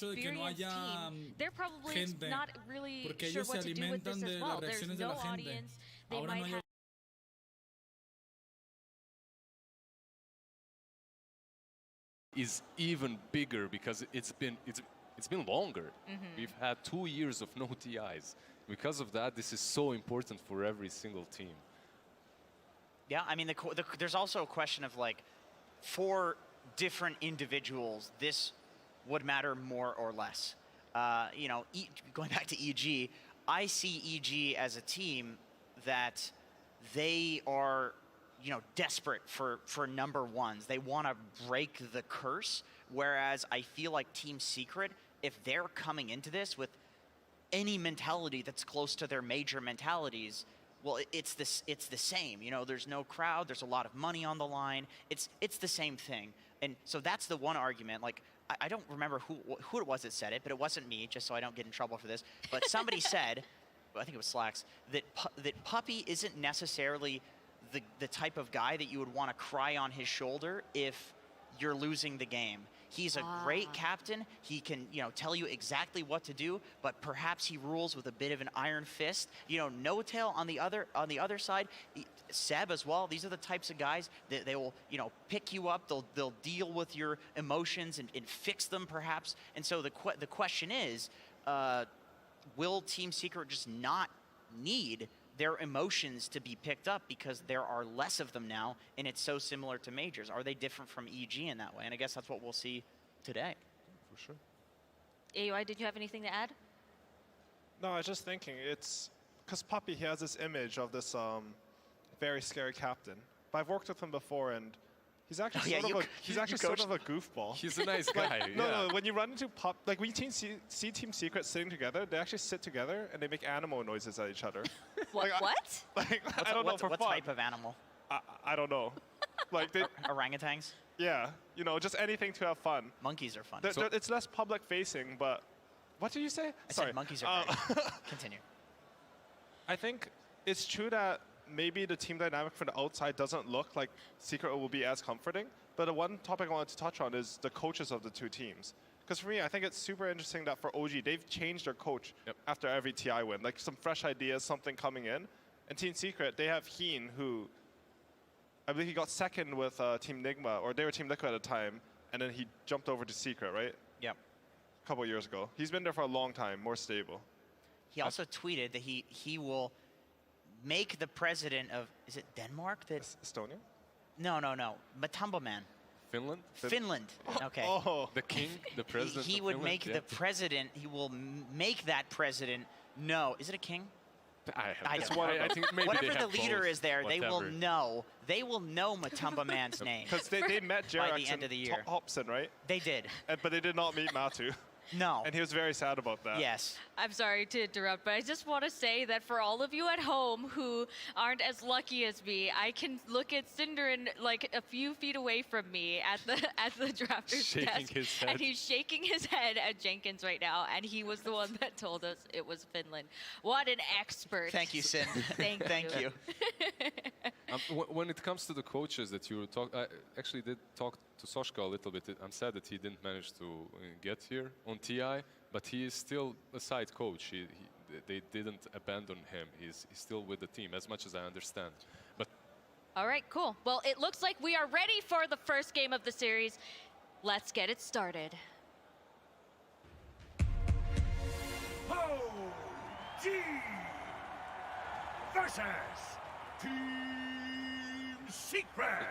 hecho de que no experienced haya team, they're probably gente, not really porque sure ellos se what to do with this alimentan as de well. las There's reacciones de no la gente. audience. They Ahora might no hay have is even bigger because it's been longer. We've had 2 years of no TIs. Because of that, this is so important for every single team. Yeah, I mean, there's also a question of like, for different individuals, this would matter more or less. You know, going back to EG, I see EG as a team that they are, you know, desperate for number ones. They want to break the curse, whereas I feel like Team Secret, if they're coming into this with any mentality that's close to their major mentalities, well, it's the same. You know, there's no crowd, there's a lot of money on the line. It's the same thing. And so that's the one argument. Like, I don't remember who it was that said it, but it wasn't me, just so I don't get in trouble for this. But somebody said, I think it was Slacks, that Puppy isn't necessarily the type of guy that you would want to cry on his shoulder if you're losing the game. He's a great captain. He can, you know, tell you exactly what to do, but perhaps he rules with a bit of an iron fist. You know, No Tail on the other side, Seb as well. These are the types of guys that they will, you know, pick you up. They'll deal with your emotions and fix them perhaps. And so the question is, will Team Secret just not need their emotions to be picked up because there are less of them now, and it's so similar to majors? Are they different from EG in that way? And I guess that's what we'll see today. For sure. AUI, did you have anything to add? No, I was just thinking, it's because Puppy, he has this image of this very scary captain. But I've worked with him before, and he's actually sort of a goofball. He's a nice guy. Like, no, when you run into like when you see Team Secret sitting together, they actually sit together and they make animal noises at each other. What? Like, I don't know for what fun. type of animal? I don't know. Like they, Orangutans? yeah, you know, just anything to have fun. Monkeys are fun. It's less public facing, but what did you say? I Sorry. said monkeys are great. Continue. I think it's true that maybe the team dynamic from the outside doesn't look like Secret will be as comforting, but the one topic I wanted to touch on is the coaches of the two teams. Because for me, I think it's super interesting that for OG, they've changed their coach after every TI win. Like some fresh ideas, something coming in. And Team Secret, they have Heen, who I believe he got second with Team Nigma, or they were Team Liquid at the time, and then he jumped over to Secret, right? Yep. A couple years ago. He's been there for a long time, more stable. He also tweeted that he will make the president of, is it Denmark? Estonia? No. Matumba Man. Finland? Finland. Okay. Oh. The king, the president He of would Finland? make the president, he will make that president know. Is it a king? I think maybe whatever they have the leader both, is there, whatever. they will know. They will know Matumba Man's name. Because they met By Jerax the end of the year. and Hobson, right? They did. But they did not meet Matu. No. And he was very sad about that. Yes. I'm sorry to interrupt, but I just want to say that for all of you at home who aren't as lucky as me, I can look at Synderen like a few feet away from me at the drafter's Shaking desk, his head. and he's shaking his head at Jenkins right now, and he was the one that told us it was Finland. What an expert! Thank you, Sin. Thank you. When it comes to the coaches that you talk, I actually did talk to Soshka a little bit. I'm sad that he didn't manage to get here on TI, but he is still a side coach. They didn't abandon him. He's still with the team, as much as I understand. But All right, cool. Well, it looks like we are ready for the first game of the series. Let's get it started. OG versus Team Secret.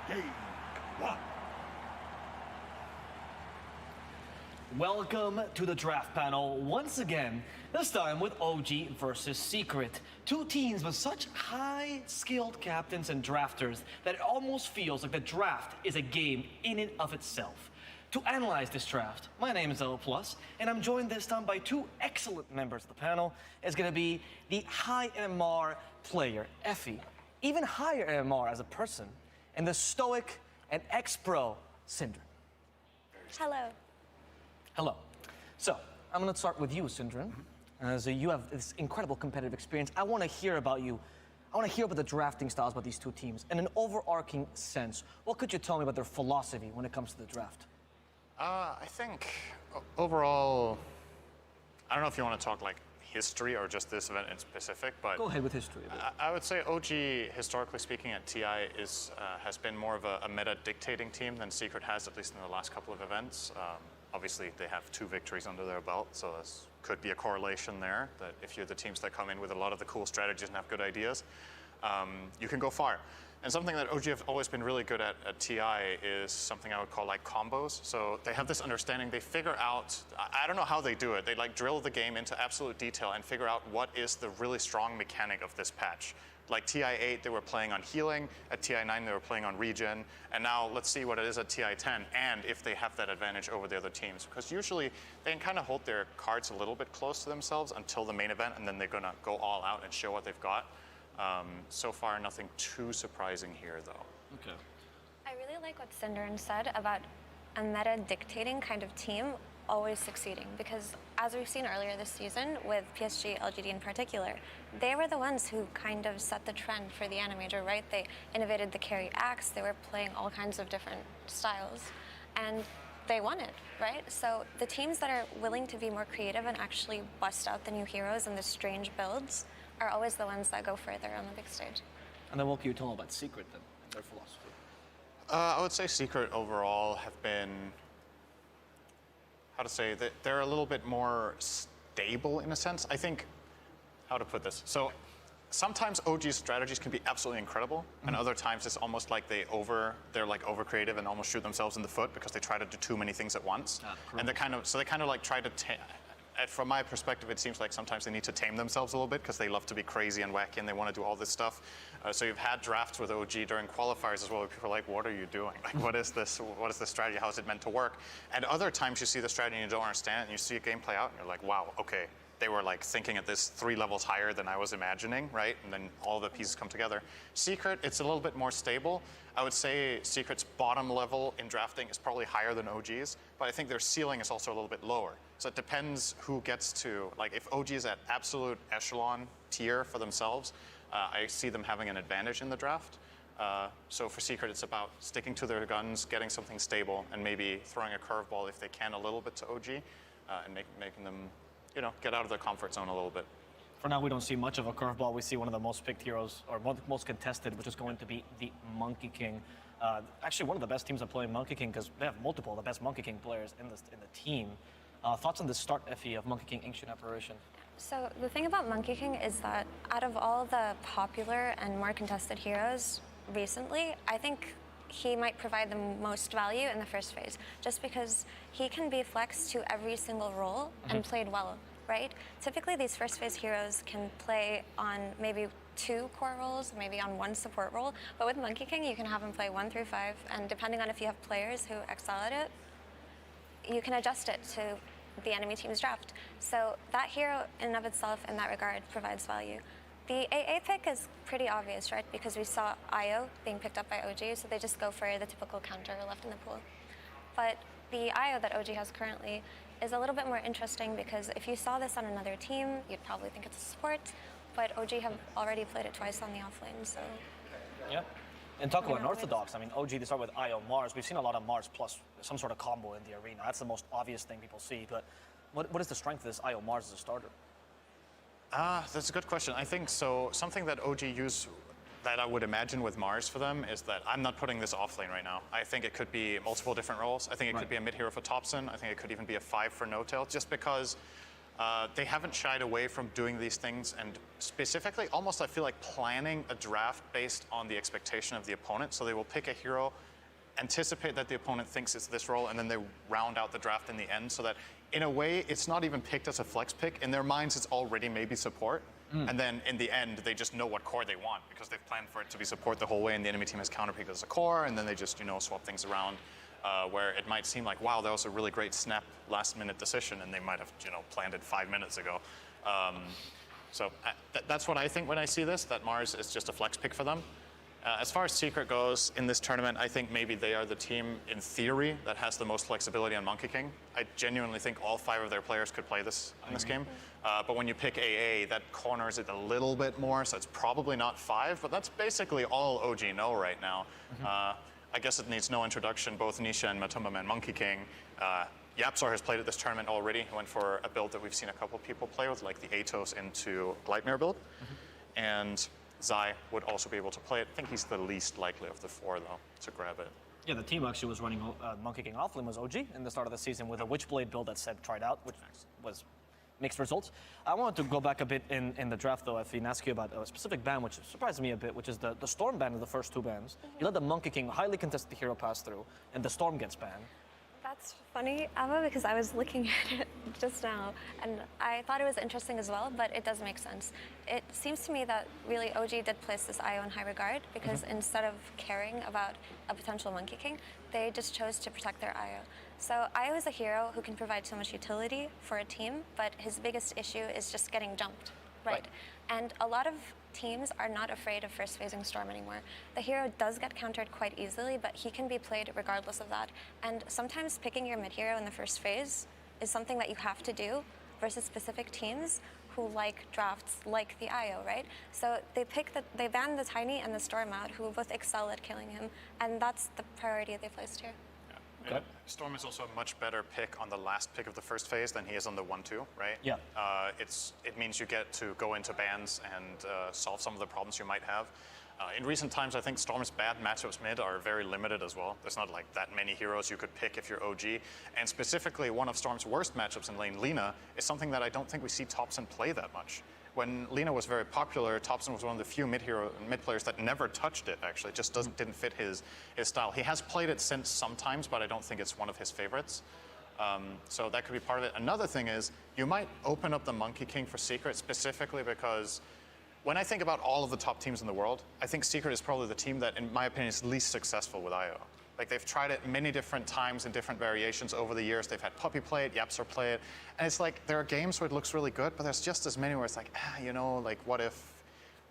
Game 1. Welcome to the draft panel once again, this time with OG versus Secret. Two teams with such high-skilled captains and drafters that it almost feels like the draft is a game in and of itself. To analyze this draft, my name is L+, and I'm joined this time by two excellent members of the panel. It's going to be the high MMR player, Effie, even higher MMR as a person, and the stoic and ex-pro, Synderen. Hello. Hello. So, I'm going to start with you, Synderen. As you have this incredible competitive experience, I want to hear about you. I want to hear about the drafting styles about these two teams. In an overarching sense, what could you tell me about their philosophy when it comes to the draft? I think overall, I don't know if you want to talk like history or just this event in specific, but Go ahead with history. I would say OG, historically speaking, at TI has been more of a meta dictating team than Secret has, at least in the last couple of events. Obviously, they have 2 victories under their belt, so this could be a correlation there. That if you're the teams that come in with a lot of the cool strategies and have good ideas, you can go far. And something that OG have always been really good at TI is something I would call like combos. So they have this understanding, they figure out, I don't know how they do it, they like drill the game into absolute detail and figure out what is the really strong mechanic of this patch. Like TI8, they were playing on healing, at TI9 they were playing on regen, and now let's see what it is at TI10, and if they have that advantage over the other teams. Because usually they can kind of hold their cards a little bit close to themselves until the main event, and then they're gonna go all out and show what they've got. So far, nothing too surprising here, though. Okay. I really like what Cinderin said about a meta dictating kind of team always succeeding, because as we've seen earlier this season with PSG, LGD in particular, they were the ones who kind of set the trend for the Animajor, right? They innovated the carry axe, they were playing all kinds of different styles, and they won it, right? So the teams that are willing to be more creative and actually bust out the new heroes and the strange builds are always the ones that go further on the big stage. And then what can you tell them about Secret then, and their philosophy? I would say Secret overall have been, how to say, that they're a little bit more stable in a sense. I think, how to put this? So sometimes OG's strategies can be absolutely incredible, and other times it's almost like they're like over creative and almost shoot themselves in the foot because they try to do too many things at once. And they kind of like try to from my perspective, it seems like sometimes they need to tame themselves a little bit because they love to be crazy and wacky and they want to do all this stuff. So you've had drafts with OG during qualifiers as well where people are like, what are you doing? Like, what is this? What is this strategy? How is it meant to work? And other times you see the strategy and you don't understand it and you see a game play out and you're like, wow, okay. They were like thinking at this 3 levels higher than I was imagining, right? And then all the pieces come together. Secret, it's a little bit more stable. I would say Secret's bottom level in drafting is probably higher than OG's, but I think their ceiling is also a little bit lower. So it depends who gets to, like if OG is at absolute echelon tier for themselves, I see them having an advantage in the draft. So for Secret, it's about sticking to their guns, getting something stable, and maybe throwing a curveball if they can a little bit to OG, and making them, you know, get out of their comfort zone a little bit. For now, we don't see much of a curveball. We see one of the most picked heroes, or most contested, which is going to be the Monkey King. Actually, one of the best teams at playing Monkey King because they have multiple of the best Monkey King players in the team. Thoughts on the start, Effie, of Monkey King Ancient Apparition? So the thing about Monkey King is that out of all the popular and more contested heroes recently, I think he might provide the most value in the first phase, just because he can be flexed to every single role and played well, right? Typically, these first phase heroes can play on maybe 2 core roles, maybe on 1 support role, but with Monkey King, you can have him play 1 through 5, and depending on if you have players who excel at it, you can adjust it to the enemy team's draft. So that hero in and of itself, in that regard, provides value. The AA pick is pretty obvious, right? Because we saw Io being picked up by OG, so they just go for the typical counter left in the pool. But the Io that OG has currently is a little bit more interesting because if you saw this on another team, you'd probably think it's a support, but OG have already played it twice on the offlane, so. Yeah. And talk about unorthodox. I mean, OG, they start with Io Mars. We've seen a lot of Mars plus some sort of combo in the arena. That's the most obvious thing people see. But what is the strength of this Io Mars as a starter? That's a good question. I think so. Something that OG use that I would imagine with Mars for them is that I'm not putting this off lane right now. I think it could be multiple different roles. I think it could be a mid hero for Thompson. I think it could even be a 5 for No-Tail, just because they haven't shied away from doing these things, and specifically, almost I feel like planning a draft based on the expectation of the opponent. So they will pick a hero, anticipate that the opponent thinks it's this role, and then they round out the draft in the end, so that in a way, it's not even picked as a flex pick. In their minds, it's already maybe support. And then in the end, they just know what core they want because they've planned for it to be support the whole way, and the enemy team has counterpicked as a core, and then they just, you know, swap things around. Where it might seem like, wow, that was a really great snap last-minute decision, and they might have, you know, planned it 5 minutes ago. So that's what I think when I see this, that Mars is just a flex pick for them. As far as Secret goes in this tournament, I think maybe they are the team, in theory, that has the most flexibility on Monkey King. I genuinely think all 5 of their players could play this in this game. But when you pick AA, that corners it a little bit more, so it's probably not 5, but that's basically all OG know right now. I guess it needs no introduction. Both Nisha and Matoma Man Monkey King. Yapzor has played at this tournament already. He went for a build that we've seen a couple people play with, like the Atos into Gleipnir build. And Zai would also be able to play it. I think he's the least likely of the four, though, to grab it. Yeah, the team actually was running Monkey King offlane was OG in the start of the season with a Witchblade build that Seb tried out, which was mixed results. I wanted to go back a bit in the draft, though, Effie, and ask you about a specific ban, which surprised me a bit, which is the Storm ban of the first two bans. You let the Monkey King highly contested hero pass through, and the Storm gets banned. That's funny, Ava, because I was looking at it just now, and I thought it was interesting as well, but it does make sense. It seems to me that really OG did place this IO in high regard, because instead of caring about a potential Monkey King, they just chose to protect their IO. So IO is a hero who can provide so much utility for a team, but his biggest issue is just getting jumped, right? And a lot of teams are not afraid of first phasing Storm anymore. The hero does get countered quite easily, but he can be played regardless of that. And sometimes picking your mid hero in the first phase is something that you have to do versus specific teams who like drafts like the IO, right? So they ban the Tiny and the Storm out, who both excel at killing him, and that's the priority they placed here. Okay. Storm is also a much better pick on the last pick of the first phase than he is on the 1-2, right? Yeah. It means you get to go into bans and solve some of the problems you might have. In recent times, I think Storm's bad matchups mid are very limited as well. There's not like that many heroes you could pick if you're OG. And specifically, one of Storm's worst matchups in lane, Lina, is something that I don't think we see Topson play that much. When Lina was very popular, Topson was one of the few mid players that never touched it, actually. It just didn't fit his style. He has played it since sometimes, but I don't think it's one of his favorites. So that could be part of it. Another thing is, you might open up the Monkey King for Secret specifically because when I think about all of the top teams in the world, I think Secret is probably the team that, in my opinion, is least successful with IO. Like, they've tried it many different times in different variations over the years. They've had Puppy play it, Yapzor play it. And it's like, there are games where it looks really good, but there's just as many where it's like, you know, like, what if?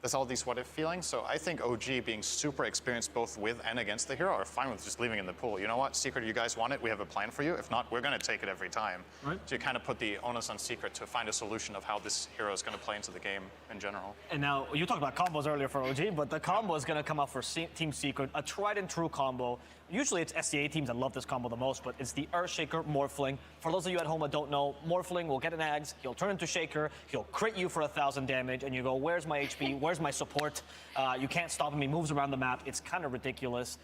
There's all these what if feelings. So I think OG being super experienced both with and against the hero are fine with just leaving it in the pool. You know what, Secret, you guys want it? We have a plan for you. If not, we're going to take it every time. Right. So you kind of put the onus on Secret to find a solution of how this hero is going to play into the game in general. And now, you talked about combos earlier for OG, but the combo is going to come out for Team Secret, a tried and true combo. Usually it's SCA teams that love this combo the most, but it's the Earthshaker Morphling. For those of you at home that don't know, Morphling will get an Ags, he'll turn into Shaker, he'll crit you for 1,000 damage, and you go, where's my HP, where's my support? You can't stop him, he moves around the map. It's kind of ridiculous.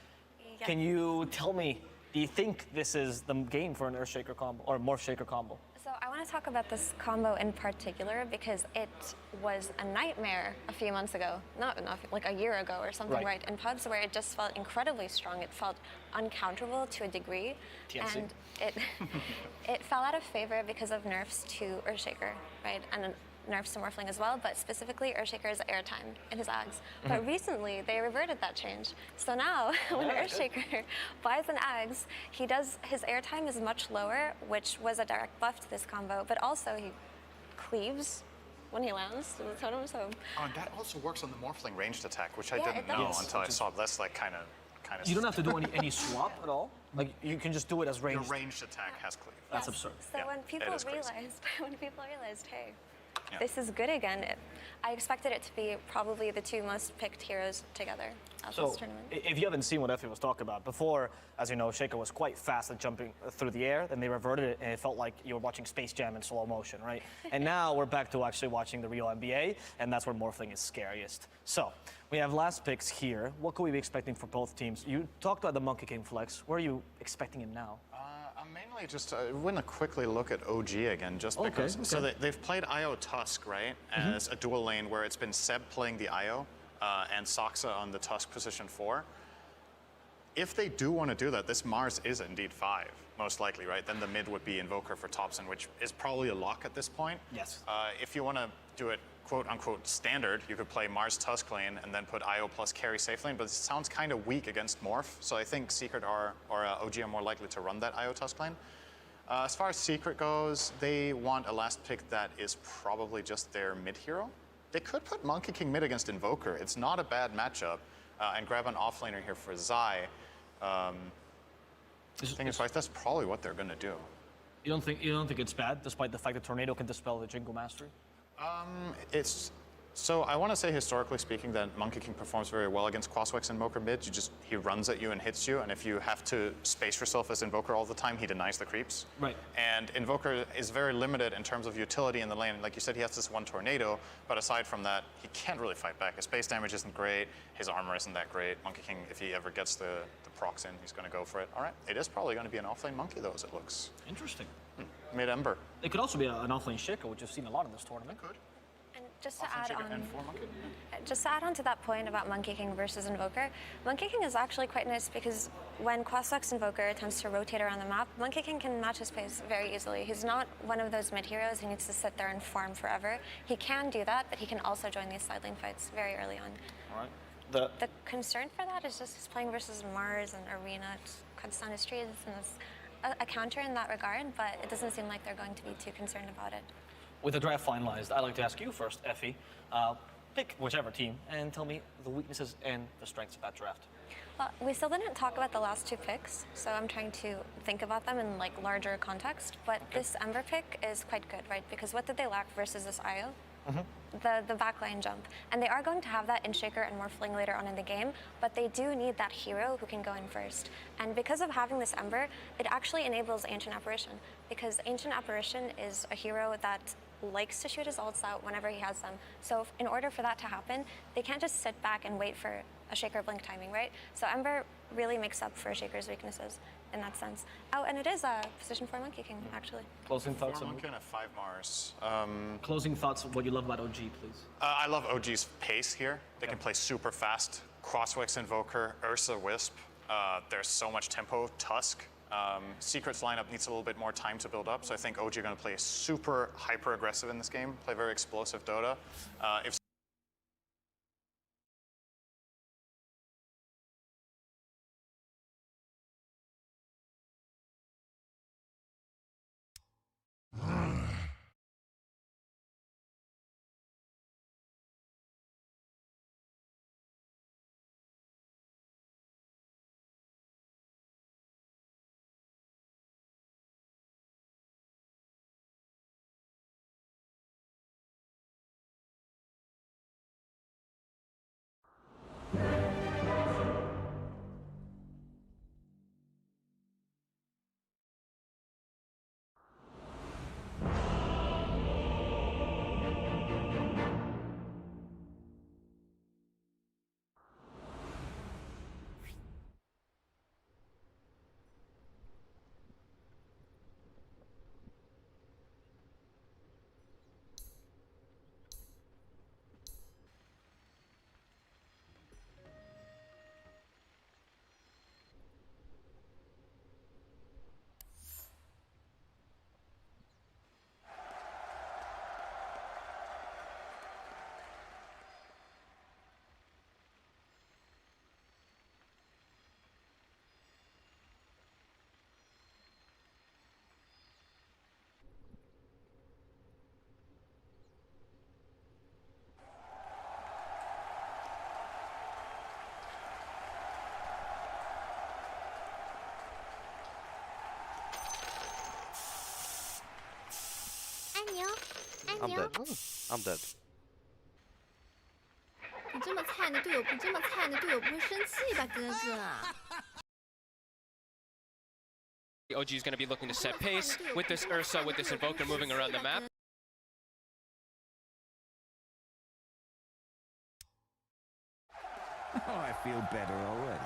Yeah. Can you tell me, do you think this is the game for an Earthshaker combo, or Morph Shaker combo? So I want to talk about this combo in particular because it was a nightmare a few months ago, not like a year ago or something, right? In pubs where it just felt incredibly strong. It felt uncounterable to a degree, TNC. and it fell out of favor because of nerfs to Earthshaker, right? And nerfs to Morphling as well, but specifically Earthshaker's airtime in his Ags. But recently, they reverted that change. So now, when Earthshaker buys an Ags, his airtime is much lower, which was a direct buff to this combo, but also he cleaves when he lands to the totem, so... Oh, and that also works on the Morphling ranged attack, which I Yeah, didn't it know does. until I saw it. That's like kind of You don't have to do any swap at all? Like, you can just do it as Your ranged. ranged attack has cleave. That's Yes. absurd. So Yeah, when people it is crazy. realized, hey, Yeah. this is good again, I expected it to be probably the two most picked heroes together at So, this tournament. if you haven't seen what Effie was talking about, before, as you know, Shaker was quite fast at jumping through the air, then they reverted it, and it felt like you were watching Space Jam in slow motion, right? And now we're back to actually watching the real NBA, and that's where Morphling is scariest. So, we have last picks here. What could we be expecting for both teams? You talked about the Monkey King flex. Where are you expecting him now? I'm mainly just want to quickly look at OG again, just Okay, because. okay. So they've played IO Tusk, right, as a dual lane where it's been Seb playing the IO and Soxa on the Tusk position 4. If they do want to do that, this Mars is indeed 5, most likely, right? Then the mid would be Invoker for Topson, which is probably a lock at this point. Yes. If you want to do it quote-unquote standard, you could play Mars Tusk lane and then put IO plus carry safe lane, but it sounds kind of weak against Morph, so I think Secret or OG are more likely to run that IO Tusk lane. As far as Secret goes, they want a last pick that is probably just their mid hero. They could put Monkey King mid against Invoker. It's not a bad matchup, and grab an offlaner here for Zai. The thing is, that's probably what they're going to do. You don't think it's bad, despite the fact that Tornado can dispel the Jingle Mastery? So I want to say, historically speaking, that Monkey King performs very well against Quaswex Invoker mid. He runs at you and hits you, and if you have to space yourself as Invoker all the time, he denies the creeps. Right. And Invoker is very limited in terms of utility in the lane. Like you said, he has this one tornado, but aside from that, he can't really fight back. His base damage isn't great, his armor isn't that great. Monkey King, if he ever gets the procs in, he's going to go for it. All right, it is probably going to be an offlane Monkey, though, as it looks. Interesting. Mid-Ember. It could also be an offlane Shaco, which we've seen a lot in this tournament. Could. And just to add on, And 4 Monkey. just to add on to that point about Monkey King versus Invoker, Monkey King is actually quite nice because when Quaswex Invoker attempts to rotate around the map, Monkey King can match his pace very easily. He's not one of those mid heroes who needs to sit there and farm forever. He can do that, but he can also join these side lane fights very early on. All right. The concern for that is just he's playing versus Mars and Arena. It cuts down his trades and it's a counter in that regard, but it doesn't seem like they're going to be too concerned about it. With the draft finalized, I'd like to ask you first, Effie. Pick whichever team and tell me the weaknesses and the strengths of that draft. Well, we still didn't talk about the last 2 picks, so I'm trying to think about them in like larger context. But this Ember pick is quite good, right? Because what did they lack versus this IO? The backline jump. And they are going to have that in Shaker and Morphling later on in the game, but they do need that hero who can go in first. And because of having this Ember, it actually enables Ancient Apparition, because Ancient Apparition is a hero that likes to shoot his ults out whenever he has them. So in order for that to happen, they can't just sit back and wait for a Shaker blink timing, right? So Ember really makes up for Shaker's weaknesses in that sense. Oh, and it is a position for Monkey King, actually. Closing thoughts 4 on Monkey and a 5 Mars. closing thoughts. What you love about OG, please. I love OG's pace here. They can play super fast. Crosswix Invoker, Ursa Wisp. There's so much tempo. Tusk. Secret's lineup needs a little bit more time to build up, so I think OG are going to play super hyper aggressive in this game, play very explosive Dota. If I'm dead. I'm dead. 你这么菜，你的队友不这么菜，你的队友不会生气吧，哥哥OG is going to be looking to set pace with this Ursa, with this Invoker moving around the map. Oh, I feel better already.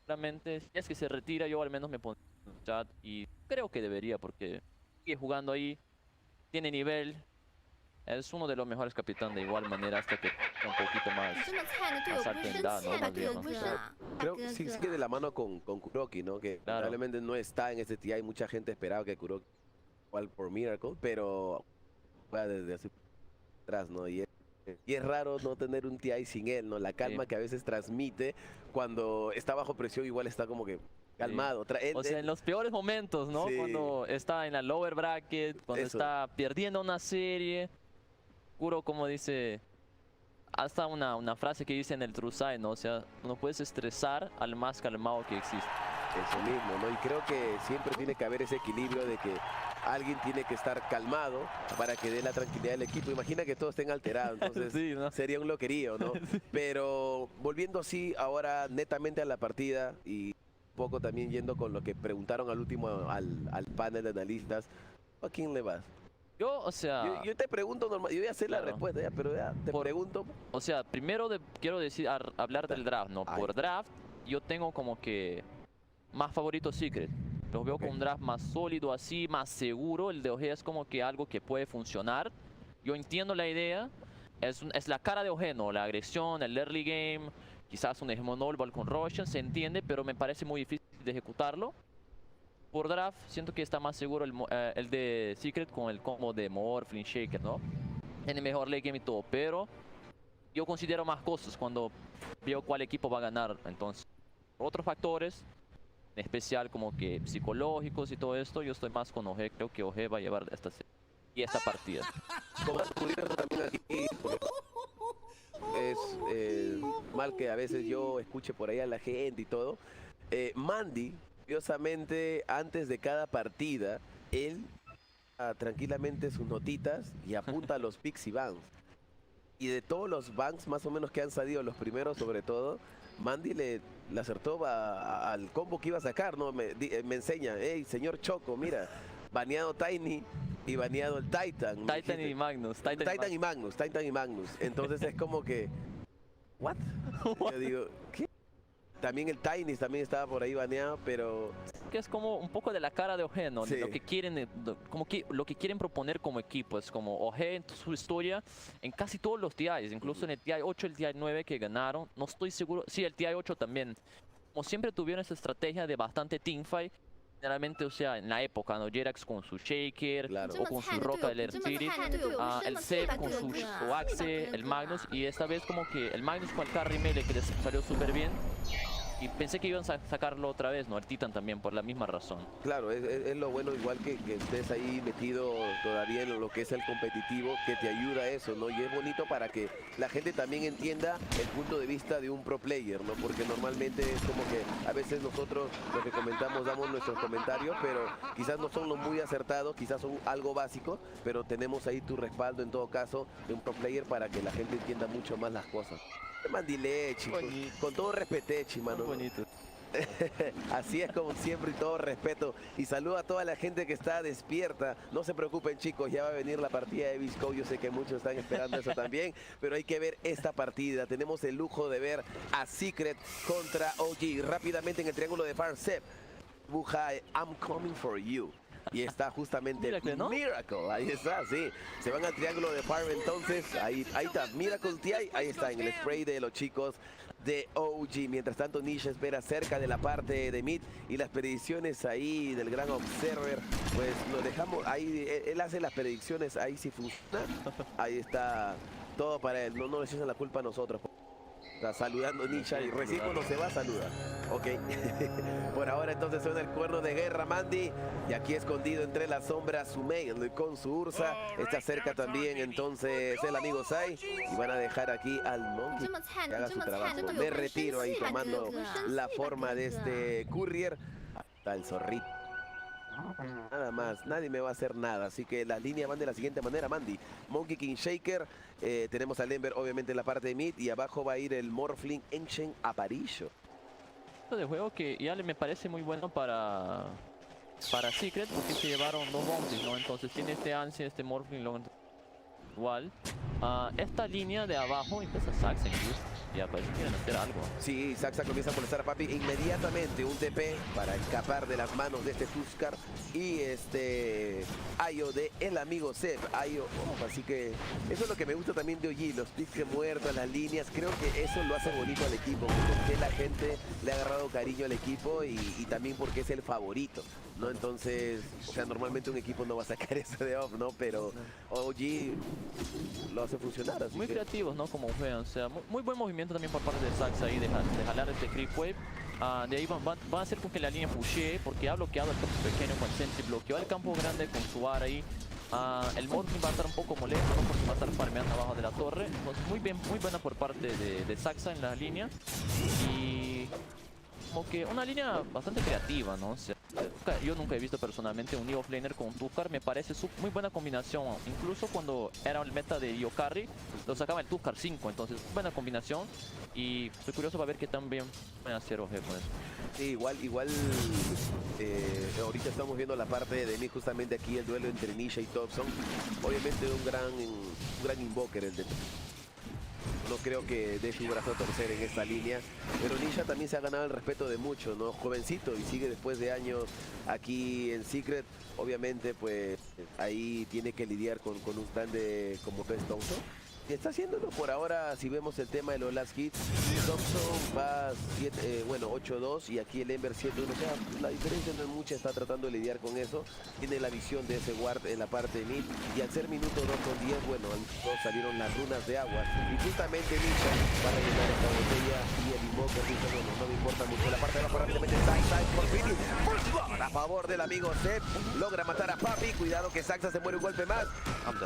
Realmente, si es que se retira, yo al menos me pondré en el chat y creo que debería porque sigue jugando ahí, tiene nivel, es uno de los mejores capitanes de igual manera hasta que un poquito más, 你这么菜，你的队友不会生气吧，哥哥 Creo que sí sigue de la mano con Kuroki, ¿no? Que Claro. probablemente no está en este TI. Hay mucha gente esperaba que Kuroki igual por Miracle, pero juega desde hace atrás, ¿no? Y Y es raro no tener un TI sin él, ¿no? La calma que a veces transmite cuando está bajo presión, igual está como que calmado. O sea, en los peores momentos, ¿no? Sí. Cuando está en la lower bracket, cuando Eso. está perdiendo una serie. Juro, como dice, hasta una frase que dice en el True Side, ¿no? O sea, no puedes estresar al más calmado que existe. Eso mismo, ¿no? Y creo que siempre tiene que haber ese equilibrio de que alguien tiene que estar calmado para que dé la tranquilidad al equipo. Imagina que todos estén alterados, entonces Sí, ¿no? sería un loquerío, ¿no? Pero volviendo así ahora netamente a la partida y un poco también yendo con lo que preguntaron al último al panel de analistas, ¿a quién le vas? Yo, o sea... Yo te pregunto normal, yo voy a hacer la respuesta ya, pero ya te pregunto. O sea, primero quiero decir, hablar del draft, ¿no? Por draft, yo tengo como que más favorito Secret. Los veo con un draft más sólido así, más seguro. El de OG es como que algo que puede funcionar. Yo entiendo la idea. Es la cara de OG, ¿no? La agresión, el early game, quizás un Hegemonol con Roshan, se entiende, pero me parece muy difícil de ejecutarlo. Por draft, siento que está más seguro el de Secret con el combo de Morphling, Shaker, ¿no? Tiene mejor late game y todo, pero yo considero más cosas cuando veo cuál equipo va a ganar. Entonces, otros factores, en especial como que psicológicos y todo esto, yo estoy más con OG. Creo que OG va a llevar esta serie y esta partida. Como también aquí, es mal que a veces yo escuche por ahí a la gente y todo. Mandy, curiosamente, antes de cada partida, él tranquilamente sus notitas y apunta a los picks y bans. Y de todos los bans más o menos que han salido, los primeros sobre todo, Mandy le acertó al combo que iba a sacar, ¿no? Me enseña, hey, señor Choco, mira, baneado Tiny y baneado el Titan. Titan y Magnus. Titan y Magnus. Entonces es como que, ¿what? Yo digo, ¿qué? También el Tiny también estaba por ahí baneado, pero... Que es como un poco de la cara de OG, ¿no? Sí. De lo que quieren, como que lo que quieren proponer como equipo. Es como OG en su historia, en casi todos los TIs, incluso en el TI 8, el TI 9 que ganaron. No estoy seguro, sí, el TI 8 también. Como siempre tuvieron esa estrategia de bastante teamfight. Generalmente, o sea, en la época, ¿no? Jerax con su Shaker, o con su Roca del Spirit, el Sep con su Axe, el Magnus, y esta vez como que el Magnus con el carry melee que les salió súper bien. Y pensé que iban a sacarlo otra vez, ¿no? El Titan también, por la misma razón. Claro, es lo bueno, igual que estés ahí metido todavía en lo que es el competitivo, que te ayuda a eso, ¿no? Y es bonito para que la gente también entienda el punto de vista de un pro player, ¿no? Porque normalmente es como que a veces nosotros, lo que comentamos, damos nuestros comentarios, pero quizás no son los muy acertados, quizás son algo básico, pero tenemos ahí tu respaldo en todo caso de un pro player para que la gente entienda mucho más las cosas. Mandilechi, con todo respetechi, mano. Bonito. Así es como siempre y todo respeto. Y saludo a toda la gente que está despierta. No se preocupen, chicos, ya va a venir la partida de Visco. Yo sé que muchos están esperando eso también, pero hay que ver esta partida. Tenemos el lujo de ver a Secret contra OG. Rápidamente en el triángulo de Farsep. Buja, I'm coming for you. Y está justamente Miracle, ¿no? Miracle, ahí está, sí. Se van al triángulo de Farm entonces, ahí está, Miracle TI, ahí está, en el spray de los chicos de OG. Mientras tanto, Nisha espera cerca de la parte de mid y las predicciones ahí del gran Observer, pues lo dejamos ahí, él hace las predicciones, ahí sí funciona. Ahí está todo para él, no le echen la culpa a nosotros. Está saludando Nisha y recién cuando se va saluda. Ok. Por ahora entonces suena el cuerno de guerra Mandy. Y aquí escondido entre las sombras su mail con su Ursa. Está cerca también entonces el amigo Sai. Y van a dejar aquí al Monkey que haga su trabajo. Me retiro ahí tomando la forma de este Courier. Hasta el zorrito. Nada más, nadie me va a hacer nada. Así que las líneas van de la siguiente manera, Mandy. Monkey King Shaker. Tenemos al Ember obviamente en la parte de mid. Y abajo va a ir el Morphling Enchen Aparillo. De juego que ya me parece muy bueno para Secret, porque se llevaron dos bounties, ¿no? Entonces tiene este Ancien, este Morphling igual. Esta línea de abajo empieza Saxa incluso. Ya parece que quieren hacer algo. Sí, Saxa comienza a molestar a Papi inmediatamente. Un TP para escapar de las manos de este Tuskar. Y IO de el amigo Seb. IO, así que eso es lo que me gusta también de OG, los picks muertos, las líneas. Creo que eso lo hace bonito al equipo, porque la gente le ha agarrado cariño al equipo y también porque es el favorito, ¿no? Entonces, o sea, normalmente un equipo no va a sacar eso de off, ¿no? Pero OG lo hace funcionar. Así Muy que... creativos, ¿no? Como juegan, o sea, muy buen movimiento también por parte de Sax ahí, de jalar este creep wave. De ahí van a hacer con que la línea pushee, porque ha bloqueado el campo pequeño con Sentry, bloqueó el campo grande con su AR ahí. El Morphling va a estar un poco molesto, ¿no? Porque va a estar farmeando abajo de la torre. Entonces, muy buena por parte de Saxa en la línea. Y como que una línea bastante creativa, ¿no? O sea, yo nunca he visto personalmente un Io Flaner con un Tuskar. Me parece muy buena combinación. Incluso cuando era el meta de Io Carry, lo sacaba el Tuskar 5. Entonces, buena combinación. Y estoy curioso para ver qué tan bien van a hacer OG con eso. Sí, igual ahorita estamos viendo la parte de mí, justamente aquí el duelo entre Nisha y Thompson. Obviamente un gran invoker el de... No creo que dé su brazo a torcer en esta línea, pero Nisha también se ha ganado el respeto de muchos, ¿no? Jovencito y sigue después de años aquí en Secret. Obviamente, pues ahí tiene que lidiar con un grande como es Thompson. Y está haciéndolo por ahora. Si vemos el tema de los last hits, Thompson va 8-2 y aquí el Ember 7-1. O sea, la diferencia no es mucha, está tratando de lidiar con eso. Tiene la visión de ese ward en la parte de mid. Y al ser minuto 2 con 10, bueno, salieron las runas de agua. Y justamente Nisha va a rellenar esta botella y el invoker dice, bueno, no me importa mucho. La parte de abajo rápidamente, side por Fini. A favor del amigo Seb. Logra matar a Papi. Cuidado que Saxa se muere un golpe más.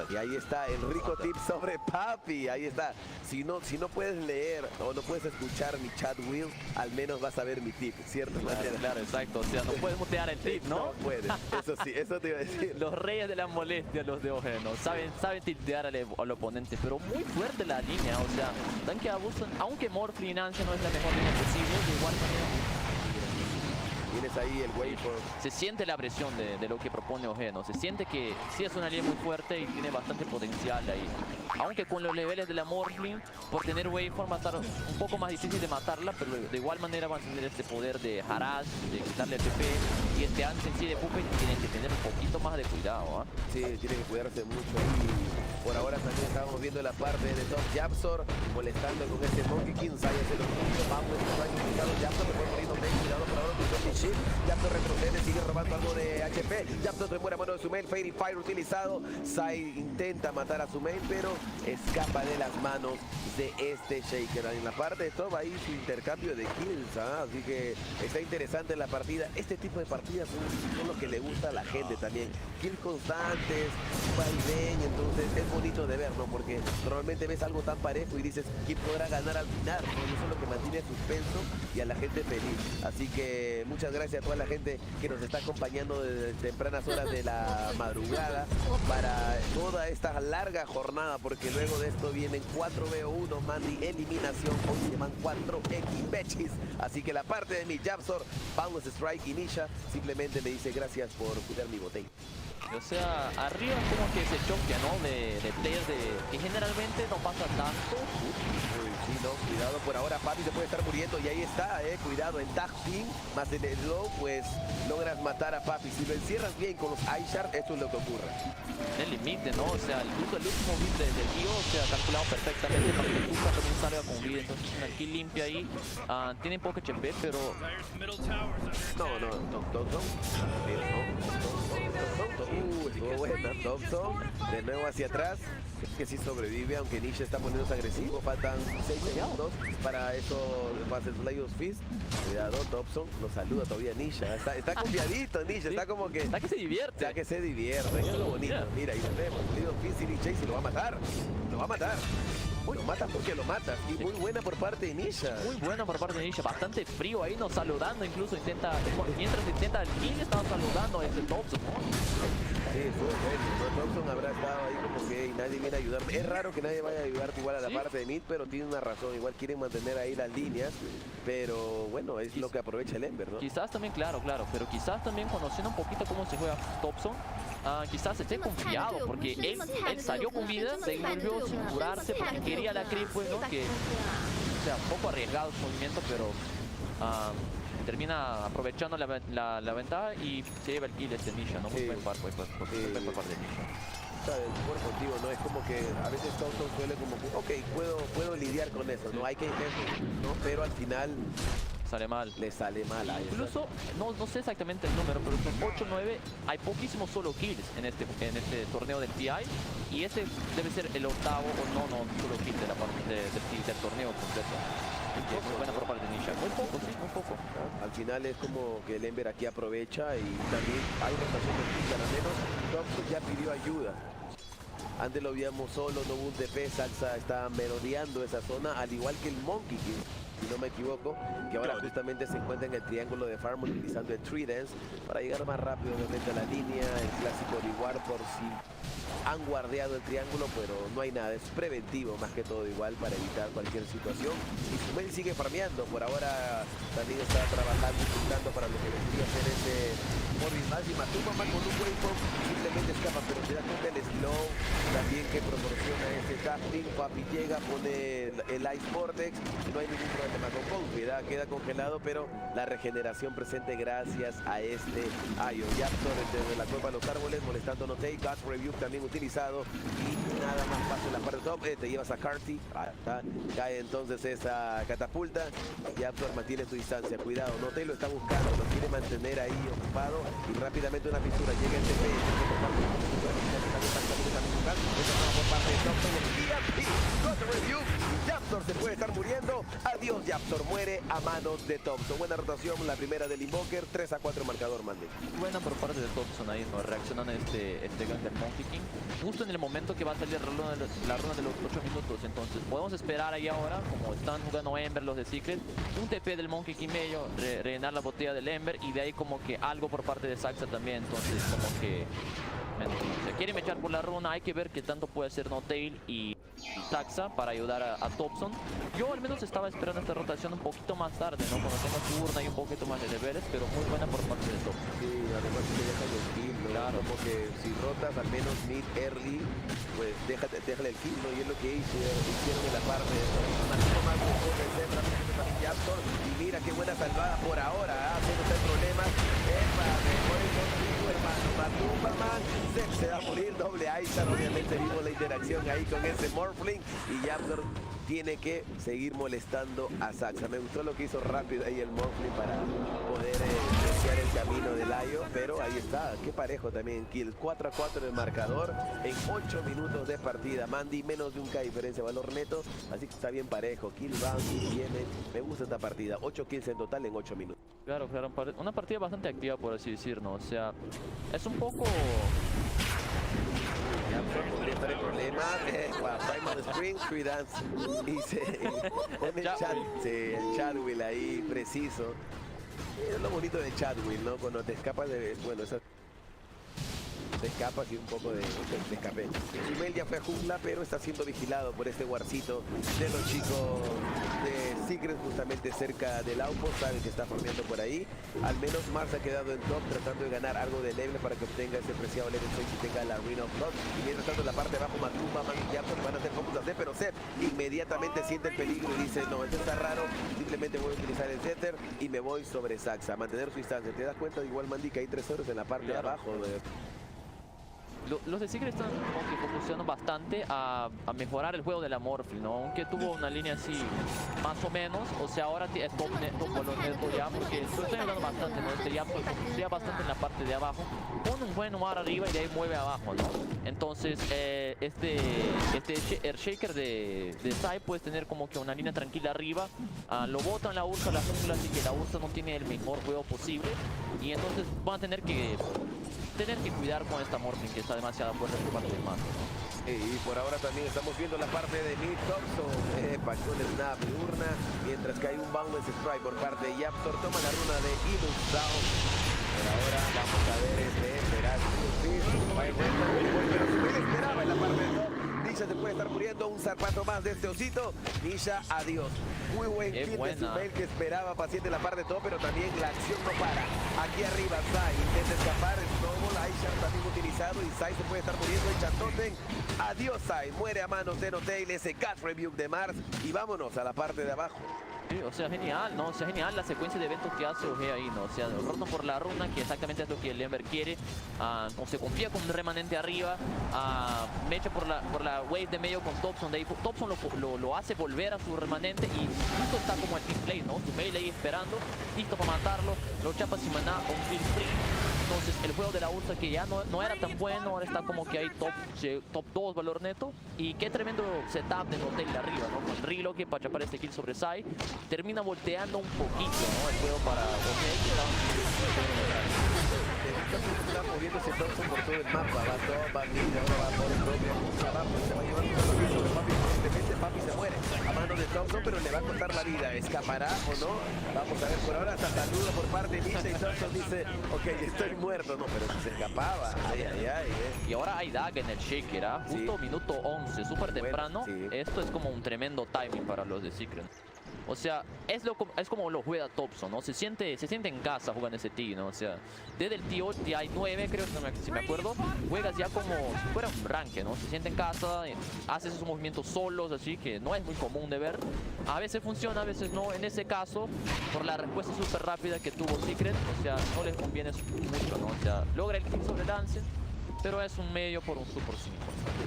Y ahí está el rico tip sobre Papi. Ahí está. Si no puedes leer o no puedes escuchar mi chat wheel, al menos vas a ver mi tip, ¿cierto? Claro, exacto. O sea, no puedes mutear el tip, ¿no? No puedes. Eso sí, eso te iba a decir. Los reyes de la molestia, los de OG, ¿no? Saben tiltear al oponente, pero muy fuerte la línea. O sea, dan que abusan. Aunque Morphling y Ancia no es la mejor línea posible, de igual manera... Tienes ahí el wave. Se siente la presión de lo que propone OG, ¿no? Se siente que sí es una línea muy fuerte y tiene bastante potencial ahí. Aunque con los niveles de la Morphling, por tener waveform va a estar un poco más difícil de matarla, pero de igual manera van a tener este poder de harass, de quitarle el PP, y este Ancien sí de Puppet tienen que tener un poquito más de cuidado, ¿eh? Sí, tiene que cuidarse mucho ahí. Por ahora también estábamos viendo la parte de Top Japsor molestando con este Monkey King. Saya se lo puso, vamos, Japsor, mejor poniendo cuidado por ahora con Tony Shield. Japsor retrocede, sigue robando algo de HP. Japsor se muere a mano de su main, Fairy Fire utilizado. Sai intenta matar a su main, pero escapa de las manos de este Shaker. En la parte de Top ahí su intercambio de kills, así que está interesante la partida. Este tipo de partidas son lo que le gusta a la gente también. Kills constantes, vaivén, entonces es bonito de ver, ¿no? Porque normalmente ves algo tan parejo y dices, ¿quién podrá ganar al final? ¿No? Y eso es lo que mantiene suspenso y a la gente feliz. Así que muchas gracias a toda la gente que nos está acompañando desde tempranas horas de la madrugada para toda esta larga jornada, porque luego de esto vienen 4v1, Mandy, eliminación, hoy se van 4x Bechis. Así que la parte de mi Japsor, Boundless Strike y Nisha simplemente me dice gracias por cuidar mi botella. O sea, arriba es como que se choque, ¿no? De players que generalmente no pasa tanto. Uy, sí, no, cuidado, por ahora Papi se puede estar muriendo y ahí está, cuidado, en tag team, más en el slow, pues logras matar a Papi. Si lo encierras bien con los iShard, esto es lo que ocurre. El límite, ¿no? O sea, incluso el último hit del tío se ha calculado perfectamente para que Tuca también salga con vida. Entonces una kill limpia ahí. Tiene poco HP, pero... Estuvo buena, Thompson, de nuevo hacia atrás, que sí sobrevive, aunque Nisha está poniéndose agresivo, faltan 6 segundos para eso, para el Flyers Fist. Cuidado, Thompson, lo saluda todavía Nisha, está confiadito Nisha, está como que... Está que se divierte. Está que se divierte, eso es lo bonito, mira, ahí lo vemos, Flyers Fist y Chase lo va a matar, Lo matas porque lo matas, y muy buena por parte de Nisha. Muy buena por parte de Nisha, bastante frío ahí, nos saludando, incluso mientras intenta el kill, estaba saludando a ese Thompson, ¿no? Sí, fue bueno. Thompson habrá estado ahí como que nadie viene a ayudarme. Es raro que nadie vaya a ayudarte igual a la parte de mid, pero tiene una razón. Igual quieren mantener ahí las líneas, pero bueno, es lo que aprovecha el Ember, ¿no? Quizás también, claro, pero quizás también conociendo un poquito cómo se juega Thompson, quizás esté confiado, porque él salió con vida, se volvió sin curarse porque quería la creep, pues, ¿no? Que, o sea, un poco arriesgado su movimiento, pero termina aprovechando la ventaja y se lleva el kill este Nisha, ¿no? Muy buen par por parte de Nisha. Sabes, por contigo, ¿no? Es como que a veces Thompson suele como que, ok, puedo lidiar con eso, ¿no? Hay que, ¿no? Pero al final sale mal. Le sale mal a Incluso, no sé exactamente el número, pero son 8-9. Hay poquísimos solo kills en este torneo del TI. Y este debe ser el octavo o no solo kill de la parte del torneo completo. Muy buena por parte de Nisha. Muy poco, sí, muy poco. Al final es como que el Ember aquí aprovecha y también hay rotación de Twitter. Al menos Thompson ya pidió ayuda. Antes lo veíamos solo, no hubo un TP, Saxa está merodeando esa zona, al igual que el Monkey King, si no me equivoco, que ahora justamente se encuentra en el triángulo de farm utilizando el Tree Dance para llegar más rápido obviamente a la línea, el clásico reward por si han guardeado el triángulo, pero no hay nada, es preventivo más que todo igual para evitar cualquier situación. Y Sumel sigue farmeando, por ahora también está trabajando, intentando para lo que vendría a ser ese Morris más y Matuma con un waypoint simplemente escapa, pero se da cuenta el slow también que proporciona este tapping. Papi llega, pone el Ice Vortex y no hay ningún problema con Kofi, queda congelado, pero la regeneración presente gracias a este Ayo. Yaptor desde la cueva de los árboles molestando Notei, Gas Review también utilizado y nada más pasa en la parte top, te llevas a Carty, cae entonces esa catapulta y Yaptor mantiene su distancia, cuidado, Notei lo está buscando, lo quiere mantener ahí ocupado y rápidamente una fisura, llega el TP, por parte de Thompson, Review, Yaptor se puede estar muriendo, adiós Yaptor, muere a manos de Thompson. Buena rotación, la primera del Invoker, 3-4 marcador, Mandy. Buena por parte de Thompson ahí, ¿no? Reaccionando a este gang del Monkey King, justo en el momento que va a salir la ronda de los 8 minutos, entonces podemos esperar ahí ahora, como están jugando Ember los de Secret, un TP del Monkey King medio, rellenar la botella del Ember y de ahí como que algo por parte de Saxa también, entonces como que se quieren echar por la runa, hay que ver qué tanto puede hacer Notail y Saxa para ayudar a Thompson. Yo al menos estaba esperando esta rotación un poquito más tarde, ¿no? Cuando tenga su urna y un poquito más de deberes, pero muy buena por parte de Thompson. Sí, además que dejas el kill, ¿no? Claro. Como que si rotas al menos mid early, pues déjale el kill, ¿no? Y es lo que hicieron en la parte de más y mira qué buena salvada por ahora, no está el problema. Mejor el contigo, hermano. Matuma, se va a morir, doble Aisha, obviamente vimos la interacción ahí con ese Morphling y Yaptor tiene que seguir molestando a Saxa. Me gustó lo que hizo rápido ahí el Morphling para poder iniciar el camino del Ayo, pero ahí está, qué parejo también kills, 4-4 el marcador en 8 minutos de partida. Mandy menos de un K diferencia de valor neto, así que está bien parejo, kill van, kill viene, me gusta esta partida, 8 kills en total en 8 minutos. Claro, una partida bastante activa por así decirlo, o sea, es un poco... Podría estar en problemas, Primal Spring, Free Dance, en el chat, sí, el Chadwill ahí, preciso. Es lo bonito de Chadwill, ¿no? Cuando te escapas de, bueno, esa... te escapas y un poco de escape. Sumel ya fue a jungla, pero está siendo vigilado por este guarcito de los chicos de Secret, justamente cerca del outpost. Saben que está farmeando por ahí. Al menos Mars ha quedado en top, tratando de ganar algo de level para que obtenga ese preciado level 6 y tenga la Ring of Blood. Y mientras tanto en la parte de abajo, Matuma, Man y Yaptor van a hacer focus AC, pero Seth inmediatamente siente el peligro y dice, no, esto está raro, simplemente voy a utilizar el Tether y me voy sobre Saxa, mantener su distancia. ¿Te das cuenta de igual, Mandy, que hay 3 horas en la parte de abajo? Los de Secret están como que focusando bastante a mejorar el juego de la Morphling, ¿no? Aunque tuvo una línea así, más o menos, o sea, ahora es top valor neto ya, porque lo están ayudando bastante, ¿no? Este Yaptor focusea bastante en la parte de abajo, pone un buen mar arriba y de ahí mueve abajo, ¿no? Entonces, este Earthshaker de Sai puede tener como que una línea tranquila arriba, lo botan la Ursa a la jungla, así que la Ursa no tiene el mejor juego posible, y entonces van a tener que cuidar con esta Morphling que está demasiado fuerte por parte del mazo, ¿no? Y por ahora también estamos viendo la parte de Mid Thompson, con el snap de urna, mientras que hay un boundless strike por parte de Yaptor, toma la runa de Evil Down. Por ahora vamos a ver pero Sumel esperaba en la parte de top. Nisha se puede estar muriendo, un zapato más de este osito. Nisha, adiós. Muy buen kill de Sumel que esperaba paciente en la parte de top, pero también la acción no para. Aquí arriba Sai intenta escapar, Snowball, Aisha también utilizado y Sai se puede estar muriendo en Chantoten. Adiós Sai, muere a manos de Notail, ese Cat Rebuke de Mars y vámonos a la parte de abajo. Sí, o sea, genial, ¿no? O sea, genial la secuencia de eventos que hace OG ahí, ¿no? O sea, rotan por la runa, que exactamente es lo que el Ember quiere. O se confía con un remanente arriba. Mecha por la wave de medio con Thompson. De ahí Thompson lo hace volver a su remanente y justo está como el team play, ¿no? Su melee ahí esperando, listo para matarlo. Lo chapa sin maná, un kill free. Entonces, el juego de la Ursa que ya no era tan bueno, ahora está como que hay top 2 valor neto. Y qué tremendo setup de Hotel de arriba, ¿no? Con Reload que para chapar este kill sobre Sai. Termina volteando un poquito, ¿no? El juego para Está moviéndose Thompson por todo el mapa, va todo, va mid, ahora va por el propio, abajo, se va llevando un sobre Papi, evidentemente Papi se muere a manos de Thompson, pero le va a costar la vida, ¿escapará o no? Vamos a ver, por ahora hasta saludo por parte de Misha y Thompson dice, ok, estoy muerto, no, pero se escapaba, Y ahora hay Dag en el Shaker, ¿ah? Justo minuto 11, súper temprano, sí. Esto es como un tremendo timing para los de Secret. O sea, es como lo juega Thompson, ¿no? Se siente en casa jugando ese T, ¿no? O sea, desde el TI 9, creo, si me acuerdo, juegas ya como si fuera un ranque, ¿no? Se siente en casa, hace esos movimientos solos, así que no es muy común de ver. A veces funciona, a veces no. En ese caso, por la respuesta súper rápida que tuvo Secret, o sea, no les conviene mucho, ¿no? O sea, logra el kill sobre Lance, pero es un medio por un super 5.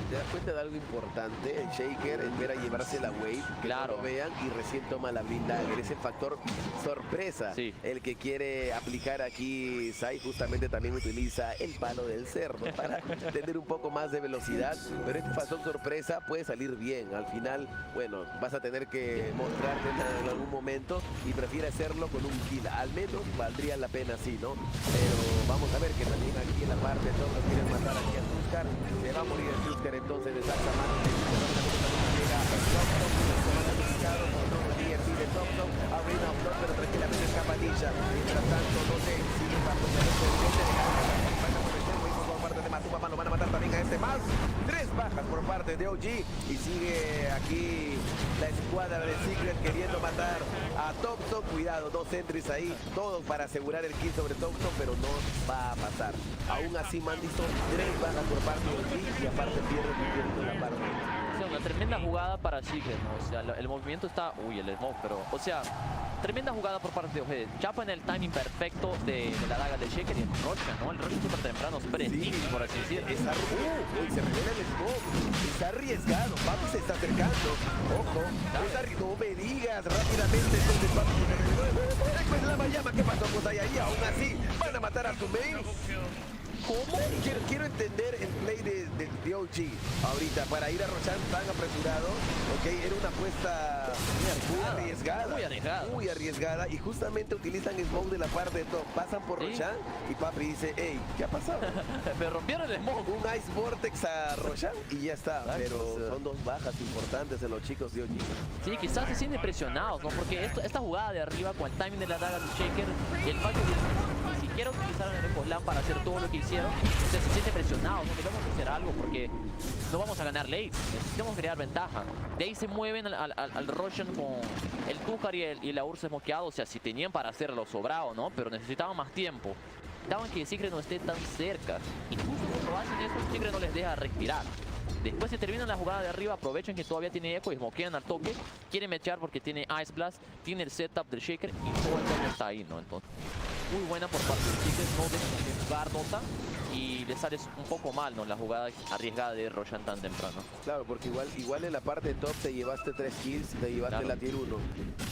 ¿Te das cuenta de algo importante? El Shaker espera llevarse la wave, que claro, no lo vean y recién toma la Blind Dagger. Es el factor sorpresa, sí, el que quiere aplicar aquí. Sai justamente también utiliza el palo del cerdo para tener un poco más de velocidad, pero este factor sorpresa puede salir bien. Al final, bueno, vas a tener que mostrarte en algún momento y prefiere hacerlo con un kill. Al menos valdría la pena así, ¿no? Pero vamos a ver que también aquí en la parte de todos quieren matar aquí a Tuskar. Se va a morir el Tuskar entonces de Saxa Man. Llega Thompson, se va sacrificado por todo el DRC de Thompson. Abre una flor, pero tranquilamente escapa Nisha. Mientras tanto, no sé si Paco se lo por parte de Matuma, lo van a matar también a este más. 3 bajas por parte de OG y sigue aquí la escuadra de Secret queriendo matar a Thompson. Cuidado, 2 sentries ahí, todo para asegurar el kill sobre Thompson, pero no va a pasar. Aún así, Mandison, 3 bajas por parte de OG y aparte pierde la parte. O sea, una tremenda jugada para Secret, ¿no? O sea, el movimiento está... Uy, el smoke, pero... O sea, tremenda jugada por parte de OG. Chapa en el timing perfecto de la daga de Shaker y el Rocha, ¿no? El Rocha súper temprano, súper sí, por así decirlo. Se revela el smoke. Está arriesgado. Papi se está acercando. Ojo. No me digas rápidamente. Entonces Papi se reveló. Pues la llama. ¿Qué pasó? Pues ahí. Aún así van a matar a tu main. ¿Cómo? Quiero entender el play de OG ahorita para ir a Roshan tan apresurado. Ok, era una apuesta muy arriesgada y justamente utilizan smoke de la parte de top. Pasan por Roshan y Papi dice, hey, ¿qué ha pasado? Me rompieron el smoke. Un Ice Vortex a Roshan y ya está. Pero son 2 bajas importantes en los chicos de OG. Sí, quizás se sienten presionados, ¿no? Porque esta jugada de arriba con el timing de la daga de Shaker y el fallo de ni siquiera utilizaron el Ecoslam para hacer todo lo que hicieron. Entonces se sienten presionados, no debemos hacer algo porque no vamos a ganar late, necesitamos crear ventaja. De ahí se mueven al Roshan con el Tuskar y la Ursa smokeado, o sea, si tenían para hacerlo sobrado, ¿no? Pero necesitaban más tiempo. Necesitaban que Secret no esté tan cerca. Y justo cuando hacen eso, Secret no les deja respirar. Después se termina la jugada de arriba, aprovechan que todavía tiene eco y smokean al toque. Quieren mechar porque tiene Ice Blast, tiene el setup del Shaker y todo el mundo está ahí, ¿no? Entonces, muy buena por parte de Secret, no dejan jugar nota y le sale un poco mal, ¿no? La jugada arriesgada de Roshan tan temprano. Claro, porque igual en la parte de top te llevaste 3 kills, te llevaste la tier 1.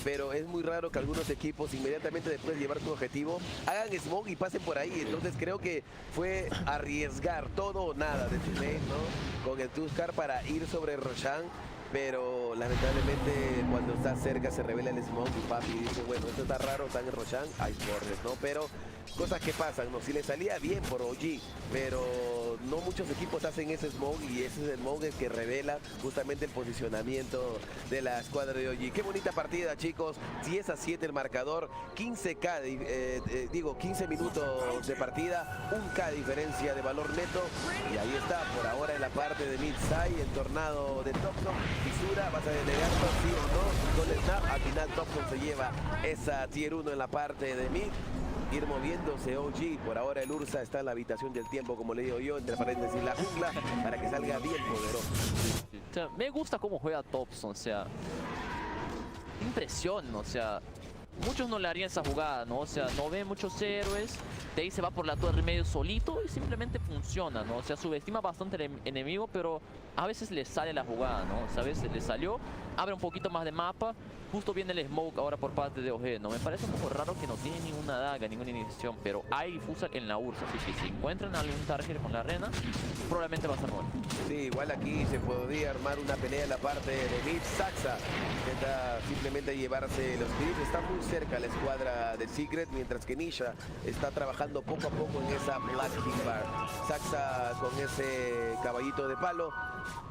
Pero es muy raro que algunos equipos inmediatamente después de llevar tu objetivo hagan smoke y pasen por ahí. Entonces creo que fue arriesgar todo o nada de tu lane, ¿no? Con el Tuskar para ir sobre Roshan. Pero lamentablemente cuando está cerca se revela el smoke y Papi dice, bueno, esto está raro, está en Roshan, hay bordes, ¿no? Pero cosas que pasan, ¿no? Si le salía bien por OG, pero no muchos equipos hacen ese smoke y ese es el smoke que revela justamente el posicionamiento de la escuadra de OG. Qué bonita partida, chicos. 10-7 el marcador, 15 minutos de partida, 1K diferencia de valor neto. Y ahí está, por ahora en la parte de Mid-Sai, el tornado de Thompson. Fisura, vas a delegarlo, sí o no, con el snap, al final Thompson se lleva esa tier 1 en la parte de mid, ir moviéndose OG, por ahora el Ursa está en la habitación del tiempo, como le digo yo, entre paréntesis la jungla, para que salga bien poderoso. O sea, me gusta cómo juega Thompson, o sea, presión, o sea, muchos no le harían esa jugada, ¿no? O sea, no ven muchos héroes, de ahí se va por la torre medio solito y simplemente funciona, ¿no? O sea, subestima bastante al enemigo, pero a veces le sale la jugada, ¿no? O sea, a veces le salió, abre un poquito más de mapa, justo viene el smoke ahora por parte de OG, ¿no? Me parece un poco raro que no tiene ninguna daga, ninguna iniciación, pero hay difusa en la URSS, así que si encuentran algún target con la arena, probablemente va a ser bueno. Sí, igual aquí se podría armar una pelea en la parte de mid. Saxa intenta simplemente llevarse los clips, está muy cerca la escuadra de Secret, mientras que Nisha está trabajando poco a poco en esa Black King Bar. Saxa con ese caballito de palo,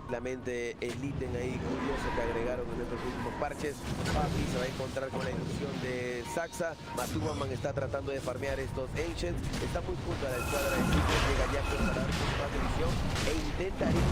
simplemente el ítem ahí curioso que agregaron en estos últimos parches. Papi se va a encontrar con la ilusión de Saxa. Matuaman está tratando de farmear estos Ancients, está muy junto a la escuadra de Secret, llega Jackson para dar un poco más de visión e intenta ir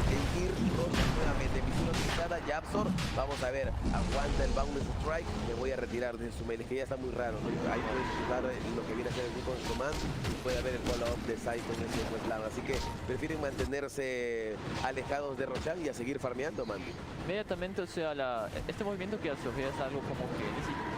Rocha nuevamente. Misión utilizada, Yapsor, vamos a ver, aguanta el Boundless Strike, me voy a retirar de su melee, que ya está muy raro, ¿no? Ahí puede disfrutar lo que viene a ser el grupo de command y puede haber el follow-up de Saito en ese plan, así que prefieren mantenerse alejados de Roshan y a seguir farmeando, man. Inmediatamente, o sea, este movimiento que hace OG es algo como que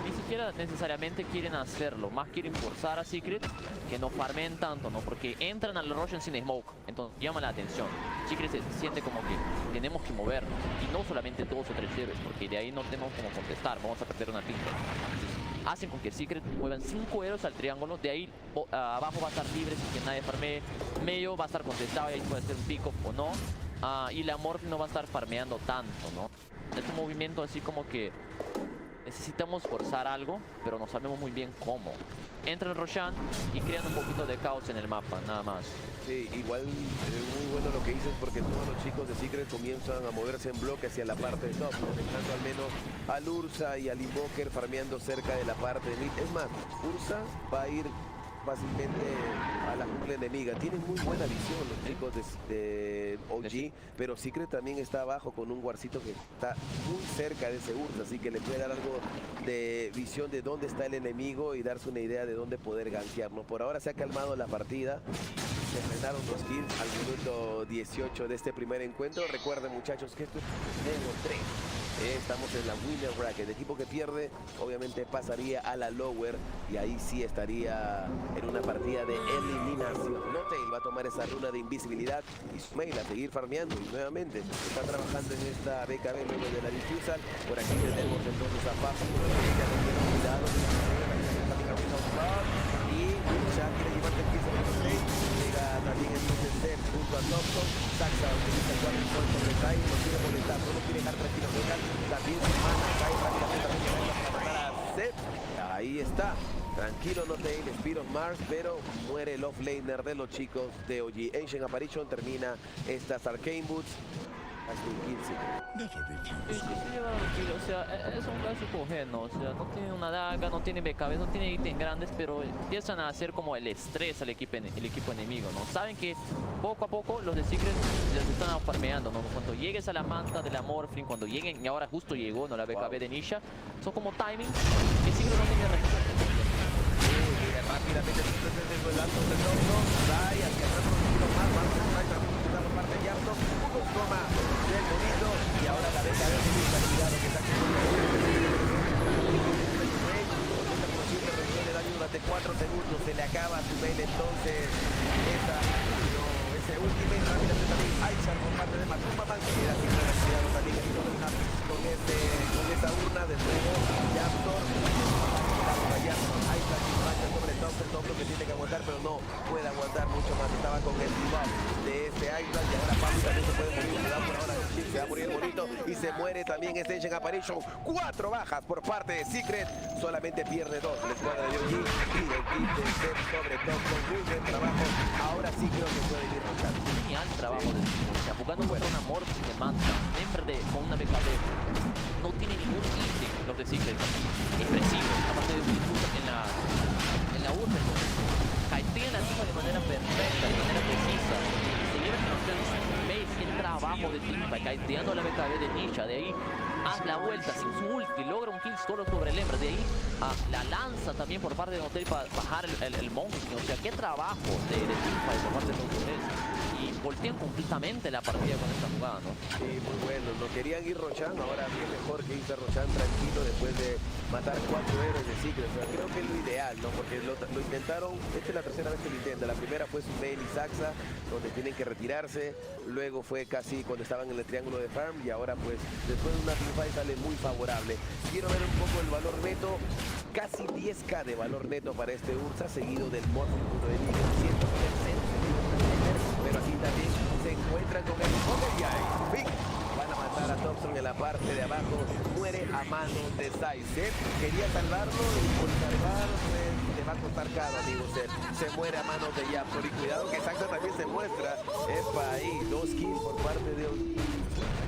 ni siquiera necesariamente quieren hacerlo, más quieren forzar a Secret que no farmen tanto, ¿no? Porque entran al Roshan sin smoke, entonces llama la atención. Secret se siente como que tenemos que movernos, y no solamente 2 o 3 héroes, porque de ahí no tenemos como contestar, vamos a perder una pinta. Entonces, hacen con que Secret muevan 5 héroes al triángulo, de ahí abajo va a estar libre sin que nadie farmee, medio va a estar contestado y ahí puede ser un pick-up o no. Y la Morph no va a estar farmeando tanto, ¿no? Es un movimiento así como que necesitamos forzar algo, pero no sabemos muy bien cómo. Entra el Roshan y crean un poquito de caos en el mapa, nada más. Sí, igual es muy bueno lo que dices porque todos los chicos de Secret comienzan a moverse en bloque hacia la parte de top, ¿no? Dejando al menos al Ursa y al Invoker farmeando cerca de la parte de mid. Es más, Ursa va a ir fácilmente a la jungla enemiga. Tienen muy buena visión los chicos de OG, pero Secret también está abajo con un guarcito que está muy cerca de ese Ursa, así que le puede dar algo de visión de dónde está el enemigo y darse una idea de dónde poder gankear, ¿no? Por ahora se ha calmado la partida. Se frenaron los kills al minuto 18 de este primer encuentro. Recuerden, muchachos, que esto es Evo 3. Estamos en la winner bracket. El equipo que pierde obviamente pasaría a la lower y ahí sí estaría en una partida de eliminación. Notail va a tomar esa runa de invisibilidad y Sumail a seguir farmeando y nuevamente está trabajando en esta BKB luego de la diffusal. Por aquí tenemos entonces a Papi, cuidado, y ya quiere llevarse el piso de los 6. Llega también entonces Zed junto a Thompson. Saxa utiliza el 4 point sobre Kai, no quiere molestar, solo quiere dejar tranquilo. También su mana, Kai rápidamente también para matar a Zed. Ahí está. Tranquilo, no te el Spirit Mars, pero muere el offlaner de los chicos de OG. Ancient Apparition termina estas Arcane Boots. O sea, es un clásico OG, ¿no? O sea, no tiene una daga, no tiene BKB, no tiene ítems grandes, pero empiezan a hacer como el estrés al equipo enemigo, ¿no? Saben que poco a poco los de Secret les están farmeando, ¿no? Cuando llegues a la manta de la Morphling, cuando lleguen, y ahora justo llegó, ¿no? La BKB de Nisha, son como timing que Secret no tiene respuesta. Rápidamente desde el alto de Thompson, Sai hacia atrás un poquito más, por parte de Yarto, un toma del bonito y ahora la BKB de Nisha, cuidado que está reducción de daño durante 4 segundos, se le acaba su mail entonces ese ultimate rápidamente también Aishar por parte de Matuaman, que queda sin cuidado también con esa urna de nuevo, Yaptor. Ahí está sobre Thompson que tiene que aguantar, pero no puede aguantar mucho más. Estaba con el rival de este Island y ahora Papi también se puede morir. Se da por ahora el chip, se va a morir bonito y se muere también este Ancient Apparition. 4 bajas por parte de Secret, solamente pierde 2. La escuadra de OG y el kit de Zed sobre Thompson. Muy buen trabajo. Ahora sí creo que puede ir rochando. Genial trabajo de Secret. O sea, jugando contra una Morph que manta, siempre con una BKB. No tiene ningún ítem los de Secret. Impresivo. Aparte de en la urna, caetean la tima de manera perfecta, de manera precisa. Se llevan a ustedes veis el trabajo de Timba, caeteando la BKB de Nisha. De ahí haz la vuelta sin su ulti, logra un kill solo sobre el hembra. De ahí la lanza también por parte de Hotel para bajar el monkey. O sea, qué trabajo de Timba por parte de los jugadores. y voltean completamente la partida con esta jugada, ¿no? Sí, muy bueno. Lo querían ir Roshan, ahora qué mejor que irse Roshan tranquilo después de matar 4 héroes de Secret. O sea, creo que es lo ideal, ¿no? Porque lo intentaron, esta es la tercera vez que lo intentan. La primera fue Sumail y Saxa, donde tienen que retirarse. Luego fue casi cuando estaban en el triángulo de farm y ahora pues después de una teamfight sale muy favorable. Quiero ver un poco el valor neto. Casi 10k de valor neto para este Ursa, seguido del Morphin de nivel 100%. Pero así también se encuentran con el Poker y ahí van a matar a Thompson en la parte de abajo. Muere a manos de Saiz. Quería salvarlo y por salvar le va a costar caro, amigos. Se muere a manos de Yaptor. Y cuidado que Saxa también se muestra. Epa, ahí, 2 kills por parte de OG.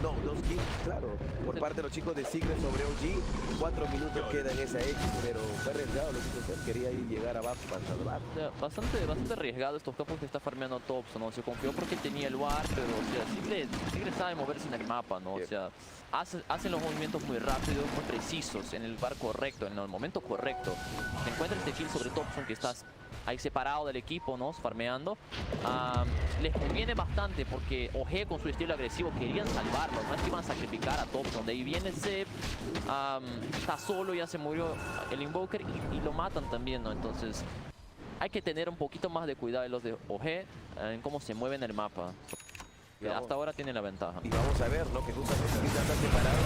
No, 2 kills, claro, por parte de los chicos de Secret sobre OG. 4 minutos queda en esa X, pero fue arriesgado lo que hizo Seth. Quería ir llegar abajo para salvar. O sea, bastante arriesgado estos campos que está farmeando Thompson, ¿no? Se confió porque tenía el bar, pero o sea, Secret sabe moverse en el mapa, ¿no? O sea, hacen los movimientos muy rápidos, muy precisos, en el bar correcto, en el momento correcto. Se encuentra este kill sobre Thompson que está ahí separado del equipo, ¿no? Farmeando. Les conviene bastante porque OG con su estilo agresivo querían salvarlo, no es que iban a sacrificar a Thompson. De ahí viene Zeb, está solo, ya se murió el Invoker y lo matan también, ¿no? Entonces hay que tener un poquito más de cuidado de los de OG en cómo se mueven el mapa. Hasta ahora tienen la ventaja. Y vamos a ver, ¿no? Que justamente aquí están separados.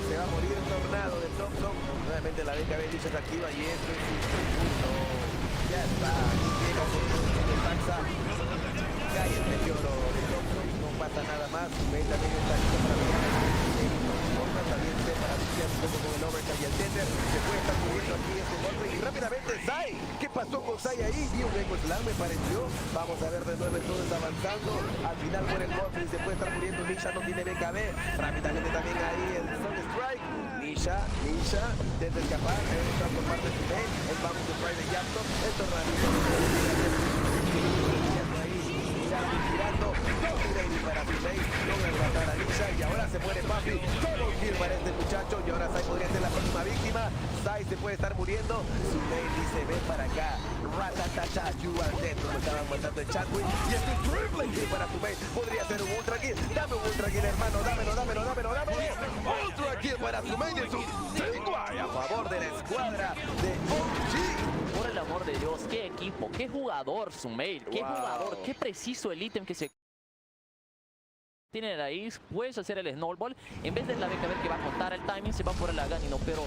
Se va a morir el tornado de Thompson. Nuevamente la BKB Nisha se activa y esto es un segundo. Ya está. Llega con el Saxa. Cae el meteoro de Thompson. No pasa nada más. May también está listo para pelear. También se para asociar un poco con el Overcast y el Tender. Se puede estar moviendo aquí este golpe. Y rápidamente Sai. ¿Qué pasó con Sai ahí? Y un Echo Slam me pareció. Vamos a ver de nuevo todos avanzando. Al final muere el golpe y se puede estar muriendo. Nisha no tiene BKB. Rápidamente también ahí el Sun Strike. Nisha intenta escapar. Está por parte de Sumail. El Bounce Strike de Yapton. El tornadito. Tirando, para Sumail, logra matar a Nisha y ahora se muere Puffy. Todo kill para este muchacho y ahora Sai podría ser la próxima víctima. Sai se puede estar muriendo. Sumail dice, ven para acá. Ratatata, you are dead. Lo estaban matando el Chadwick y este es triple kill para Sumail. Podría ser un ultra kill. Dame un ultra kill, hermano. Dámelo. Ultra kill para Sumail y es un Tengwai a favor de la escuadra de OG. Por el amor de Dios, qué equipo, qué jugador Sumail, qué jugador, qué preciso el ítem que se tiene la raíz. Puedes hacer el snowball, en vez de la BKB que va a contar el timing, se va por el Agani, ¿no? Pero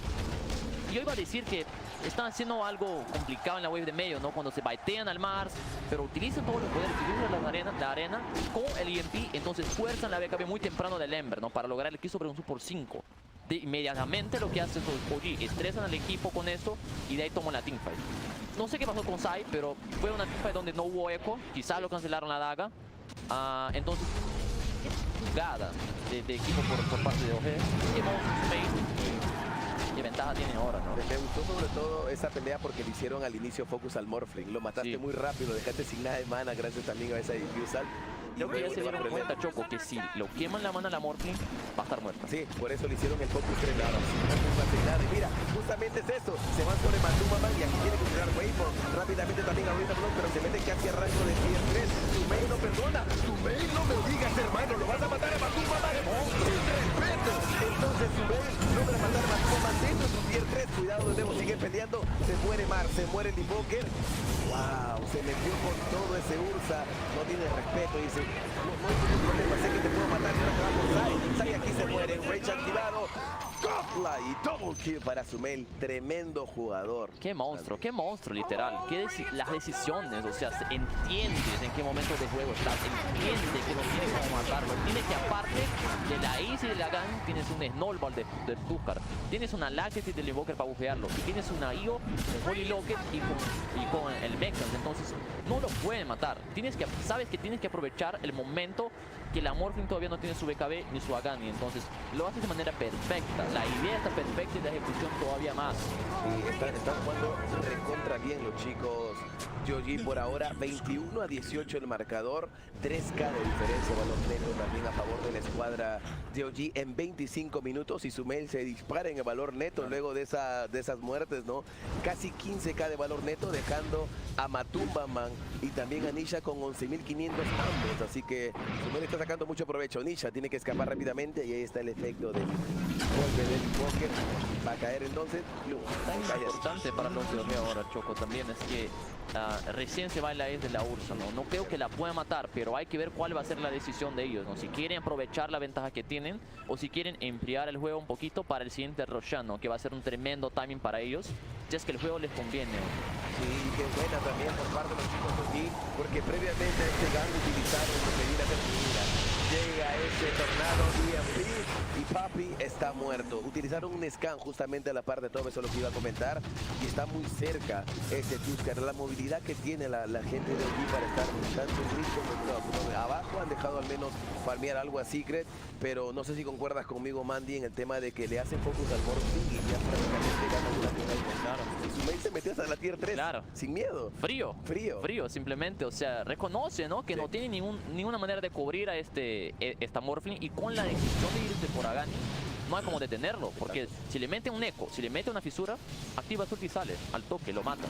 yo iba a decir que están haciendo algo complicado en la wave de medio, ¿no? Cuando se baitean al Mars, pero utilizan todos los poderes, utilizan la arena con el EMP, entonces fuerzan la BKB muy temprano del Ember, ¿no? Para lograr el kill sobre un Super 5. Inmediatamente lo que hace es OG, estresan al equipo con eso y de ahí toman la teamfight. No sé qué pasó con Sai, pero fue una teamfight donde no hubo eco, quizás lo cancelaron la daga. Entonces, jugada de equipo por parte de OG. ¿Qué ventaja tiene ahora, no? Me gustó sobre todo esa pelea porque le hicieron al inicio focus al Morphling. Lo mataste muy rápido, dejaste sin nada de mana gracias también a esa diffusal. Creo que ya se dieron cuenta, Choco, que si lo queman la mana a la Morphling, va a estar muerta. Sí, por eso le hicieron el focus 3 nada. Y mira, justamente es eso. Se van sobre Matuma y aquí tiene que tirar Waypoint. Rápidamente también ahorita Block, pero se mete casi a rango de tier 3. Sumail no perdona. Sumail no me digas, hermano. Lo vas a matar a Matuma. ¡Sin respeto! Entonces Sumail logra matar a Matuma dentro de su tier 3. Cuidado, de nuevo, sigue peleando. Se muere Mar, se muere el Invoker. ¡Wow! Se metió con todo ese Ursa. No tiene respeto. Dice, no hay ningún problema. Sé que te puedo matar. Ahora te va por Sai. Sai aquí se muere. Rage activado. Gopla y double kill para Sumail. Tremendo jugador. Qué monstruo, literal. Las decisiones, o sea, entiendes en qué momento de juego estás. Entiendes que no tienes cómo matarlo. Tienes que, aparte de la Ace y de la Gun, tienes un Snowball de Tuskar. Tienes una Laxity del Invoker para bujearlo. Y tienes una IO, un Holy Locket y con el Vexans. Entonces, no lo pueden matar. Sabes que tienes que aprovechar el momento que la Morphling todavía no tiene su BKB ni su Agani, entonces lo hace de manera perfecta. La idea está perfecta y la ejecución todavía más. Y están jugando recontra bien los chicos. Yoji por ahora 21-18 el marcador, 3K de diferencia, balón negro también a favor de la escuadra de OG en 25 minutos y Sumail se dispara en el valor neto luego de esas muertes, ¿no? Casi 15K de valor neto, dejando a Matumbaman y también a Nisha con 11.500 ambos, así que Sumail está sacando mucho provecho. Nisha tiene que escapar rápidamente y ahí está el efecto del golpe del Invoker. Va a caer entonces. Tan importante para los de OG ahora, Choco, también es que recién se va en la E de la Ursa, ¿no? No creo que la pueda matar, pero hay que ver cuál va a ser la decisión de ellos, ¿no? Si quieren aprovechar la ventaja que tienen o si quieren enfriar el juego un poquito para el siguiente Roshan, ¿no? Que va a ser un tremendo timing para ellos, ya es que el juego les conviene, ¿no? Sí, qué buena también por parte de los chicos de aquí, porque previamente a este gang utilizaron lo que viene a ser llega ese tornado EMP y Papi está muerto. Utilizaron un scan justamente a la par de todo eso, lo que iba a comentar, y está muy cerca ese Tuskar. La movilidad que tiene la gente de aquí para estar tanto rico abajo, han dejado al menos farmear algo a Secret, pero no sé si concuerdas conmigo, Mandy, en el tema de que le hacen focus al Morphling y ya prácticamente ganan una final. Claro. Sumail se metió hasta la tier 3, claro, sin miedo. Frío, simplemente, o sea, reconoce, ¿no? Que no tiene ninguna manera de cubrir a esta Morphling, y con la decisión de irse por Agani no hay como detenerlo, porque si le mete un eco, si le mete una fisura, activa su ulti y sale al toque, lo mata.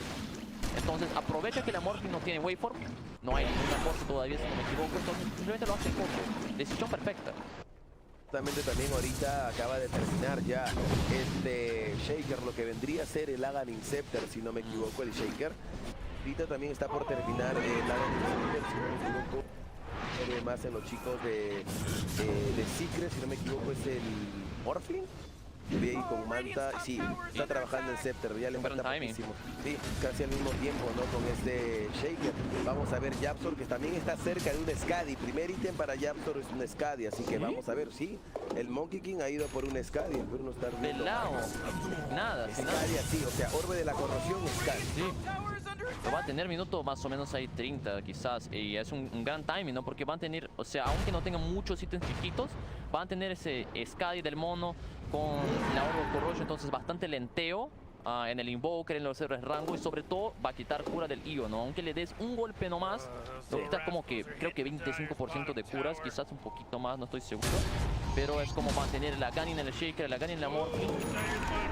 Entonces aprovecha que la Morphling no tiene waveform, no hay ninguna cosa todavía, si no me equivoco, entonces simplemente lo hace en corto. Decisión perfecta. También ahorita acaba de terminar ya este Shaker, lo que vendría a ser el Agan Inceptor, si no me equivoco, el Shaker. Ahorita también está por terminar el Agan Inceptor, si no me equivoco. Más en los chicos de Secret, si no me equivoco, es el Morphling. Vi ahí con Manta, sí, está trabajando en Scepter, ya le falta muchísimo. Sí, casi al mismo tiempo, ¿no? Con este Shaker. Vamos a ver Yapsor, que también está cerca de un Skadi. Primer ítem para Yapsor es un Skadi, así que vamos a ver, sí. El Monkey King ha ido por un Skadi, pero no está viendo. Nada, Skadi así, o sea, orbe de la corrosión, Skadi. Sí. Lo va a tener minutos más o menos ahí 30 quizás, y es un gran timing, ¿no? Porque van a tener, o sea, aunque no tengan muchos ítems chiquitos, van a tener ese Skadi del mono con la Orb of Corrosion, entonces bastante lenteo en el Invoker, en los héroes rango, y sobre todo va a quitar cura del IO, ¿no? Aunque le des un golpe nomás, va a quitar como que, creo que 25% de curas, quizás un poquito más, no estoy seguro. Pero es como mantener la Agani en el Shaker, la Agani en la Morphling.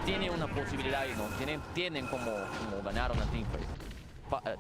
Tiene una posibilidad ahí, ¿no? Tienen como ganar una teamfight.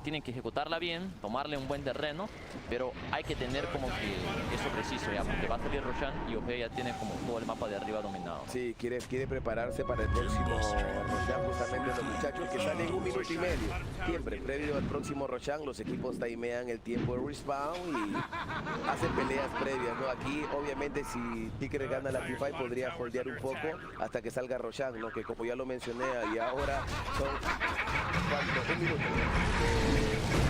Tienen que ejecutarla bien, tomarle un buen terreno, pero hay que tener como que eso preciso ya, porque va a salir Roshan y OG ya tiene como todo el mapa de arriba dominado. Sí, quiere prepararse para el próximo Roshan, justamente los muchachos que salen en 1 minuto y medio. Siempre, previo al próximo Roshan, los equipos timean el tiempo de respawn y hacen peleas previas, ¿no? Aquí, obviamente, si Tigre gana la P5, podría holdear un poco hasta que salga Roshan, ¿no? Que como ya lo mencioné, y ahora son 1 minuto.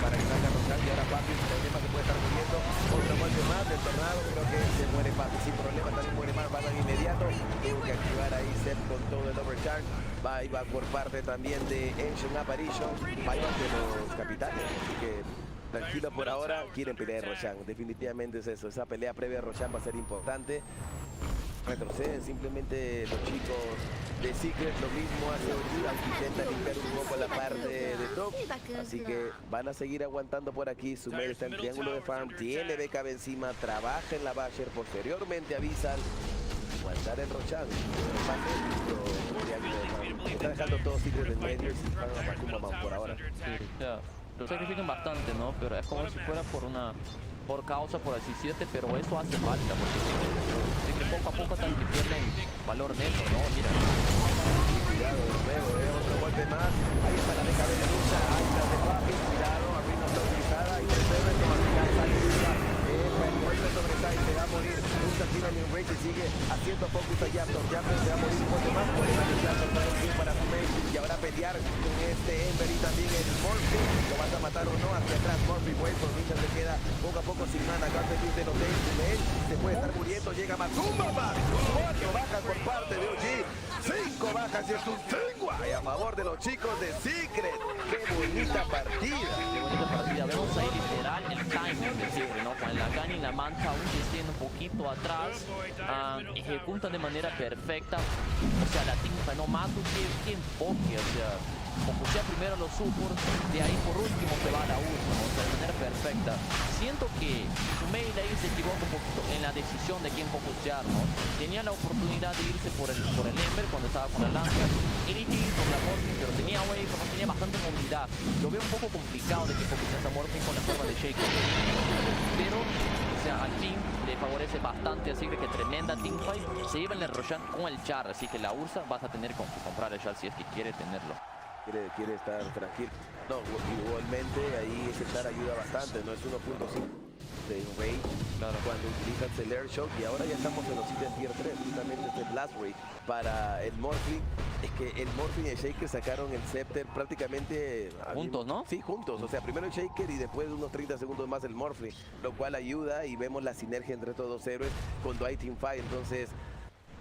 Para que salga Roshan, y ahora Papi, sin problema, se puede estar muriendo. Otro golpe más del tornado, creo que se muere Papi sin problema, también muere más, van de inmediato. Tuvo que activar ahí Sep con todo el overcharge. Va por parte también de Ancient Apparition, va de los capitanes, así que tranquilo por ahora, quieren pelear Roshan, definitivamente es eso, esa pelea previa a Roshan va a ser importante. Retroceden simplemente los chicos de Secret, lo mismo hace OG, aunque intenta limpiar un poco la parte de top, así que van a seguir aguantando por aquí. Sumail está en triángulo de farm, tiene BKB encima, trabaja en la Basher, posteriormente avisan aguantar el Roshan, está dejando todo Secret en medio y se van a Matumbaman por ahora. Sí, ya, lo sacrifican bastante, ¿no? Pero es como si fuera por causa, por así decirte, pero eso hace falta, porque sí que poco a poco también pierden valor neto, ¿no? Mira. Cuidado, de nuevo, otro golpe más. Ahí está la BKB de lucha, ahí está de Papi, cuidado, arriba está utilizada y tercero como alcanza el golpe sobre Sai, se va a morir. Lucha tira en el y sigue haciendo focus a Yaptor. Yaptor se va a morir un golpe más, por el Yaptor para el tiempo para Sumail y ahora pelear con este Ember y también el Morphy. ¿Lo vas a matar o no? Hacia atrás Morphy, bueno, por Lucha se queda poco a poco sin mana. Acá de los Days, Sumail se puede estar muriendo, llega Matumbaman. 4 bajas por parte de OG, 5 bajas y es un Tengua. Y a favor de los chicos de Secret. ¡Qué bonita partida! Qué bonita partida. Vemos ahí literal el timing de Secret, ¿no? Con la Gani y la Manta, aunque estén un poquito atrás, ejecutan de manera perfecta. O sea, la tinta no mata, que enfoque, o sea, focusea primero a los supports, de ahí por último se va a la última, o sea, de manera perfecta. Siento que Sumail ahí se equivoca un poquito en la decisión de quién focusear, ¿no? Tenía la oportunidad de irse por el Ember cuando estaba con la lanza, elegir por la Morphin, pero tenía wave, no tenía bastante movilidad. Lo veo un poco complicado de que focuseas a Morphin con la forma de Shaker. Pero, o sea, al fin le favorece bastante, así que tremenda teamfight. Se lleva el Roshan con el Char, así que la Ursa vas a tener que comprar el Char si es que quiere tenerlo. Quiere estar tranquilo. No, igualmente ahí ese Char ayuda bastante, no es 1.5 de rage cuando utilizas el Air Shock, y ahora ya estamos en los ítems tier 3, justamente este Blast Rate para el Morphling. Es que el Morphling y el Shaker sacaron el Scepter prácticamente juntos, ¿no? Sí, juntos, o sea, primero el Shaker y después unos 30 segundos más el Morphling, lo cual ayuda y vemos la sinergia entre estos dos héroes cuando hay teamfight. Entonces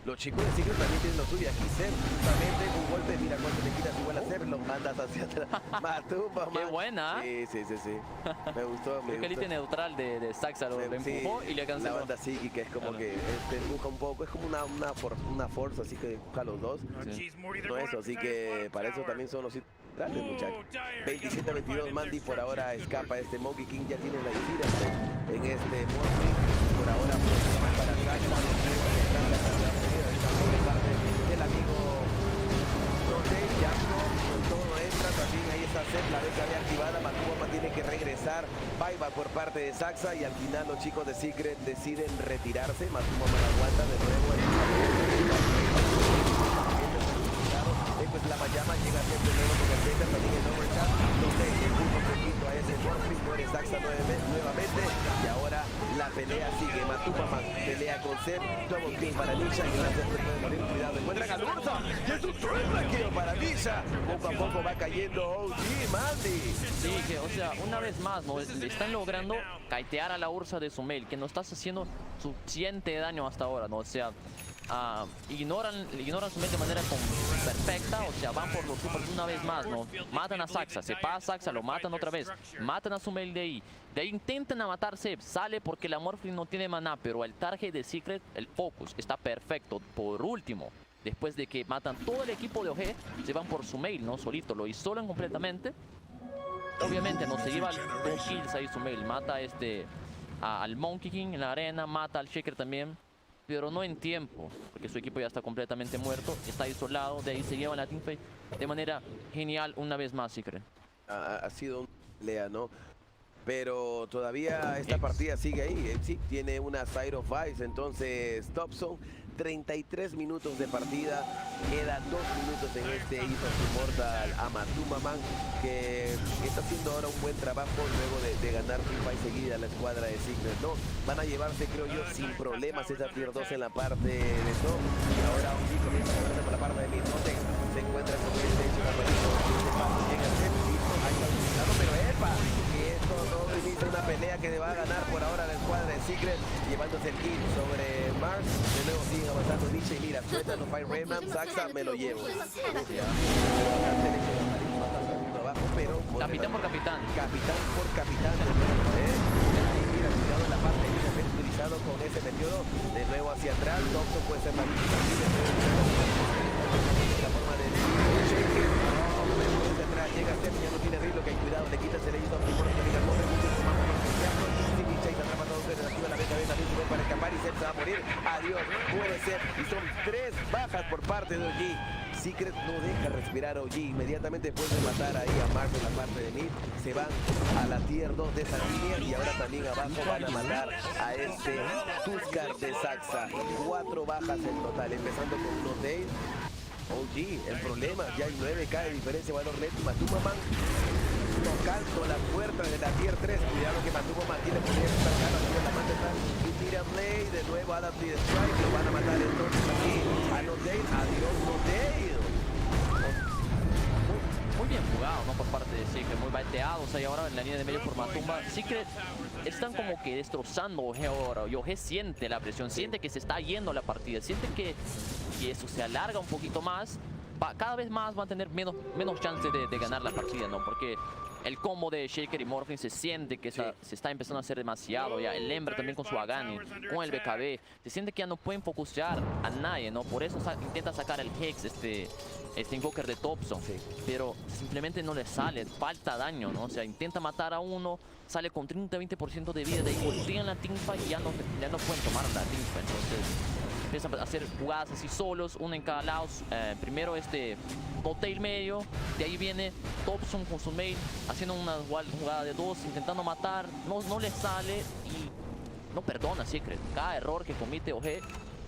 los chicos de Secret también tienen lo suyo. Aquí Seb, justamente un golpe, mira cuánto le quitas igual a Seb, lo mandas hacia atrás. Matumba, ¡Qué buena! Sí. Me gustó. Creo que el ítem neutral de Saxa lo empujó y le canceló. La banda psíquica es como que te empuja un poco, es como una force, así que empuja a los dos. Sí. No eso, así que para eso también son los ítems neutrales, muchachos. 27-22, Mandy por ahora escapa. Este Monkey King ya tiene la gira en este Morphin. Por ahora, pues, para Saxa, el amigo Rote, Yanko, con todo entra, también ahí está Seth, la BKB activada, Matuma tiene que regresar, buyback por parte de Saxa, y al final los chicos de Secret deciden retirarse. Matuma aguanta de nuevo pues la Mayama llega siempre luego con el Shaker, también el overchat, donde empuja un poquito a ese Morphin, muere Saxa nuevamente, y ahora la pelea sigue. Matuma pelea con Seb, double kill para Nisha, y gracias por morir, cuidado, encuentran a Ursa, y es un triple kill para Nisha. Poco a poco va cayendo OG, Mandy. Sí, que, o sea, una vez más, ¿no? Le están logrando caitear a la Ursa de Sumail, que no estás haciendo suficiente daño hasta ahora, ¿no? O sea, ignoran Sumail de manera perfecta, o sea, van por los supers una vez más, ¿no? Matan a Saxa, se pasa a Saxa, lo matan otra vez, matan a Sumail de ahí intentan a matar Seb, sale porque la Morphling no tiene maná, pero el target de Secret, el focus, está perfecto. Por último, después de que matan todo el equipo de OG, se van por Sumail, ¿no? Solito, lo isolan completamente. Obviamente, no se lleva 2 kills ahí Sumail, mata al Monkey King en la arena, mata al Shaker también, pero no en tiempo, porque su equipo ya está completamente muerto, está isolado, de ahí se llevan la teamfight de manera genial una vez más, Secret. Ha sido una pelea, ¿no? Pero todavía esta partida sigue ahí. Sí, tiene una Side of Ice, entonces Thompson, 33 minutos de partida, queda 2 minutos en este Ethos Immortal a Matuma, que está haciendo ahora un buen trabajo luego de ganar teamfight seguida a la escuadra de Secret, ¿no? Van a llevarse, creo yo, sin problemas esa tier 2 en la parte de top, y ahora un chico comienza a moverse por la parte de Midnote, se encuentra con este chico, llega el set, ahí está utilizado, pero ¡epa! Que esto no inicia una pelea que va a ganar por ahora la escuadra de Secret, llevándose el kill sobre Mars. De nuevo siguen avanzando Nietzsche, y mira, suelta los Fire Rayman, Saxa, me lo llevo. Pero capitán por capitán. Capitán por capitán, de nuevo, mira, cuidado en la parte de defensa utilizado con ese meteoro, de nuevo hacia atrás, Doctor puede ser la forma de Shaker, llega Steph, ya no tiene ritmo, que hay cuidado, le quitas el hechizo primero que diga, corre mucho, sumamos por el teatro, y Chase atrapa todo, se activa la BKB, también sube para escapar, y Steph se va a morir, adiós, puede ser, y son 3 bajas por parte de OG. Secret no deja respirar a OG, inmediatamente después de matar ahí a Mark en la parte de mid, se van a la tier 2 de esa línea, y ahora también abajo van a matar a este Tuskar de Saxa. 4 bajas en total, empezando con unos Dale. OG, el problema, ya hay 9k de diferencia, valor net, Matuma tocando la puerta de la tier 3, cuidado que Matuma tiene poder estar cara, la manda está, y tira play, de nuevo Adam the Strike, lo van a matar entonces aquí, a Nodale, adiós Nodale. Muy bien jugado, ¿no? Por parte de Secret, muy bateados ahí ahora en la línea de medio por Matuma. Secret están como que destrozando OG ahora, y OG siente la presión, siente que se está yendo la partida, siente que eso se alarga un poquito más, cada vez más van a tener menos chances de ganar la partida, ¿no? Porque el combo de Shaker y Morphling se siente que se está empezando a hacer demasiado ya. El Ember también con su Agani, con el BKB. Se siente que ya no pueden focusear a nadie, ¿no? Por eso intenta sacar el Hex, este Invoker de Thompson. Pero simplemente no le sale, falta daño, ¿no? O sea, intenta matar a uno, sale con 30-20% de vida, de ahí voltean la teamfight y ya no pueden tomar la teamfight. Entonces empiezan a hacer jugadas así solos, uno en cada lado. Primero Botail medio, de ahí viene Thompson con su main, haciendo una jugada de 2, intentando matar, no le sale y no perdona Secret. Cada error que comete OG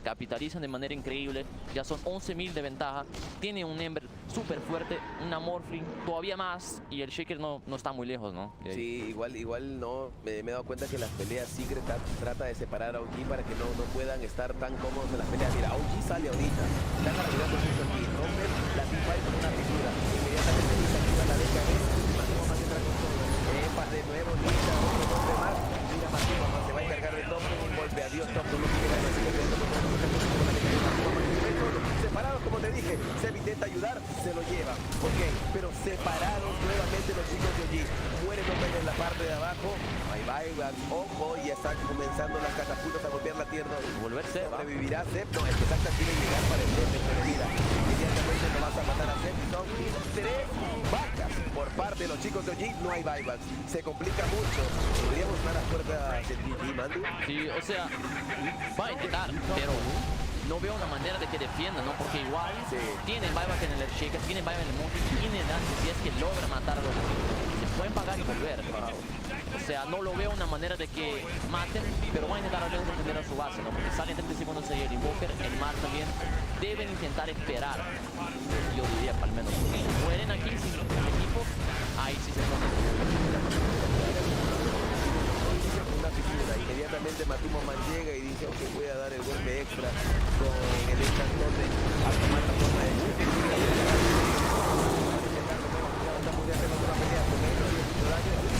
capitalizan de manera increíble. Ya son 11.000 de ventaja. Tiene un Ember súper fuerte, una Morphling todavía más, y el Shaker no está muy lejos, ¿no? Sí, igual no. Me he dado cuenta que las peleas Secret trata de separar a OG para que no puedan estar tan cómodos en las peleas. Mira, OG sale ahorita. Están arreglando mucho aquí. Rompen la teamfight con una fisura. Inmediatamente Lisa activa la DKB. Matuma más entra con todo. Epa, de nuevo Lisa, otro golpe más. Mira, Matuma más se va a encargar de Thompson. Un golpe, adiós Thompson. No quiere ganar. Separados, como te dije, Seb intenta ayudar, se lo lleva. Ok, pero separados nuevamente los chicos de OG. Mueren Open en la parte de abajo. Ahí va, ojo, y ya están comenzando las catapultas a golpear la tierra. Volver Seb. ¿Sobrevivirá Seb? No, es que Exacta quiere llegar para el golpe de vida. Inmediatamente no vas a matar a Seb. Son 3 vacas por parte de los chicos de OG. No hay buybacks. Se complica mucho. ¿Podríamos dar a puerta de GG, Mandu? Sí, o sea, va a intentar, pero no veo una manera de que defienda, ¿no? Porque igual tienen buyback en el Shaker, tienen buyback en el Monkey, tienen daño. Si es que logra matar a los se pueden pagar y volver. O sea, no lo veo una manera de que maten, pero van a intentar al menos defender a su base, ¿no? Porque salen 30 segundos ahí el Invoker, el Mar también. Deben intentar esperar, yo diría, al menos. Si mueren aquí sin el equipo, ahí sí se pone. Inmediatamente Matuma Man llega y dice, ok, voy a dar el golpe extra con el encantón de tomar la forma de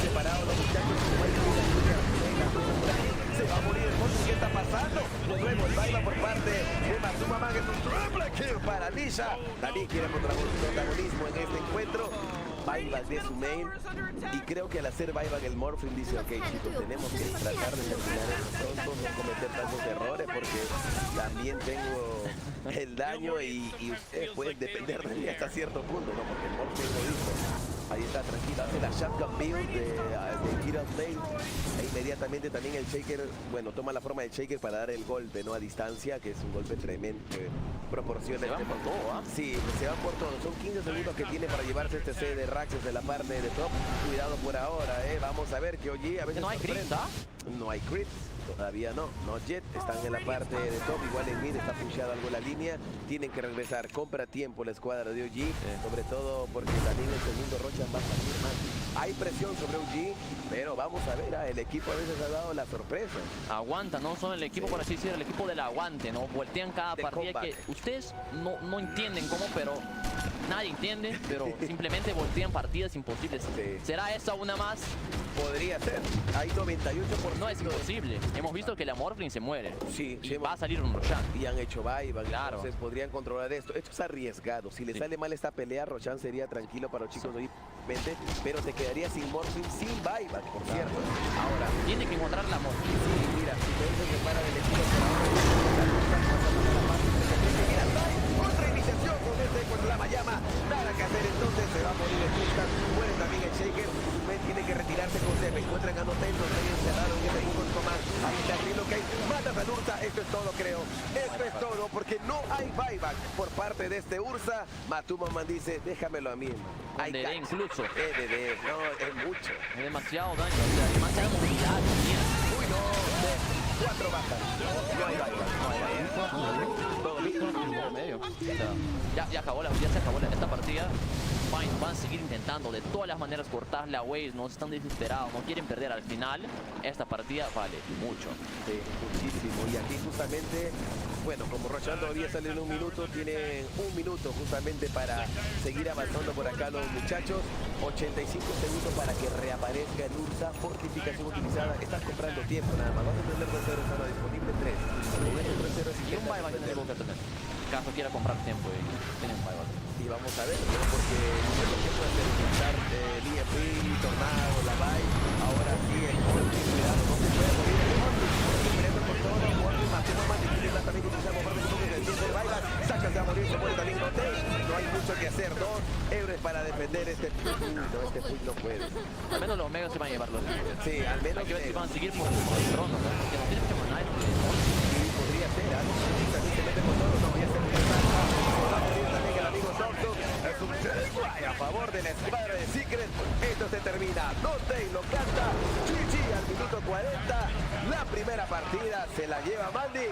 separados los muchachos, se va a morir el monstruo. ¿Qué está pasando? De nuevo el baile por parte de Matuma Man, es un triple kill para Nisha. También quiere protagonismo en este encuentro. Buyback de su main, y creo que al hacer buyback el Morphling dice, ok chicos, tenemos que tratar de terminar esto pronto, no cometer tantos errores, porque también tengo el daño y ustedes pueden depender de mí hasta cierto punto, ¿no? Porque el Morphling lo hizo. Ahí está, tranquila, hace la shotgun build de Kira Play. E inmediatamente también el Shaker, bueno, toma la forma del Shaker para dar el golpe, ¿no? A distancia, que es un golpe tremendo. Proporciona. Se van por todo, ¿ah? Sí, se van por todo. Son 15 segundos que tiene para llevarse este C de Raxes de la parte de top. Cuidado por ahora, Vamos a ver que OG a veces no hay crits, ¿ah? No hay crits. Todavía no Jet, están en la parte de top, igual en mid está pushado algo la línea, tienen que regresar, compra tiempo la escuadra de OG, sobre todo porque también el segundo Rochan va a salir más. Hay presión sobre OG, pero vamos a ver, el equipo a veces ha dado la sorpresa. Aguanta, ¿no? Son el equipo, por así decirlo, el equipo del aguante, ¿no? Voltean cada partida que ustedes no entienden cómo, pero nadie entiende, pero simplemente voltean partidas imposibles. ¿Será esa una más? Podría ser. Hay 98%. No es imposible. Hemos visto que la Morphling se muere. Sí, y va a salir un Roshan. Y han hecho buyback. Claro. Entonces podrían controlar esto. Esto es arriesgado. Si le sale mal esta pelea, Roshan sería tranquilo para los chicos de OG, pero te quedaría sin Morphling, sin buyback, por cierto. Ahora, tiene que encontrar la Morphling. Sí, mira, si te se separa del equipo, otra iniciación con con la Mayama. Nada que hacer, entonces se va a morir el Sultan. Muere también el Shaker. Tiene que retirarse con Sepe. Encuentran a Notentos ahí encerrado en ese punto más. Ahí está el relocate. Matas al Ursa. Esto es todo, creo. Esto es todo, porque no hay buyback por parte de este Ursa. Matuma Man dice, déjamelo a mí. Hay incluso. No, es mucho. Es demasiado daño. O sea, demasiada movilidad. Uy, no. 4 bajas. No hay buyback. Todo listo. Medio. O sea, ya se acabó esta partida. Van a seguir intentando de todas las maneras cortar la Waze, no están desesperados, no quieren perder al final. Esta partida vale mucho. Sí, muchísimo. Y aquí justamente, bueno, como Roshan todavía sale en 1 minuto, tienen 1 minuto justamente para seguir avanzando por acá los muchachos. 85 segundos para que reaparezca el Ursa. Fortificación utilizada. Estás comprando tiempo nada más. Vas a tener 2-0 disponible 3. Con este 3-0 y un buyback en el Boca también. acaso quiera comprar tiempo y tienen juego. Y vamos a ver, ¿no? Porque no es lo que puede hacer utilizar el IFP, Tornado, la Vai. Ahora sí, el Morty, cuidado, no se puede morir el Morty. Siempre por todo, Morty, Mateo, más difícil, también utiliza mover de que el tiempo de baila. Sacas a morir, se muere también Rote. No hay mucho que hacer, 2 euros para defender este push. No, este push no puede. Al menos los Omegas se van a llevar los. Sí, al menos. Hay que ver si van a seguir por el trono, ¿no? Porque no tienen que manar. Sí, podría ser, algo. También se mete con todo, no voy a hacer que va a morir también el amigo Soto. Es un Guay a favor de la escuadra de Secret. Esto se termina. Dotey lo canta. GG al minuto 40. La primera partida se la lleva Mandy.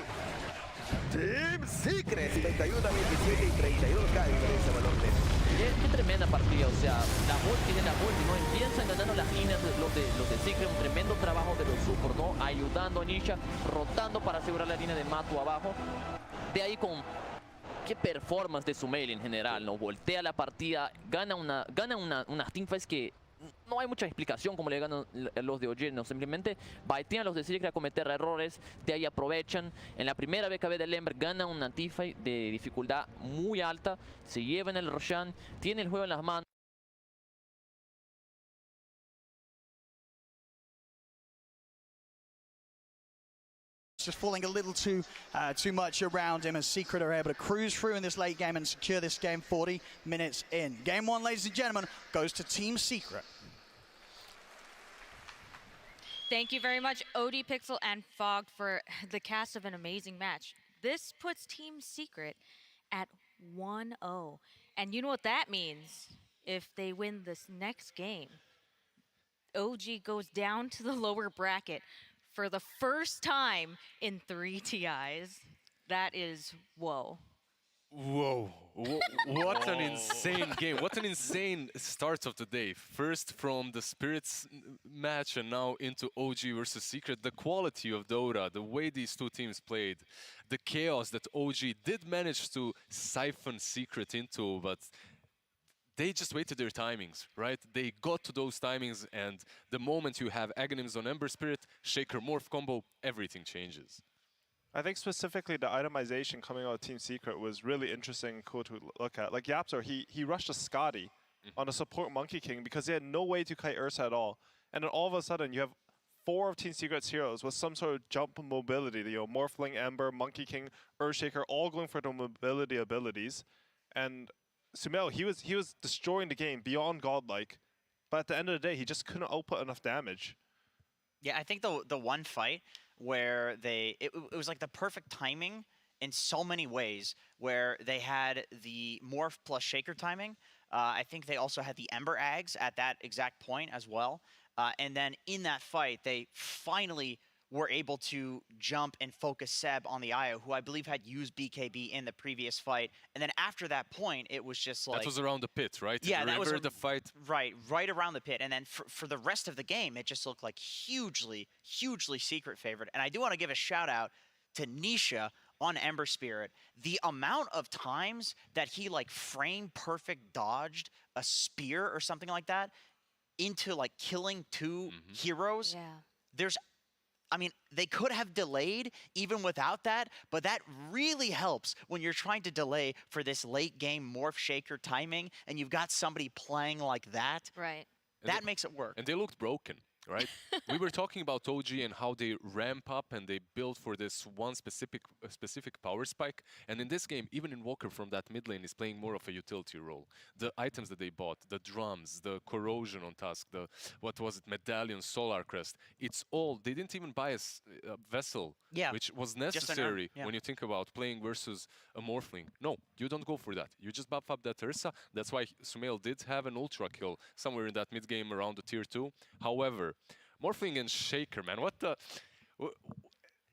Team Secret. 31 a 27 y 32 cae diferencia valor net. Qué tremenda partida, o sea, la multi, ¿no? Empiezan ganando las líneas los de Secret, un tremendo trabajo de los Super, ¿no? Ayudando a Nisha, rotando para asegurar la línea de Matu abajo. De ahí con qué performance de Sumail en general, ¿no? Voltea la partida, gana unas teamfights que no hay mucha explicación como le ganan los de OG, ¿no? Simplemente baitean a los de Secret a cometer errores, de ahí aprovechan. En la primera BKB del Ember gana una teamfight de dificultad muy alta, se llevan el Roshan, tiene el juego en las manos. Just falling a little too much around him as Secret are able to cruise through in this late game and secure this game 40 minutes in. Game 1, ladies and gentlemen, goes to Team Secret. Thank you very much, OD Pixel and Fog, for the cast of an amazing match. This puts Team Secret at 1-0. And you know what that means? If they win this next game, OG goes down to the lower bracket for the first time in 3 TIs. That is whoa. Whoa. What an insane game. What an insane start of the day. First from the Spirits match and now into OG versus Secret. The quality of Dota, the way these two teams played, the chaos that OG did manage to siphon Secret into, but they just waited their timings, right? They got to those timings, and the moment you have Aghanims on Ember Spirit, Shaker Morph combo, everything changes. I think specifically the itemization coming out of Team Secret was really interesting and cool to look at. Like Yapzor, he rushed a Scotty on a support Monkey King because he had no way to kite Ursa at all. And then all of a sudden you have 4 of Team Secret's heroes with some sort of jump mobility. You know, Morphling, Ember, Monkey King, Earthshaker, all going for the mobility abilities. And Sumail, he was destroying the game beyond godlike, but at the end of the day, he just couldn't output enough damage. Yeah, I think the one fight where it was like the perfect timing in so many ways, where they had the Morph plus Shaker timing. I think they also had the Ember Ags at that exact point as well. And then in that fight, they finally were able to jump and focus Seb on the IO, who I believe had used BKB in the previous fight. And then after that point, it was just like... That was around the pit, right? Yeah, that was the fight. Right around the pit. And then for the rest of the game, it just looked like hugely Secret favored. And I do want to give a shout out to Nisha on Ember Spirit. The amount of times that he like frame perfect dodged a spear or something like that into like killing 2 heroes. Yeah. I mean, they could have delayed even without that, but that really helps when you're trying to delay for this late game Morph Shaker timing and you've got somebody playing like that. Right. That makes it work. And they looked broken, right? We were talking about OG and how they ramp up and they build for this one specific power spike. And in this game, even Invoker from that mid lane is playing more of a utility role. The items that they bought, the drums, the corrosion on Tusk, the medallion, Solar Crest, it's all, they didn't even buy a vessel, which was necessary when you think about playing versus a Morphling. No, you don't go for that. You just buff up that Ursa. That's why Sumail did have an ultra kill somewhere in that mid game around the tier 2. However, Morphling and Shaker, man, what the...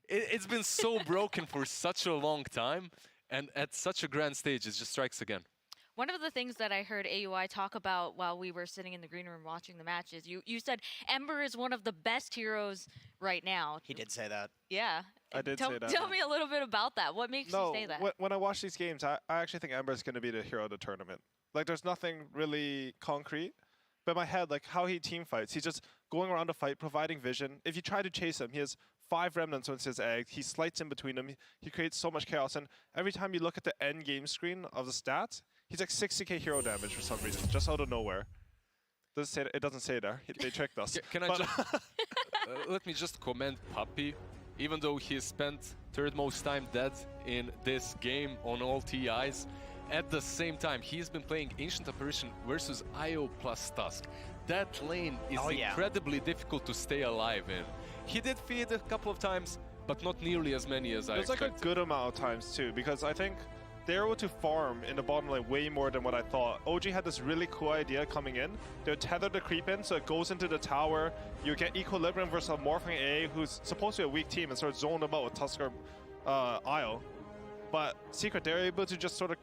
It's been so broken for such a long time, and at such a grand stage, it just strikes again. One of the things that I heard AUI talk about while we were sitting in the green room watching the match is you said Ember is one of the best heroes right now. He did say that. Yeah. I did say that. Tell me a little bit about that. What makes you say that? When I watch these games, I actually think Ember is going to be the hero of the tournament. Like, there's nothing really concrete, But in my head, like how he team fights, he's just going around the fight, providing vision. If you try to chase him, he has 5 remnants once his egg. He slides in between them. He creates so much chaos. And every time you look at the end game screen of the stats, he's like 60k hero damage for some reason, just out of nowhere. It doesn't say there. They tricked us. Can I just let me just comment Puppy. Even though he spent third most time dead in this game on all TIs, at the same time he's been playing Ancient Apparition versus IO plus Tusk. That lane is incredibly difficult to stay alive in. He did feed a couple of times, but not nearly as many as I expected. There's like a good amount of times too, because I think they're able to farm in the bottom lane way more than what I thought. OG had this really cool idea coming in. They'll tether the creep in so it goes into the tower. You get equilibrium versus a Morphling A who's supposed to be a weak team and sort of zone them out with Tusker Isle. But Secret, they're able to just sort of,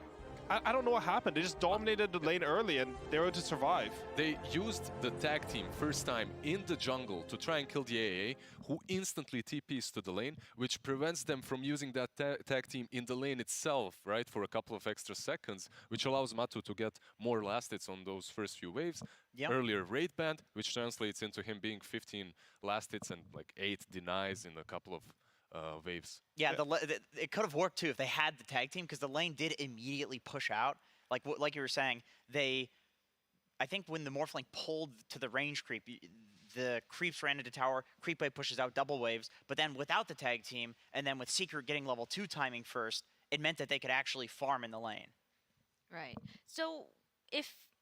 I don't know what happened. They just dominated the lane early and they were able to survive. They used the tag team first time in the jungle to try and kill the AA, who instantly TPs to the lane, which prevents them from using that tag team in the lane itself, right, for a couple of extra seconds, which allows Matu to get more last hits on those first few waves. Earlier raid band, which translates into him being 15 last hits and like 8 denies in a couple of waves. Yeah, it could have worked too if they had the tag team, because the lane did immediately push out. Like you were saying, I think when the Morphling pulled to the range creep, the creeps ran into tower, creep wave pushes out double waves, but then without the tag team, and then with Secret getting level 2 timing first, it meant that they could actually farm in the lane. Right. So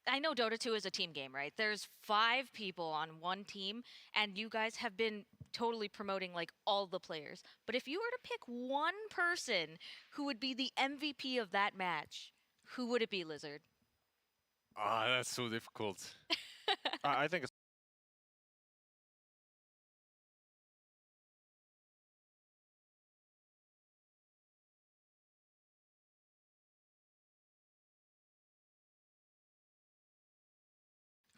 I know Dota 2 is a team game, right? There's 5 people on one team, and you guys have been totally promoting like all the players. But if you were to pick one person who would be the MVP of that match, who would it be, Lizard? That's so difficult. I think it's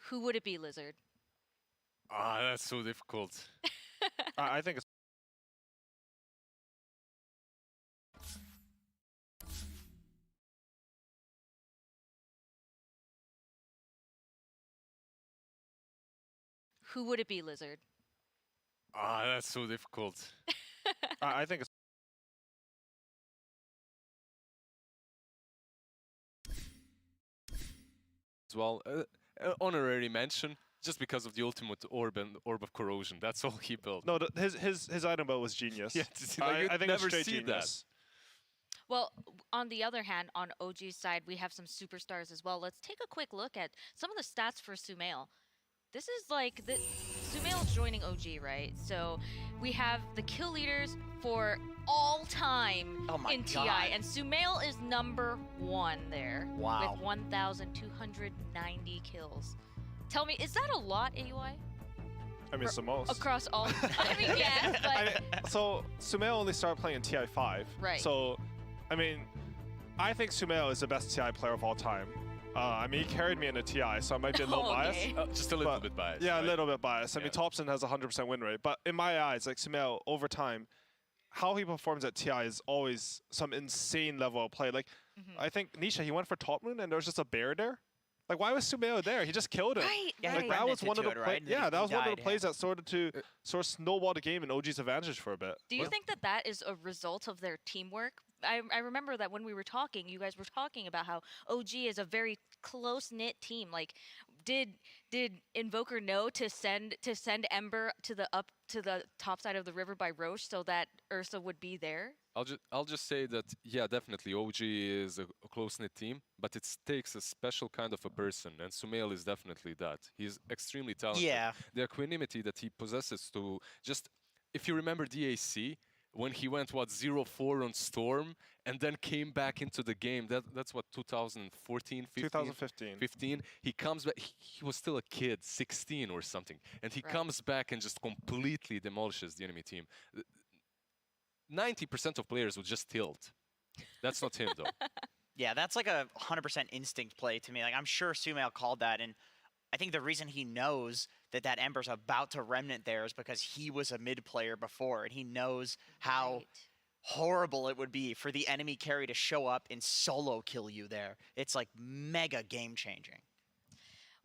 Who would it be, Lizard? That's so difficult. I think it's Who would it be, Lizard? That's so difficult. I think it's as well. Honorary mention, just because of the ultimate orb and orb of corrosion. That's all he built. no. His item build was genius. Yeah, I think never it's straight see genius. Well, on the other hand, on OG's side, we have some superstars as well. Let's take a quick look at some of the stats for Sumail. This is like, Sumail's joining OG, right? So we have the kill leaders for all time in TI, and Sumail is #1 there with 1,290 kills. Tell me, is that a lot, AUI? I mean, it's the most. Across all, I mean, yes, but... So Sumail only started playing in TI 5. Right. So, I mean, I think Sumail is the best TI player of all time. I mean, he carried me in a TI, so I might be a little biased. Just a little bit biased. Yeah, right? a little bit biased. I mean, Thompson has a 100% win rate, but in my eyes, like Sumail, over time, how he performs at TI is always some insane level of play. Like, I think Nisha, he went for top moon, and there was just a bear there. Like, why was Sumail there? He just killed him. Right, Yeah, like, that was one of the that was one of the plays that sort of snowballed the game in OG's advantage for a bit. Do you think that that is a result of their teamwork? I remember that when we were talking, you guys were talking about how OG is a very close-knit team. Like, did Invoker know to send Ember to the top side of the river by Roche so that Ursa would be there? I'll just say that, yeah, definitely OG is a close-knit team, but it takes a special kind of a person, and Sumail is definitely that. He's extremely talented. Yeah. The equanimity that he possesses to just, if you remember DAC, when he went, 0-4 on Storm, and then came back into the game, that's what, 2014, 15? 2015. 15, he comes back, he was still a kid, 16 or something, and he comes back and just completely demolishes the enemy team. 90% of players would just tilt. That's not him, though. Yeah, that's like a 100% instinct play to me. Like, I'm sure Sumail called that, and I think the reason he knows that Ember's about to remnant there is because he was a mid player before, and he knows how horrible it would be for the enemy carry to show up and solo kill you there. It's like mega game changing.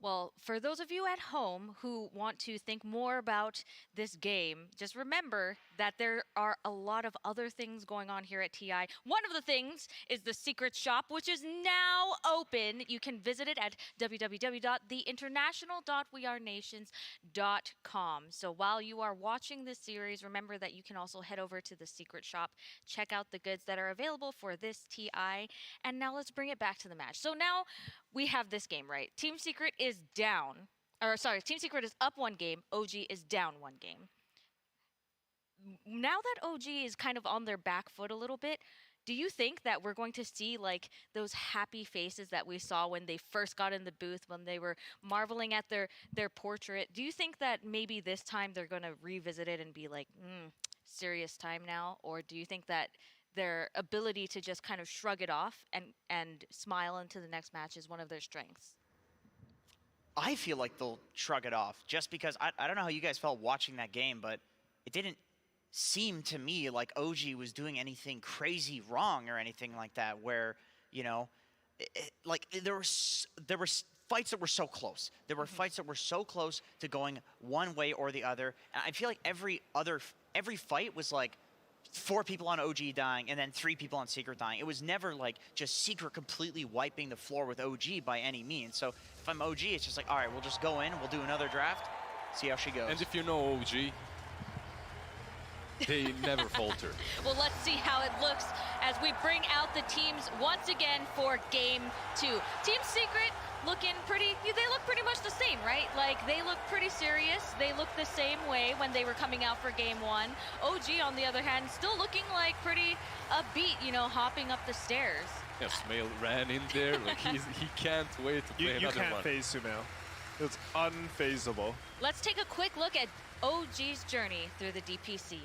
Well, for those of you at home who want to think more about this game, just remember that there are a lot of other things going on here at TI. One of the things is the secret shop, which is now open. You can visit it at www.theinternational.wearenations.com. So while you are watching this series, remember that you can also head over to the secret shop, check out the goods that are available for this TI, and now let's bring it back to the match. So now we have this game, right? Team Secret is down, or sorry, Team Secret is up 1 game, OG is down 1 game. Now that OG is kind of on their back foot a little bit, do you think that we're going to see like those happy faces that we saw when they first got in the booth, when they were marveling at their portrait? Do you think that maybe this time they're going to revisit it and be like, serious time now? Or do you think that their ability to just kind of shrug it off and smile into the next match is one of their strengths? I feel like they'll shrug it off just because I don't know how you guys felt watching that game, but it didn't seem to me like OG was doing anything crazy wrong or anything like that, where, you know, like there were fights that were so close. There were fights that were so close to going one way or the other. And I feel like every fight was like 4 people on OG dying and then 3 people on Secret dying. It was never like just Secret completely wiping the floor with OG by any means. So if I'm OG, it's just like, all right, we'll just go in, we'll do another draft, see how she goes. And if you know OG, they never falter. Well, let's see how it looks as we bring out the teams once again for Game 2. Team Secret looking they look pretty much the same, right? Like, they look pretty serious. They look the same way when they were coming out for Game 1. OG, on the other hand, still looking like pretty upbeat, you know, hopping up the stairs. Yeah, Sumail ran in there. Like, he can't wait to play another one. You can't phase Sumail. It's unfazable. Let's take a quick look at OG's journey through the DPC.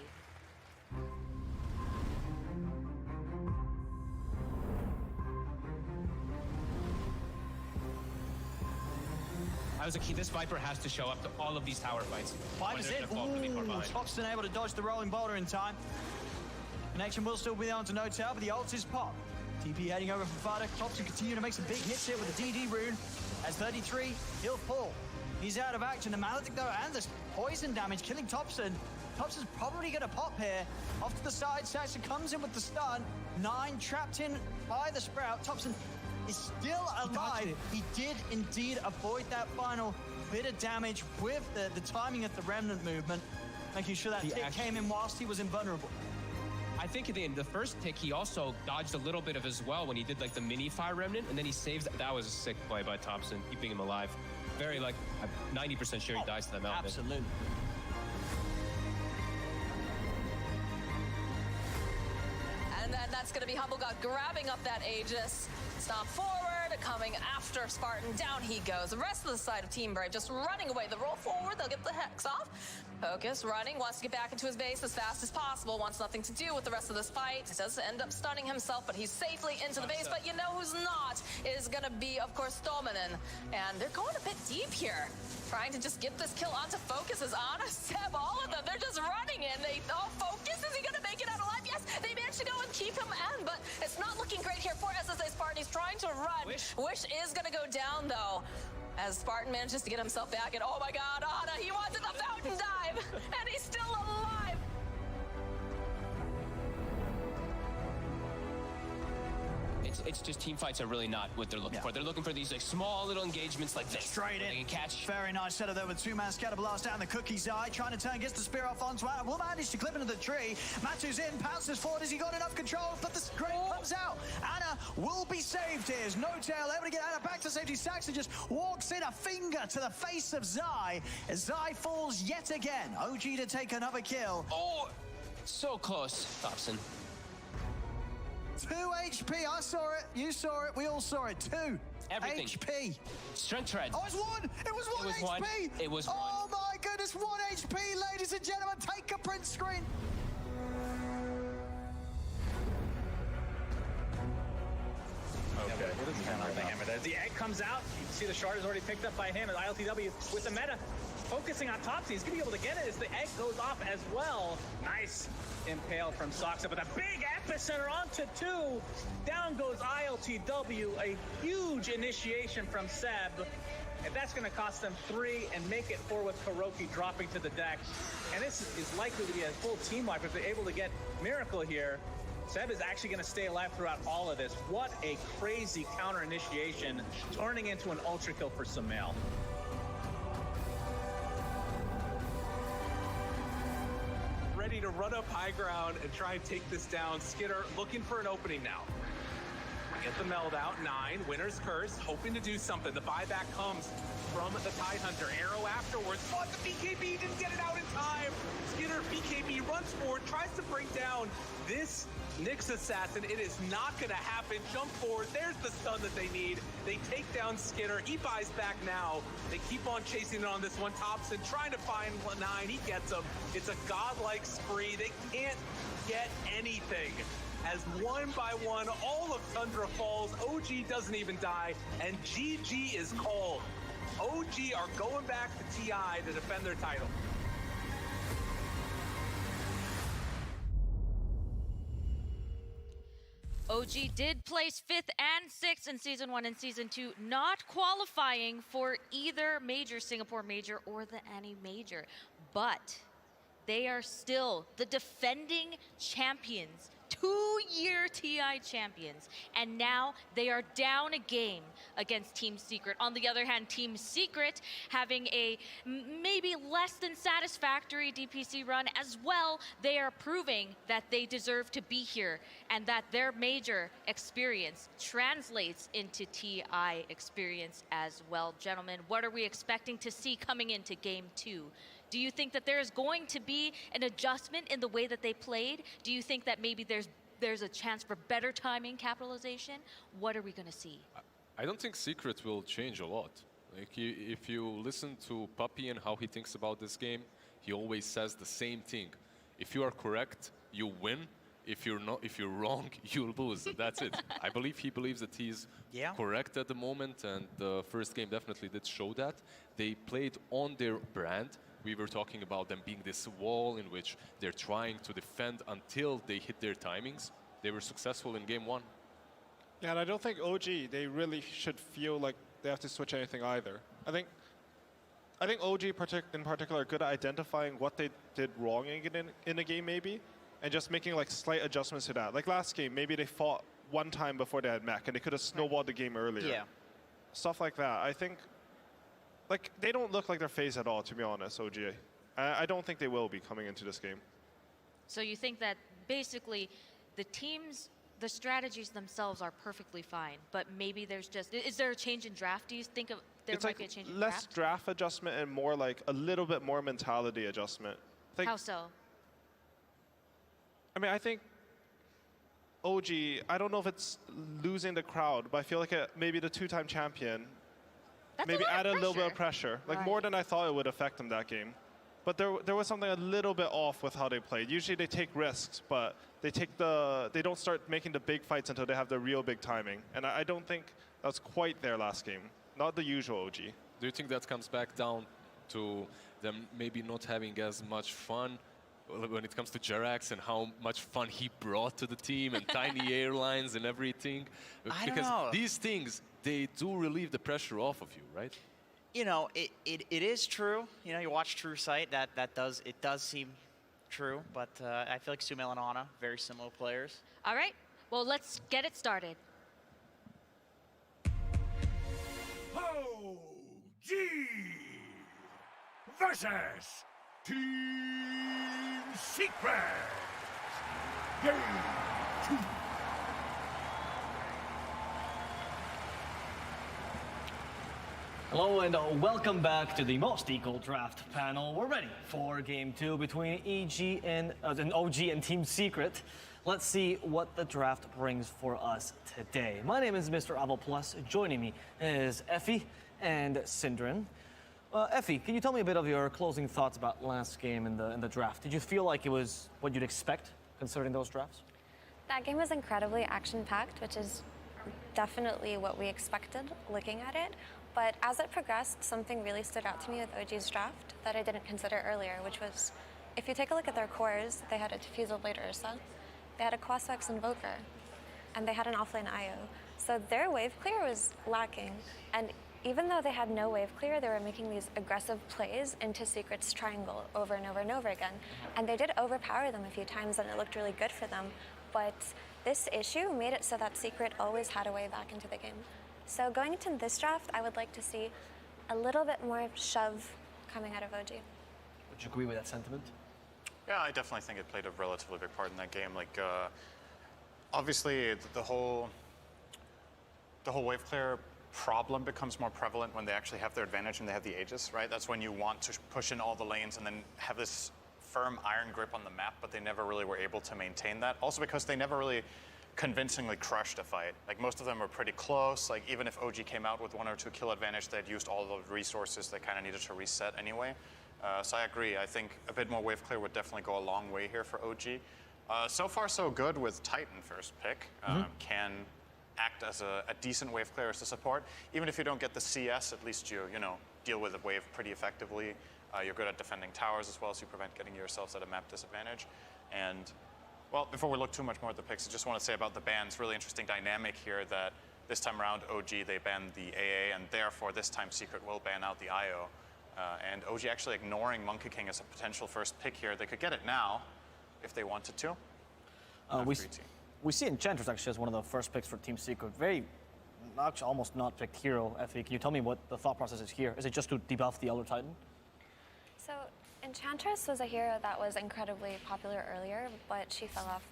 As a key, this Viper has to show up to all of these tower fights. Vipers in. Thompson able to dodge the rolling boulder in time. Connection will still be on to no tail, but the ult is popped. TP heading over from Fada. Thompson continuing to make some big hits here with the DD rune. As 33, he'll fall. He's out of action. The Maledict though, and the poison damage killing Thompson. Thompson's probably going to pop here. Off to the side, Saxon comes in with the stun. 9 trapped in by the Sprout. Thompson is still alive. He did indeed avoid that final bit of damage with the timing of the Remnant movement, making sure that tick came in whilst he was invulnerable. I think in the first tick, he also dodged a little bit of as well when he did like the mini fire remnant, and then he saves. That was a sick play by Thompson, keeping him alive. Very like 90% sure he dies to that mountain. Absolutely. And then that's going to be Humblegod grabbing up that Aegis. Stomp forward, coming after Spartan. Down he goes. The rest of the side of Team Brave just running away. The roll forward, they'll get the Hex off. Focus, running, wants to get back into his base as fast as possible. Wants nothing to do with the rest of this fight. Does end up stunning himself, but he's safely into the base. But you know who's not is going to be, of course, Stolmanen. And they're going a bit deep here. Trying to just get this kill onto Focus as Ana, Seb, all of them. They're just running in. Focus, is he going to make it out alive? Yes, they managed to go and keep him in, but it's not looking great here for SSA Spartan. He's trying to run. Wish is going to go down, though, as Spartan manages to get himself back. And oh my God, Ana, he wanted the fountain dive, and he's still alive. It's just team fights are really not what they're looking for. They're looking for these like small little engagements like this. Straight in. They can catch. Very nice setup there with 2-man Scatterblast down the Cookie's eye. Trying to turn, gets the spear off onto Ana. Will manage to clip into the tree. Matu's in, pounces forward. Has he got enough control? But the scrape comes out. Ana will be saved here. No tail able to get Ana back to safety. Saxon just walks in, a finger to the face of Zai. As Zai falls yet again. OG to take another kill. Oh, so close, Thompson. 2 HP, I saw it, you saw it, we all saw it. 2 Everything. HP. Strength tread. Oh, it's 1! It was 1 HP! It was 1. Oh my goodness, 1 HP, ladies and gentlemen, take a print screen. Okay. What is the hammer there? The egg comes out, you can see the shard is already picked up by him, and ILTW with the meta focusing on Topsy. He's gonna be able to get it as the egg goes off as well. Nice impale from Soxa, but a big epicenter onto 2. Down goes ILTW, a huge initiation from Seb. if that's going to cost them 3 and make it 4 with Kuroki dropping to the deck. And this is likely to be a full team wipe if they're able to get Miracle here. Seb is actually going to stay alive throughout all of this. What a crazy counter initiation, turning into an ultra kill for Sumail. Ready to run up high ground and try and take this down. Skitter looking for an opening now. Get the meld out, 9, Winner's Curse, hoping to do something. The buyback comes from the Tidehunter. Arrow afterwards, but the BKB didn't get it out in time. Skitter, BKB runs forward, tries to bring down this Nyx assassin. It is not gonna happen. Jump forward, there's the stun that they need. They take down Skitter, he buys back now. They keep on chasing it on this one. Thompson trying to find 9, he gets him. It's a godlike spree, they can't get anything. As one by one, all of Tundra falls, OG doesn't even die, and GG is called. OG are going back to TI to defend their title. OG did place 5th and 6th in Season 1 and Season 2, not qualifying for either major, Singapore Major or the Annie Major. But they are still the defending champions, 2-year TI champions, and now they are down a game against Team Secret. On the other hand, Team Secret having a maybe less than satisfactory DPC run as well. They are proving that they deserve to be here and that their major experience translates into TI experience as well. Gentlemen, what are we expecting to see coming into Game 2? Do you think that there is going to be an adjustment in the way that they played? Do you think that maybe there's a chance for better timing capitalization? What are we going to see? I don't think Secret will change a lot. Like if you listen to Puppy and how he thinks about this game, he always says the same thing. If you are correct, you win. If you're wrong, you lose. That's it. I believe he believes that he's correct at the moment, and the first game definitely did show that. They played on their brand. We were talking about them being this wall in which they're trying to defend until they hit their timings. They were successful in Game 1. Yeah, and I don't think OG, they really should feel like they have to switch anything either. I think OG in particular are good at identifying what they did wrong in a game maybe, and just making like slight adjustments to that. Like last game, maybe they fought one time before they had mech, and they could have snowballed the game earlier. Yeah. Stuff like that. I think, like, they don't look like they're phased at all, to be honest, OG. I don't think they will be coming into this game. So you think that basically the teams, the strategies themselves are perfectly fine, but maybe there's just, is there a change in draft? Do you think there might be a change in draft? Less draft adjustment and more like a little bit more mentality adjustment. How so? I mean, I think OG, I don't know if it's losing the crowd, but I feel like maybe the 2-time champion maybe add a little bit of pressure, like more than I thought it would affect them that game. But there was something a little bit off with how they played. Usually they take risks, but they don't start making the big fights until they have the real big timing. And I don't think that was quite there last game. Not the usual OG. Do you think that comes back down to them maybe not having as much fun when it comes to Jerax and how much fun he brought to the team and tiny airlines and everything? Because these things, they do relieve the pressure off of you, right? You know, it is true. You know, you watch True Sight, it does seem true, but I feel like Sumail and Ana, very similar players. All right, well, let's get it started. OG versus Team Secret. Game 2. Hello and welcome back to the most equal draft panel. We're ready for Game 2 between OG and Team Secret. Let's see what the draft brings for us today. My name is Mr. Avo Plus. Joining me is Effie and Syndrin. Effie, can you tell me a bit of your closing thoughts about last game in the draft? Did you feel like it was what you'd expect considering those drafts? That game was incredibly action-packed, which is definitely what we expected looking at it. But as it progressed, something really stood out to me with OG's draft that I didn't consider earlier, which was, if you take a look at their cores, they had a Diffusal Blade Ursa, they had a Quasvex Invoker, and they had an offlane IO. So their wave clear was lacking. And even though they had no wave clear, they were making these aggressive plays into Secret's triangle over and over and over again. And they did overpower them a few times, and it looked really good for them. But this issue made it so that Secret always had a way back into the game. So going into this draft, I would like to see a little bit more shove coming out of OG. Would you agree with that sentiment? Yeah, I definitely think it played a relatively big part in that game. Like, obviously, the whole wave clear problem becomes more prevalent when they actually have their advantage and they have the Aegis, right? That's when you want to push in all the lanes and then have this firm iron grip on the map, but they never really were able to maintain that. Also because they never really convincingly crushed a fight. Like, most of them were pretty close. Like, even if OG came out with 1 or 2 kill advantage, they'd used all the resources they kind of needed to reset anyway. So I agree. I think a bit more wave clear would definitely go a long way here for OG. So far, so good with Titan first pick. Can act as a decent wave clear as a support. Even if you don't get the CS, at least you deal with the wave pretty effectively. You're good at defending towers as well, so you prevent getting yourselves at a map disadvantage. And, well, before we look too much more at the picks, I just want to say about the bans, really interesting dynamic here that this time around OG, they banned the AA, and therefore this time Secret will ban out the IO. And OG actually ignoring Monkey King as a potential first pick here. They could get it now if they wanted to. We see Enchantress actually as one of the first picks for Team Secret. Very, actually almost not picked hero, Effie. Can you tell me what the thought process is here? Is it just to debuff the Elder Titan? So Enchantress was a hero that was incredibly popular earlier, but she fell off.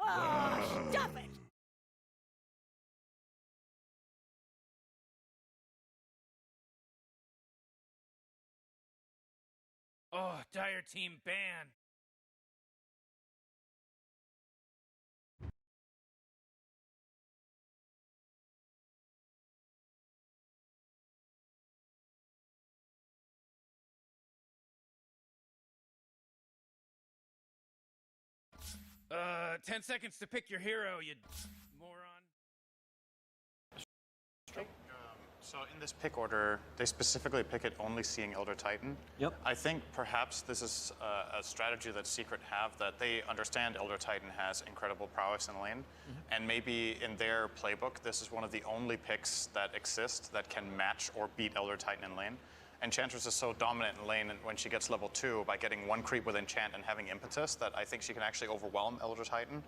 Oh, stop it! Oh, Dire Team ban. Uh, 10 seconds to pick your hero, you moron. So in this pick order, they specifically pick it only seeing Elder Titan. Yep. I think perhaps this is a strategy that Secret have, that they understand Elder Titan has incredible prowess in lane. And maybe in their playbook, this is one of the only picks that exist that can match or beat Elder Titan in lane. Enchantress is so dominant in lane when she gets level 2 by getting 1 creep with Enchant and having Impetus that I think she can actually overwhelm Elder Titan.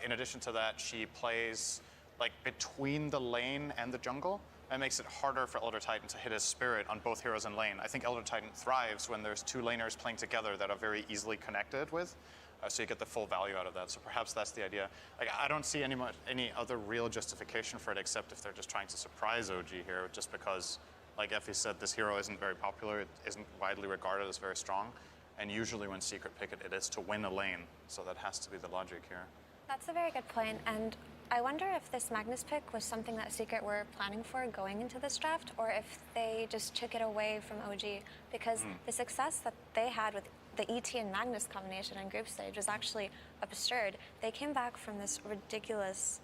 In addition to that, she plays like between the lane and the jungle. It makes it harder for Elder Titan to hit his spirit on both heroes in lane. I think Elder Titan thrives when there's 2 laners playing together that are very easily connected with, so you get the full value out of that. So perhaps that's the idea. Like, I don't see any other real justification for it except if they're just trying to surprise OG here, just because, like Effie said, this hero isn't very popular, it isn't widely regarded as very strong, and usually when Secret pick it, it is to win a lane, so that has to be the logic here. That's a very good point, and I wonder if this Magnus pick was something that Secret were planning for going into this draft, or if they just took it away from OG, because the success that they had with the ET and Magnus combination in group stage was actually absurd. They came back from this ridiculous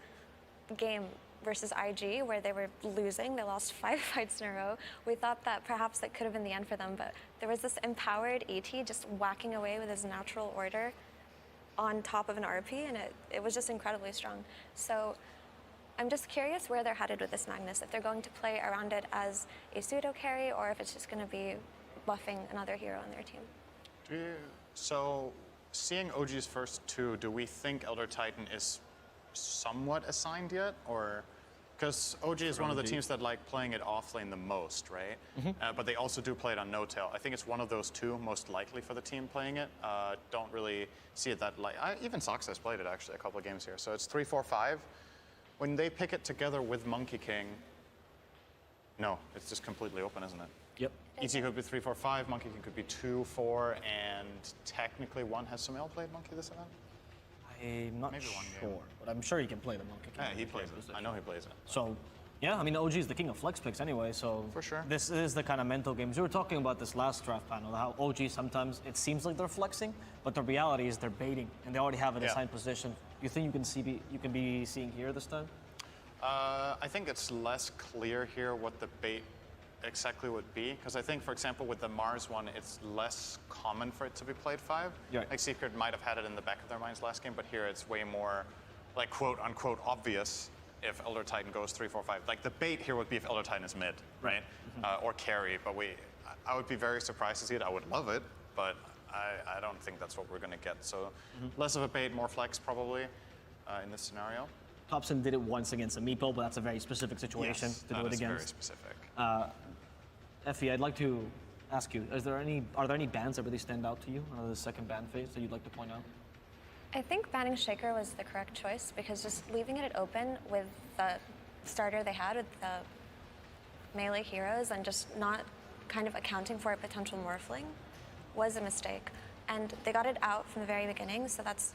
game versus IG where they were losing. They lost 5 fights in a row. We thought that perhaps that could have been the end for them, but there was this empowered ET just whacking away with his natural order on top of an RP, and it was just incredibly strong. So I'm just curious where they're headed with this Magnus, if they're going to play around it as a pseudo carry or if it's just going to be buffing another hero on their team. So seeing OG's first 2, do we think Elder Titan is somewhat assigned yet, or because OG is one of the teams that like playing it off lane the most, right? But they also do play it on no-tail. I think it's one of those 2 most likely for the team playing it. Don't really see it that like. Even Sox has played it actually a couple of games here. So it's 3-4-5. When they pick it together with Monkey King, no, it's just completely open, isn't it? Yep. ET could be 3-4-5, Monkey King could be 2-4, and technically one has Sumail played Monkey this event? I'm not Maybe one sure, game. but I'm sure he can play the Monkey King. Yeah, he plays it. I know he plays it. So, yeah, I mean, OG is the king of flex picks anyway, so for sure. This is the kind of mental games. We were talking about this last draft panel, how OG sometimes it seems like they're flexing, but the reality is they're baiting, and they already have an assigned position. You think you can be seeing here this time? I think it's less clear here what the bait exactly would be, because I think, for example, with the Mars one, it's less common for it to be played 5. Yeah. Like Secret might have had it in the back of their minds last game, but here it's way more, like, quote unquote obvious if Elder Titan goes 3, 4, 5. Like the bait here would be if Elder Titan is mid, right? Or carry, but I would be very surprised to see it. I would love it, but I don't think that's what we're going to get. So less of a bait, more flex probably in this scenario. Thompson did it once against a meeple, but that's a very specific situation Yes, to do it is against. very specific. Effie, I'd like to ask you: are there any bans that really stand out to you out of the second ban phase that you'd like to point out? I think banning Shaker was the correct choice because just leaving it open with the starter they had with the melee heroes and just not kind of accounting for a potential morphling was a mistake. And they got it out from the very beginning, so that's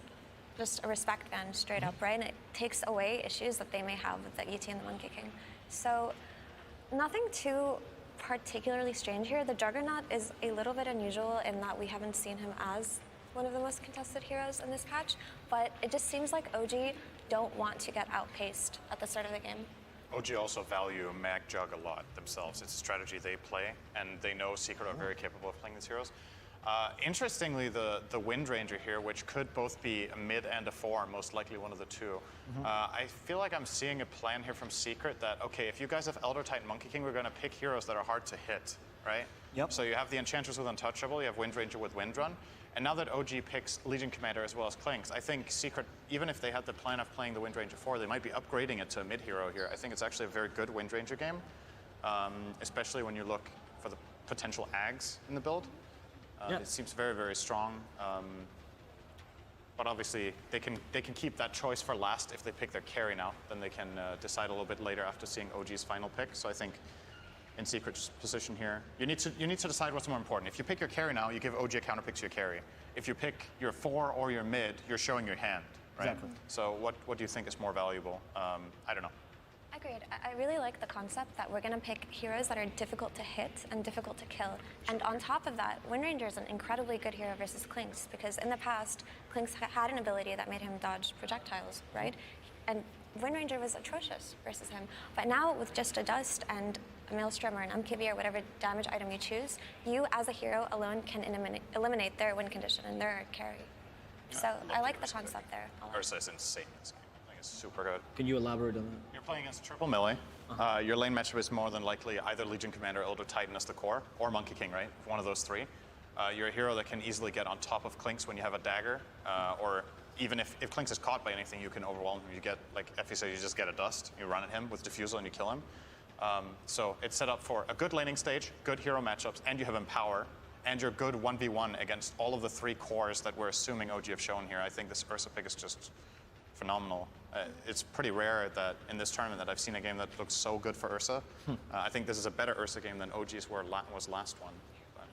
just a respect ban straight up, right? And it takes away issues that they may have with the ET and the Monkey King. So nothing too particularly strange here. The Juggernaut is a little bit unusual in that we haven't seen him as one of the most contested heroes in this patch, but it just seems like OG don't want to get outpaced at the start of the game. OG also value Mag Jug a lot themselves. It's a strategy they play, and they know Secret are very capable of playing these heroes. Interestingly, the Wind Ranger here, which could both be a mid and a 4, most likely one of the two. I feel like I'm seeing a plan here from Secret that, okay, if you guys have Elder Titan Monkey King, we're going to pick heroes that are hard to hit, right? Yep. So you have the Enchantress with Untouchable, you have Wind Ranger with Wind Run, and now that OG picks Legion Commander as well as Clinks, I think Secret, even if they had the plan of playing the Wind Ranger 4, they might be upgrading it to a mid hero here. I think it's actually a very good Wind Ranger game, especially when you look for the potential Ags in the build. It seems very, very strong. But obviously, they can keep that choice for last if they pick their carry now. Then they can decide a little bit later after seeing OG's final pick. So I think in Secret's position here, you need to decide what's more important. If you pick your carry now, you give OG a counter pick to your carry. If you pick your 4 or your mid, you're showing your hand, right? Exactly. So what do you think is more valuable? I don't know. Agreed. I really like the concept that we're going to pick heroes that are difficult to hit and difficult to kill. And on top of that, Wind Ranger is an incredibly good hero versus Clinks because in the past, Clinks had an ability that made him dodge projectiles, right? And Wind Ranger was atrocious versus him. But now with just a Dust and a Maelstrom or an Umkibi or whatever damage item you choose, you as a hero alone can eliminate their win condition and their carry. So I like the concept there a lot. Ursa is insane. It's super good. Can you elaborate on that? You're playing against triple melee. Your lane matchup is more than likely either Legion Commander, Elder Titan as the core, or Monkey King, right? One of those three. You're a hero that can easily get on top of Clinks when you have a dagger, or even if Clinks is caught by anything, you can overwhelm him. You get, like Effie said, you just get a Dust, you run at him with Diffusal and you kill him. So it's set up for a good laning stage, good hero matchups, and you have Empower, and you're good 1v1 against all of the 3 cores that we're assuming OG have shown here. I think this Ursa pick is just phenomenal. It's pretty rare that in this tournament that I've seen a game that looks so good for Ursa. I think this is a better Ursa game than OG's was last one.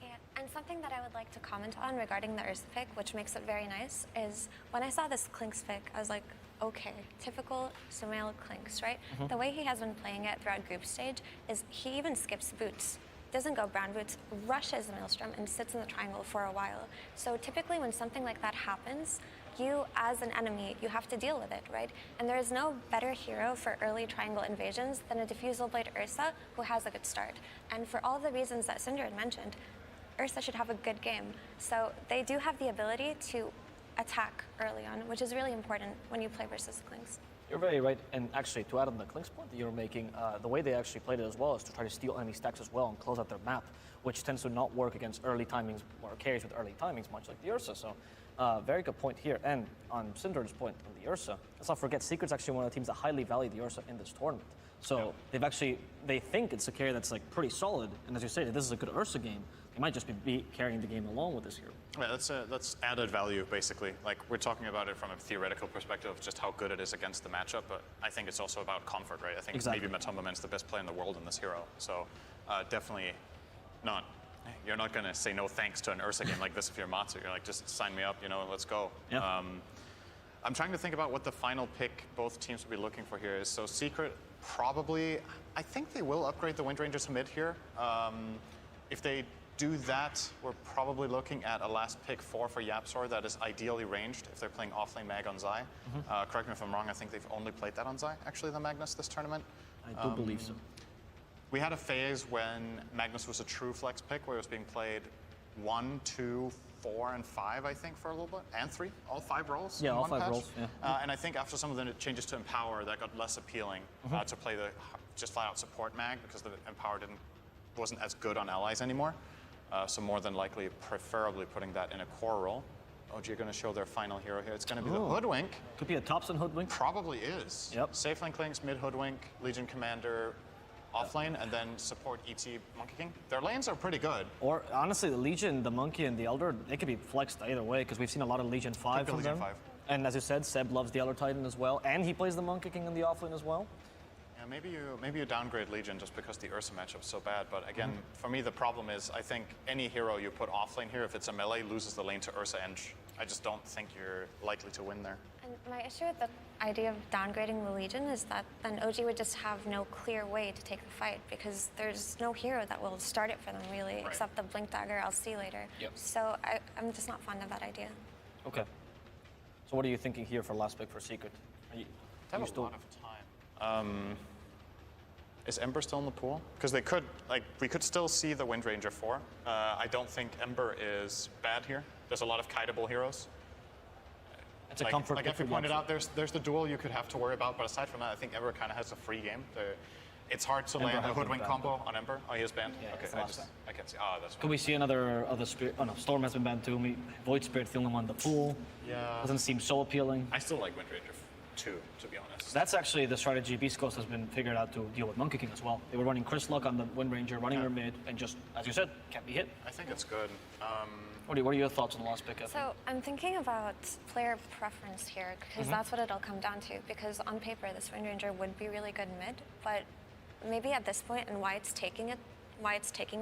Yeah, and something that I would like to comment on regarding the Ursa pick, which makes it very nice, is when I saw this Clinks pick, I was like, okay, typical Sumail Clinks, right? The way he has been playing it throughout group stage is he even skips boots. Doesn't go brown boots, rushes the Maelstrom and sits in the triangle for a while. So typically when something like that happens, you as an enemy, you have to deal with it, right? And there is no better hero for early triangle invasions than a Diffusal Blade Ursa who has a good start. And for all the reasons that Cinder had mentioned, Ursa should have a good game. So they do have the ability to attack early on, which is really important when you play versus Clinks. You're very right, and actually, to add on the Clinks point that you're making, the way they actually played it as well is to try to steal enemy stacks as well and close out their map, which tends to not work against early timings or carries with early timings, much like the Ursa. So, very good point here. And on Cinder's point on the Ursa, let's not forget, Secret's actually one of the teams that highly value the Ursa in this tournament. So they think it's a carry that's like pretty solid, and as you say, this is a good Ursa game. They might just be carrying the game along with this hero. Yeah, that's added value, basically. Like, we're talking about it from a theoretical perspective of just how good it is against the matchup, but I think it's also about comfort, right? I think maybe Matumbaman's the best player in the world in this hero. So, definitely not. You're not going to say no thanks to an Ursa game like this if you're Matsu. You're like, just sign me up, let's go. Yeah. I'm trying to think about what the final pick both teams will be looking for here is. So, Secret probably, I think they will upgrade the Wind Ranger to mid here. If they do that, we're probably looking at a last pick 4 for Yapzor that is ideally ranged if they're playing offlane Mag on Zai. Correct me if I'm wrong, I think they've only played that on Zai, actually, the Magnus this tournament. I do believe so. We had a phase when Magnus was a true flex pick where it was being played 1, 2, 4, and 5, I think, for a little bit, and 3, all 5 roles. Yeah, in all one 5 patch. roles. Yeah. And I think after some of the changes to Empower, that got less appealing to play the just flat out support mag because the Empower wasn't as good on allies anymore. So more than likely, preferably putting that in a core role. OG are going to show their final hero here. It's going to be the Hoodwink. Could be a Thompson Hoodwink. Probably is. Yep. Safe lane Clinks, mid Hoodwink, Legion Commander, offlane, and then support ET Monkey King. Their lanes are pretty good. Or honestly, the Legion, the Monkey, and the Elder, they could be flexed either way because we've seen a lot of Legion 5 from Legion them. 5. And as you said, Seb loves the Elder Titan as well, and he plays the Monkey King in the offlane as well. Yeah, maybe you downgrade Legion just because the Ursa matchup's so bad. But again, for me, the problem is I think any hero you put offlane here, if it's a melee, loses the lane to Ursa Eng. I just don't think you're likely to win there. And my issue with the idea of downgrading the Legion is that then OG would just have no clear way to take the fight because there's no hero that will start it for them really, except the Blink Dagger LC later. Yep. So I'm just not fond of that idea. Okay. So what are you thinking here for last pick for Secret? They have a lot of time. Is Ember still in the pool? Because we could still see the Wind Ranger 4. I don't think Ember is bad here. There's a lot of kiteable heroes. It's a comfort. Like Effie pointed out, there's the duel you could have to worry about, but aside from that, I think Ember kind of has a free game. It's hard to land a Hoodwink combo on Ember. Oh, he is banned? Yeah, okay, I can see. Oh, that's Could we see another Spirit? Oh no, Storm has been banned too. Void Spirit's the only one in the pool. Yeah. Doesn't seem so appealing. I still like Wind Ranger 2, to be honest. That's actually the strategy Beast Coast has been figured out to deal with Monkey King as well. They were running Chris Luck on the Wind Ranger, running her mid, and just, as you said, can't be hit. I think it's good. What are your thoughts on the last pick, Effie? So I'm thinking about player preference here because that's what it'll come down to. Because on paper, this Wind Ranger would be really good mid, but maybe at this point and why it's taking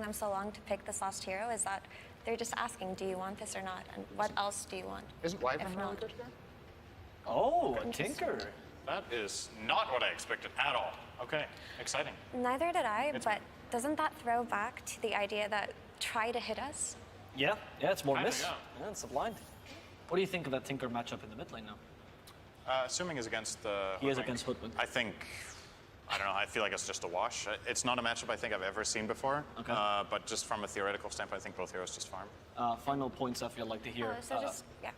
them so long to pick this last hero is that they're just asking, do you want this or not? And what else do you want? Isn't Wyvern if really not? good here? Oh, a Tinker. That is not what I expected at all. Okay, exciting. Neither did I, but doesn't that throw back to the idea that try to hit us? Yeah, it's more miss. Yeah. It's a blind. What do you think of that Tinker matchup in the mid lane now? Assuming he's against the He is against Hoodwink. I don't know, I feel like it's just a wash. It's not a matchup I think I've ever seen before. Okay. But just from a theoretical standpoint, I think both heroes just farm. Final points I feel like to hear.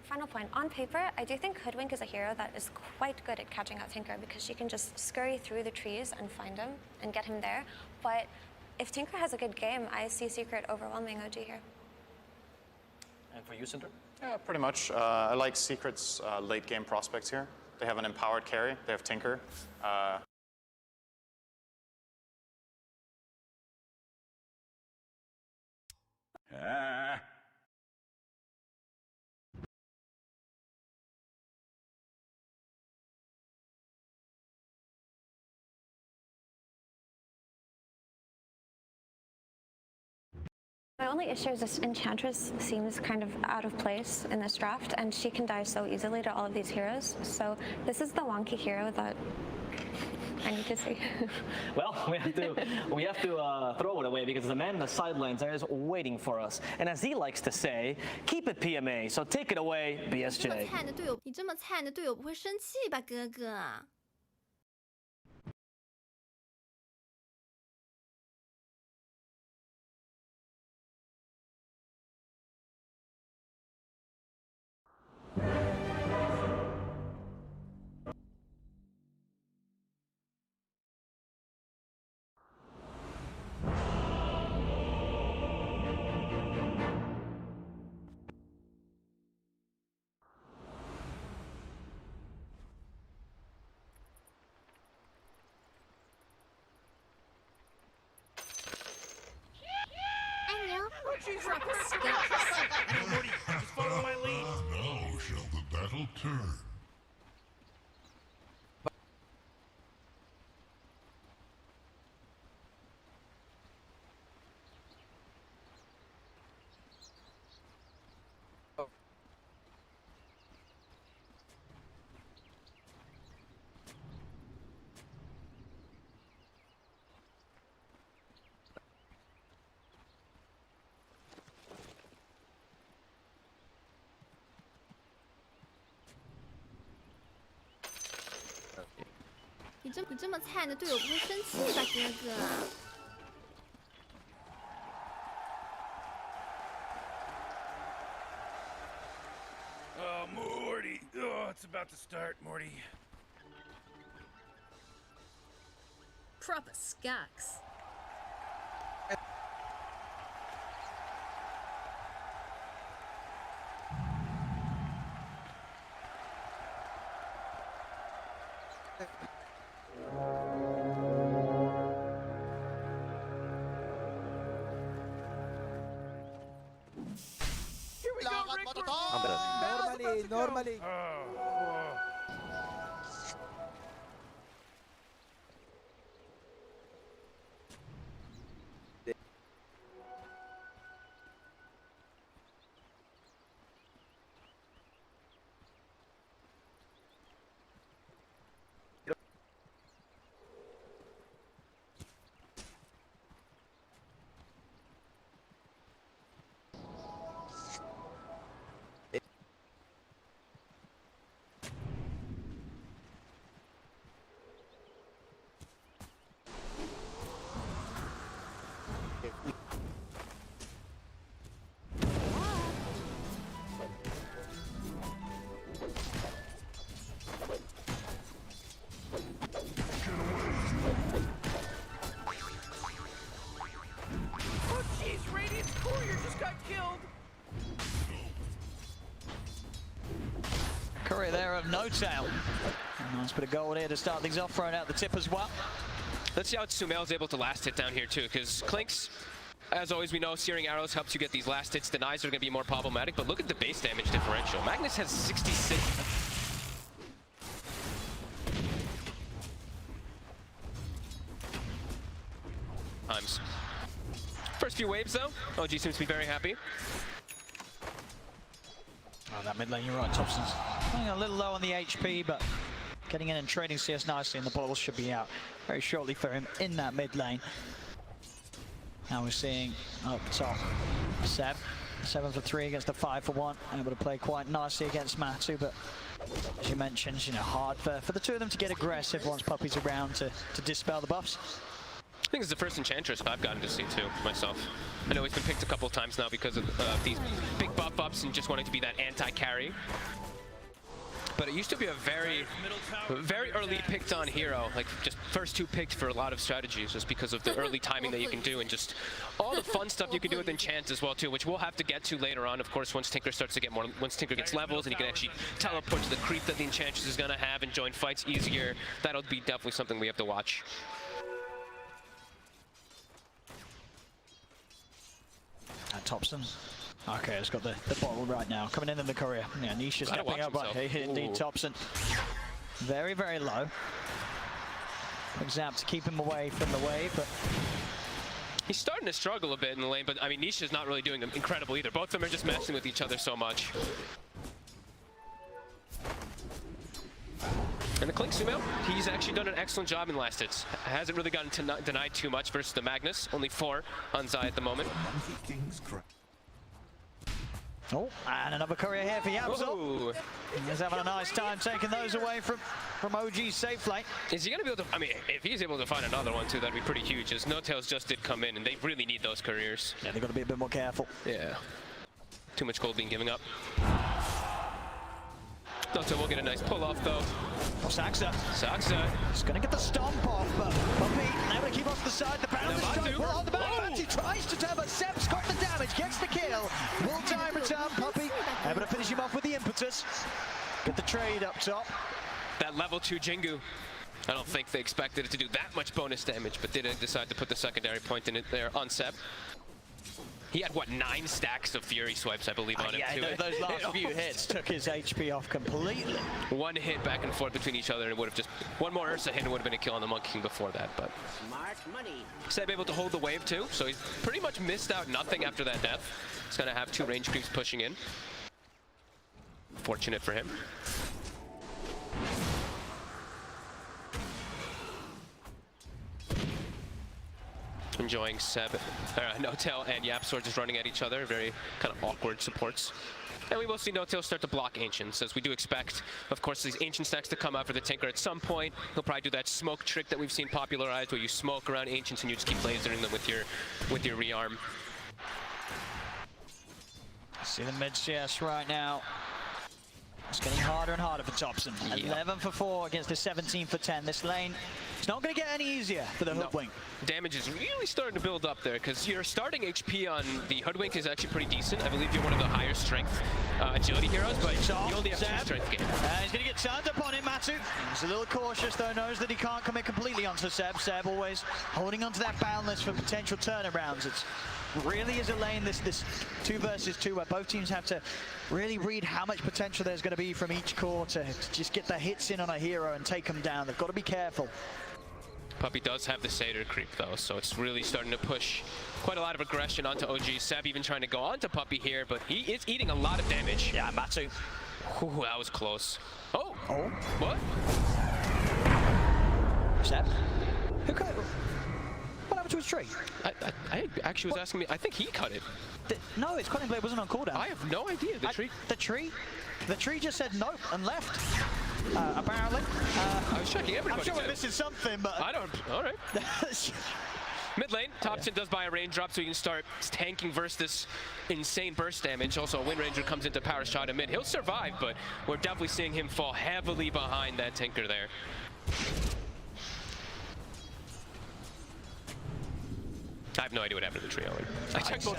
Final point. On paper, I do think Hoodwink is a hero that is quite good at catching out Tinker because she can just scurry through the trees and find him and get him there. But if Tinker has a good game, I see Secret overwhelming OG here. And for you, Cinder? Yeah, pretty much. I like Secret's late game prospects here. They have an empowered carry. They have Tinker. My only issue is this Enchantress seems kind of out of place in this draft, and she can die so easily to all of these heroes. So this is the wonky hero that I need to see. Well, we have to throw it away because the man in the sidelines there is waiting for us. And as he likes to say, keep it PMA. So take it away, BSJ. 你这么菜，你的队友不会生气吧，哥哥？ She's like a scout. I know, Morty. Just follow my lead. Now shall the battle turn.你这么菜，你的队友不会生气吧，哥哥？ It's about to start, Morty. Proper skacks. Normally. Courier there of No Tail. Nice bit of gold here to start things off, throwing out the tip as well. Let's see how Sumail is able to last hit down here too, because Clinks, as always, we know Searing Arrows helps you get these last hits. Denies are going to be more problematic, but look at the base damage differential. Magnus has 66. Times. First few waves though, OG seems to be very happy. Oh, that mid lane, you're right, Thompson's running a little low on the HP, but getting in and trading CS nicely, and the ball should be out very shortly for him in that mid lane. Now we're seeing up top, Seb, 7 for 3 against the 5 for 1, able to play quite nicely against Matu, but as you mentioned, you know, hard for the two of them to get aggressive once Puppy's around to dispel the buffs. I think it's the first Enchantress I've gotten to see too, myself. I know he's been picked a couple of times now because of these big buff ups and just wanting to be that anti-carry. But it used to be a very early picked on hero, like just first 2 picked for a lot of strategies just because of the early timing that you can do and just all the fun stuff you can do with enchants as well too, which we'll have to get to later on, of course, once Tinker starts to get more, once Tinker gets levels and he can actually teleport to the creep that the Enchantress is gonna have and join fights easier. That'll be definitely something we have to watch. Thompson. Okay, it's got the bottle right now. Coming in the courier. Yeah, Nisha stepping up right here. Indeed, Thompson. Very, very low. Quick zap to keep him away from the wave, but he's starting to struggle a bit in the lane, but I mean, Nisha's not really doing incredible either. Both of them are just messing with each other so much. And the Clink Sumail, he's actually done an excellent job in last hits. Hasn't really gotten denied too much versus the Magnus. Only 4 on Zai at the moment. Oh, and another courier here for Yapzor. He's having a nice time taking those away from OG's safe lane. Is he going to be able to, I mean, if he's able to find another one too, that'd be pretty huge, as No Tails just did come in, and they really need those couriers. Yeah, they've got to be a bit more careful. Yeah. Too much gold being given up. No Tail will get a nice pull off though. Oh, Saxa. Saxa. He's going to get the stomp off, but Puppy able to keep off the side. The bounce is trying to pull on the back. He tries to turn, but Seb's got the damage, gets the kill. Will time return, Puppy able to finish him off with the impetus. Get the trade up top. That level 2 Jingu. I don't think they expected it to do that much bonus damage, but did decide to put the secondary point in it there on Seb. He had, what, 9 stacks of Fury swipes, I believe, on him, too. Yeah, those last few hits took his HP off completely. 1 hit back and forth between each other, and it would have just... One more Ursa hit, and it would have been a kill on the Monkey King before that, but... Smart money. Seb able to hold the wave, too, so he's pretty much missed out nothing after that death. He's going to have 2 range creeps pushing in. Fortunate for him. Enjoying Seb, No Tail and Yapzor just running at each other, very kind of awkward supports. And we will see No Tail start to block Ancients, as we do expect, of course, these Ancient stacks to come out for the Tinker at some point. He'll probably do that smoke trick that we've seen popularized, where you smoke around Ancients and you just keep lasering them with your rearm. See the mid CS right now. It's getting harder and harder for Thompson. 11 for 4 against a 17 for 10. This lane, it's not going to get any easier for the Hoodwink. Damage is really starting to build up there because your starting HP on the Hoodwink is actually pretty decent. I believe you're one of the higher strength agility heroes, but you only have 2 strength gain. He's going to get turned upon him, Matu. He's a little cautious, though, knows that he can't commit completely onto Seb. Seb always holding onto that boundless for potential turnarounds. It's really is a lane, this 2 versus 2, where both teams have to really read how much potential there's going to be from each core to just get the hits in on a hero and take them down. They've got to be careful. Puppey does have the Satyr creep, though, so it's really starting to push quite a lot of aggression onto OG. Seb even trying to go onto Puppey here, but he is eating a lot of damage. Yeah, Matu. Ooh, that was close. Oh! Oh? What? Seb? Who cut it? What happened to his tree? I actually was asking me, I think he cut it. No, its cutting blade wasn't on cooldown. I have no idea. The tree just said no and left. Apparently. I was checking everybody. I'm sure we're missing something, but I don't. All right. Mid lane, Thompson does buy a raindrop, so you can start tanking versus this insane burst damage. Also, a Wind Ranger comes into power shot in mid. He'll survive, but we're definitely seeing him fall heavily behind that tinker there. I have no idea what happened to the trio. I checked all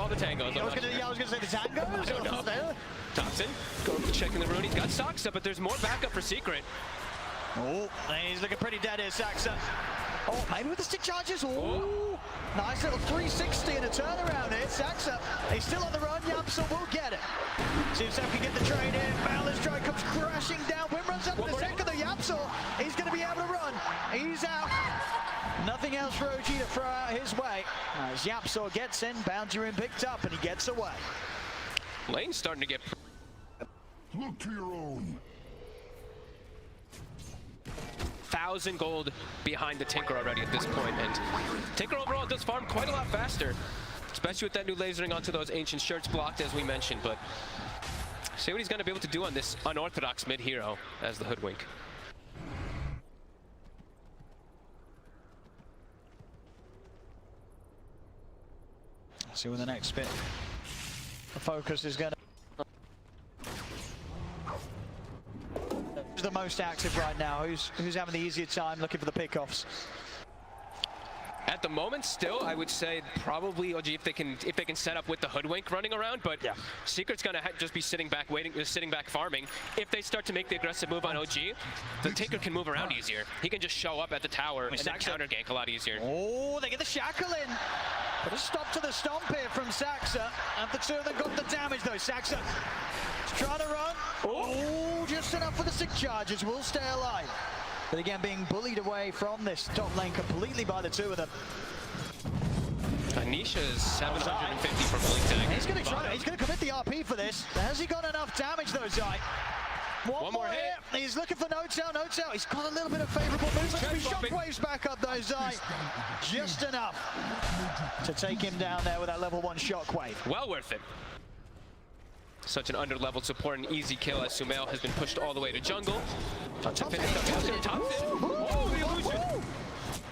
the tangos. I was gonna say the tangos. I don't know. Thompson, go checking the rune. He's got Saxa, but there's more backup for Secret. Oh, he's looking pretty dead here, Saxa. Oh, maybe with the stick charges. Oh, nice little 360 and a turnaround here. Saxa, he's still on the run. Yamsel will get it. See if Sam can get the trade in. Boundless Strike comes crashing down. Wim runs up in the second of Yamsel. He's going to be able to run. He's out. Nothing else for OG to throw out his way. As Yapsor gets in, Bounty Rune picked up, and he gets away. Lane's starting to get... Look to your own. 1,000 gold behind the Tinker already at this point, and Tinker overall does farm quite a lot faster, especially with that new lasering onto those ancient shirts blocked, as we mentioned, but see what he's going to be able to do on this unorthodox mid-hero as the Hoodwink. See what the next bit. The focus is going to... Who's the most active right now? Who's having the easier time looking for the pickoffs? At the moment, still, I would say probably OG if they can set up with the Hoodwink running around. But yeah. Secret's gonna just be sitting back farming. If they start to make the aggressive move on OG, the Tinker can move around easier. He can just show up at the tower and then counter gank a lot easier. Oh, they get the shackle in. But a stop to the stomp here from Saxa. And the two of them got the damage though. Saxa is trying to run. Oh, just enough for the sick charges. Will stay alive. But again, being bullied away from this top lane completely by the two of them. Anisha is 750 for blink tag. He's going to try. He's going to commit the RP for this. Has he got enough damage though, Zai? One more hit. He's looking for no-tail. He's got a little bit of favorable movement. Shockwaves back up though, Zai. Just enough to take him down there with that level 1 shockwave. Well worth it. Such an under-leveled support and easy kill as Sumail has been pushed all the way to jungle. Thompson.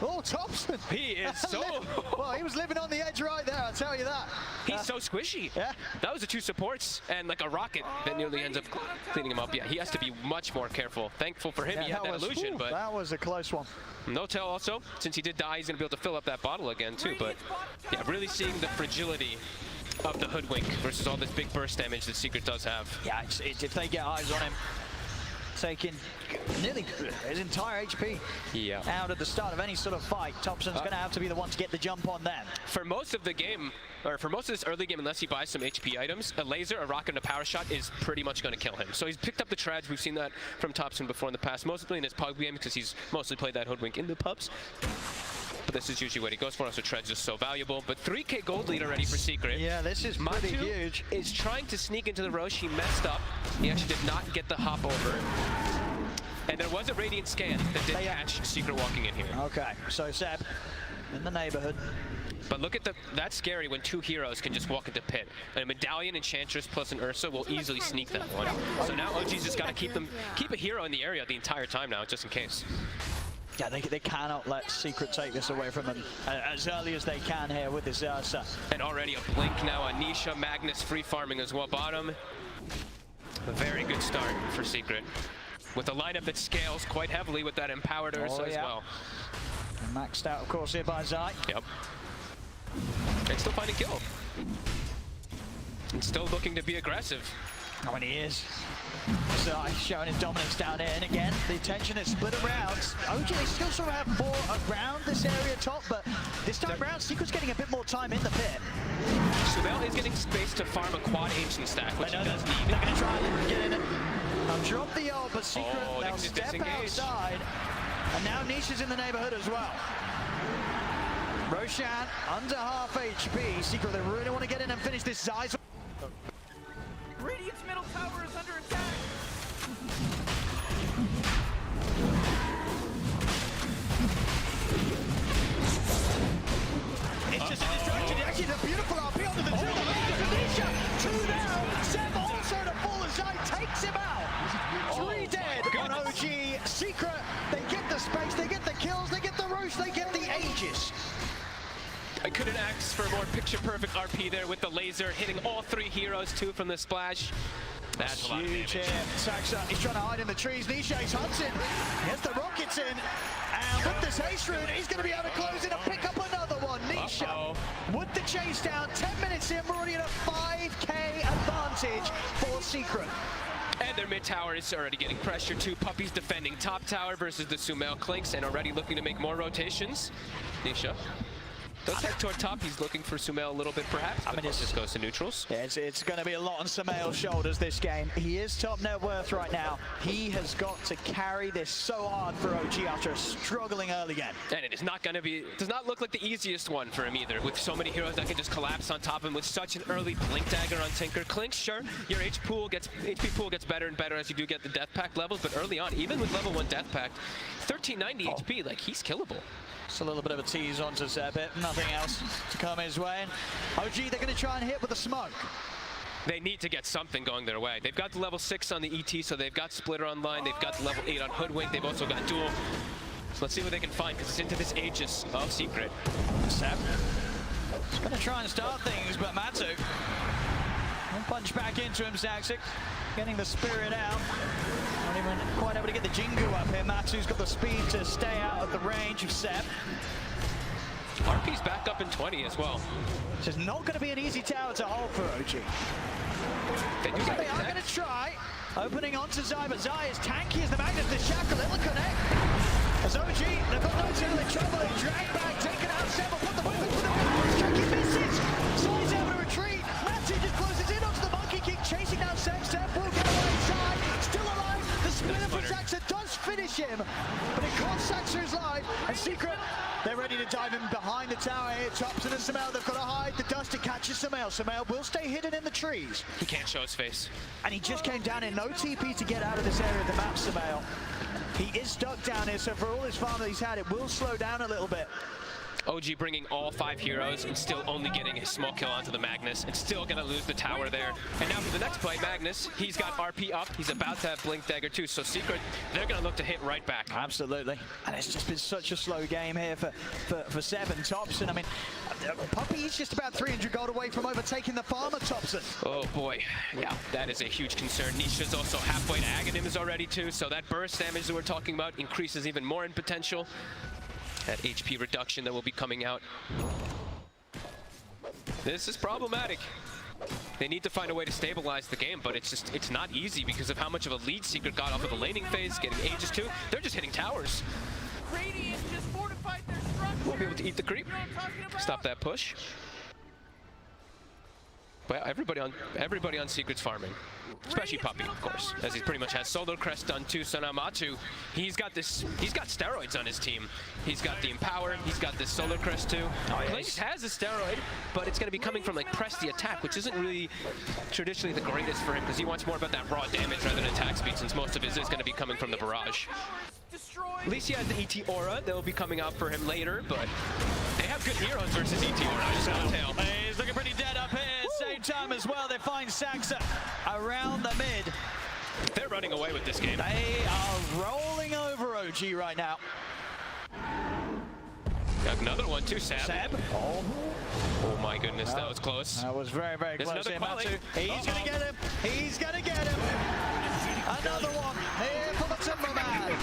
Oh, Thompson. He is so... Well, he was living on the edge right there, I'll tell you that. He's so squishy. Yeah. That was the 2 supports and like a rocket that nearly ends up cleaning him up. Yeah, he has to be much more careful. Thankful for him, he had that illusion, but... That was a close one. No tail also. Since he did die, he's going to be able to fill up that bottle again too, but yeah, really seeing the fragility of the Hoodwink versus all this big burst damage that Secret does have. Yeah, if they get eyes on him, taking nearly his entire HP out at the start of any sort of fight, Thompson's going to have to be the one to get the jump on them. For most of the game, or for most of this early game, unless he buys some HP items, a laser, a rocket, and a power shot is pretty much going to kill him. So he's picked up the trads. We've seen that from Thompson before in the past, mostly in his pub game because he's mostly played that Hoodwink in the pubs. But this is usually what he goes for, so Tread's just so valuable. But 3K gold lead already for Secret. Yeah, this is pretty huge. Is trying to sneak into the Roche. He messed up. He actually did not get the hop over. And there was a Radiant scan that did catch Secret walking in here. Okay, so Seb in the neighborhood. But look at that's scary when 2 heroes can just walk into pit. A Medallion, Enchantress, plus an Ursa will easily sneak that one. So now OG's just got to keep a hero in the area the entire time now, just in case. Yeah, they cannot let Secret take this away from them as early as they can here with this Ursa. And already a blink now on Nisha. Magnus free farming as well bottom. A very good start for Secret, with a lineup that scales quite heavily with that empowered Ursa as well. Maxed out, of course, here by Zai. Yep. And still finding kill. And still looking to be aggressive. Oh, and he is. Zai showing his dominance down here, and again, the attention is split around. OG, they still sort of have more around this area top, but this time around, Secret's getting a bit more time in the pit. Sumail is getting space to farm a quad ancient stack, which he does need. They're going to try and get in it. I'll drop the ult, but Secret, they'll step outside. And now Niche is in the neighborhood as well. Roshan under half HP. Secret, they really want to get in and finish this Zai's. Radiant's middle tower is under attack. It's just a distraction. Actually, it's a beautiful RP onto the drill. Nisha, 2 down. Sam also to fall as Zai takes him out. 3 dead on OG. Secret, they get the space, they get the kills, they get the Roche, they get the Aegis. I couldn't ask for a more picture-perfect RP there with the laser, hitting all 3 heroes, 2 from the splash. That's a lot of damage. Saxa, he's trying to hide in the trees. Nisha's hunting. Gets the rockets in. And with this haste rune, he's going to be able to close it and pick up another one. Nisha with the chase down. 10 minutes in, we're already at a 5k advantage for Secret. And their mid tower is already getting pressure too. Puppy's defending top tower versus the Sumail Clinks and already looking to make more rotations. Nisha does head toward top. He's looking for Sumail a little bit perhaps, but it just goes to neutrals. Yeah, it's going to be a lot on Sumail's shoulders this game. He is top net worth right now. He has got to carry this so hard for OG after a struggling early game. And it is not going to be, does not look like the easiest one for him either, with so many heroes that can just collapse on top of him with such an early blink dagger on Tinker. Clinks, sure, your HP pool gets better and better as you do get the death pact levels, but early on, even with level 1 death pact, 1390 HP, like he's killable. Just a little bit of a tease onto Zebit, nothing else to come his way. OG, they're going to try and hit with a smoke. They need to get something going their way. They've got the level 6 on the ET, so they've got Splitter online. They've got the level 8 on Hoodwink. They've also got Duel. So let's see what they can find, because it's into this Aegis of Secret. Seb, he's going to try and start things, but Matu will punch back into him. Zaxic getting the spirit out. Not even quite able to get the Jingu up here. Matu's got the speed to stay out of the range of Seb. RP's back up in 20 as well. This is not going to be an easy tower to hold for OG. They are going to try opening onto Zai, but Zai is tanky as the Magnus. The shackle, it'll connect. As OG, they've got no time, they're troubling. Drag back, taken out Seb, will put the weapon for the back. Jackie misses. Zai's able to retreat. Matu just closes in onto the monkey kick, chasing down Seb. Seb will get away. Zai still alive. The splinter from Saxa does finish him, but it cost Saxa's life. And Secret, they're ready to dive in behind the tower here. Thompson and Sumail, they've got to hide. The dust, it catches Sumail. Sumail will stay hidden in the trees. He can't show his face. And he just came down in no TP to get out of this area of the map, Sumail. He is stuck down here, so for all his farm that he's had, it will slow down a little bit. OG bringing all 5 heroes and still only getting a small kill onto the Magnus and still gonna lose the tower there. And now for the next play, Magnus, he's got RP up. He's about to have Blink Dagger too, so Secret, they're gonna look to hit right back. Absolutely. And it's just been such a slow game here for Seb and Thompson. I mean, Puppy is just about 300 gold away from overtaking the farmer, Thompson. Oh boy, yeah, that is a huge concern. Nisha's also halfway to Aghanims already too, so that burst damage that we're talking about increases even more in potential. That HP reduction that will be coming out. This is problematic. They need to find a way to stabilize the game, but it's not easy because of how much of a lead Secret got off of the laning phase, getting Aegis too. They're just hitting towers. Radiant just fortified their structure. Won't be able to eat the creep. Stop that push. But everybody on Secret's farming, especially Puppy, of course, as he pretty much has Solar Crest done too. So now Matu, he's got steroids on his team. He's got the Empower, he's got this Solar Crest too. Clinks has a steroid, but it's going to be coming from like press the attack, which isn't really traditionally the greatest for him because he wants more about that raw damage rather than attack speed, since most of his is going to be coming from the barrage. At least he has the ET Aura that will be coming out for him later, but they have good heroes versus ET Aura. I just got to tell. He's looking pretty dead up here. Same time as well, they find Saxa around the mid. They're running away with this game. They are rolling over OG right now. Another one too, Seb. Oh. Oh my goodness, that was close. That was very, very There's close. another Here, quality. Matsu. He's going to get him. He's going to get him. Another one here for the Timberman.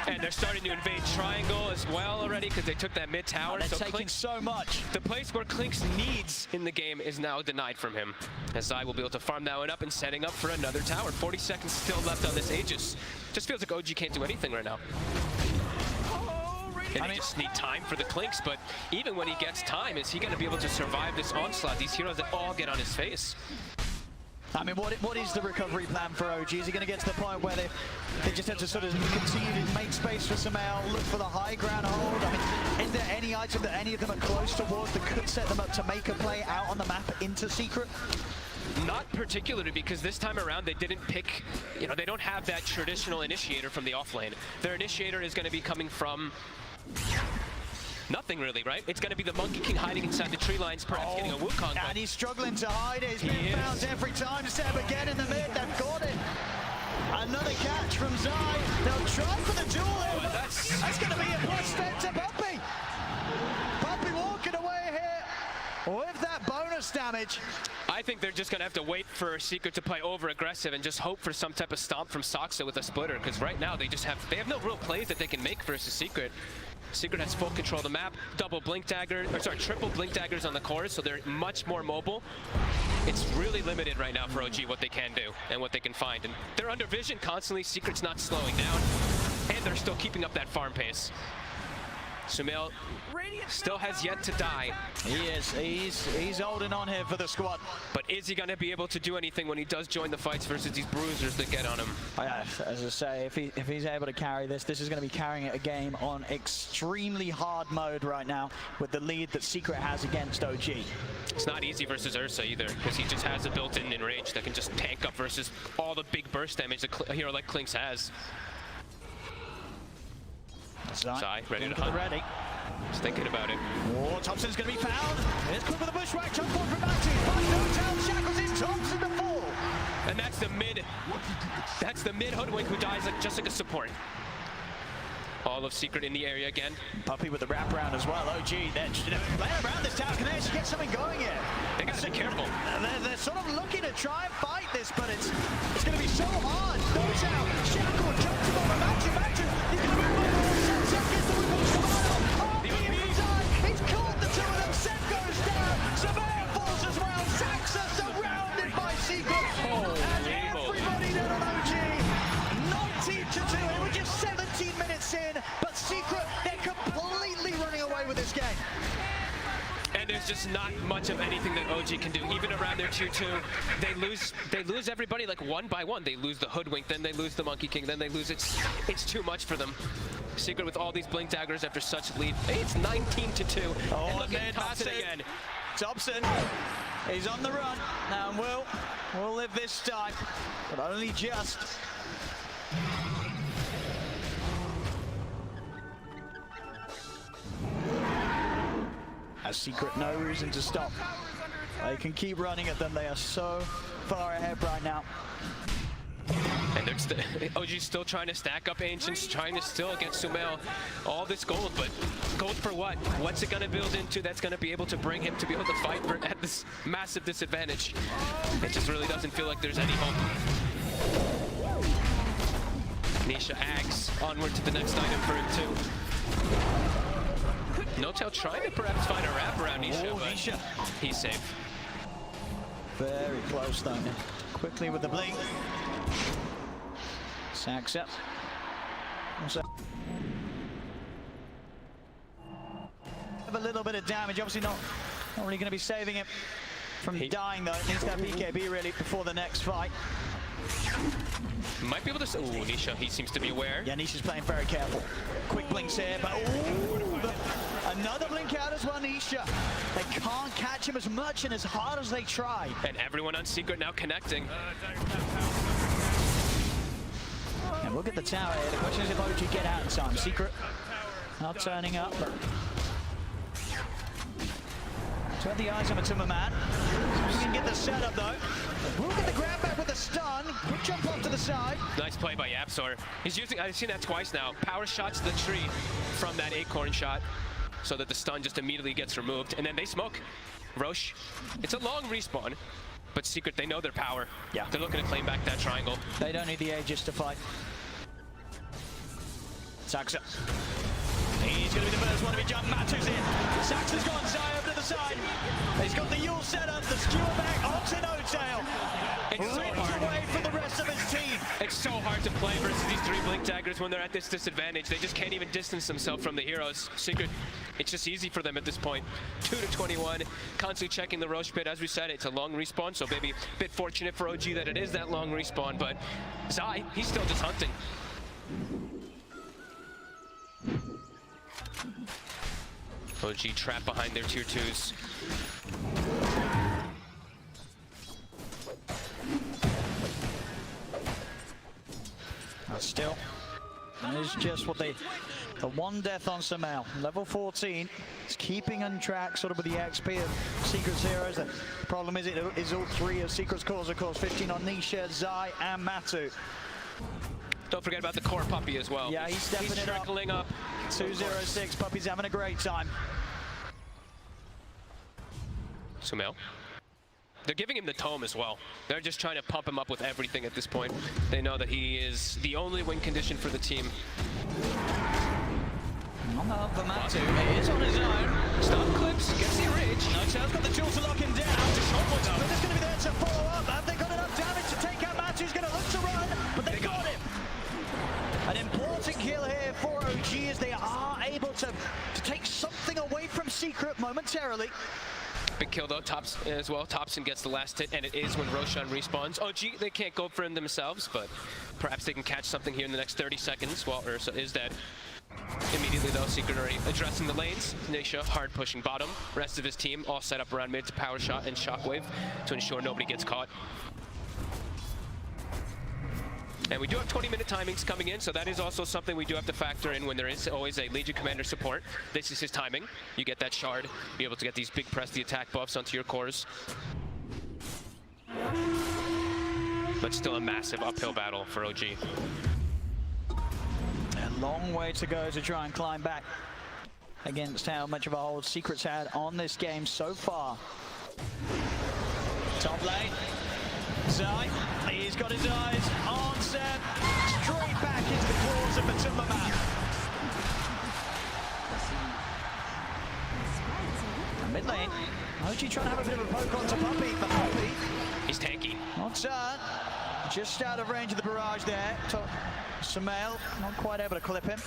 And they're starting to invade triangle as well already because they took that mid tower. They're so taking so much. The place where Klink's needs in the game is now denied from him. As Zai will be able to farm that one up and setting up for another tower. 40 seconds still left on this Aegis. Just feels like OG can't do anything right now. And they just need time for the Klinks, but even when he gets time, is he going to be able to survive this onslaught? These heroes that all get on his face. I mean, what is the recovery plan for OG? Is he going to get to the point where they just have to sort of continue to make space for Sumail, look for the high ground hold? I mean, is there any item that any of them are close towards that could set them up to make a play out on the map into Secret? Not particularly, because this time around they didn't pick, they don't have that traditional initiator from the offlane. Their initiator is going to be coming from nothing really, right? It's going to be the Monkey King hiding inside the tree lines, perhaps getting a Wukong. And he's struggling to hide it. He's been found every time. Seb again in the mid. They've got it. Another catch from Zai. They'll try for the duel here, but that's going to be a plus step to Puppy. Puppy walking away here with that bonus damage. I think they're just going to have to wait for Secret to play over aggressive and just hope for some type of stomp from Soxa with a splitter, because right now they have no real plays that they can make versus Secret. Secret has full control of the map, triple blink daggers on the cores, so they're much more mobile. It's really limited right now for OG what they can do and what they can find. And they're under vision constantly. Secret's not slowing down, and they're still keeping up that farm pace. Sumail still has yet to die. He is. He's holding on here for the squad. But is he going to be able to do anything when he does join the fights versus these bruisers that get on him? As I say, if he's able to carry this is going to be carrying a game on extremely hard mode right now with the lead that Secret has against OG. It's not easy versus Ursa either, because he just has a built-in enrage that can just tank up versus all the big burst damage that a hero like Klinks has. Zai, ready to hunt. Ready. Just thinking about it. Oh, Thompson's going to be found. Here's Quick with a bushwhack. Jump forward from Matty. Finds no tail. Shackles in. Thompson to fall. And that's the mid hoodwink who dies just like a support. All of Secret in the area again. Puppy with the wraparound as well. OG, they're playing around this tower. Can they actually get something going here? They got to be careful. They're sort of looking to try and fight this, but it's going to be so hard. No tail. Shackle jumps over Matthew. He's going to move over 10 seconds. The whip of He's caught the two of them. Seb goes down. Surveyor falls as well. Saxa surrounded by Secret. And everybody down on OG. 19-2. It was just 17 minutes in, but Secret, they're completely running away with this game. And there's just not much of anything that OG can do. Even around their 2-2, they lose everybody like one by one. They lose the hoodwink, then they lose the Monkey King, then they lose it. It's too much for them. Secret with all these blink daggers after such lead. It's 19-2. Oh, and look at Thompson again. Thompson, he's on the run. Now we'll live this time, but only just. As Secret no reason to stop. They can keep running at them. They are so far ahead right now. And OG's still trying to stack up Ancients, trying to still get Sumail all this gold, but gold for what? What's it going to build into that's going to be able to bring him to be able to fight at this massive disadvantage? It just really doesn't feel like there's any hope. Nisha Ags onward to the next item for him too. No-Tail trying to perhaps find a wrap around Nisha, but he's safe. Very close though. Quickly with the blink. Saxa. Have a little bit of damage. Obviously not really going to be saving him from dying though. It needs that BKB really before the next fight. Might be able to. Ooh, Nisha, he seems to be aware. Yeah, Nisha's playing very careful. Quick blinks here, but another blink out as well, Nisha. They can't catch him as much and as hard as they try. And everyone on Secret now connecting. And look at the tower here. The question is if OG get out in time. Secret not turning up. Turn the eyes on a Timberman. So he can get the setup though. Will get the grab back with a stun. Quick jump off to the side. Nice play by Yapsor. He's using, I've seen that twice now. Power shots the tree from that acorn shot so that the stun just immediately gets removed. And then they smoke. Roche, it's a long respawn, but Secret, they know their power. Yeah. They're looking to claim back that triangle. They don't need the Aegis to fight. Saxa. He's going to be the first one to be jumped. Matu's in. Saxa's gone Zai over to the side. He's got the Yule set up, the skewer back onto No-Tail. It's so ripped hard. away from the rest of his team. It's so hard to play versus these three Blink Daggers when they're at this disadvantage. They just can't even distance themselves from the heroes. Secret, it's just easy for them at this point. 2-21, constantly checking the Roche pit. As we said, it's a long respawn, so maybe a bit fortunate for OG that it is that long respawn, but Zai, he's still just hunting. OG trapped behind their tier 2s. Still, that is just what the one death on Samel. Level 14. It's keeping on track sort of with the XP of Secret's heroes. The problem is it is all three of Secret's cores, of course. 15 on Nisha, Zai, and Matu. Don't forget about the core puppy as well. Yeah, he's stepping it trickling up. 206, Puppy's having a great time. Sumail. They're giving him the tome as well. They're just trying to pump him up with everything at this point. They know that he is the only win condition for the team. Not for Matu. He is on his own. Stop clips, gets the ridge. No-Tail's got the tool to lock him down. But there's going to be there to follow up. Have they got enough damage to take out Matu's going to look to run, but they got him. An important kill here for OG as they are able to take something away from Secret momentarily. Big kill though, Tops as well. Topson gets the last hit, and it is when Roshan respawns. OG, they can't go for him themselves, but perhaps they can catch something here in the next 30 seconds while Ursa is dead. Immediately though, Secret already addressing the lanes. Nisha hard pushing bottom. Rest of his team all set up around mid to Power Shot and Shockwave to ensure nobody gets caught. And we do have 20-minute timings coming in, so that is also something we do have to factor in when there is always a Legion Commander support. This is his timing. You get that shard, be able to get these big press the attack buffs onto your cores. But still a massive uphill battle for OG. A long way to go to try and climb back against how much of a hold Secret's had on this game so far. Top lane. Zai, he's got his eyes on Seb, straight back into the claws of Matumbaman. Mid lane, OG trying to have a bit of a poke onto Puppy, but Puppy, he's tanky. Not done. Just out of range of the barrage there. Sumail, not quite able to clip him.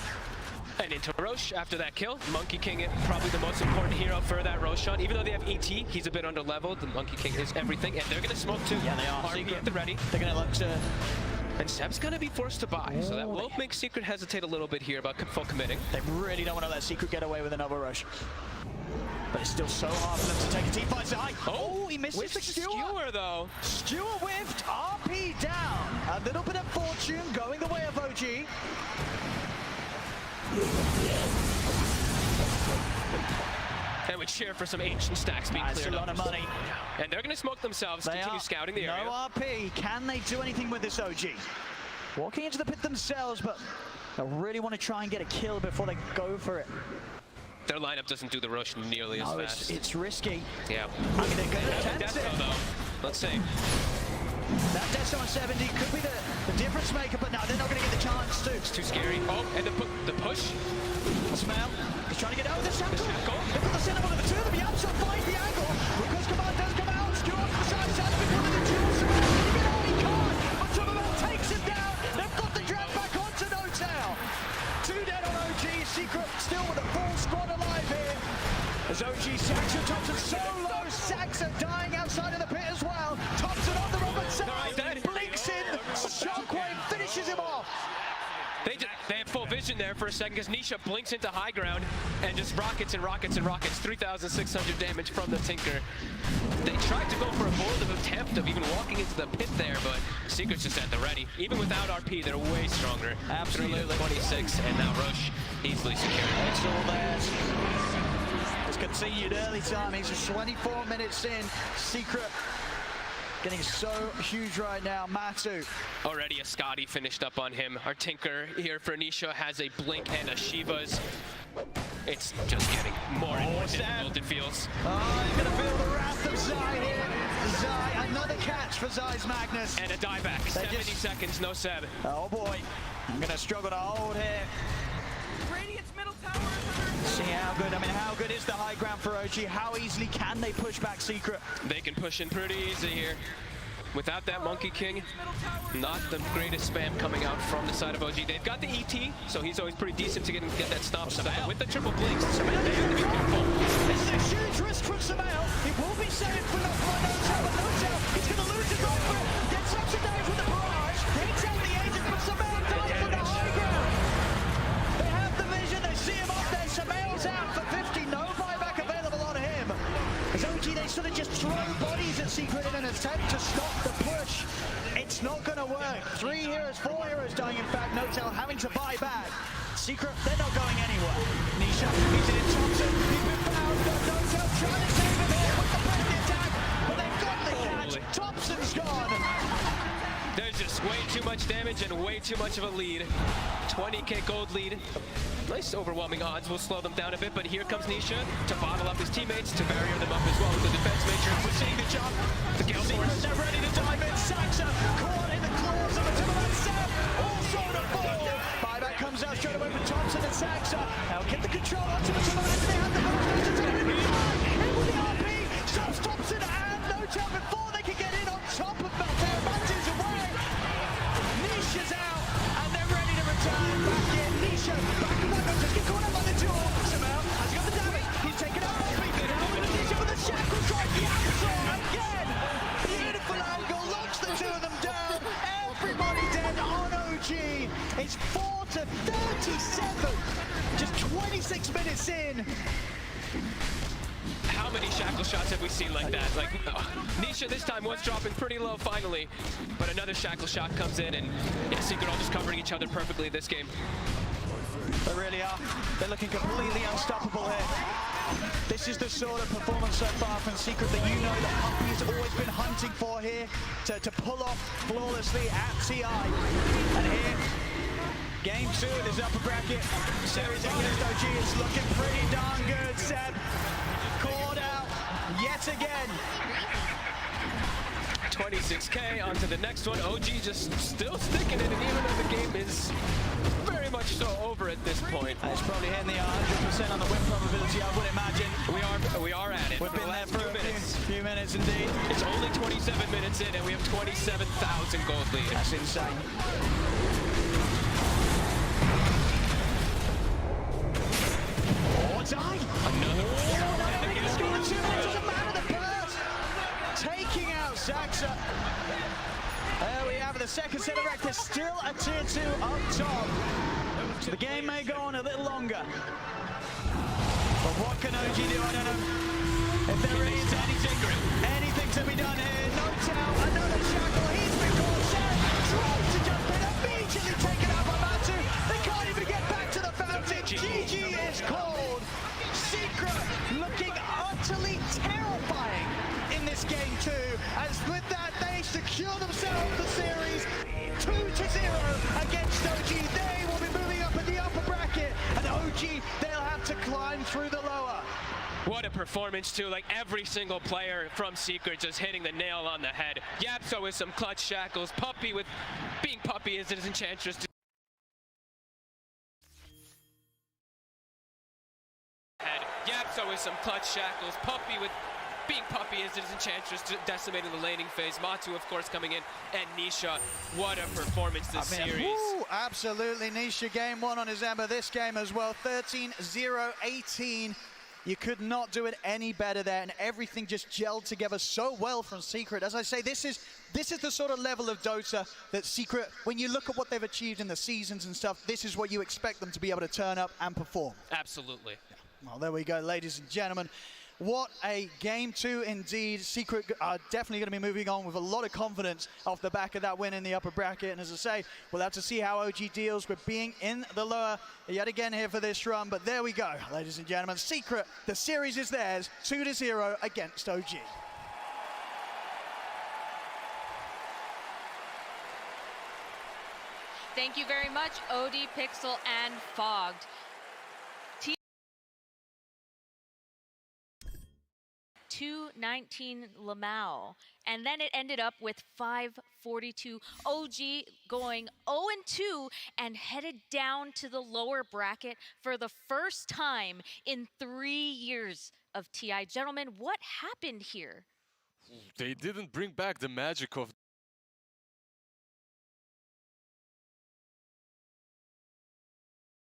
And into Roche after that kill. Monkey King, probably the most important hero for that Roshan. Even though they have ET, he's a bit underleveled. The Monkey King is everything, and they're going to smoke too. Yeah, they are. RP at the ready. They're going to look to... And Seb's going to be forced to buy, so that will make Secret hesitate a little bit here about full committing. They really don't want to let Secret get away with another rush. But it's still so hard for them to take a team fight. Zai. Oh, he misses the skewer though. Skewer whiffed, RP down. A little bit of fortune going the way of OG. And we cheer for some ancient stacks being That's cleared a lot up. of money. And they're going to smoke themselves, continue scouting the area. No RP. Can they do anything with this OG? Walking into the pit themselves, but they really want to try and get a kill before they go for it. Their lineup doesn't do the rush nearly as fast. It's risky. Yeah. I mean, they're going to attempt it. Though. Let's see. That Death on 70 could be the difference maker, but no, they're not going to get the chance to. It's too scary. Oh, and the push. Smell. He's trying to get out of the shackle. They've got the center one of the two of them. Yamcha finds the angle. Because Command does come out. Stewart on the side. That's become the duel. Can he get out? He can't. But Superman takes him down. They've got the drag back onto No-Tail. 2 dead on OG. Secret still with a full squad alive here. As OG Saxa, Thompson so low. Saxa dying outside of the pit as well. Thompson on the Robert side. Blinks in. Shockwave finishes him off. They have full vision there for a second because Nisha blinks into high ground and just rockets and rockets and rockets. 3,600 damage from the Tinker. They tried to go for a bold attempt of even walking into the pit there, but Secret's just at the ready. Even without RP, they're way stronger. Absolutely. 26, and now Rush easily secured. It's all theirs. It's continued early time. He's just 24 minutes in. Secret getting so huge right now. Matu. Already a Scotty finished up on him. Our Tinker here for Nisha has a Blink and a Shiva's. It's just getting more and more difficult, it feels. Oh, you're going to feel the wrath of Zai here. Zai, another catch for Zai's Magnus. And a dieback, 70 seconds, no Seb. Oh boy, I'm going to struggle to hold here. Radiant's middle tower. See how good, how good is the high ground for OG? How easily can they push back Secret? They can push in pretty easy here. Without that Monkey King, not the greatest spam coming out from the side of OG. They've got the ET, so he's always pretty decent to get that stop stuff. But with the triple blinks, they have to be careful. This is a huge risk from Samael. It will be saved for No-Tail, but No-Tail, he's going to lose his life for it. Gets subsidized with the barrage. Takes out the agent, but Samael dies for the high ground. They have the vision, they see him up there. Samael's out for 50. No buyback available on him. As OG, they sort of just throw bodies at Secret in an attempt to stop the push. It's not going to work. 3 heroes, 4 heroes dying, in fact. No-Tail having to buy back. Secret, they're not going anywhere. Nisha, he's in Thompson. He's been found. No-Tail trying to save him here with the penalty attack. But they've got the catch. Thompson's gone. There's just way too much damage and way too much of a lead. 20k gold lead. Nice overwhelming odds will slow them down a bit, but here comes Nisha to bottle up his teammates, to barrier them up as well with the defense matrix. We're seeing the jump. The Gale Force. They're ready to dive in. Saxa caught in the claws of a Timberland Sam. Also to fall. Buyback comes out straight away from Thompson and Saxa. They'll get the control onto the Timberland. They have the ball. It's going to be fine. In with the RP. Stops Thompson and No-Tail before they can get in on top of Maltair. Matu's away. Nisha's out. And they're ready to return back in. Nisha back in one. Just get caught up by the duel. Samael has got the damage. He's taken out Bobby. Now with Nisha with the shackle strike. The Absol again. Beautiful angle. Locks the two of them down. Everybody dead on OG. It's 4 to 37. Just 26 minutes in. How many shackle shots have we seen like that? Like, Nisha this time was dropping pretty low finally, but another shackle shot comes in, and yeah, Secret all just covering each other perfectly this game. They really are. They're looking completely unstoppable here. This is the sort of performance so far from Secret that you know that Puppy's always been hunting for here to pull off flawlessly at TI. And here, game 2 of this upper bracket series against OG is looking pretty darn good. Seb caught out yet again. 26k onto the next one. OG just still sticking it, and even though the game is very much so over at this point. It's probably hitting the 100% on the win probability, I would imagine. We are at it. We've been there for a few minutes indeed. It's only 27 minutes in, and we have 27,000 gold lead. That's insane. Oh, die! Another one. He's got 2 minutes as a man of the burst. Taking out Saxa. There we have the second set of Rector, still a tier 2 up top. The game may go on a little longer. But what can OG do? I don't know. If there is anything to be done here, No-Tail, another shackle, he's been caught. Sam tries to jump in, immediately taken out by Matu. They can't even get back to the fountain. GG is called. Secret looking utterly terrifying in this game 2, as with that they secure themselves the series 2-0 against OG. They will be moving up in the upper bracket, and OG, they'll have to climb through the lower. What a performance too, like every single player from Secret just hitting the nail on the head. Yapso with some clutch shackles, Puppy with being Puppy as his Enchantress. Yapso with some clutch shackles, Puppy with being Puppy as his Enchantress, decimating the laning phase. Matu, of course, coming in, and Nisha. What a performance this series. Woo, absolutely. Nisha game 1 on his Ember. This game as well, 13-0-18. You could not do it any better there, and everything just gelled together so well from Secret. As I say, this is the sort of level of Dota that Secret, when you look at what they've achieved in the seasons and stuff, this is what you expect them to be able to turn up and perform. Absolutely. Well, there we go, ladies and gentlemen. What a game 2 indeed. Secret are definitely going to be moving on with a lot of confidence off the back of that win in the upper bracket. And as I say, we'll have to see how OG deals with being in the lower yet again here for this run. But there we go, ladies and gentlemen. Secret, the series is theirs, 2-0 against OG. Thank you very much, Odie, Pixel, and Fogged. 219 Lamau. And then it ended up with 542. OG going 0-2 and headed down to the lower bracket for the first time in 3 years of TI. Gentlemen, what happened here? They didn't bring back the magic of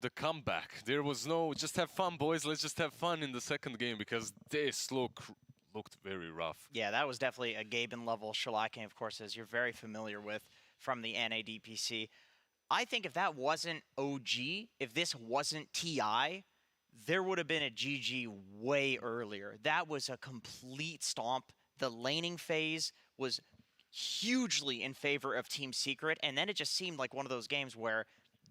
the comeback. There was no, just have fun, boys. Let's just have fun in the second game because this looked very rough. Yeah, that was definitely a Gaben level shellacking, of course, as you're very familiar with from the NADPC. I think if that wasn't OG, if this wasn't TI, there would have been a GG way earlier. That was a complete stomp. The laning phase was hugely in favor of Team Secret, and then it just seemed like one of those games where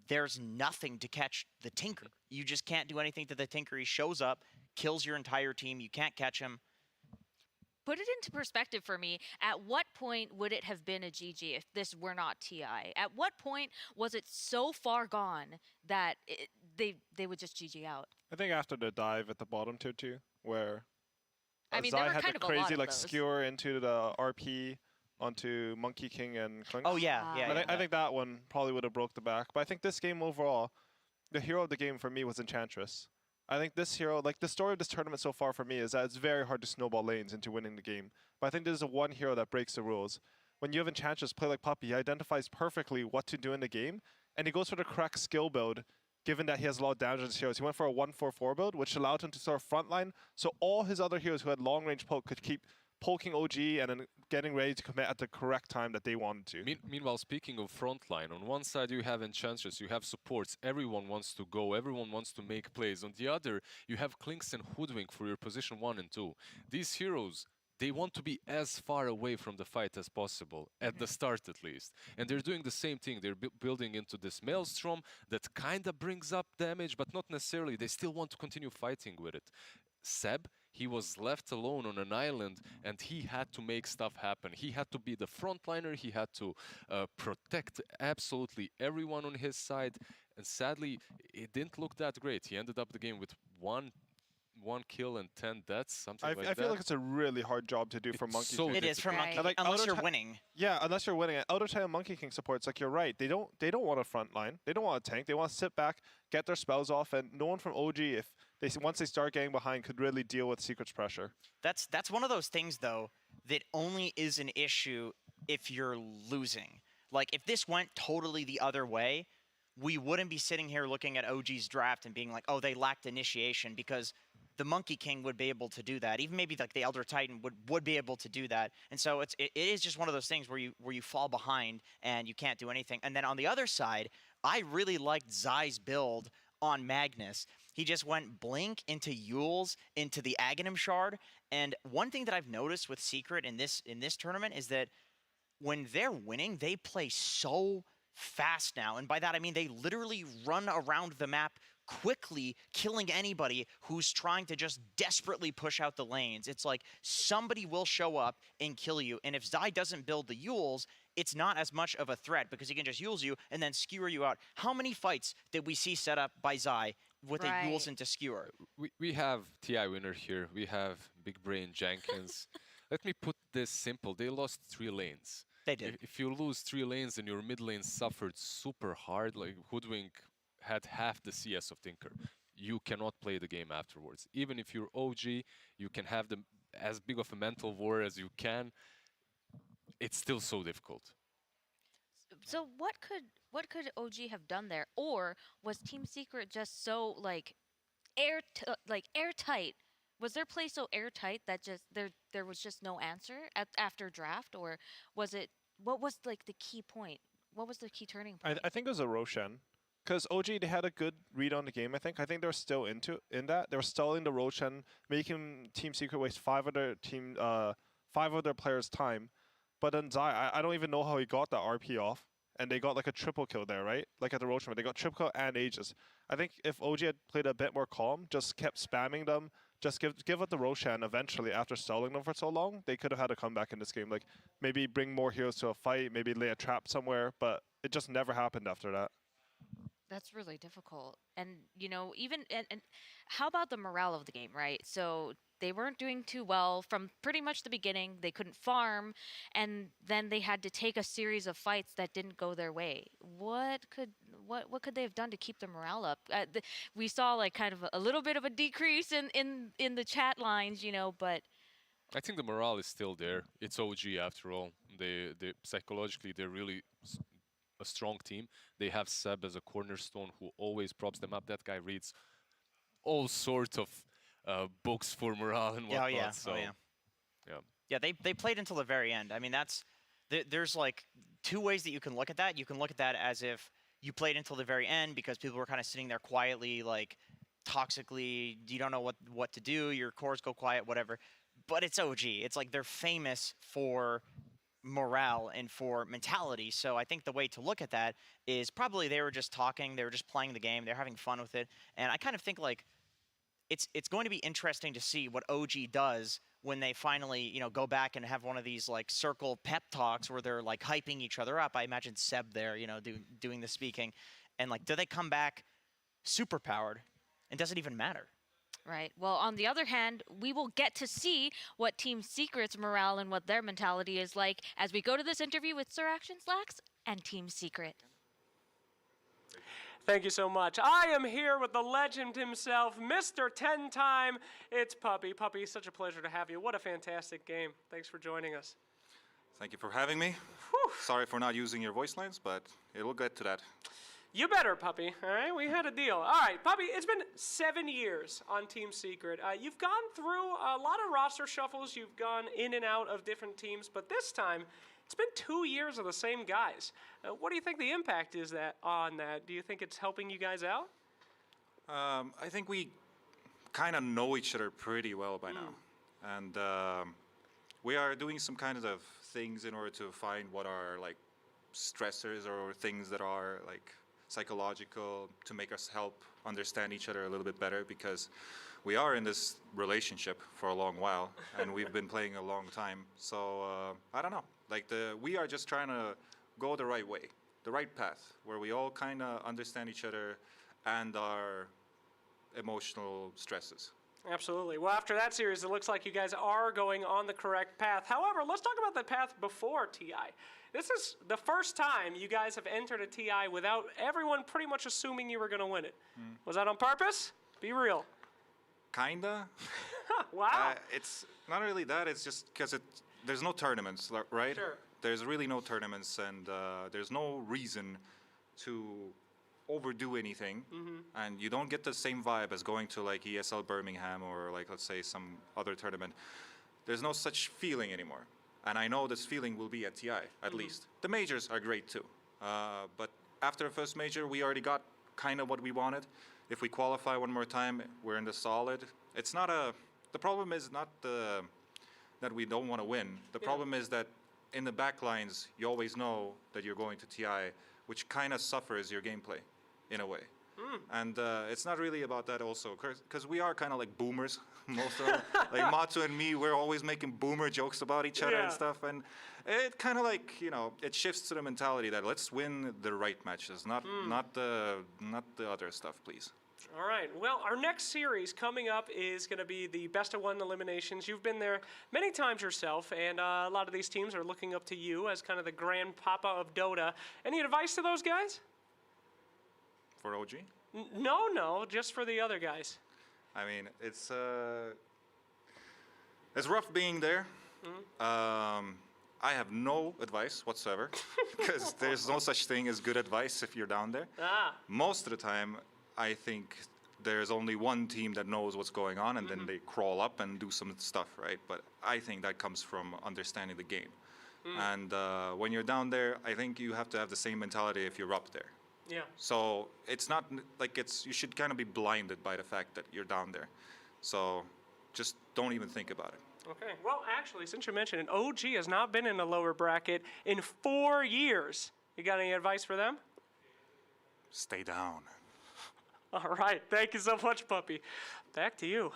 there's nothing to catch the Tinker. You just can't do anything to the Tinker. He shows up, kills your entire team. You can't catch him. Put it into perspective for me. At what point would it have been a GG if this were not TI? At what point was it so far gone that they would just GG out? I think after the dive at the bottom tier 2, where I mean, Zai there were had kind the of a lot crazy of like those. skewer into the RP onto Monkey King and Clinks. Oh, yeah, yeah. I think that one probably would have broke the back. But I think this game overall, the hero of the game for me was Enchantress. I think this hero, like the story of this tournament so far for me is that it's very hard to snowball lanes into winning the game. But I think there's one hero that breaks the rules. When you have Enchantress play like Puppey, he identifies perfectly what to do in the game, and he goes for the correct skill build, given that he has a lot of damage in his heroes. He went for a 1-4-4 build, which allowed him to sort of frontline, so all his other heroes who had long-range poke could keep poking OG and then getting ready to commit at the correct time that they wanted to. Meanwhile, speaking of frontline, on one side you have Enchantress, you have supports, everyone wants to go, everyone wants to make plays. On the other, you have Clinks and Hoodwink for your position 1 and 2. These heroes, they want to be as far away from the fight as possible, at the start at least. And they're doing the same thing. They're building into this Maelstrom that kind of brings up damage, but not necessarily. They still want to continue fighting with it. Seb, he was left alone on an island, and he had to make stuff happen. He had to be the frontliner. He had to protect absolutely everyone on his side. And sadly, it didn't look that great. He ended up the game with one kill and 10 deaths, something like that. I feel like it's a really hard job to do for Monkey King. It is for Monkey, like, unless you're winning. Yeah, unless you're winning. Out of time, Monkey King supports, like you're right. They don't want a front line. They don't want a tank. They want to sit back, get their spells off, and no one from OG, if they once they start getting behind, could really deal with Secret's pressure. That's one of those things though that only is an issue if you're losing. Like if this went totally the other way, we wouldn't be sitting here looking at OG's draft and being like, oh, they lacked initiation, because the Monkey King would be able to do that. Even maybe like the Elder Titan would be able to do that. And so it is just one of those things where you fall behind and you can't do anything. And then on the other side, I really liked Zai's build on Magnus. He just went Blink into Yules into the Aghanim Shard. And one thing that I've noticed with Secret in this tournament is that when they're winning, they play so fast now. And by that I mean they literally run around the map quickly, killing anybody who's trying to just desperately push out the lanes. It's like somebody will show up and kill you. And if Zai doesn't build the Yules, it's not as much of a threat because he can just Yules you and then skewer you out. How many fights did we see set up by Zai with a Yules into skewer? We have TI winner here. We have Big Brain Jenkins. Let me put this simple. They lost 3 lanes. They did. If you lose 3 lanes and your mid lane suffered super hard, like Hoodwink had half the CS of Tinker, you cannot play the game afterwards. Even if you're OG, you can have as big of a mental war as you can. It's still so difficult. So what could OG have done there, or was Team Secret just so like airtight? Was their play so airtight that just there was just no answer after draft, or was it? What was like the key point? What was the key turning point? I think it was a Roshan. Because OG, they had a good read on the game, I think. I think they were still in that. They were stalling the Roshan, making Team Secret waste 5 of their players' time. But then Zai, I don't even know how he got that RP off. And they got like a triple kill there, right? Like at the Roshan, but they got triple kill and Aegis. I think if OG had played a bit more calm, just kept spamming them, just give it the Roshan eventually after stalling them for so long, they could have had a comeback in this game. Like maybe bring more heroes to a fight, maybe lay a trap somewhere, but it just never happened after that. That's really difficult. And, you know, even, and how about the morale of the game, right? So they weren't doing too well from pretty much the beginning. They couldn't farm, and then they had to take a series of fights that didn't go their way. What could they have done to keep the morale up? We saw like kind of a little bit of a decrease in the chat lines, you know, but I think the morale is still there. It's OG after all. They psychologically they're really a strong team. They have Seb as a cornerstone who always props them up. That guy reads all sorts of books for morale and whatnot. Yeah, So, yeah. They played until the very end. I mean, there's like two ways that you can look at that. You can look at that as if you played until the very end because people were kind of sitting there quietly, like toxically. You don't know what to do. Your cores go quiet, whatever. But it's OG. It's like they're famous for morale and for mentality. So I think the way to look at that is probably they were just talking, they were just playing the game, they're having fun with it. And I kind of think like it's going to be interesting to see what OG does when they finally, you know, go back and have one of these like circle pep talks where they're like hyping each other up. I imagine Seb there, you know, doing the speaking. And like, do they come back super powered? And does it even matter? right. Well, on the other hand, we will get to see what Team Secret's morale and what their mentality is like as we go to this interview with Sir Action Slacks and Team Secret. Thank you so much. I am here with the legend himself, Mr. 10-time. It's Puppy. Puppy, such a pleasure to have you. What a fantastic game. Thanks for joining us. Thank you for having me. Sorry for not using your voice lines, but it'll get to that. You better, Puppy. All right, we had a deal. All right, Puppy, it's been 7 years on Team Secret. You've gone through a lot of roster shuffles. You've gone in and out of different teams, but this time, it's been 2 years of the same guys. What do you think the impact is on that? Do you think it's helping you guys out? I think we kind of know each other pretty well by now. And we are doing some kind of things in order to find what are like stressors or things that are like psychological to make us help understand each other a little bit better, because we are in this relationship for a long while and we've been playing a long time. So I don't know. Like we are just trying to go the right way, the right path, where we all kind of understand each other and our emotional stresses. Absolutely. Well, after that series, it looks like you guys are going on the correct path. However, let's talk about the path before TI. This is the first time you guys have entered a TI without everyone pretty much assuming you were going to win it. Was that on purpose? Be real. Kinda. Wow. It's not really that. It's just because there's no tournaments, right? Sure. There's really no tournaments, and there's no reason to overdo anything, and you don't get the same vibe as going to like ESL Birmingham or like, let's say, some other tournament. There's no such feeling anymore, and I know this feeling will be at TI at least. The majors are great too, but after the first major we already got kind of what we wanted. If we qualify one more time, we're in the solid. It's not the problem is not that we don't want to win. The problem is that in the back lines you always know that you're going to TI, which kind of suffers your gameplay in a way. And it's not really about that also, because we are kind of like boomers, most of them. Like Matu and me, we're always making boomer jokes about each other and stuff, and it kind of like, you know, it shifts to the mentality that let's win the right matches, not the other stuff, please. All right. Well, our next series coming up is going to be the best of one eliminations. You've been there many times yourself, and a lot of these teams are looking up to you as kind of the grandpapa of Dota. Any advice to those guys? For OG? No, just for the other guys. I mean, it's rough being there. I have no advice whatsoever, because there's no such thing as good advice if you're down there. Most of the time, I think there's only one team that knows what's going on, and then they crawl up and do some stuff, right? But I think that comes from understanding the game. And when you're down there, I think you have to have the same mentality if you're up there. Yeah. So it's not like you should kind of be blinded by the fact that you're down there. So just don't even think about it. Okay. Well, actually, since you mentioned it, OG has not been in the lower bracket in 4 years. You got any advice for them? Stay down. All right. Thank you so much, Puppy. Back to you.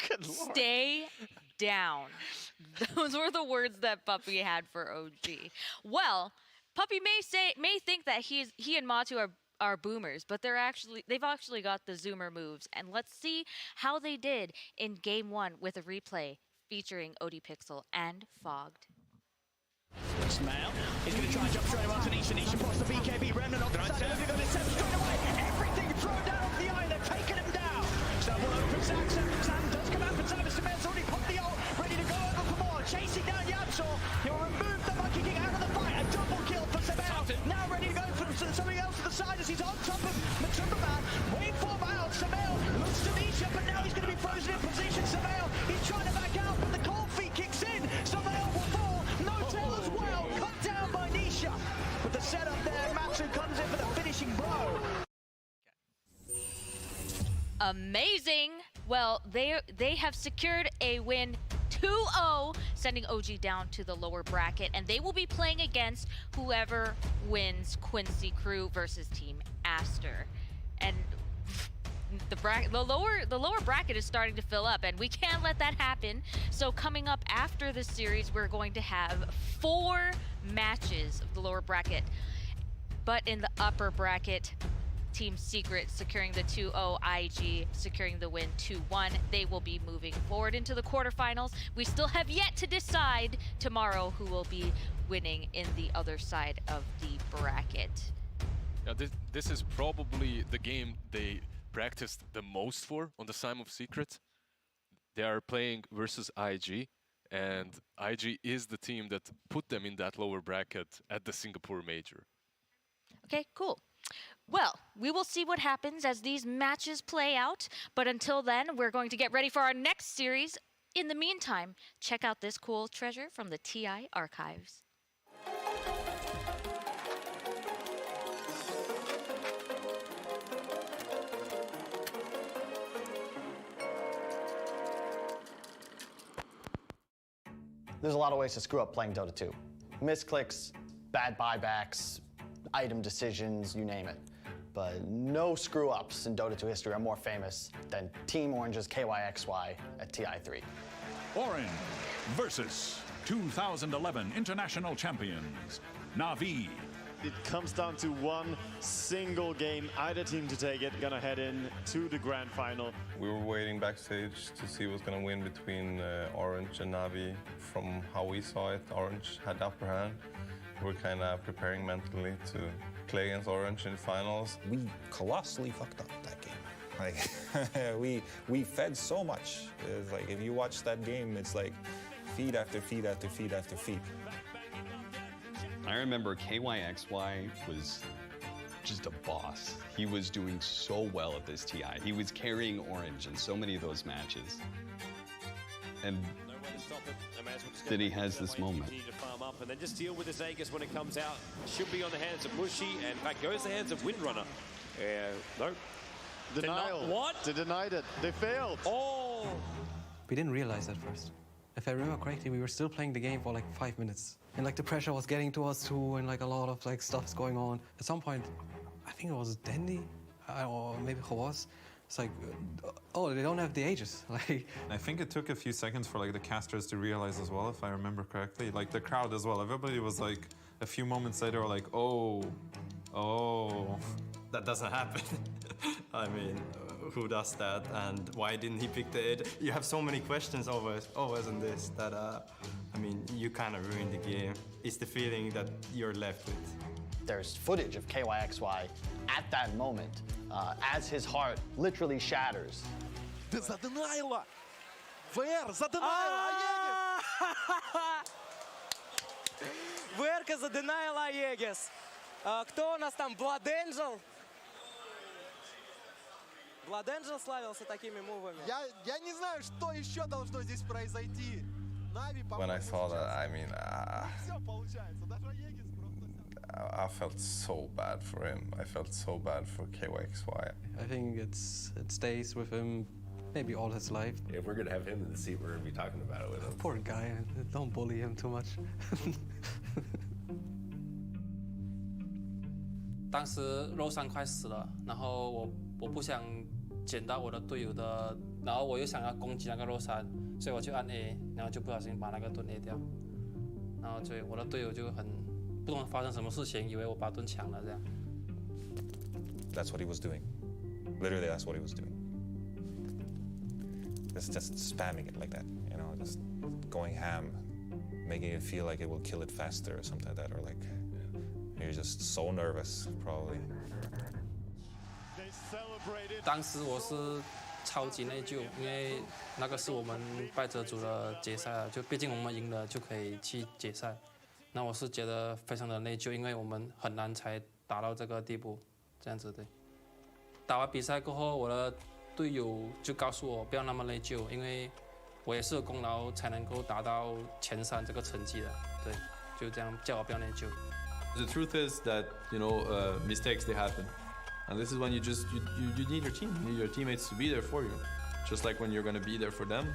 Good Lord. Stay down. Those were the words that Puppy had for OG. Well, Puppy may think that he and Matu are boomers, but they've actually got the zoomer moves. And let's see how they did in game 1 with a replay featuring ODPixel and Fogged. Smell. He's going to try and jump straight onto Nisha. Nisha puts the BKB remnant off the side. They're going to set straight away. Everything thrown down off the eye. They're taking him down. Stumble over from Zack. Sam does come out from time. Samel's already popped the ult. Ready to go over for more. Chasing down Yamsor. He'll remove the Monkey King out of the fight. A double kill for Samel. Now ready to go for something else to the side as he's on top of Matumbaman. Waveform out. Samel looks to Nisha, but now he's going to be frozen in position. Samel, he's trying to back out, but the cold feet kicks in. Samel will fall. No tail as well. Cut down by Nisha. With the setup there, Matsu comes in for the finishing blow. Amazing. Well, they have secured a win 2-0, sending OG down to the lower bracket, and they will be playing against whoever wins Quincy Crew versus Team Aster. And the lower bracket is starting to fill up, and we can't let that happen. So coming up after this series, we're going to have 4 matches of the lower bracket. But in the upper bracket, Team Secret securing the 2-0, IG securing the win 2-1. They will be moving forward into the quarterfinals. We still have yet to decide tomorrow who will be winning in the other side of the bracket. Now this is probably the game they practiced the most for on the Sign of Secret. They are playing versus IG, and IG is the team that put them in that lower bracket at the Singapore Major. Okay, cool. Well, we will see what happens as these matches play out, but until then, we're going to get ready for our next series. In the meantime, check out this cool treasure from the TI archives. There's a lot of ways to screw up playing Dota 2. Misclicks, bad buybacks, item decisions, you name it. But no screw-ups in Dota 2 history are more famous than Team Orange's KYXY at TI3. Orange versus 2011 International Champions, Na'Vi. It comes down to one single game. Either team to take it, gonna head in to the grand final. We were waiting backstage to see what's gonna win between Orange and Na'Vi. From how we saw it, Orange had the upper hand. We're kind of preparing mentally to play against Orange in the finals. We colossally fucked up that game. Like we fed so much. It's like if you watch that game, it's like feed after feed after feed after feed. I remember KYXY was just a boss. He was doing so well at this TI. He was carrying Orange in so many of those matches. And then he has this moment. To farm up and then just deal with this Aegis when it comes out. Should be on the hands of Mushi, and in fact goes the hands of Windrunner. No. Denial. What? They denied it. They failed. Oh! We didn't realize at first. If I remember correctly, we were still playing the game for like 5 minutes. And like the pressure was getting to us too, and like a lot of like stuff's going on. At some point, I think it was Dandy, or maybe Hawas. It's like, oh, they don't have the Aegis. Like, I think it took a few seconds for like the casters to realize as well, if I remember correctly. Like the crowd as well. Everybody was like, a few moments later, were like, oh. That doesn't happen. I mean, who does that, and why didn't he pick the Aegis? You have so many questions always on this that, I mean, you kind of ruined the game. It's the feeling that you're left with. There's footage of KYXY at that moment as his heart literally shatters. За Денайла! ВР за Денайла! ВР за Денайла Аегис. Кто у нас там? Blood Angel? Blood Angel славился такими мувами. Я не знаю, что еще должно здесь произойти. When I saw that, I mean, I felt so bad for him. I felt so bad for KYXY. I think it stays with him maybe all his life. If we're gonna have him in the seat, we're gonna be talking about it with him. Poor guy, don't bully him too much. 当时 Rosan 快死了，然后我不想捡到我的队友的，然后我又想要攻击那个 Rosan， 所以我就按 A， 然后就不小心把那个盾 A 掉，然后我的队友就很不懂发生什么事情，以为我把盾抢了这样。That's what he was doing. Literally, that's what he was doing. Just spamming it like that, you know, just going ham, making it feel like it will kill it faster or something like that, or like you're just so nervous, probably. 当时我是超级内疚，因为那个是我们败者组的决赛了，就毕竟我们赢了就可以去决赛。那我是觉得非常的内疚，因为我们很难才达到这个地步，这样子对。打完比赛过后，我的队友就告诉我不要那么内疚，因为我也是有功劳才能够达到前3这个成绩的，对，就这样叫我不要内疚。The truth is that mistakes they happen, and this is when you need your team, you need your teammates to be there for you, just like when you're going to be there for them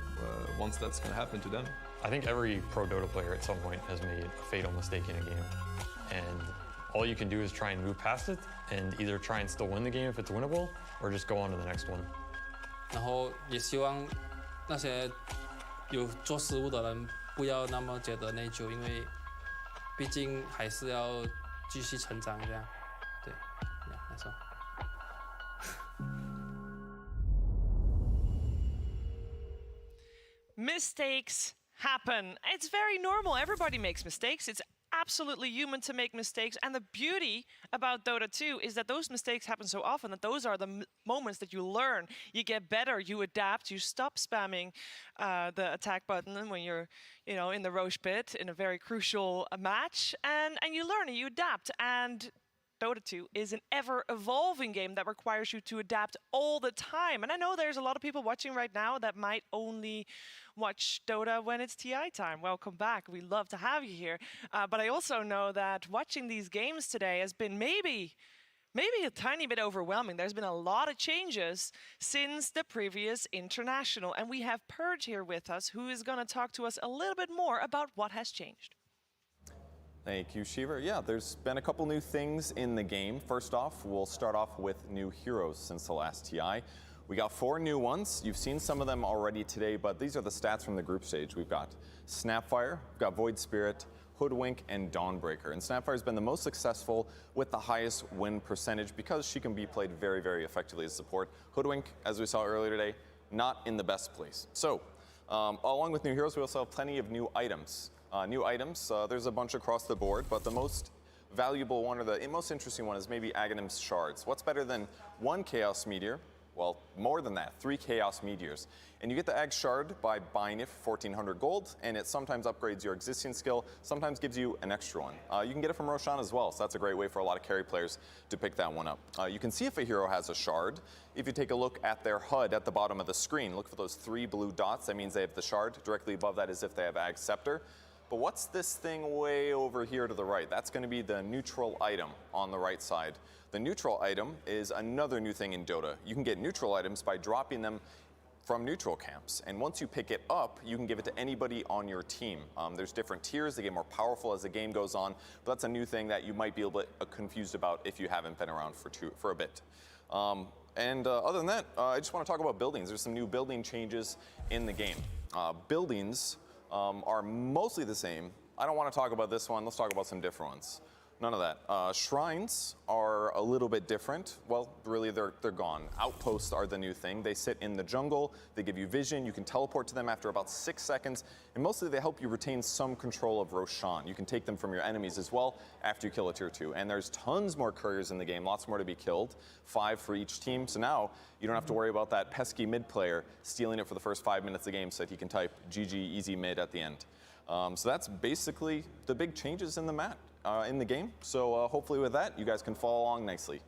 once that's going to happen to them. I think every pro Dota player at some point has made a fatal mistake in a game, and all you can do is try and move past it, and either try and still win the game if it's winnable, or just go on to the next one. 然后也希望那些有做失误的人不要那么觉得内疚，因为毕竟还是要继续成长这样。对，没错。Mistakes happen. It's very normal. Everybody makes mistakes. It's absolutely human to make mistakes. And the beauty about Dota 2 is that those mistakes happen so often that those are the moments that you learn. You get better, you adapt, you stop spamming the attack button when you're, in the Roche pit in a very crucial match. And you learn and you adapt. And Dota 2 is an ever-evolving game that requires you to adapt all the time. And I know there's a lot of people watching right now that might only watch Dota when it's TI time. Welcome back. We love to have you here. But I also know that watching these games today has been maybe a tiny bit overwhelming. There's been a lot of changes since the previous International. And we have Purge here with us, who is going to talk to us a little bit more about what has changed. Thank you, Shiva. Yeah, there's been a couple new things in the game. First off, we'll start off with new heroes since the last TI. We got 4 new ones. You've seen some of them already today, but these are the stats from the group stage. We've got Snapfire, we've got Void Spirit, Hoodwink, and Dawnbreaker. And Snapfire's been the most successful with the highest win percentage because she can be played very, very effectively as support. Hoodwink, as we saw earlier today, not in the best place. So, along with new heroes, we also have plenty of new items. There's a bunch across the board, but the most valuable one or the most interesting one is maybe Aghanim's Shards. What's better than 1 Chaos Meteor? Well, more than that, 3 Chaos Meteors. And you get the Ag Shard by buying it for 1,400 gold, and it sometimes upgrades your existing skill, sometimes gives you an extra one. You can get it from Roshan as well, so that's a great way for a lot of carry players to pick that one up. You can see if a hero has a Shard. If you take a look at their HUD at the bottom of the screen, look for those 3 blue dots. That means they have the Shard. Directly above that is if they have Ag Scepter. But what's this thing way over here to the right? That's going to be the neutral item on the right side. The neutral item is another new thing in Dota. You can get neutral items by dropping them from neutral camps. And once you pick it up, you can give it to anybody on your team. There's different tiers. They get more powerful as the game goes on. But that's a new thing that you might be a bit confused about if you haven't been around for a bit. Other than that, I just want to talk about buildings. There's some new building changes in the game. Buildings are mostly the same. I don't want to talk about this one. Let's talk about some different ones. None of that. Shrines are a little bit different. Well, really, they're gone. Outposts are the new thing. They sit in the jungle. They give you vision. You can teleport to them after about 6 seconds. And mostly, they help you retain some control of Roshan. You can take them from your enemies as well after you kill a tier 2. And there's tons more couriers in the game, lots more to be killed, 5 for each team. So now, you don't have to worry about that pesky mid player stealing it for the first 5 minutes of the game so that he can type GG easy mid at the end. So that's basically the big changes in the map. In the game. So hopefully with that, you guys can follow along nicely.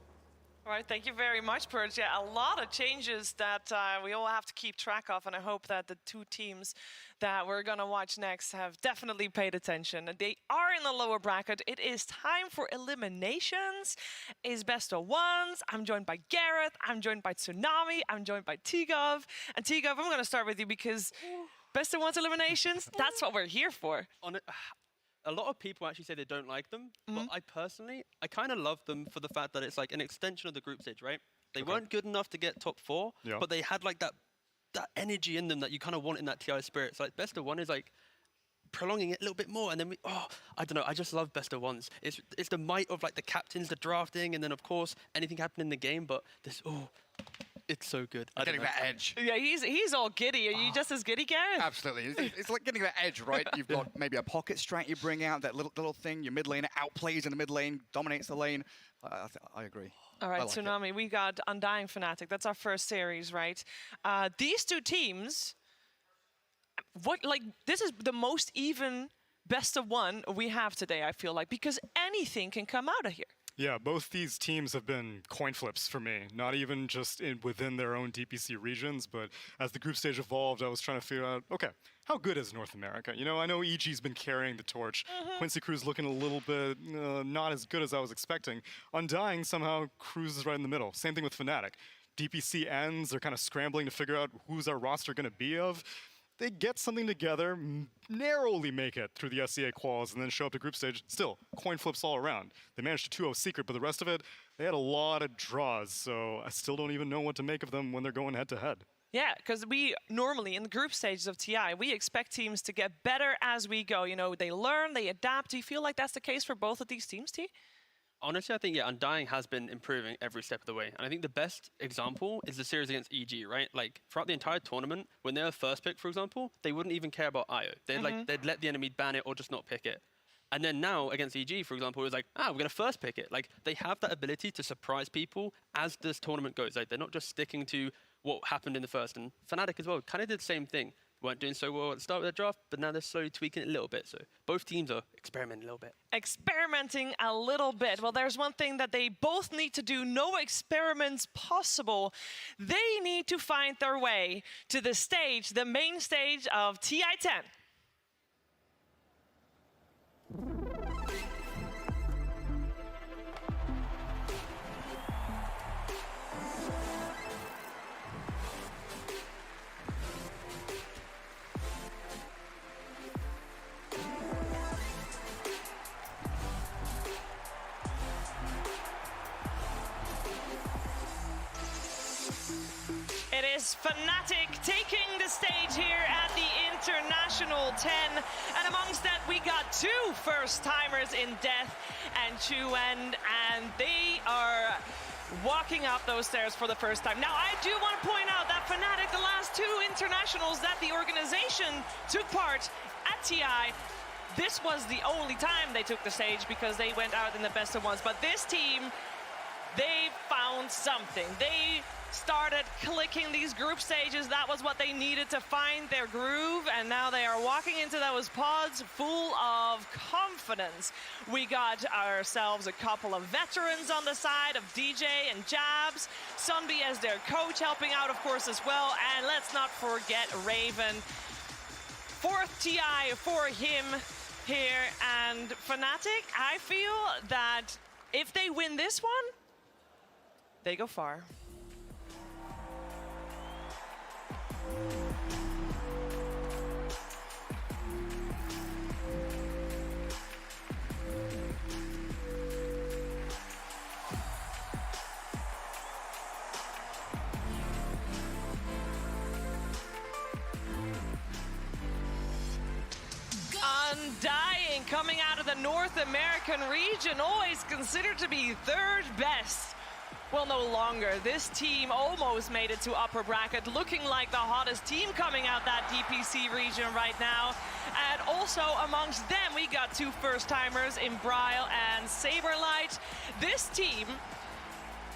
All right, thank you very much, Purge. Yeah, a lot of changes that we all have to keep track of, and I hope that the 2 teams that we're going to watch next have definitely paid attention. They are in the lower bracket. It is time for eliminations. It's best of 1s. I'm joined by Gareth. I'm joined by Tsunami. I'm joined by Tigov. And Tigov, I'm going to start with you because best of 1s eliminations, that's what we're here for. A lot of people actually say they don't like them, but I kind of love them for the fact that it's like an extension of the group stage, right? They weren't good enough to get top 4, but they had like that energy in them that you kind of want in that TI spirit. So like best of 1 is like prolonging it a little bit more, and then I don't know. I just love best of ones. It's the might of like the captains, the drafting, and then of course anything happening in the game. But this, it's so good. Getting that edge. Yeah, he's all giddy. Are you just as giddy, Gareth? Absolutely. It's like getting that edge, right? You've got maybe a pocket strat you bring out, that little thing. Your mid laner outplays in the mid lane, dominates the lane. I agree. All right, like Tsunami, we got Undying Fnatic. That's our first series, right? These two teams, this is the most even best of one we have today, I feel like, because anything can come out of here. Yeah, both these teams have been coin flips for me, not even just within their own DPC regions, but as the group stage evolved, I was trying to figure out, okay, how good is North America? You know, I know EG's been carrying the torch. Quincy Crew's looking a little bit not as good as I was expecting. Undying somehow cruises right in the middle. Same thing with Fnatic. DPC ends, they're kind of scrambling to figure out who's our roster going to be of. They get something together, narrowly make it through the SCA quals, and then show up to group stage. Still, coin flips all around. They managed to 2-0 Secret, but the rest of it, they had a lot of draws, so I still don't even know what to make of them when they're going head-to-head. Yeah, because we normally, in the group stages of TI, we expect teams to get better as we go. You know, they learn, they adapt. Do you feel like that's the case for both of these teams, T? Honestly, I think, Undying has been improving every step of the way. And I think the best example is the series against EG, right? Like, throughout the entire tournament, when they were first pick, for example, they wouldn't even care about IO. They'd let the enemy ban it or just not pick it. And then now, against EG, for example, it was like, we're going to first pick it. Like, they have that ability to surprise people as this tournament goes. Like, they're not just sticking to what happened in the first. And Fnatic as well kind of did the same thing. Weren't doing so well at the start of their draft, but now they're slowly tweaking it a little bit. So both teams are experimenting a little bit. Experimenting a little bit. Well, there's one thing that they both need to do. No experiments possible. They need to find their way to the stage, the main stage of TI10. It is Fnatic taking the stage here at the International 10. And amongst that, we got two first-timers in Death and Chuan, and they are walking up those stairs for the first time. Now, I do want to point out that Fnatic, the last two internationals that the organization took part at TI, this was the only time they took the stage because they went out in the best of ones. But this team, they found something. They started clicking these group stages. That was what they needed to find their groove, and now they are walking into those pods full of confidence. We got ourselves a couple of veterans on the side of DJ and Jabs, Sunby as their coach helping out, of course, as well, and let's not forget Raven. Fourth TI for him here, and Fnatic, I feel that if they win this one, they go far. Undying, coming out of the North American region, always considered to be third best. Well, no longer. This team almost made it to upper bracket, looking like the hottest team coming out that DPC region right now. And also amongst them, we got two first-timers in Bryle and Saberlight. This team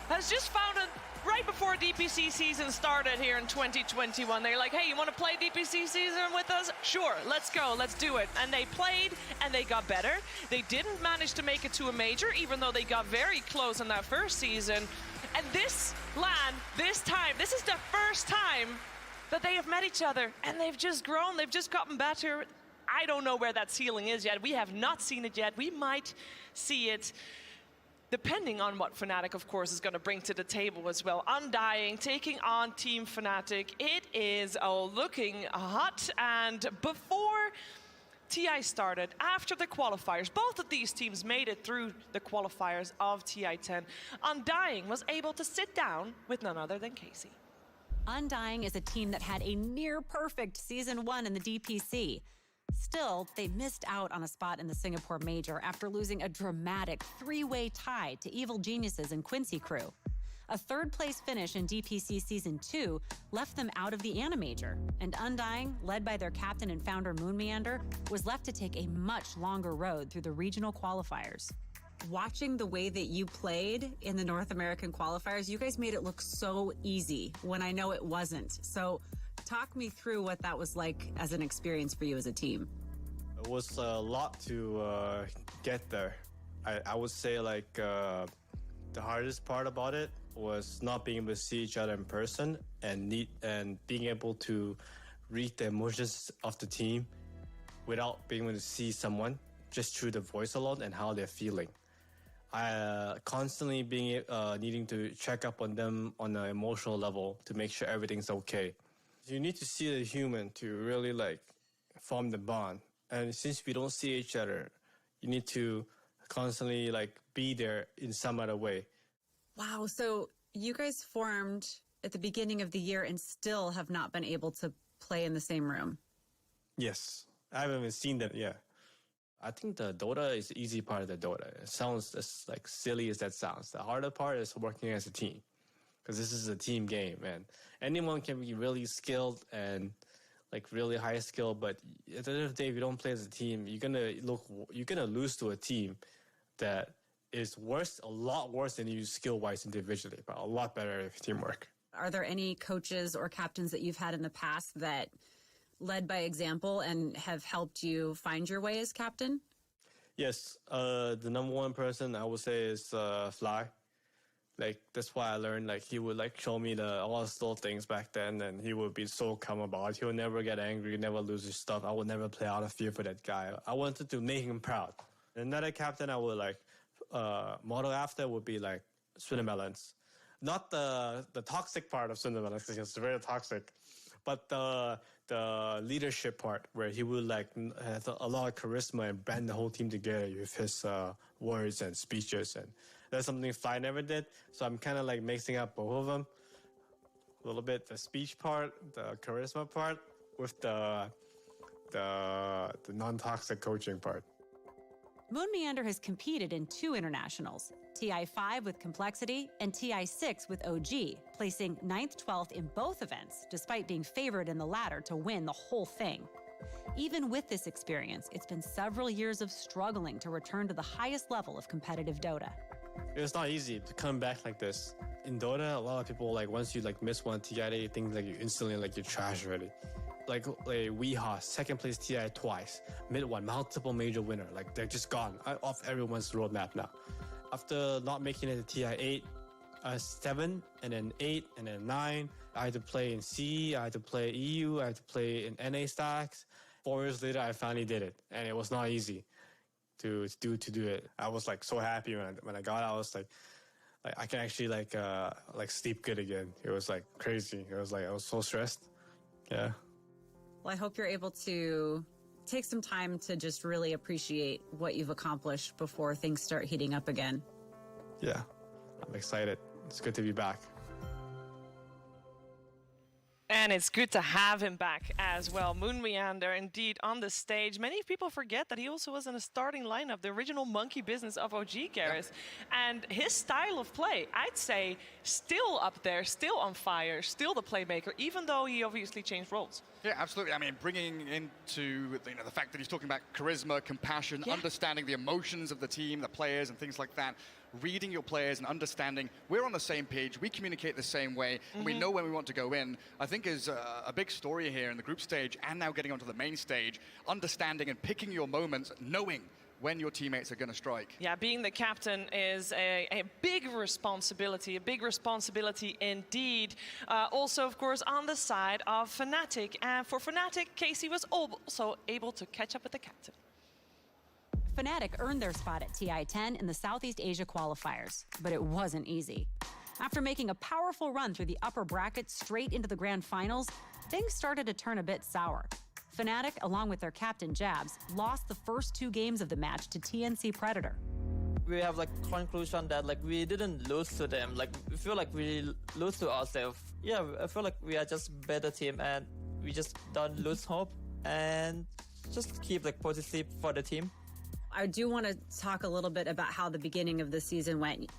has just found it right before DPC season started here in 2021. They're like, hey, you want to play DPC season with us? Sure, let's go, let's do it. And they played, and they got better. They didn't manage to make it to a major, even though they got very close in that first season. And this LAN, this time, this is the first time that they have met each other, and they've just grown, they've just gotten better. I don't know where that ceiling is yet. We have not seen it yet. We might see it, depending on what Fnatic, of course, is going to bring to the table as well. Undying, taking on Team Fnatic. It is looking hot, and before TI started, after the qualifiers, both of these teams made it through the qualifiers of TI10. Undying was able to sit down with none other than Casey. Undying is a team that had a near-perfect Season 1 in the DPC. Still, they missed out on a spot in the Singapore Major after losing a dramatic 3-way tie to Evil Geniuses and Quincy Crew. A third-place finish in DPC Season 2 left them out of the Animajor, and Undying, led by their captain and founder Moon Meander, was left to take a much longer road through the regional qualifiers. Watching the way that you played in the North American qualifiers, you guys made it look so easy when I know it wasn't. So talk me through what that was like as an experience for you as a team. It was a lot to get there. I would say like the hardest part about it was not being able to see each other in person and being able to read the emotions of the team without being able to see someone, just through the voice alone and how they're feeling. Constantly needing to check up on them on an emotional level to make sure everything's okay. You need to see the human to really like form the bond. And since we don't see each other, you need to constantly like be there in some other way. Wow, so you guys formed at the beginning of the year and still have not been able to play in the same room. Yes, I haven't even seen that yet. I think the Dota is the easy part of the Dota. It sounds as like silly as that sounds. The harder part is working as a team, because this is a team game, and anyone can be really skilled and like really high skill. But at the end of the day, if you don't play as a team, you're gonna lose to a team that is a lot worse than you skill-wise individually, but a lot better at teamwork. Are there any coaches or captains that you've had in the past that led by example and have helped you find your way as captain? Yes, the number one person I would say is Fly. Like, that's why I learned, like, he would, like, show me all the little things back then, and he would be so calm about it. He would never get angry, never lose his stuff. I would never play out of fear for that guy. I wanted to make him proud. Another captain I would, like, model after would be, like, Swinnemelons. Not the toxic part of Swinnemelons, because it's very toxic, but the leadership part, where he would, like, have a lot of charisma and band the whole team together with his words and speeches, and that's something Fly never did. So I'm kind of like mixing up both of them a little bit, the speech part, the charisma part, with the non-toxic coaching part. Moon Meander has competed in 2 internationals, TI5 with Complexity and TI6 with OG, placing 9th, 12th in both events, despite being favored in the latter to win the whole thing. Even with this experience, it's been several years of struggling to return to the highest level of competitive Dota. It's not easy to come back like this. In Dota, a lot of people, like, once you, like, miss one TI, they think, like, you instantly, like, you're trash already. Like Weehaw, second place TI twice. Mid-1, multiple major winner. Like, they're just gone off everyone's roadmap now. After not making it to TI 8, 7, and then 8, and then 9, I had to play in C, I had to play EU, I had to play in NA stacks. 4 years later, I finally did it, and it was not easy to do it. I was, like, so happy when I got out. I was like I can actually like sleep good again. It was like crazy. It was like I was so stressed. Yeah. Well, I hope you're able to take some time to just really appreciate what you've accomplished before things start heating up again. Yeah, I'm excited. It's good to be back. And it's good to have him back as well. Moon Meander, indeed, on the stage. Many people forget that he also was in a starting lineup, the original monkey business of OG Garrus. Yeah. And his style of play, I'd say, still up there, still on fire, still the playmaker, even though he obviously changed roles. Yeah, absolutely. I mean, bringing into the fact that he's talking about charisma, compassion, understanding the emotions of the team, the players, and things like that. Reading your players and understanding we're on the same page, we communicate the same way, and we know when we want to go in, I think is a big story here in the group stage and now getting onto the main stage, understanding and picking your moments, knowing when your teammates are going to strike. Yeah, being the captain is a big responsibility indeed. Also, of course, on the side of Fnatic. And for Fnatic, Casey was also able to catch up with the captain. Fnatic earned their spot at TI-10 in the Southeast Asia qualifiers, but it wasn't easy. After making a powerful run through the upper bracket straight into the grand finals, things started to turn a bit sour. Fnatic, along with their captain Jabs, lost the first 2 games of the match to TNC Predator. We have like conclusion that like we didn't lose to them. Like we feel like we lose to ourselves. Yeah, I feel like we are just better team and we just don't lose hope. And just keep like positive for the team. I do want to talk a little bit about how the beginning of the season went.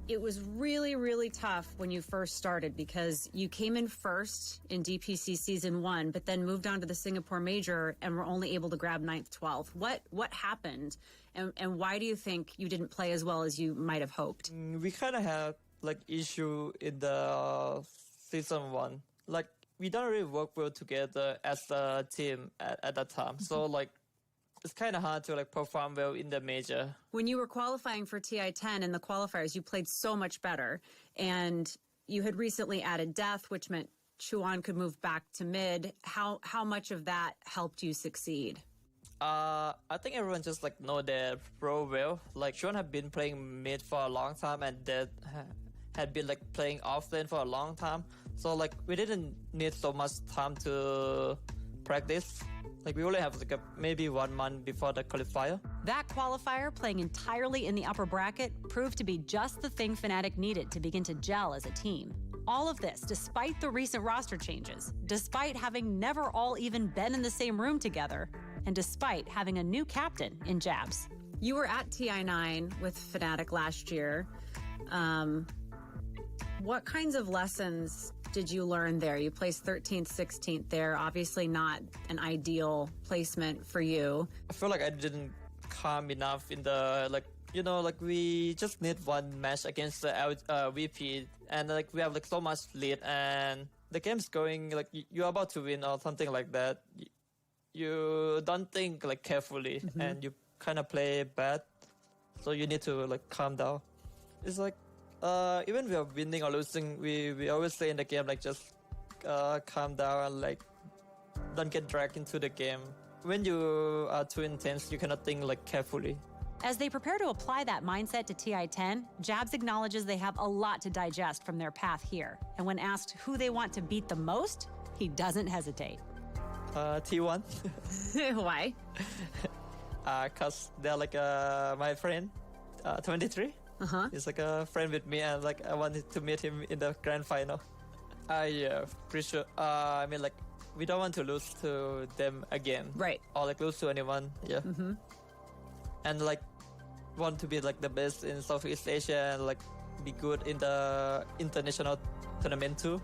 It was really, really tough when you first started because you came in first in DPC Season 1, but then moved on to the Singapore Major and were only able to grab 9th, 12th. What happened, and why do you think you didn't play as well as you might have hoped? We kind of had like issue in the Season 1. Like, we don't really work well together as a team at that time. So, like, it's kind of hard to like perform well in the major. When you were qualifying for TI-10 in the qualifiers, you played so much better. And you had recently added Death, which meant Chuan could move back to mid. How much of that helped you succeed? I think everyone just like know their role well. Like Chuan had been playing mid for a long time, and Death had been like playing off lane for a long time. So like we didn't need so much time to practice. Like we only have like maybe 1 month before the qualifier. That qualifier, playing entirely in the upper bracket, proved to be just the thing Fnatic needed to begin to gel as a team. All of this, despite the recent roster changes, despite having never all even been in the same room together, and despite having a new captain in Jabs. You were at TI-9 with Fnatic last year. What kinds of lessons did you learn there? You placed 13th, 16th there. Obviously not an ideal placement for you. I feel like I didn't calm enough in the, like, you know, like we just need one match against the VP, and like we have like so much lead, and the game's going like you're about to win or something like that. You don't think like carefully, and you kind of play bad. So you need to like calm down. It's like even we are winning or losing, we always say in the game like just calm down and like don't get dragged into the game. When you are too intense, you cannot think like carefully. As they prepare to apply that mindset to TI-10, Jabs acknowledges they have a lot to digest from their path here. And when asked who they want to beat the most, he doesn't hesitate. T1. Why? Cause they're like my friend, 23. He's like a friend with me, and like I wanted to meet him in the grand final. Yeah, pretty sure. I mean, like we don't want to lose to them again, right? Or like lose to anyone. Yeah. And like want to be like the best in Southeast Asia and like be good in the international tournament too.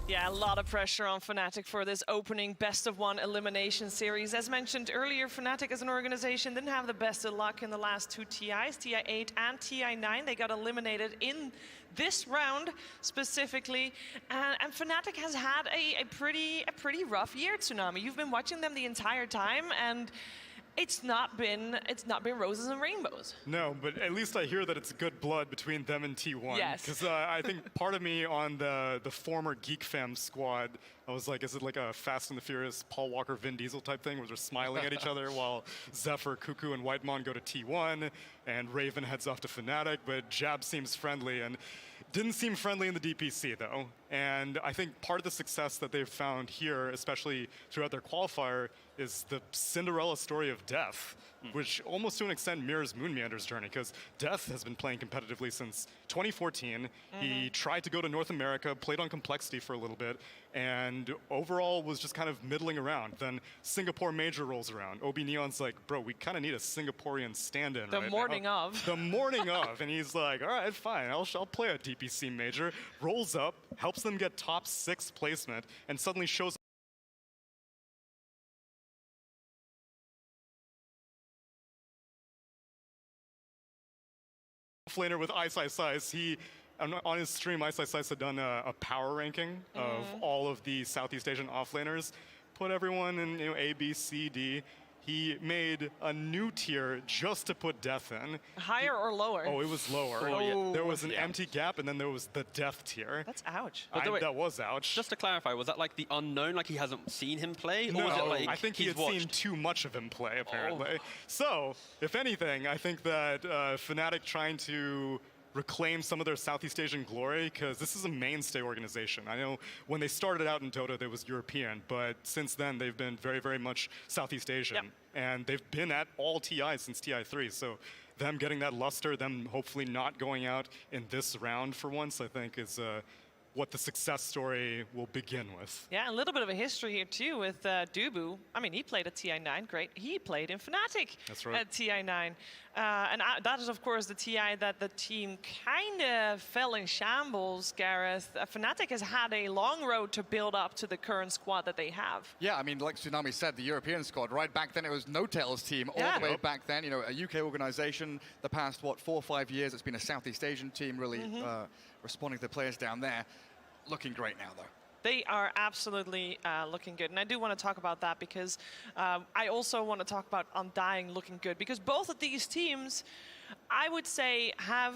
Yeah, a lot of pressure on Fnatic for this opening best-of-1 elimination series. As mentioned earlier, Fnatic as an organization didn't have the best of luck in the last 2 TIs, TI-8 and TI-9. They got eliminated in this round specifically. And Fnatic has had a pretty rough year, Tsunami. You've been watching them the entire time, and it's not been roses and rainbows. No, but at least I hear that it's good blood between them and T1. Yes. Because I think part of me on the former Geek Fam squad, I was like, is it like a Fast and the Furious Paul Walker Vin Diesel type thing where they're smiling at each other while Zephyr, Cuckoo, and Whitemon go to T1 and Raven heads off to Fnatic, but Jab seems friendly and didn't seem friendly in the DPC though. And I think part of the success that they've found here, especially throughout their qualifier, is the Cinderella story of Death, which almost to an extent mirrors Moonmeander's journey, because Death has been playing competitively since 2014. He tried to go to North America, played on Complexity for a little bit, and overall was just kind of middling around. Then Singapore Major rolls around. Obi Neon's like, bro, we kind of need a Singaporean stand-in The right morning now. of. The morning of. And he's like, all right, fine, I'll play a DPC Major. Rolls up, helps them get top 6 placement, and suddenly shows offlaner with Ice Ice Ice. He, on his stream, Ice Ice Ice had done a power ranking of all of the Southeast Asian offlaners, put everyone in A, B, C, D. He made a new tier just to put Death in. Higher or lower? Oh, it was lower. Oh, yeah. There was an empty gap, and then there was the Death tier. That's ouch. That was ouch. Just to clarify, was that like the unknown, like he hasn't seen him play? No, or was it like I think he had seen too much of him play, apparently. So, if anything, I think that Fnatic trying to reclaim some of their Southeast Asian glory, because this is a mainstay organization. I know when they started out in Dota, they was European, but since then they've been very, very much Southeast Asian. Yep. And they've been at all TIs since TI3, so them getting that luster, them hopefully not going out in this round for once, I think is what the success story will begin with. Yeah, a little bit of a history here too with Dubu. I mean, he played at TI9, great. He played in Fnatic at TI9. That is, of course, the TI that the team kind of fell in shambles, Gareth. Fnatic has had a long road to build up to the current squad that they have. Yeah, I mean, like Tsunami said, the European squad, right back then it was No-Tail's team, all the way back then, you know, a UK organization. The past, what, 4 or 5 years, it's been a Southeast Asian team really responding to the players down there. Looking great now, though. They are absolutely looking good. And I do want to talk about that because I also want to talk about Undying looking good, because both of these teams, I would say, have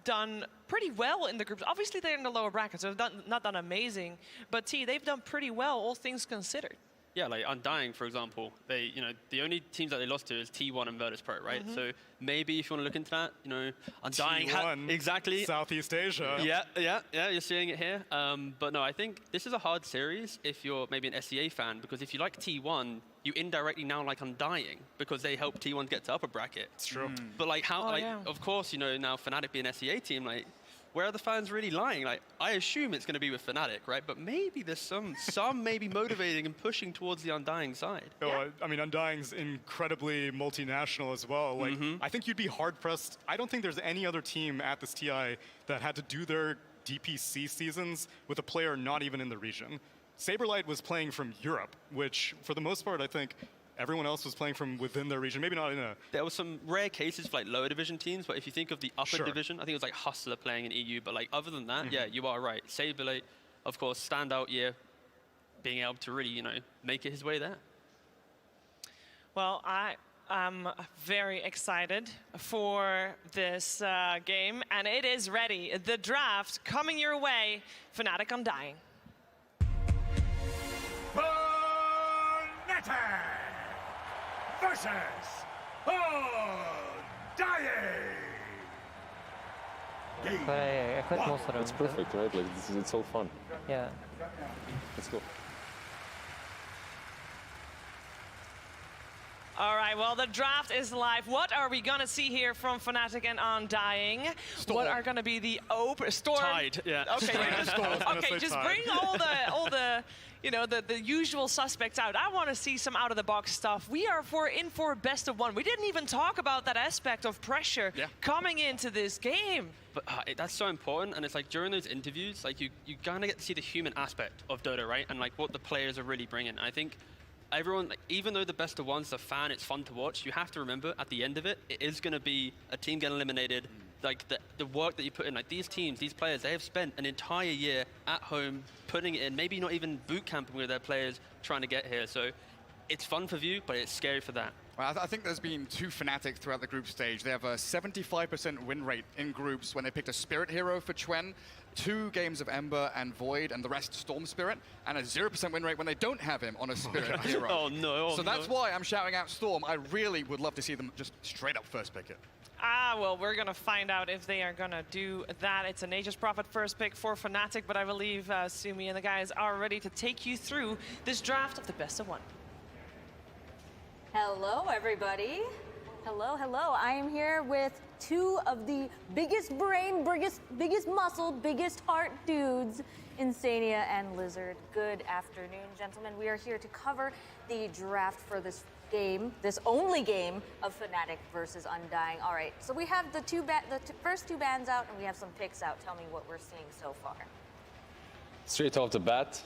done pretty well in the groups. Obviously, they're in the lower brackets, so they've not done amazing. But they've done pretty well, all things considered. Yeah, like Undying, for example, they, you know, the only teams that they lost to is T1 and Virtus Pro, right? So maybe if you want to look into that, you know, Undying exactly Southeast Asia. Yeah, you're seeing it here. But no, I think this is a hard series if you're maybe an SEA fan, because if you like T1, you indirectly now like Undying because they help T1 get to upper bracket. It's true. But like how, of course, you know, now Fnatic being an SEA team, like, where are the fans really lying? Like, I assume it's going to be with Fnatic, right? But maybe there's some maybe motivating and pushing towards the Undying side. I mean, Undying's incredibly multinational as well. Like, I think you'd be hard-pressed. I don't think there's any other team at this TI that had to do their DPC seasons with a player not even in the region. Saberlight was playing from Europe, which, for the most part, I think everyone else was playing from within their region, maybe not in a... There were some rare cases for like lower division teams, but if you think of the upper division, I think it was like Hustler playing in EU, but like other than that, yeah, you are right. Saberlight, of course, standout year, being able to really, you know, make it his way there. Well, I am very excited for this game, and it is ready. The draft coming your way, Fnatic Undying. Fnatic versus Undying. I quite most of them. It's perfect, right? Like it's so fun. Yeah. Let's go. All right, well, the draft is live. What are we going to see here from Fnatic and Undying? Storm. What are going to be the Storm? Tide, yeah. Okay, okay, just bring all the you know, the usual suspects out. I want to see some out-of-the-box stuff. We are in for best of one. We didn't even talk about that aspect of pressure coming into this game. But that's so important, and it's like during those interviews, like you kind of get to see the human aspect of Dota, right? And like what the players are really bringing. I think everyone, like, even though the best of one's a fan, it's fun to watch, you have to remember at the end of it, it is going to be a team getting eliminated. Like the work that you put in, like these teams, these players, they have spent an entire year at home putting it in, maybe not even boot camping with their players trying to get here. So it's fun for View, but it's scary for that. Well, I think there's been 2 Fnatic throughout the group stage. They have a 75% win rate in groups when they picked a Spirit hero for Chwen, 2 games of Ember and Void, and the rest Storm Spirit, and a 0% win rate when they don't have him on a Spirit hero. Oh no! So that's why I'm shouting out Storm. I really would love to see them just straight up first pick it. Well, we're going to find out if they are going to do that. It's a Nature's Prophet first pick for Fnatic, but I believe Sumi and the guys are ready to take you through this draft of the best of one. Hello, everybody. Hello, hello. I am here with 2 of the biggest brain, biggest muscle, biggest heart dudes, Insania and Lizard. Good afternoon, gentlemen. We are here to cover the draft for this game, this only game of Fnatic versus Undying. All right, so we have the first 2 bans out, and we have some picks out. Tell me what we're seeing so far. Straight off the bat,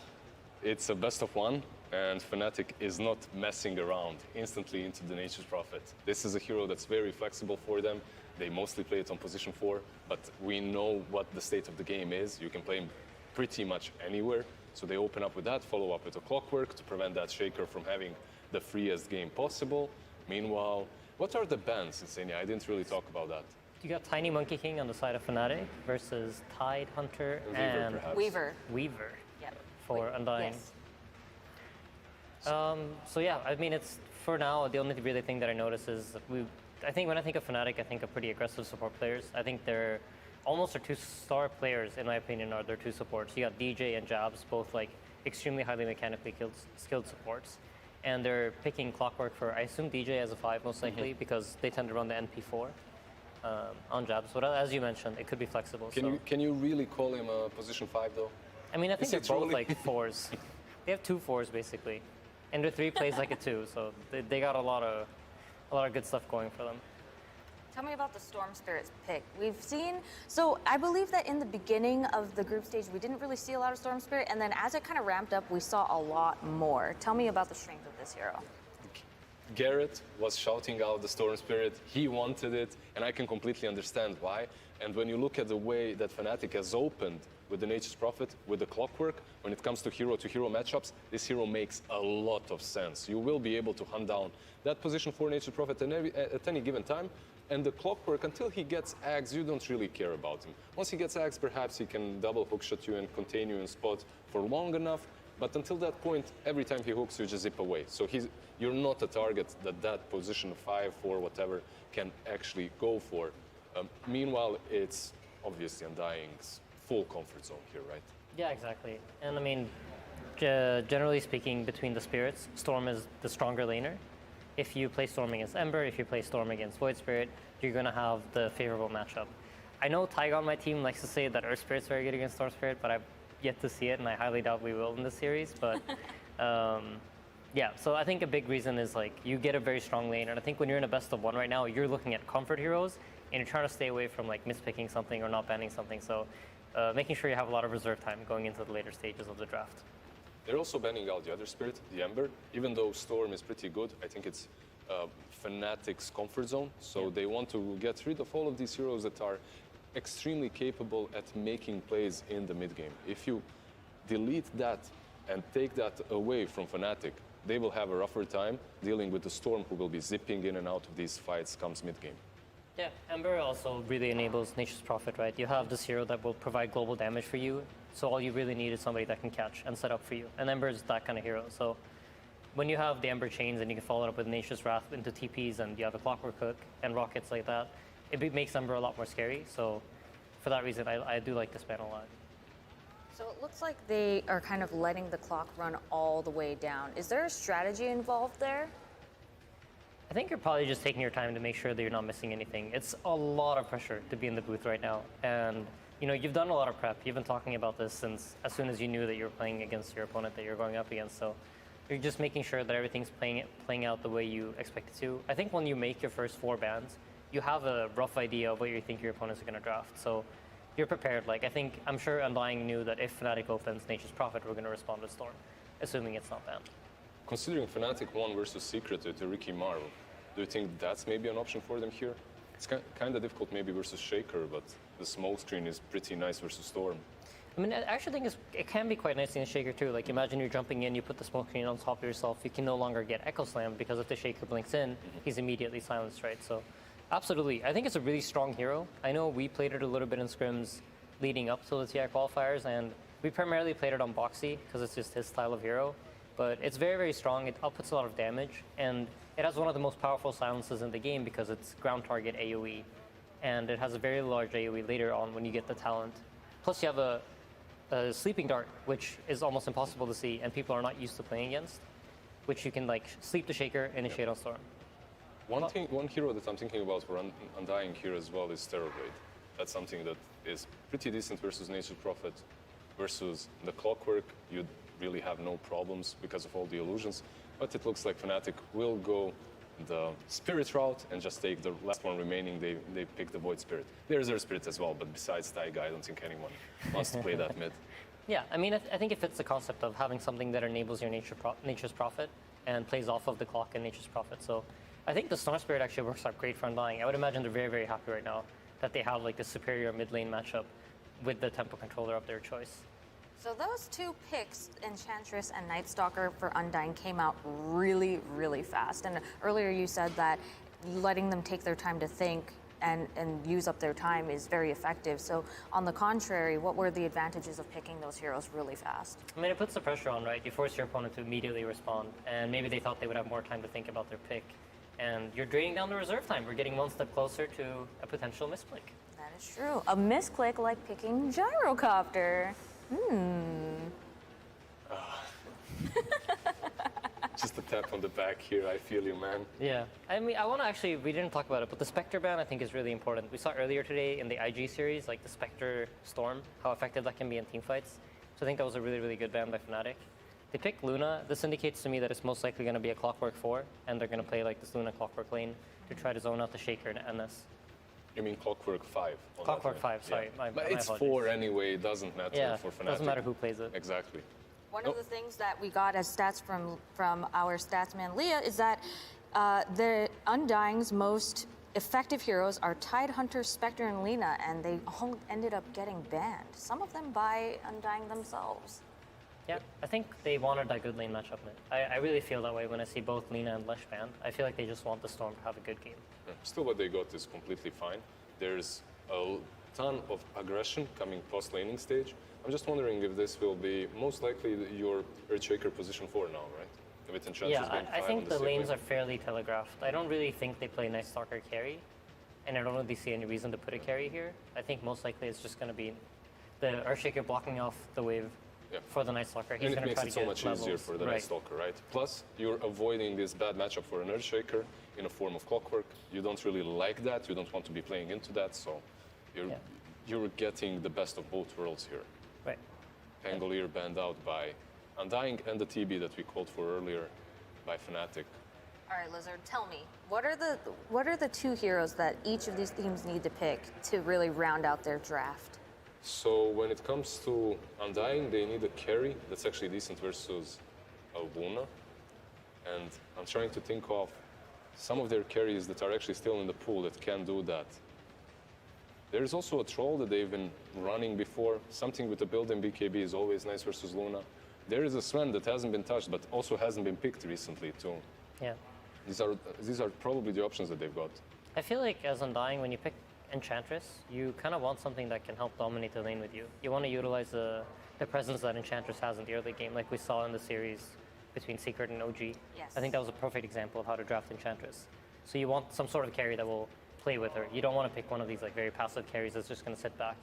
it's a best of one, and Fnatic is not messing around instantly into the Nature's Prophet. This is a hero that's very flexible for them. They mostly play it on position 4, but we know what the state of the game is. You can play him pretty much anywhere, so they open up with that, follow up with a Clockwork to prevent that Shaker from having the freest game possible. Meanwhile, what are the bans, Insania? I didn't really talk about that. You got Tiny Monkey King on the side of Fnatic versus Tide Hunter and Weaver. Yep. For Undying. Yes. So yeah, I mean, it's for now the only really thing that I notice is I think when I think of Fnatic, I think of pretty aggressive support players. I think they're almost their 2 star players, in my opinion, are their 2 supports. You got DJ and Jabs, both like extremely highly mechanically skilled supports. And they're picking Clockwork for, I assume, DJ as a 5 most likely, because they tend to run the NP4 on Jabs. But as you mentioned, it could be flexible. Can you really call him a position 5 though? I mean, I think Is they're it both truly? like 4s. They have 2 4s basically, and their 3 plays like a 2, so they got a lot of good stuff going for them. Tell me about the Storm Spirits pick. We've seen, so I believe that in the beginning of the group stage, we didn't really see a lot of Storm Spirit, and then as it kind of ramped up, we saw a lot more. Tell me about the strength of this hero. Garrett was shouting out the Storm Spirit. He wanted it, and I can completely understand why. And when you look at the way that Fnatic has opened with the Nature's Prophet, with the Clockwork, when it comes to hero matchups, this hero makes a lot of sense. You will be able to hunt down that position for Nature's Prophet at any given time. And the Clockwork, until he gets Axe, you don't really care about him. Once he gets Axe, perhaps he can double hookshot you and contain you in spot for long enough. But until that point, every time he hooks, you just zip away. So you're not a target that position 5, 4, whatever, can actually go for. Meanwhile, it's obviously Undying's full comfort zone here, right? Yeah, exactly. And I mean, generally speaking, between the spirits, Storm is the stronger laner. If you play Storm against Ember, if you play Storm against Void Spirit, you're going to have the favorable matchup. I know Taiga on my team likes to say that Earth Spirit's very good against Storm Spirit, but I've yet to see it, and I highly doubt we will in this series. But yeah, so I think a big reason is like you get a very strong lane, and I think when you're in a best of 1 right now, you're looking at comfort heroes, and you're trying to stay away from like mispicking something or not banning something. So making sure you have a lot of reserve time going into the later stages of the draft. They're also banning out the other spirit, the Ember. Even though Storm is pretty good, I think it's Fnatic's comfort zone. So they want to get rid of all of these heroes that are extremely capable at making plays in the mid game. If you delete that and take that away from Fnatic, they will have a rougher time dealing with the Storm, who will be zipping in and out of these fights comes mid game. Yeah, Ember also really enables Nature's Prophet, right? You have this hero that will provide global damage for you, so all you really need is somebody that can catch and set up for you. And Ember is that kind of hero. So when you have the Ember chains and you can follow it up with Nature's Wrath into TPs and you have a Clockwork Hook and rockets like that, it makes Ember a lot more scary. So for that reason, I do like this ban a lot. So it looks like they are kind of letting the clock run all the way down. Is there a strategy involved there? I think you're probably just taking your time to make sure that you're not missing anything. It's a lot of pressure to be in the booth right now. And you know, you've done a lot of prep. You've been talking about this since as soon as you knew that you were playing against your opponent that you're going up against. So you're just making sure that everything's playing out the way you expect it to. I think when you make your first 4 bans, you have a rough idea of what you think your opponents are going to draft. So you're prepared. Like I'm sure Undying knew that if Fnatic opens Nature's Prophet, we're going to respond with Storm, assuming it's not banned. Considering Fnatic won versus Secret to Ricky Marvel, do you think that's maybe an option for them here? It's kind of difficult maybe versus Shaker, but the smoke screen is pretty nice versus Storm. I mean, I actually think it can be quite nice in the Shaker too. Like imagine you're jumping in, you put the smoke screen on top of yourself, you can no longer get Echo Slam because if the Shaker blinks in, he's immediately silenced, right? So absolutely. I think it's a really strong hero. I know we played it a little bit in scrims leading up to the TI qualifiers, and we primarily played it on Boxy because it's just his style of hero. But it's very, very strong. It outputs a lot of damage, and it has one of the most powerful silences in the game because it's ground target AoE, and it has a very large AoE later on when you get the talent. Plus you have a sleeping dart, which is almost impossible to see, and people are not used to playing against, which you can like sleep the Shaker, initiate on Storm. One hero that I'm thinking about for Undying here as well is Terrorblade. That's something that is pretty decent versus Nature's Prophet. Versus the Clockwork, you'd really have no problems because of all the illusions. But it looks like Fnatic will go the Spirit route and just take the last one remaining. They pick the Void Spirit. There's their Spirit as well, but besides Taiga, I don't think anyone wants to play that mid. Yeah, I mean, I think it fits the concept of having something that enables your Nature's Prophet and plays off of the clock and Nature's Prophet. So I think the Storm Spirit actually works out great for Undying. I would imagine they're very, very happy right now that they have like the superior mid lane matchup with the tempo controller of their choice. So those 2 picks, Enchantress and Night Stalker for Undying, came out really, really fast. And earlier you said that letting them take their time to think and use up their time is very effective. So on the contrary, what were the advantages of picking those heroes really fast? I mean, it puts the pressure on, right? You force your opponent to immediately respond, and maybe they thought they would have more time to think about their pick. And you're draining down the reserve time. We're getting one step closer to a potential misclick. That is true. A misclick like picking Gyrocopter. Just a tap on the back here, I feel you, man. Yeah, I mean, I want to actually, we didn't talk about it, but the Spectre ban I think is really important. We saw earlier today in the IG series, like the Spectre Storm, how effective that can be in team fights. So I think that was a really, really good ban by Fnatic. They picked Luna. This indicates to me that it's most likely going to be a Clockwork 4, and they're going to play like this Luna Clockwork lane to try to zone out the Shaker and NS. You mean Clockwork 5? Clockwork 5, sorry. Yeah. My it's apologies. 4 anyway, it doesn't matter for Fnatic. Doesn't matter who plays it. Exactly. One of the things that we got as stats from our statsman Leah is that the Undying's most effective heroes are Tidehunter, Spectre, and Lina, and they all ended up getting banned. Some of them by Undying themselves. Yeah, I think they wanted that good lane matchup. I really feel that way when I see both Lina and Lesh banned. I feel like they just want the Storm to have a good game. Yeah. Still, what they got is completely fine. There's a ton of aggression coming post-laning stage. I'm just wondering if this will be most likely your Earthshaker position 4 now, right? With Enchantress being 5 I think the lanes lane. are fairly telegraphed. I don't really think they play Night Stalker carry, and I don't really see any reason to put a carry here. I think most likely it's just going to be the Earthshaker blocking off the wave for the Night Stalker. He's And it going to makes try it to so get much levels. easier for the Night Stalker, right? Plus, you're avoiding this bad matchup for an Earthshaker in a form of Clockwork. You don't really like that. You don't want to be playing into that, so you're getting the best of both worlds here. Right. Pangolier banned out by Undying and the TB that we called for earlier by Fnatic. All right, Lizard, tell me, what are the 2 heroes that each of these teams need to pick to really round out their draft? So when it comes to Undying, they need a carry that's actually decent versus Luna. And I'm trying to think of some of their carries that are actually still in the pool that can do that. There's also a troll that they've been running before. Something with the build in BKB is always nice versus Luna. There is a Sven that hasn't been touched, but also hasn't been picked recently too. Yeah. These are probably the options that they've got. I feel like as Undying, when you pick Enchantress, you kind of want something that can help dominate the lane with you. You want to utilize the presence that Enchantress has in the early game, like we saw in the series between Secret and OG. Yes. I think that was a perfect example of how to draft Enchantress. So you want some sort of carry that will play with her. You don't want to pick one of these like very passive carries that's just going to sit back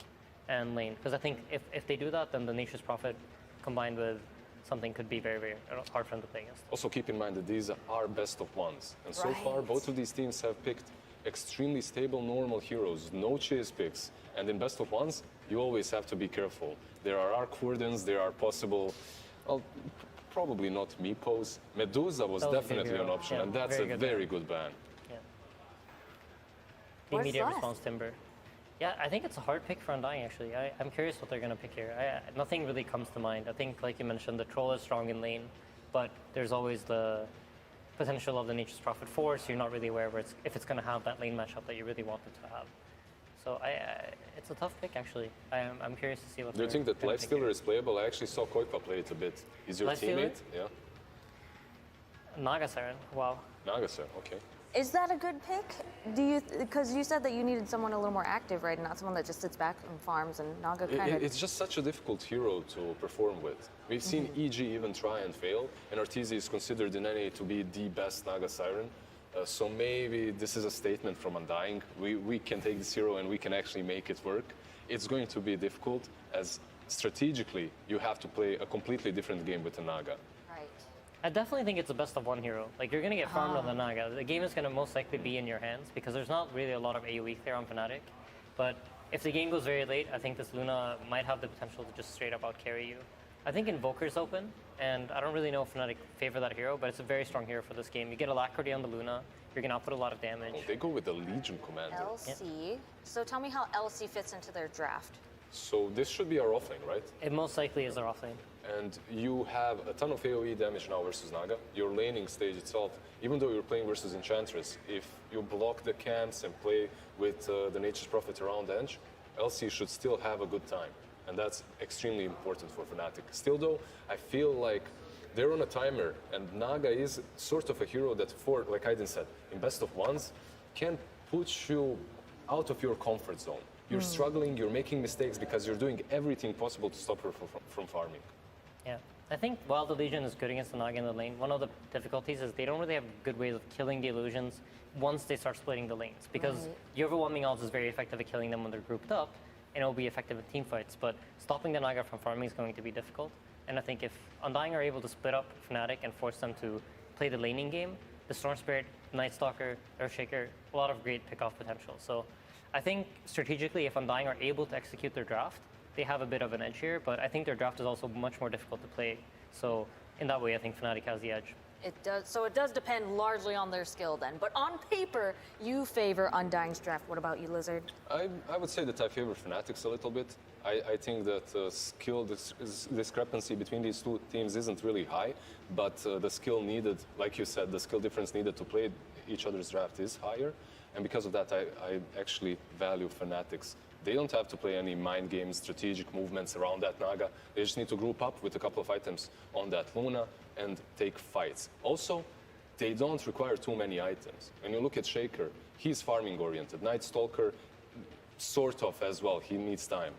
and lane. Because I think if they do that, then the Nature's Prophet combined with something could be very, very hard for them to play against. Also keep in mind that these are best of ones. And so far, both of these teams have picked extremely stable, normal heroes, no chase picks. And in best of ones, you always have to be careful. There are Arc Wardens, there are possible, well, probably not Meepos. Medusa was definitely an option, and that's a very good ban. Yeah. The immediate response Timber. Yeah, I think it's a hard pick for Undying, actually. I'm curious what they're going to pick here. Nothing really comes to mind. I think, like you mentioned, the Troll is strong in lane, but there's always the potential of the Nature's Prophet 4, so you're not really aware if it's going to have that lane matchup that you really want it to have. So it's a tough pick, actually. I'm curious to see what. Do you think that Lifestealer is playable? I actually saw Koipa play it a bit. Is your teammate? Yeah. Naga Siren, wow. Naga Siren, okay. Is that a good pick? Because you said that you needed someone a little more active, right? Not someone that just sits back and farms, and Naga kind of... It's just such a difficult hero to perform with. We've seen EG even try and fail, and Arteezy is considered in NA to be the best Naga Siren. So maybe this is a statement from Undying. We can take this hero and we can actually make it work. It's going to be difficult, as strategically you have to play a completely different game with a Naga. I definitely think it's a best of one hero. Like, you're going to get farmed on the Naga. The game is going to most likely be in your hands because there's not really a lot of AoE there on Fnatic. But if the game goes very late, I think this Luna might have the potential to just straight up out carry you. I think Invoker's open, and I don't really know if Fnatic favor that hero, but it's a very strong hero for this game. You get Alacrity on the Luna, you're going to output a lot of damage. Oh, they go with the Legion Commander. LC. So tell me how LC fits into their draft. So this should be our offlane, right? It most likely is our offlane. And you have a ton of AoE damage now versus Naga. Your laning stage itself, even though you're playing versus Enchantress, if you block the camps and play with the Nature's Prophet around Edge, LC should still have a good time. And that's extremely important for Fnatic. Still though, I feel like they're on a timer, and Naga is sort of a hero that, like Aiden said, in best of ones, can put you out of your comfort zone. You're struggling, you're making mistakes because you're doing everything possible to stop her from farming. Yeah, I think while the Legion is good against the Naga in the lane, one of the difficulties is they don't really have good ways of killing the illusions once they start splitting the lanes. Because your overwhelming odds is very effective at killing them when they're grouped up, and it'll be effective in team fights. But stopping the Naga from farming is going to be difficult. And I think if Undying are able to split up Fnatic and force them to play the laning game, the Storm Spirit, Night Stalker, Earthshaker, a lot of great pickoff potential. So I think strategically, if Undying are able to execute their draft, they have a bit of an edge here, but I think their draft is also much more difficult to play. So in that way, I think Fnatic has the edge. It does. So it does depend largely on their skill then. But on paper, you favor Undying's draft. What about you, Lizard? I would say that I favor Fnatic's a little bit. I think that skill discrepancy between these two teams isn't really high, but the skill needed, like you said, the skill difference needed to play each other's draft is higher. And because of that, I actually value Fnatic's. They don't have to play any mind games, strategic movements around that Naga. They just need to group up with a couple of items on that Luna and take fights. Also, they don't require too many items. When you look at Shaker, he's farming oriented. Night Stalker, sort of as well. He needs time.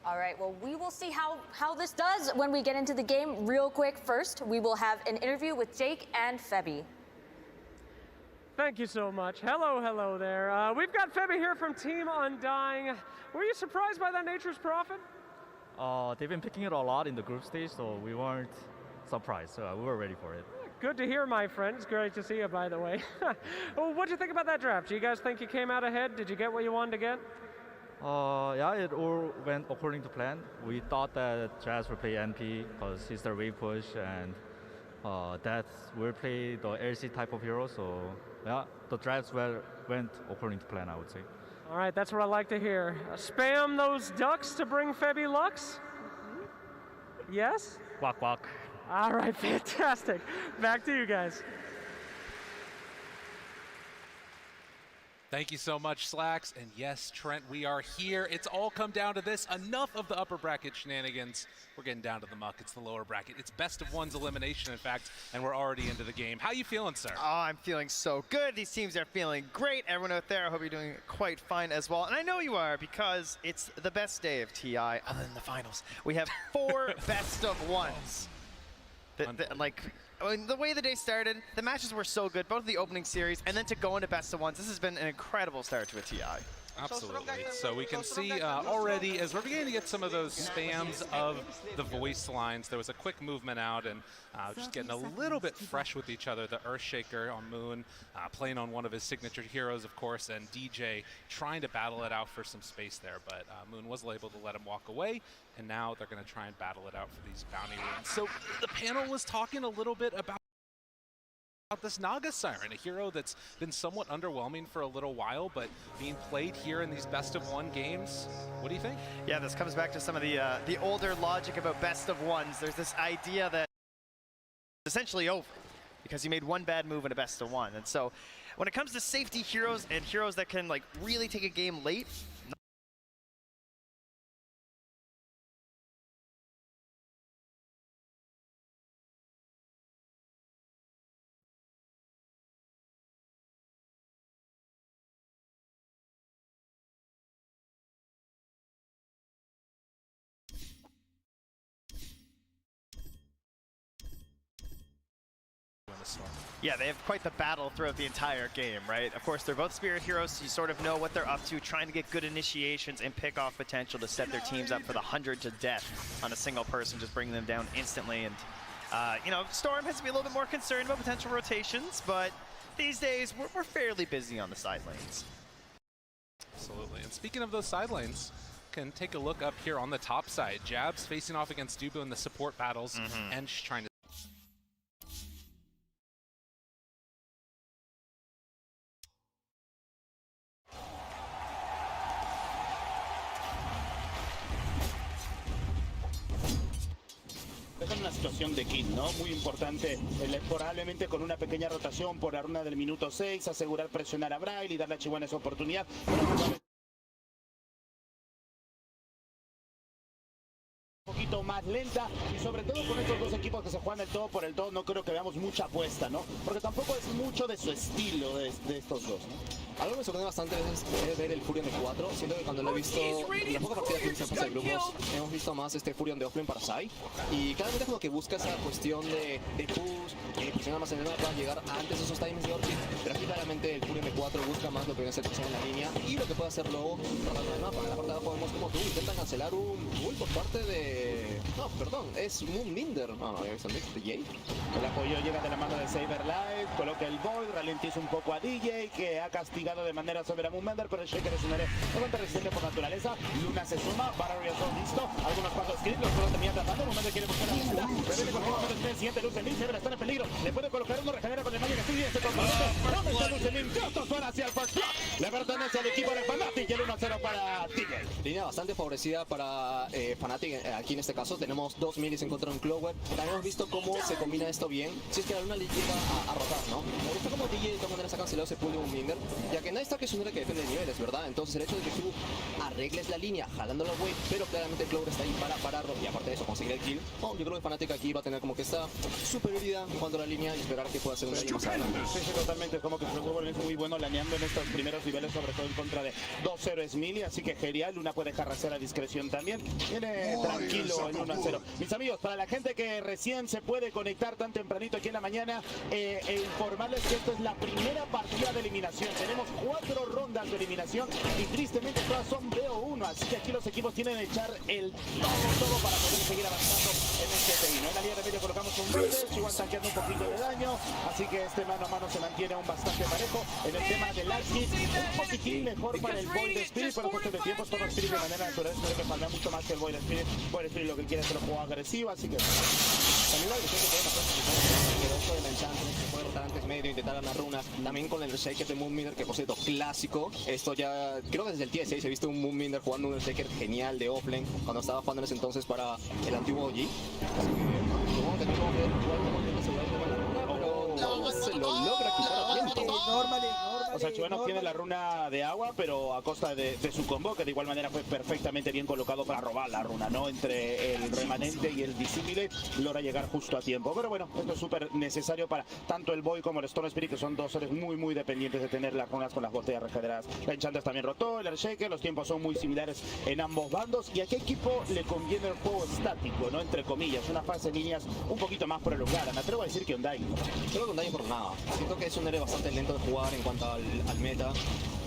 All right, well, we will see how this does when we get into the game. Real quick, first, we will have an interview with Jake and Febby. Thank you so much. Hello there. We've got Febby here from Team Undying. Were you surprised by that Nature's Prophet? They've been picking it a lot in the group stage, so we weren't surprised. So we were ready for it. Good to hear, my friend. It's great to see you, by the way. Well, what do you think about that draft? Do you guys think you came out ahead? Did you get what you wanted to get? Yeah, it all went according to plan. We thought that Jazz would play NP because he's the wave push, and that will play the LC type of hero. So yeah, the drafts went according to plan, I would say. All right, that's what I like to hear. Spam those ducks to bring Febby Lux? Yes? Quack, quack. All right, fantastic. Back to you guys. Thank you so much, Slacks. And yes, Trent, we are here. It's all come down to this. Enough of the upper bracket shenanigans. We're getting down to the muck. It's the lower bracket. It's best of one's elimination, in fact, and we're already into the game. How you feeling, sir? Oh, I'm feeling so good. These teams are feeling great. Everyone out there, I hope you're doing quite fine as well. And I know you are, because it's the best day of TI other than the finals. We have 4 best of ones. The way the day started, the matches were so good, both the opening series and then to go into best of ones. This has been an incredible start to a TI. Absolutely. So we can see already, as we're beginning to get some of those spams of the voice lines, there was a quick movement out and just getting a little bit fresh with each other. The Earthshaker on Moon, playing on one of his signature heroes, of course, and DJ trying to battle it out for some space there, but Moon wasn't able to let him walk away, and now they're going to try and battle it out for these bounty runes. So the panel was talking a little bit about this Naga Siren, a hero that's been somewhat underwhelming for a little while, but being played here in these best of one games. What do you think? Yeah, this comes back to some of the older logic about best of ones. There's this idea that it's essentially over because you made one bad move in a best of one. And so when it comes to safety heroes and heroes that can like really take a game late, yeah, they have quite the battle throughout the entire game, right? Of course, they're both Spirit heroes, so you sort of know what they're up to, trying to get good initiations and pick off potential to set their teams up for the 100 to death on a single person, just bringing them down instantly. And, you know, Storm has to be a little bit more concerned about potential rotations, but these days, we're fairly busy on the side lanes. Absolutely. And speaking of those side lanes, can take a look up here on the top side. Jabs facing off against Dubu in the support battles, and she's trying to Es una situación de kit, ¿no? Muy importante, probablemente con una pequeña rotación por la ronda del minuto 6, asegurar presionar a Braille y darle a Chihuahua esa oportunidad. Un poquito más lenta y sobre todo con estos dos equipos que se juegan el todo por el todo, no creo que veamos mucha apuesta, ¿no? Porque tampoco es mucho de su estilo de estos dos, ¿no? Algo que me sorprende bastante es ver el Furion de 4. Siento que cuando lo he visto, en las pocas partidas que he visto en fase de grupos, hemos visto más este Furion de offlane para Sai. Y cada vez como que busca esa cuestión de push, presionar más en el mapa, llegar antes de esos timings de offlane. Pero aquí claramente el Furion de 4 busca más lo que viene a ser presión en la línea y lo que puede hacer luego tratando el mapa. En la parte de abajo vemos como tú intentan cancelar un pull por parte de... No, perdón, es Moonbinder. No, había visto el mix de Jay. El apoyo llega de la mano de Saberlight, coloca el Void, ralentiza un poco a DJ, que ha castigado obligado de manera severa a Moonbender, pero el Shaker es un héroe bastante resistente por naturaleza. Luna se suma, Barrier Zone listo, algunos pasos script, los solo termina tratando, Moonbender quiere buscar la visita, revele con Moonbender el siguiente Lucenil, Severa está en peligro, le puede colocar uno, regenera con el Magic Steel y este componente, ¿dónde está Lucenil? Justo suena hacia el first block, le pertenece al equipo de Fnatic y el 1-0 para Tigre. Línea bastante favorecida para Fnatic, aquí en este caso tenemos 2 milis en contra de un Clover, también hemos visto cómo se combina esto bien, si es que la Luna le llega a rotar, ¿no? Me gusta como DJ de todas maneras ha cancelado ese pull de un Minder, ya que Nightstar es un héroe que depende de niveles, ¿verdad? Entonces el hecho de que tú arregles la línea jalando la wave, pero claramente Clover está ahí para pararlo y aparte de eso conseguir el kill, yo creo que Fnatic aquí va a tener como que esta superioridad en cuanto a la línea y esperar que pueda hacer un daño más adelante. Sí, totalmente, como que Frostborn es muy bueno laneando en estos primeros niveles, sobre todo en contra de 2 héroes melee, así que genial, Luna puede carracer a discreción también, viene tranquilo en 1-0. Mis amigos, para la gente que recién se puede conectar tan tempranito aquí en la mañana, informarles que esta es la primera partida de eliminación, tenemos 4 rondas de eliminación y tristemente todas son BO1, así que aquí los equipos tienen que echar el todo para poder seguir avanzando en este TI, ¿no? En la línea de medio colocamos un Raider, igual tanqueando un poquito de daño, así que este mano a mano se mantiene aún bastante parejo. En el tema del last hit, un poquitín mejor para el Void Spirit, pero cuestión de tiempos, todo Spirit de manera natural, espero que falta mucho más que el Void Spirit. Void Spirit lo que quiere es un juego agresivo, así que... También la agresión que pueden hacer poderoso del Enchantress, que puede rotar antes medio, intentar ganar runas, también con el Shaker de Moonbinder, que por cierto, clásico, esto ya, creo que desde el TS6 he visto un Moonbinder jugando un Shaker genial de offlane, cuando estaba jugando en ese entonces para el antiguo OG, así que supongo que tengo que ver igual como que se va a tomar la runa, pero no se lo logra quitar a tiempo. O sea, Chubano tiene la runa de agua, pero a costa de su combo, que de igual manera fue perfectamente bien colocado para robar la runa, ¿no? Entre el remanente y el visible, logra llegar justo a tiempo. Pero bueno, esto es súper necesario para tanto el Boy como el Stone Spirit, que son dos seres muy dependientes de tener las runas con las botellas regeneradas. La Enchantress también rotó, el Earthshaker, los tiempos son muy similares en ambos bandos. ¿Y a qué equipo le conviene el juego estático, no? Entre comillas, una fase de líneas un poquito más prolongada. Me atrevo a decir que Undying. Creo que Undying por nada. Siento que es un héroe bastante lento de jugar en cuanto al meta.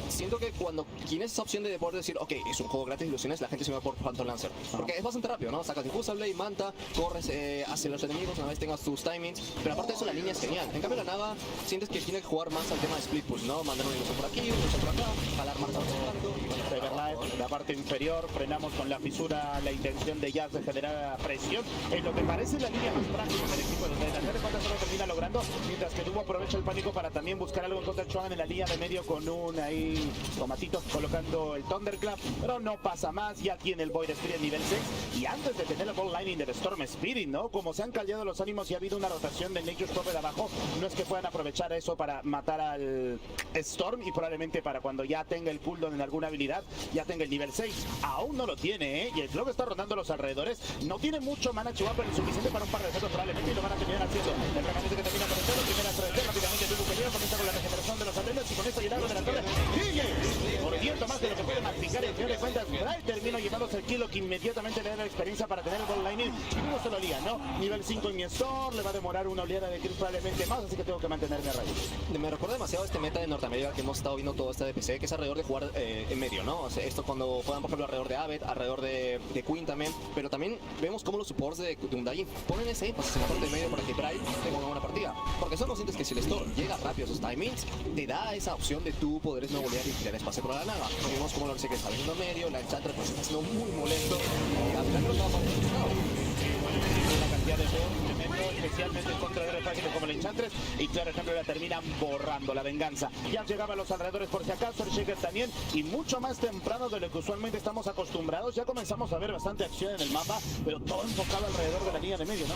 Siento que cuando tienes esa opción de poder decir, ok, es un juego gratis de ilusiones, la gente se va por Phantom Lancer. Porque es bastante rápido, ¿no? Sacas Diffusa Blade, Manta, corres hacia los enemigos una vez tengas tus timings. Pero aparte de eso, la línea es genial. En cambio, la Naga, sientes que tiene que jugar más al tema de split push, ¿no? Mandar una ilusión por aquí, una ilusión por acá, jalar más tanto. De verdad, la parte inferior, frenamos con la fisura la intención de Jazz de generar presión en lo que parece la línea más práctica del equipo de la de cuántas lo termina logrando, mientras que Dubo aprovecha el pánico para también buscar algo en contra de Chuan en la línea de medio con un ahí tomatito colocando el Thunderclap, pero no pasa más, ya tiene el Void Spirit nivel 6 y antes de tener el ball lining del Storm Spirit, ¿no? Como se han caldeado los ánimos y ha habido una rotación de Nature's Prophet abajo, no es que puedan aprovechar eso para matar al Storm y probablemente para cuando ya tenga el cooldown en alguna habilidad, ya tenga el nivel 6, aún no lo tiene, ¿eh? Y el Clock está rondando los alrededores, no tiene mucho mana Chihuahua, pero suficiente para un par de efectos probablemente y lo van a terminar haciendo. El remanente que termina con el cero, primera 3D, rápidamente tuvo que llegar, comienza con la regeneración de los atletas y con esto llenado de la torre. ¡Sigue! Por ciento más de lo que puede masticar, en fin de cuentas, Bray termina llevándose el kilo que inmediatamente le da la experiencia para tener el ball lining y no se lo lía, ¿no? Nivel 5 en mi store, le va a demorar una oleada de kills probablemente más, así que tengo que mantenerme a raíz. Me recuerda demasiado este meta de Norteamérica que hemos estado viendo todo este DPC, que es alrededor de jugar en medio, ¿no? O sea, esto cuando juegan, por ejemplo, alrededor de Abbott, alrededor de Queen también, pero también vemos cómo los supports de Undying ponen ese énfasis en la parte de medio para que Bray tenga una buena partida. Porque son conscientes que si el store llega rápido a sus timings, te da esa opción de tú poder no volear y tirar espacio por la Naga. Vemos cómo lo que está viendo medio, la Enchantress pues está siendo muy molesto y al final no estaba mal posicionado. La cantidad de juegos especialmente contra héroes fáciles como el Enchantress y claro ejemplo la terminan borrando la venganza. Ya llegaba a los alrededores por si acaso, el Shaker también y mucho más temprano de lo que usualmente estamos acostumbrados. Ya comenzamos a ver bastante acción en el mapa, pero todo enfocado alrededor de la línea de medio, ¿no?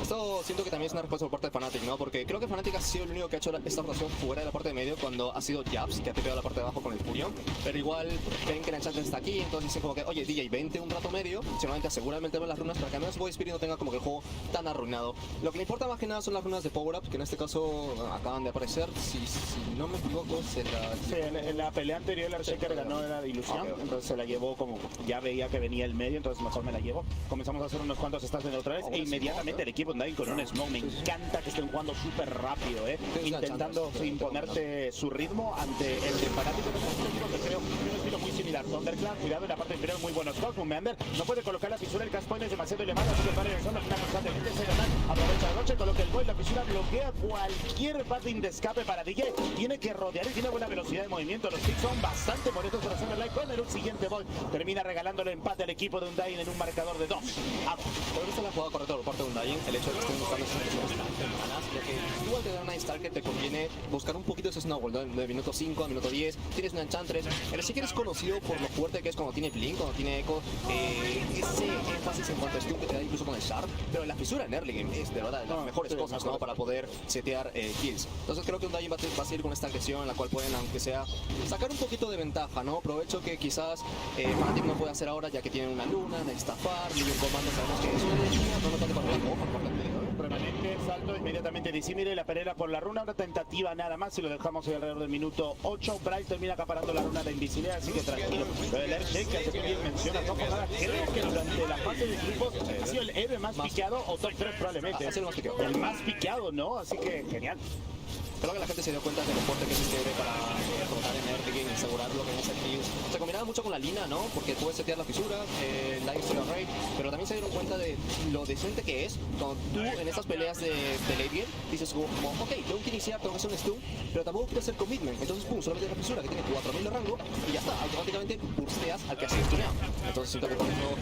Esto siento que también es una respuesta por parte de Fnatic, ¿no? Porque creo que Fnatic ha sido el único que ha hecho esta rotación fuera de la parte de medio cuando ha sido Jabs, que ha pegado la parte de abajo con el Furion. Pero igual ven que la Enchantress está aquí, entonces dicen como que, oye, DJ, vente un rato medio, seguramente aseguramente las runas para que al menos Void Spirit no tenga como que el juego tan arruinado. Lo que le importa más que nada son las runas de Power Up, que en este caso acaban de aparecer. Si no me equivoco, se la... Sí, en la pelea anterior el Earthshaker ganó la de ilusión, entonces se la llevó como ya veía que venía el medio, entonces mejor me la llevo. Comenzamos a hacer unos cuantos stats de neutrales e inmediatamente el equipo Undying con un smoke. Me encanta que estén jugando súper rápido, intentando imponerte su ritmo ante el de Fanático. Tenemos un equipo que creo tiene un estilo muy similar. Thunderclap, cuidado en la parte inferior, muy buenos Cosmo. Meander no puede colocar la fisura, el cast point es demasiado elevado, así que para el zona, una constante gente se gana, aprovecha el Roche, coloca el gol, la fisura bloquea cualquier patín de escape para DJ. Tiene que rodear y tiene buena velocidad de movimiento. Los picks son bastante molestos para hacer el live corner. Un siguiente gol termina regalándole empate al equipo de Undying en un marcador de 2. Creo que esta es la jugada correcta por parte de Undying, el hecho de que estén buscando esas situaciones tan tempranas, porque tú al tener una Starker te conviene buscar un poquito ese snowball, ¿no? De minuto 5 a minuto 10, tienes una Enchantress, el sí que eres conocido por lo fuerte que es cuando tiene Blink, cuando tiene Echo, ese énfasis en cuanto a stun que te da incluso con el Sharp, pero la fisura en early game es de verdad de las mejores cosas, ¿no? Para poder setear kills. Entonces creo que Undying va a seguir con esta agresión en la cual pueden, aunque sea, sacar un poquito de ventaja, ¿no? Aprovecho que quizás Fnatic no puede hacer ahora ya que tienen una luna, necesita farm, y un comando sabemos que eso no tanto para la copa, por ejemplo. Permanente, salto inmediatamente Disimile, la pelea por la runa, una tentativa nada más y lo dejamos hoy alrededor del minuto 8. Bright termina acaparando la runa de invisibilidad, así que tranquilo. Pero el Earthshaker que bien menciona, no por nada, creo que durante la fase de grupos ha sido el héroe más piqueado o top 3 probablemente. Ha sido el más piqueado, ¿no? Así que genial. Creo que la gente se dio cuenta de lo fuerte que es este héroe para rotar en early game y asegurar lo que no es el kills. Se combinaba mucho con la Lina, ¿no? Porque puedes setear la fisura, Life Steal Array, pero también se dieron cuenta de lo decente que es cuando tú en estas peleas de late game dices como, ok, tengo que iniciar, tengo que hacer un stun, pero tampoco quiero hacer commitment. Entonces, pum, solamente la fisura que tiene 4000 de rango y ya está, automáticamente bursteas al que ha sido stuneado. Entonces siento que por eso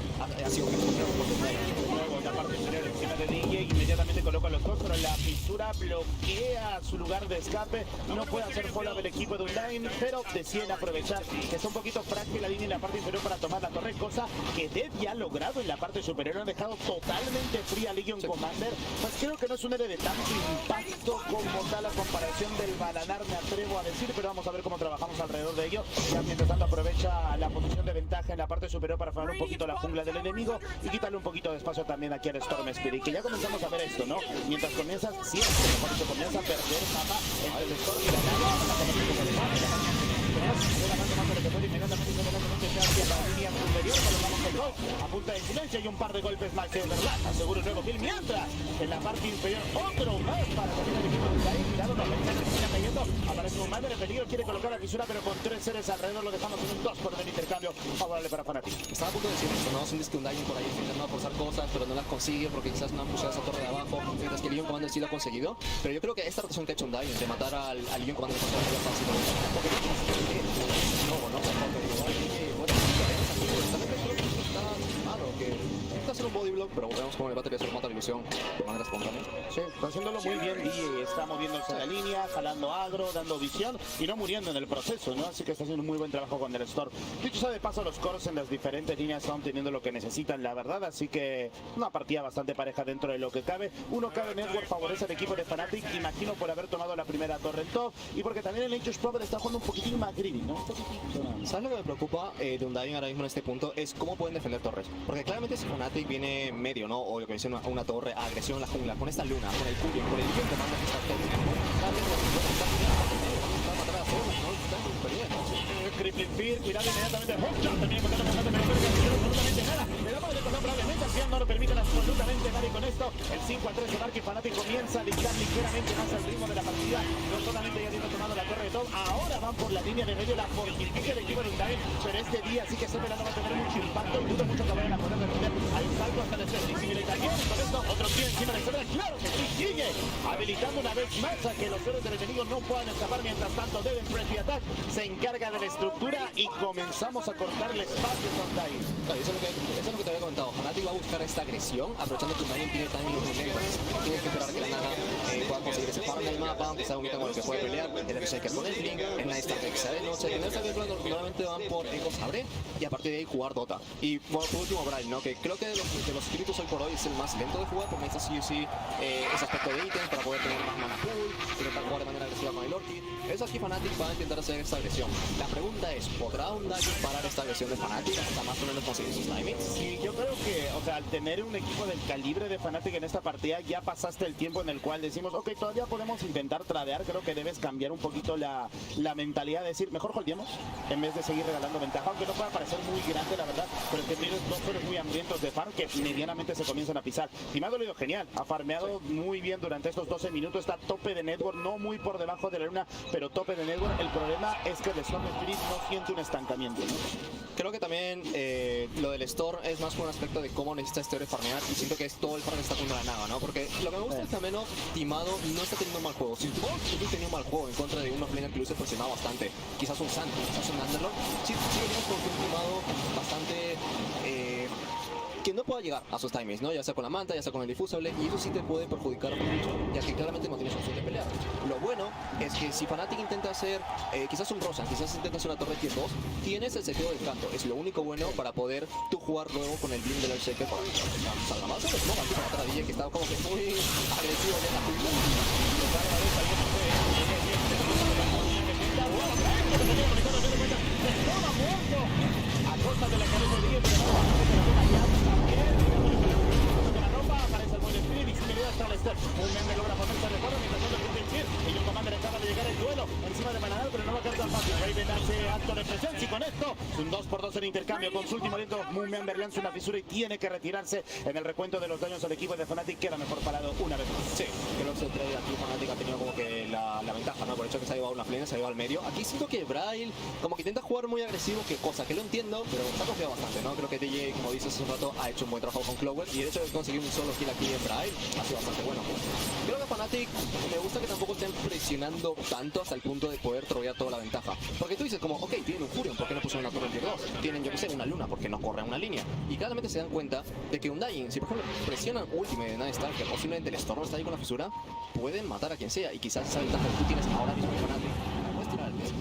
ha sido un luego la parte inferior encima de DJ, inmediatamente coloca los dos, pero la fisura bloquea su lugar de escape, no puede hacer follow el equipo de Undying, pero deciden aprovechar que está un poquito frágil la línea en la parte inferior para tomar la torre, cosa que Dev ya ha logrado en la parte superior, han dejado totalmente fría a Legion Commander, pues creo que no es un héroe de tanto impacto como tal a comparación del Balanar, me atrevo a decir, pero vamos a ver cómo trabajamos alrededor de ello. Ya mientras tanto aprovecha la posición de ventaja en la parte superior para frenar un poquito la jungla del enemigo y quitarle un poquito de espacio también aquí al Storm Spirit, que ya comenzamos a ver esto, ¿no? Mientras comienzas, siempre cuando se comienza a perder mapa entre el Storm y la nave, a punta de silencio y un par de golpes más de verdad, asegura un nuevo kill, mientras en la parte inferior otro más para salir el equipo de Undying. Cuidado, no pensar que termina cayendo, aparece un madre de peligro, quiere colocar la fisura, pero con 3 seres alrededor lo dejamos en un 2 por el intercambio favorable para Fnatic. Estaba a punto de decir esto, ¿no? Sientes que Undying por ahí está intentando forzar cosas, pero no las consigue porque quizás no han pushado esa torre de abajo, mientras que Legion Commander sí lo ha conseguido. Pero yo creo que esta rotación que ha hecho Undying de matar al Legion Commander con ya fácil, porque hacer un body block, pero vemos cómo el battery se mata la ilusión de manera espontánea. Sí, está haciéndolo muy bien y está moviéndose en la línea, jalando agro, dando visión y no muriendo en el proceso, ¿no? Así que está haciendo un muy buen trabajo con el Storm. Dicho sea de paso, los coros en las diferentes líneas están teniendo lo que necesitan, la verdad, así que una partida bastante pareja dentro de lo que cabe. Uno cabe Network favorece al equipo de Fnatic, imagino por haber tomado la primera torre en top y porque también el Nature's Prophet está jugando un poquitín más greedy, ¿no? ¿Sabes lo que me preocupa de Undying ahora mismo en este punto? Es cómo pueden defender torres. Porque claramente si Fnatic viene medio, ¿no? O lo que dice una torre, agresión en la jungla, con esta luna, con el Fury, con el Legion Commander que está todo el tiempo, Crippling Fear, cuidado inmediatamente, Hotshot también con absolutamente nada, le damos de pasar probablemente, al final no lo permiten absolutamente nadie con esto, el 5-3 de Dark y Fnatic comienza a dictar ligeramente más al ritmo de la partida, no solamente ya habiendo tomado la torre de top, ahora van por la línea de medio, la fortifica el equipo de Undying, pero este día sí que siempre no va a tener mucho impacto y dudo mucho que vayan a poder defender al salto hasta el extremo, y también con esto otro tío encima de la claro que sí, sigue habilitando una vez más a que los héroes del enemigo no puedan escapar, mientras tanto Devin Press y Attack se encarga de la estructura y comenzamos a cortarle espacio a Undying. Claro, eso es lo que te había comentado. Fnatic va a buscar esta agresión, aprovechando que Undying tiene también los negros. Tienes que esperar que la nada pueda conseguir ese farm en el mapa, aunque sea un ítem con el que puede pelear, el F-Shaker con el Blink, el Night Star que sea de noche, tener esta gameplay normalmente van por Echo Sabre y a partir de ahí jugar Dota. Y bueno, por último Brian, ¿no? Que creo que de los espíritus hoy por hoy es el más lento de jugar, porque necesitas sí o sí ese aspecto de ítem para poder tener más mana pool, intentar jugar de manera agresiva con el Orchid. Eso aquí Fnatic va a intentar hacer esta agresión. La pregunta es, ¿podrá Undying parar esta agresión de Fnatic hasta más o menos conseguir sus timings? Sí, yo creo que, o sea, al tener un equipo del calibre de Fnatic en esta partida, ya pasaste el tiempo en el cual decimos, ok, todavía podemos intentar tradear, creo que debes cambiar un poquito la mentalidad de decir, mejor holdeemos, en vez de seguir regalando ventaja, aunque no pueda parecer muy grande, la verdad, pero es que tienes dos héroes muy hambrientos de farm que medianamente se comienzan a pisar. Timado lo ha ido genial, ha farmeado muy bien durante estos 12 minutos, está tope de network, no muy por debajo de la luna, pero tope de network. El problema es que el Storm Spirit no siente un estancamiento, ¿no? Creo que también lo del store es más un aspecto de cómo necesita este héroe farmear y siento que es todo el farm que está poniendo la Naga, ¿no? Porque lo que me gusta es que al menos Timado no está teniendo un mal juego. Si Timado tenía un mal juego en contra de un offlaner que lo hubiese presionado bastante, quizás un Sand, quizás un Underlord, sí venimos con un Timado bastante... que no pueda llegar a sus timings, ¿no? Ya sea con la manta, ya sea con el difusable, y eso sí te puede perjudicar mucho, ya que claramente no tienes opción de pelear. Lo bueno es que si Fnatic intenta hacer quizás un Rosa, quizás intenta hacer una torre tier 2, tienes el seteo del canto, es lo único bueno para poder tú jugar luego con el blink del Earthshaker para salga más o menos, ¿no? Aquí para matar a DJ, que estaba como que muy agresivo ya en la jungla. A costa de la cabeza de DJ, aparece el buen Spirit y sin medida está el Step. Un meme logra ponerse de acuerdo mientras otro punto en Chir. Y un commander acaba de llegar el duelo encima de Manadal, pero no va a caer tan fácil. Raven hace acto de presencia y con esto es un 2x2 en intercambio. Con su último aliento, Moonmember lanza una fisura y tiene que retirarse en el recuento de los daños al equipo de Fnatic. Queda mejor parado una vez más. Sí, creo que el trade aquí Fnatic ha tenido como que la ventaja, ¿no? Por el hecho que se ha llevado una plena, se ha llevado al medio. Aquí siento que Braille como que intenta jugar muy agresivo, que cosa que lo entiendo, pero se ha confiado bastante, ¿no? Creo que DJ, como dices hace un rato, ha hecho un buen trabajo con Clover y el hecho de conseguir un solo kill aquí en Braille ha sido bastante bueno. Creo que Fnatic me gusta que tampoco estén presionando tanto hasta el punto de poder trovear toda la ventaja. Porque tú dices como, ok, tienen un Furion, ¿por qué no pusieron una torre tier 2? Tienen, yo que sé, una Luna, ¿por qué no corren una línea? Y claramente se dan cuenta de que Undying, si por ejemplo presionan ultimate de Nightstalker o simplemente el Storm está ahí con la fisura, pueden matar a quien sea y quizás esa ventaja que tú tienes ahora mismo en Fnatic la puedes tirar al piso.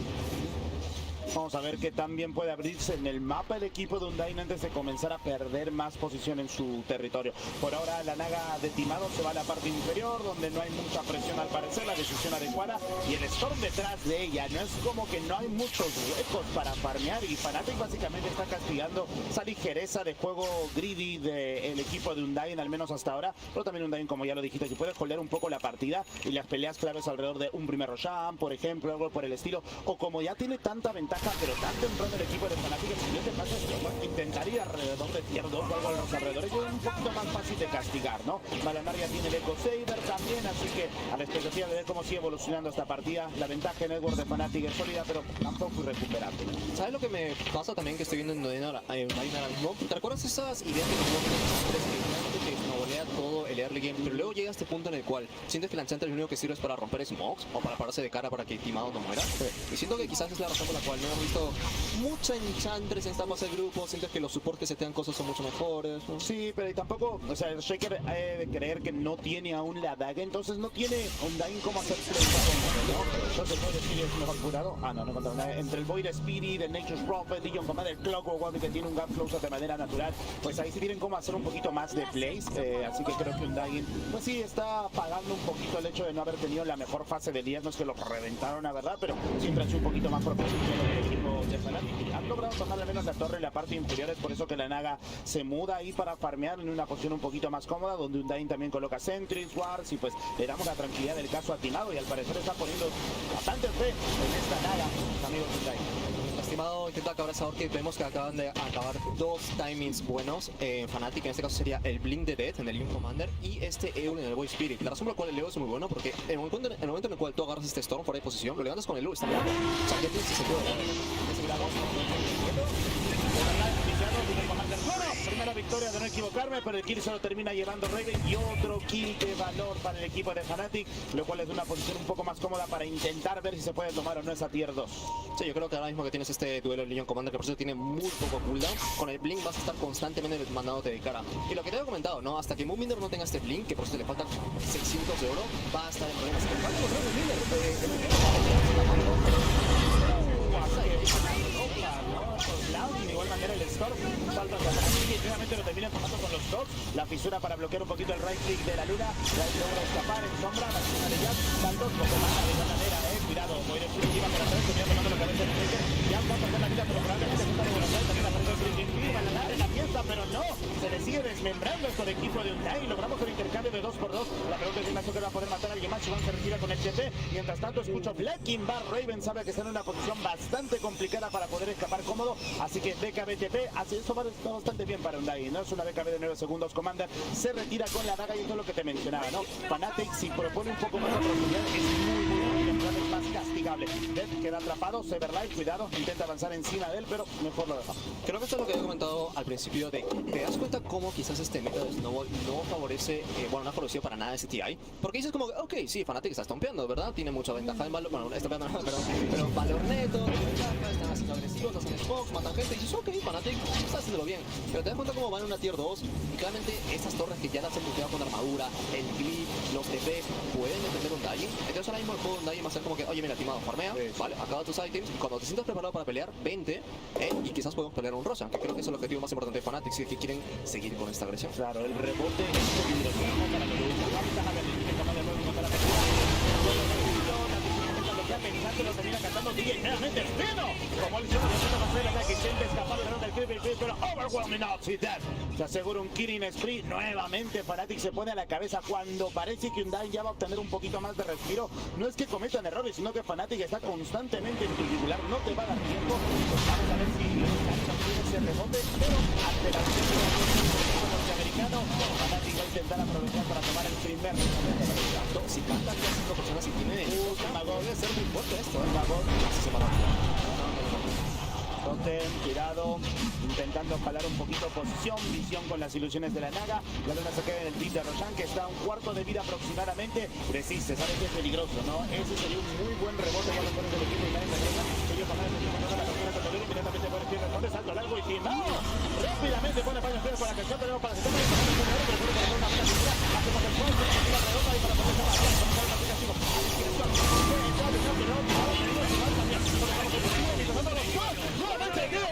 Vamos a ver qué también puede abrirse en el mapa el equipo de Undyne antes de comenzar a perder más posición en su territorio. Por ahora la Naga de Timado se va a la parte inferior donde no hay mucha presión al parecer, la decisión adecuada y el Storm detrás de ella. No es como que no hay muchos huecos para farmear y Fnatic básicamente está castigando esa ligereza de juego greedy del equipo de Undyne, al menos hasta ahora. Pero también Undyne, como ya lo dijiste, si puedes holdear un poco la partida y las peleas claves alrededor de un primer Roshan, por ejemplo, algo por el estilo, o como ya tiene tanta ventaja pero tan temprano el equipo de Fnatic, el siguiente paso es intentar ir alrededor de tier 2 o algo a los alrededores, es un poquito más fácil de castigar, ¿no? Malanar ya tiene el Echo Saber también, así que a la expectativa de ver cómo sigue evolucionando esta partida. La ventaja en Edward de Fnatic es sólida, pero tampoco irrecuperable. ¿Sabes lo que me pasa también que estoy viendo en Undyne ahora mismo? ¿Te recuerdas esas ideas que te snowbolea todo el early game, pero luego llega a este punto en el cual sientes que la Enchantress lo único que sirve es para romper smokes o para pararse de cara para que Timado no muera? Sí. Y siento que quizás es la razón por la cual no hemos visto mucha Enchantress en esta fase de grupo. Siento que los supports que se te dan cosas son mucho mejores, ¿no? Sí, pero tampoco, o sea, el Shaker de creer que no tiene aún la daga, entonces no tiene Undyne como hacer play, ¿no? Entonces el Void Spirit es mejor curado. Ah, no encontré nada. Entre el Void Spirit, el Nature's Prophet, Legion Commander, Clockwork, que tiene un gap closer de manera natural, pues ahí sí tienen cómo hacer un poquito más de plays, así que creo que Undyne, pues sí, está pagando un poquito el hecho de no haber tenido la mejor fase del día. No es que lo reventaron, la verdad, pero siempre ha sido un poquito más profesional el equipo de Fnatic. Han logrado tomar al menos la torre en la parte inferior, es por eso que la Naga se muda ahí para farmear en una posición un poquito más cómoda, donde Undyne también coloca Sentries, Wars, y pues le damos la tranquilidad del caso a Timado, y al parecer está poniendo bastante fe en esta Naga, amigos de Undyne. Lastimado intenta acabar esa orca y vemos que acaban de acabar dos timings buenos en Fnatic. En este caso sería el Blink de Death en el Legion Commander y este Eul en el Void Spirit. La razón por la cual el Eul es muy bueno porque en el momento en el cual tú agarras este Storm fuera de posición, lo levantas con el Eul, está bien. O sea, ya tienes ese juego. Primera victoria de no equivocarme, pero el kill solo termina llevando Raven y otro kill de valor para el equipo de Fnatic, lo cual es una posición un poco más cómoda para intentar ver si se puede tomar o no esa tier 2. Sí, yo creo que ahora mismo que tienes este duelo de Legion Commander, que por eso tiene muy poco cooldown, con el Blink vas a estar constantemente mandándote de cara. Y lo que te había comentado, ¿no? Hasta que Moonbinder no tenga este Blink, que por eso le faltan 600 de oro, va a estar en problemas. De igual manera el Storm salta hacia atrás y nuevamente lo termina tomando con los dogs. La fisura para bloquear un poquito el right click de la Luna. Ya logra escapar en sombra. La fisura de Jazz. Saltos poco más de igual manera, cuidado. Voy de Spirit iba por atrás, termina tomando la cabeza de Shaker. Ya va a perder la vida, pero probablemente se está revolviendo. También aparece el Spring Viva la agarra en la pieza, pero no. Se le sigue desmembrando esto de equipo de Undyne. Logramos el intercambio de 2x2. La pregunta es si Nacho que va a poder matar a alguien más. Shivan se retira con el TP. Mientras tanto escucho Blacking Bar. Raven sabe que está en una posición bastante complicada para poder escapar cómodo. Así que BKBTP, así esto va bastante bien para Undyne, ¿no? Es una BKB de 9 segundos. Commander se retira con la daga y eso es lo que te mencionaba, ¿no? Fnatic, si propone un poco más de profundidad, es muy bueno. más castigable. Death queda atrapado, Severlight, cuidado, intenta avanzar encima de él, pero mejor lo deja. Creo que esto es lo que había comentado al principio de, ¿te das cuenta cómo quizás este método de Snowball no favorece, no ha favorecido para nada ese TI? Porque dices como, ok, sí, Fnatic está stompeando, ¿verdad? Tiene mucha ventaja en valor, bueno, está pegando, pero valor neto, están haciendo agresivos, hacen smokes, matan gente, y dices, ok, Fnatic está haciéndolo bien. Pero te das cuenta cómo van en una tier 2, y claramente estas torres que ya las han buqueado con armadura, el clip, los TP, pueden defender un Dying. Entonces ahora mismo el juego de un Dying va a ser como que, oye, mira, timado, farmea, vale, acaba tus items, y cuando te sientas preparado para pelear, vente, y quizás podemos pelear un Roshan, que creo que es el objetivo más importante de Fnatic, si es que quieren seguir con esta agresión. Claro, el rebote es peligroso para los pensando lo termina cantando DJ claramente Espino, como él siempre intenta pasar el que intenta escapar del creepy, pero overwhelming Death se asegura un killing spree. Nuevamente Fnatic se pone a la cabeza cuando parece que Undyne ya va a obtener un poquito más de respiro. No es que cometan errores, sino que Fnatic está constantemente en tu titular, no te va a dar tiempo. Vamos a ver si tiene ese rebote, pero ante la norteamericano, Fnatic va a intentar aprovechar para tomar el primer rebote. Si cantan ya 5 personas y tiene debe ser muy fuerte esto, así se va. Totem, cuidado, intentando jalar un poquito posición, visión con las ilusiones de la Naga. La luna se queda en el pit de Roshan, que está a un cuarto de vida aproximadamente. Resiste, sabe que es peligroso, ¿no? Ese sería un muy buen rebote para los jugadores del equipo y nadie me deja. Ellos jamás se toman la locura con el inmediatamente por el pie, responde, salto largo y timado. Rápidamente pone paños fríos para que el tenemos para que se tome el pero puede poner una buena figura. Hacemos el fondo, la redonda y para poner esa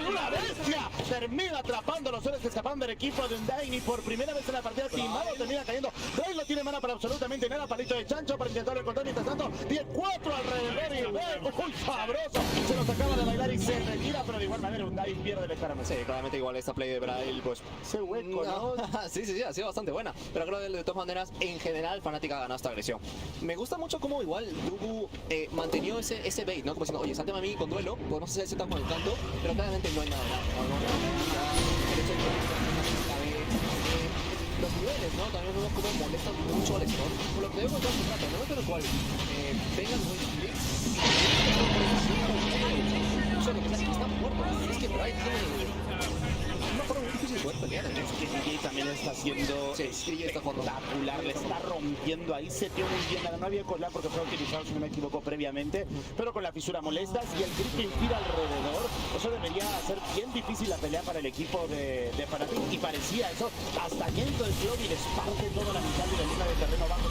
una bestia, termina atrapando los héroes que escapan del equipo de Undyne y por primera vez en la partida Timado termina cayendo. Drake no tiene mana para absolutamente nada, palito de chancho para intentar encontrar. Mientras tanto 10-4 alrededor y muy sabroso, se nos acaba de bailar y se retira, pero de igual manera Undyne pierde el escarame. Sí, claramente igual esta play de Braille, pues ese hueco, ¿no? sí, ha sido bastante buena, pero creo que de todas maneras en general Fnatic ha ganado esta agresión. Me gusta mucho cómo igual Dubu mantenió ese bait, ¿no? Como diciendo, oye, sáltame a mí con duelo, podemos hacer ese con el canto, pero claramente no hay nada. Los niveles, ¿no? También vemos cómo molestan mucho al Storm. Por lo que debo contar su trato, en el momento en el cual vengan muy splits, solo que están muertos. Es que Bright tiene una forma muy difícil de poder pelear. Es que DJ también está haciendo espectacular, le está rompiendo ahí, se dio muy bien, no había colar porque fue utilizado, si no me equivoco, previamente, pero con la fisura molestas y el gripping tira alrededor, eso debería hacer bien difícil la pelea para el equipo de Fnatic, y parecía eso, hasta dentro del club y les parte toda la mitad de la línea de terreno bajo,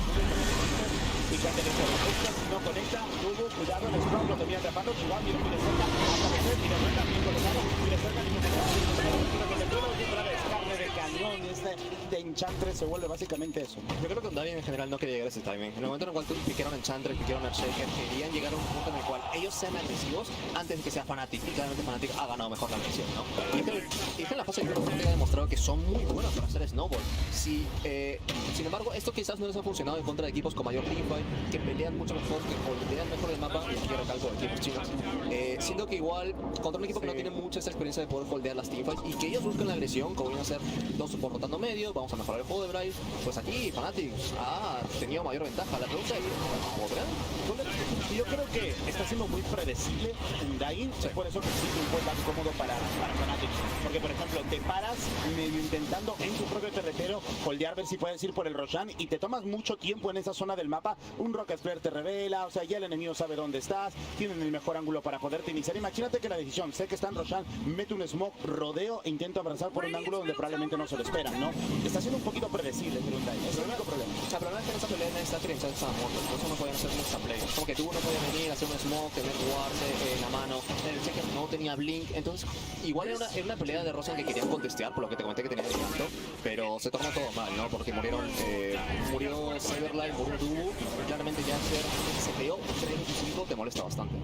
fíjate que se busca, si no conecta, Dubu, cuidado, el Strong lo termina atrapando, Chihuahua, mira cerca, hasta que se mira cerca, bien colocado, mira cerca, carne de cañón, de Enchantress se vuelve básicamente eso. Yo creo que Undyne en general no quería llegar a ese timing. En el momento en el cual piquearon Enchantress, piquearon Earthshaker, querían llegar a un punto en el cual ellos sean agresivos antes de que sea Fnatic, y claramente Fnatic ha ganado mejor la agresión, ¿no? Y es que en la fase de grupo Fnatic ha demostrado que son muy buenos para hacer snowball. Sin embargo, esto quizás no les ha funcionado en contra de equipos con mayor teamfight, que pelean mucho mejor, que holdean mejor el mapa, y aquí recalco de equipos chinos. Siento que igual, contra un equipo que no tiene mucha esa experiencia de poder holdear las teamfights, y que ellos buscan la agresión, como vienen a hacer dos support rotando medio, vamos a mejorar el juego de Bryce, pues aquí Fnatic ha tenido mayor ventaja. La pregunta es, ¿podrán? Yo creo que está siendo muy predecible Undyne, por eso que existe un juego tan cómodo para Fnatic, porque por ejemplo te paras medio intentando en tu propio terretero holdear, ver si puedes ir por el Roshan, y te tomas mucho tiempo en esa zona del mapa, un Rocket Flare te revela, o sea, ya el enemigo sabe dónde estás, tienen el mejor ángulo para poderte iniciar. Imagínate que la decisión, sé que está en Roshan, mete un smoke, rodeo e intento abrazar por un ángulo donde probablemente no se lo esperan, ¿no? Está siendo un poquito predecible el Undyne, es el único problema. El problema es que en esa pelea esta trinchada estaba muerto, por eso no podían hacer mucha play. Como que tú no podías venir a hacer un smoke, tener guarde en la mano, el checker no tenía blink, entonces igual era una pelea de Roshan que querían contestear, por lo que te comenté que tenía de canto, pero se tornó todo mal, ¿no? Porque murió Cyberline, murió Dubu, claramente ya se peleó 3-5 te molesta bastante.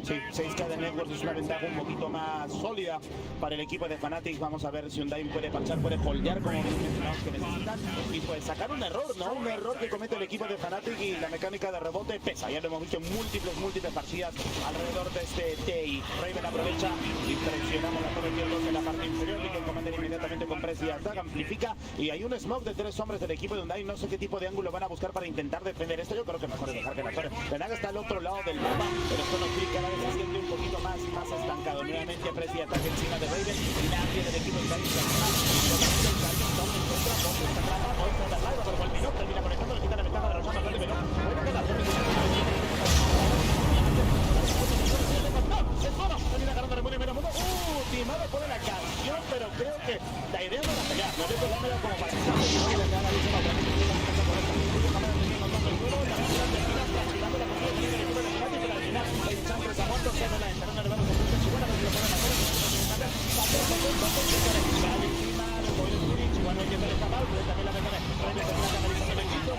Sí, 6K de Networks es una ventaja un poquito más sólida para el equipo de Fnatic. Vamos a ver si Undyne puede parchar, puede holdear como bien mencionamos que necesitan y pues sacar un error, ¿no? Un error que comete el equipo de Fnatic y la mecánica de rebote pesa. Ya lo hemos visto en múltiples partidas alrededor de este TI. Raven aprovecha y presionamos la torre tier 2 en la parte inferior. Y que el commander inmediatamente con press y attack amplifica y hay un smoke de 3 hombres del equipo de Undyne. No sé qué tipo de ángulo van a buscar para intentar defender esto. Yo creo que mejor es dejar que la torre. Venaga está al otro lado del mapa, pero esto no clic cada vez se siente un poquito más estancado. Nuevamente press y ataque encima de Raven y nadie del equipo de Undyne se anima. Pero el minuto termina conectando, le quita la ventaja de Rosano, pero buena que la torre termina ganando el primer mundo. Timado pone la canción, pero creo que la idea no era pelear, no debo dámela como para que se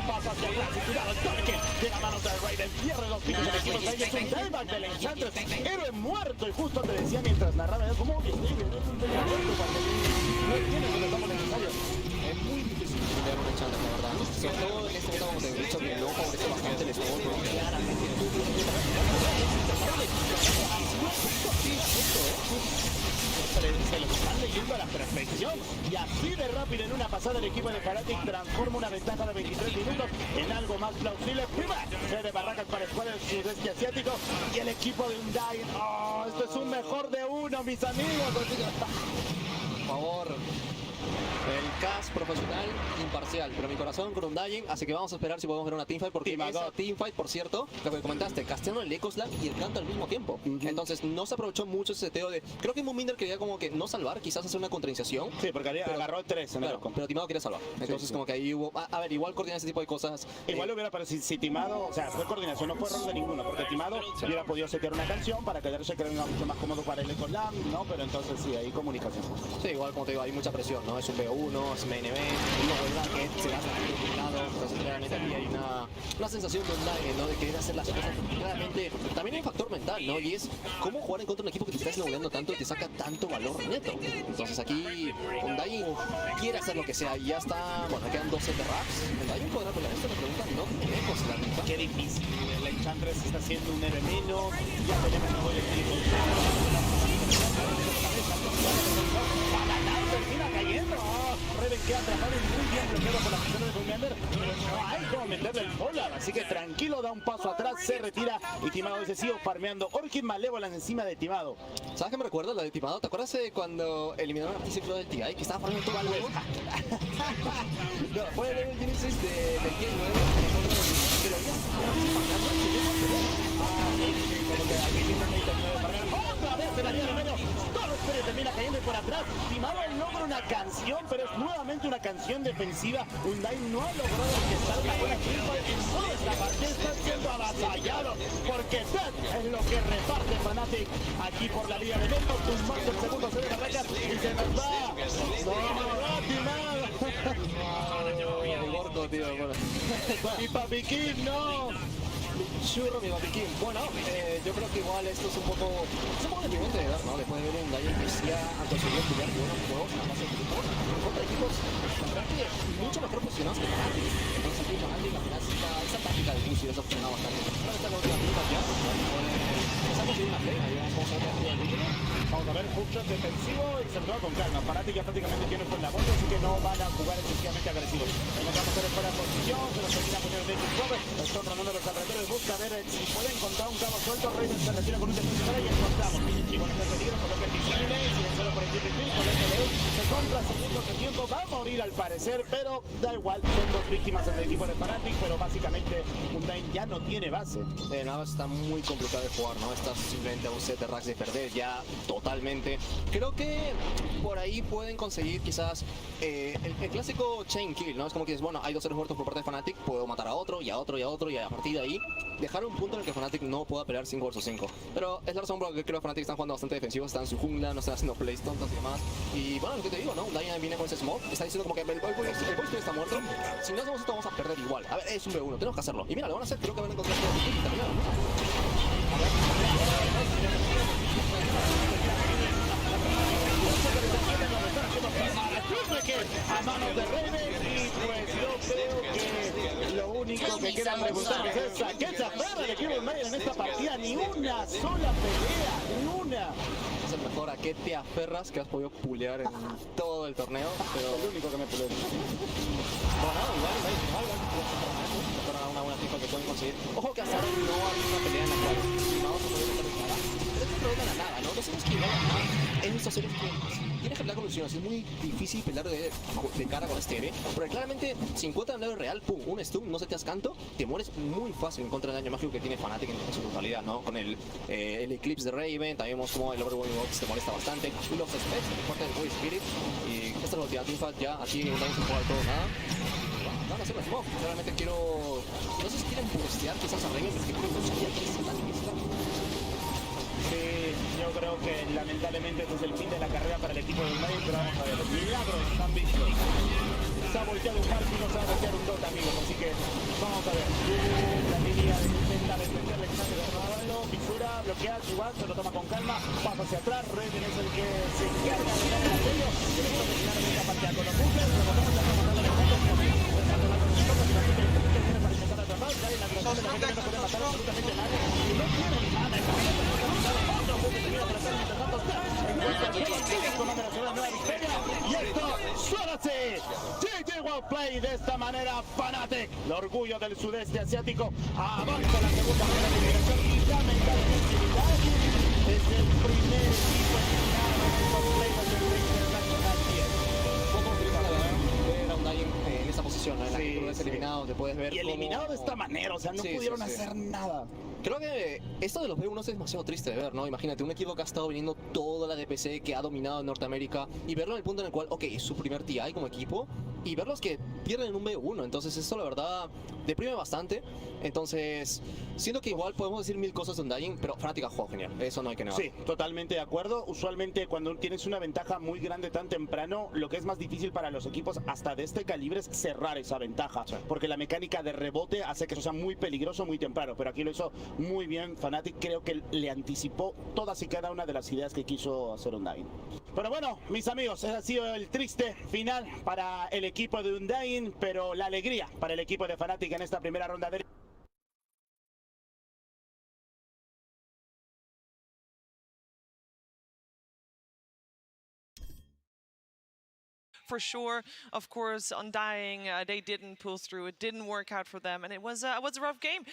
pasa hacia atrás y cuidado el torque de la mano de Raven, pierde 2 pisos el equipo de ahí, es un dieback del Enchantress, héroe muerto y justo te decía mientras narraba como que estoy viendo un héroe muerto cuando no tiene lo que estamos necesarios. Es muy difícil pelear un Enchantress, la verdad. Sobre todo en este momento, como te he dicho, que no favorece bastante el spawn, pero claramente se lo están leyendo a la perfección y así de rápido en una pasada el equipo de Fnatic transforma una ventaja de 23 minutos en algo más plausible. Primera de barracas para el escuadra del sudeste asiático y el equipo de Undyne. ¡Oh, esto es un mejor de uno, mis amigos! Por favor, el cast profesional imparcial, pero mi corazón con Undyne, así que vamos a esperar si podemos ver una teamfight, porque esa teamfight, por cierto, lo que comentaste, casteando el Echo Slam y el canto al mismo tiempo. Entonces no se aprovechó mucho ese seteo de, creo que Moonbinder quería como que no salvar, quizás hacer una contrainiciación. Sí, porque agarró 3 en el Echo. Pero Timado quería salvar. Entonces como que ahí hubo, a ver, igual coordinar ese tipo de cosas. Igual hubiera parecido, si Timado, o sea, fue coordinación, no fue error de ninguno, porque Timado hubiera podido setear una canción para quedarse que era mucho más cómodo para el Echo Slam, ¿no? Pero entonces sí, hay comunicación. Sí, igual como te digo, hay mucha presión, ¿no? Es un B1, es main event, y luego el bracket, se gasta el lado, entonces realmente aquí hay una sensación de Undyne, ¿no? De querer hacer las cosas claramente. También hay un factor mental, ¿no? Y es cómo jugar en contra de un equipo que te está snowboleando tanto y te saca tanto valor neto. Entonces aquí Undyne quiere hacer lo que sea y ya está, bueno, quedan 12 de racks. Undyne podrá pelear esto, me preguntan, no tenemos la mitad. Qué difícil, el Enchantress está haciendo un héroe menos, ya tenemos todo el equipo. Termina cayendo. Raven queda atrapado y muy bien bloqueado por la presión de Moonbinder, pero no hay como meterle el polar, así que tranquilo, da un paso atrás, se retira y Timado dice sigo farmeando. Orchid Malévola encima de Timado. ¿Sabes qué me recuerda la de Timado? ¿Te acuerdas cuando eliminaron a Artículo del TI que estaba farmeando todo el juego? No, fue el Genesis del Game 9, pero otra vez se la dio de menos. Torres Pérez termina cayendo por atrás. Timado logra una canción, pero es nuevamente una canción defensiva. Undyne no ha logrado empezar una buena equipo en toda esta partida. Está siendo avasallado porque Death es lo que reparte Fnatic aquí por la Liga de Eventos. Tumbando el segundo set de barracas y se nos va. No, Timado. Gordo, tío. Y Papi King, no. Churro, mi papiquín. Bueno, yo creo que igual esto es un poco deprimente de ver, ¿no? Después de ver un Undyne que sí ha conseguido jugar buenos juegos en la fase de grupo contra equipos, la verdad que mucho mejor posicionados que Fnatic. Entonces aquí Fnatic al final esa táctica de Lucio ha funcionado bastante. Ahora está la última punta ya, se ha conseguido una play, ahí vamos a ver el ritmo. Vamos a ver, hookshot defensivo y se lo toma con calma. Fnatic ya prácticamente tiene con la bola, así que no van a jugar excesivamente agresivos. Encontramos a fuera de posición, se los termina poniendo de X-Cover, están rondando los alrededores, busca ver si puede encontrar un cabo suelto. Raven se retira con un defensor y encontramos. Y con este peligro coloca el visible, silenciado por el Triple con este de se compra segundos de tiempo, va a morir al parecer, pero da igual, son 2 víctimas en el equipo de Fnatic, pero básicamente Undyne ya no tiene base. Nada, está muy complicado de jugar, ¿no? Estás simplemente a un set de racks de perder ya totalmente. Creo que por ahí pueden conseguir quizás el clásico chain kill, ¿no? Es como que dices, bueno, hay 2 seres muertos por parte de Fnatic, puedo matar a otro y a otro y a otro y a partir de ahí dejar un punto en el que Fnatic no pueda pelear 5 vs 5. Pero es la razón por la que creo que Fnatic están jugando bastante defensivos, están en su jungla, no están haciendo plays tontos y demás. Y bueno, lo que te digo, ¿no? Undyne viene con ese smoke, está diciendo como que el boy está muerto. Si no hacemos esto vamos a perder igual. A ver, es un B1, tenemos que hacerlo. Y mira, lo van a hacer, creo que van a encontrar Triple a manos de Raven y pues yo creo que lo único que queda preguntarnos es a qué se aferra el equipo Mayer en esta partida. Ni una sola pelea, ni una. Es el mejor a qué te aferras que has podido pulear en todo el torneo. Pero el único que me puleó. Bueno, igual, fueron una buena FIFA que pueden conseguir. Ojo que hasta ahora no hay una pelea en la cual vamos a poder meter nada. Pero es un problema de la nada, ¿no? Los hemos que igual en estas series que tienes que pelear con ilusiones. Es muy difícil pelear de cara con este porque claramente si encuentran daño real, pum, un stun, no se te das canto, te mueres muy fácil en contra del daño mágico que tiene Fnatic en su totalidad, ¿no? Con el Eclipse de Raven, también vemos como el Overwhelming Box te molesta bastante, y los Specs, el fuerte del Void Spirit, y esta es la última teamfight ya, aquí en Undying sin jugar todo nada. Van a hacer la smoke, realmente quiero... No sé si quieren burstear quizás a Raven, porque creo que no sería que es tan difícil. Sí, yo creo que lamentablemente este es el fin de la carrera para el equipo de Undying, pero vamos a ver, los milagros han visto. Se ha volteado un Mark y no se va a voltear un Dota, amigos, así que vamos a ver. La línea de intenta defender el examen de Ronaldo, fisura, bloquea, igual, se lo toma con calma, pasa hacia atrás, Raven es el que se encarga de dar el apoyo, y el equipo finalmente la partida con los bunkers, rebotamos la toma de los bunkers, para intentar atrapar, cae la agresión de la gente que no puede matar absolutamente nadie, y no tienen nada, y esto suena así. GG Wildplay de esta manera Fnatic, el orgullo del sudeste asiático, avanza la segunda ronda de eliminación y lamentablemente es el primer equipo eliminado en estos playoffs del Internacional 10. Poco complicado, ver a Undying en esta posición, ¿no? En la que tú ves eliminado, te puedes ver y eliminado de esta manera, o sea, no pudieron hacer nada. Creo que esto de los B1 es demasiado triste de ver, ¿no? Imagínate, un equipo que ha estado viniendo toda la DPC, que ha dominado en Norteamérica, y verlo en el punto en el cual, ok, es su primer TI como equipo, y verlos que pierden en un B1, entonces eso la verdad deprime bastante. Entonces, siento que igual podemos decir mil cosas de Undying, pero Fnatic ha jugado genial, eso no hay que negar. Sí, totalmente de acuerdo. Usualmente cuando tienes una ventaja muy grande tan temprano, lo que es más difícil para los equipos hasta de este calibre es cerrar esa ventaja, porque la mecánica de rebote hace que eso sea muy peligroso muy temprano, pero aquí lo hizo muy bien Fnatic, creo que le anticipó todas y cada una de las ideas que quiso hacer Undying. Pero bueno, mis amigos, ese ha sido el triste final para el equipo de Undying, pero la alegría para el equipo de Fnatic en esta primera ronda de... For sure, of course, Undying, they didn't pull through. It didn't work out for them, and it was a rough game.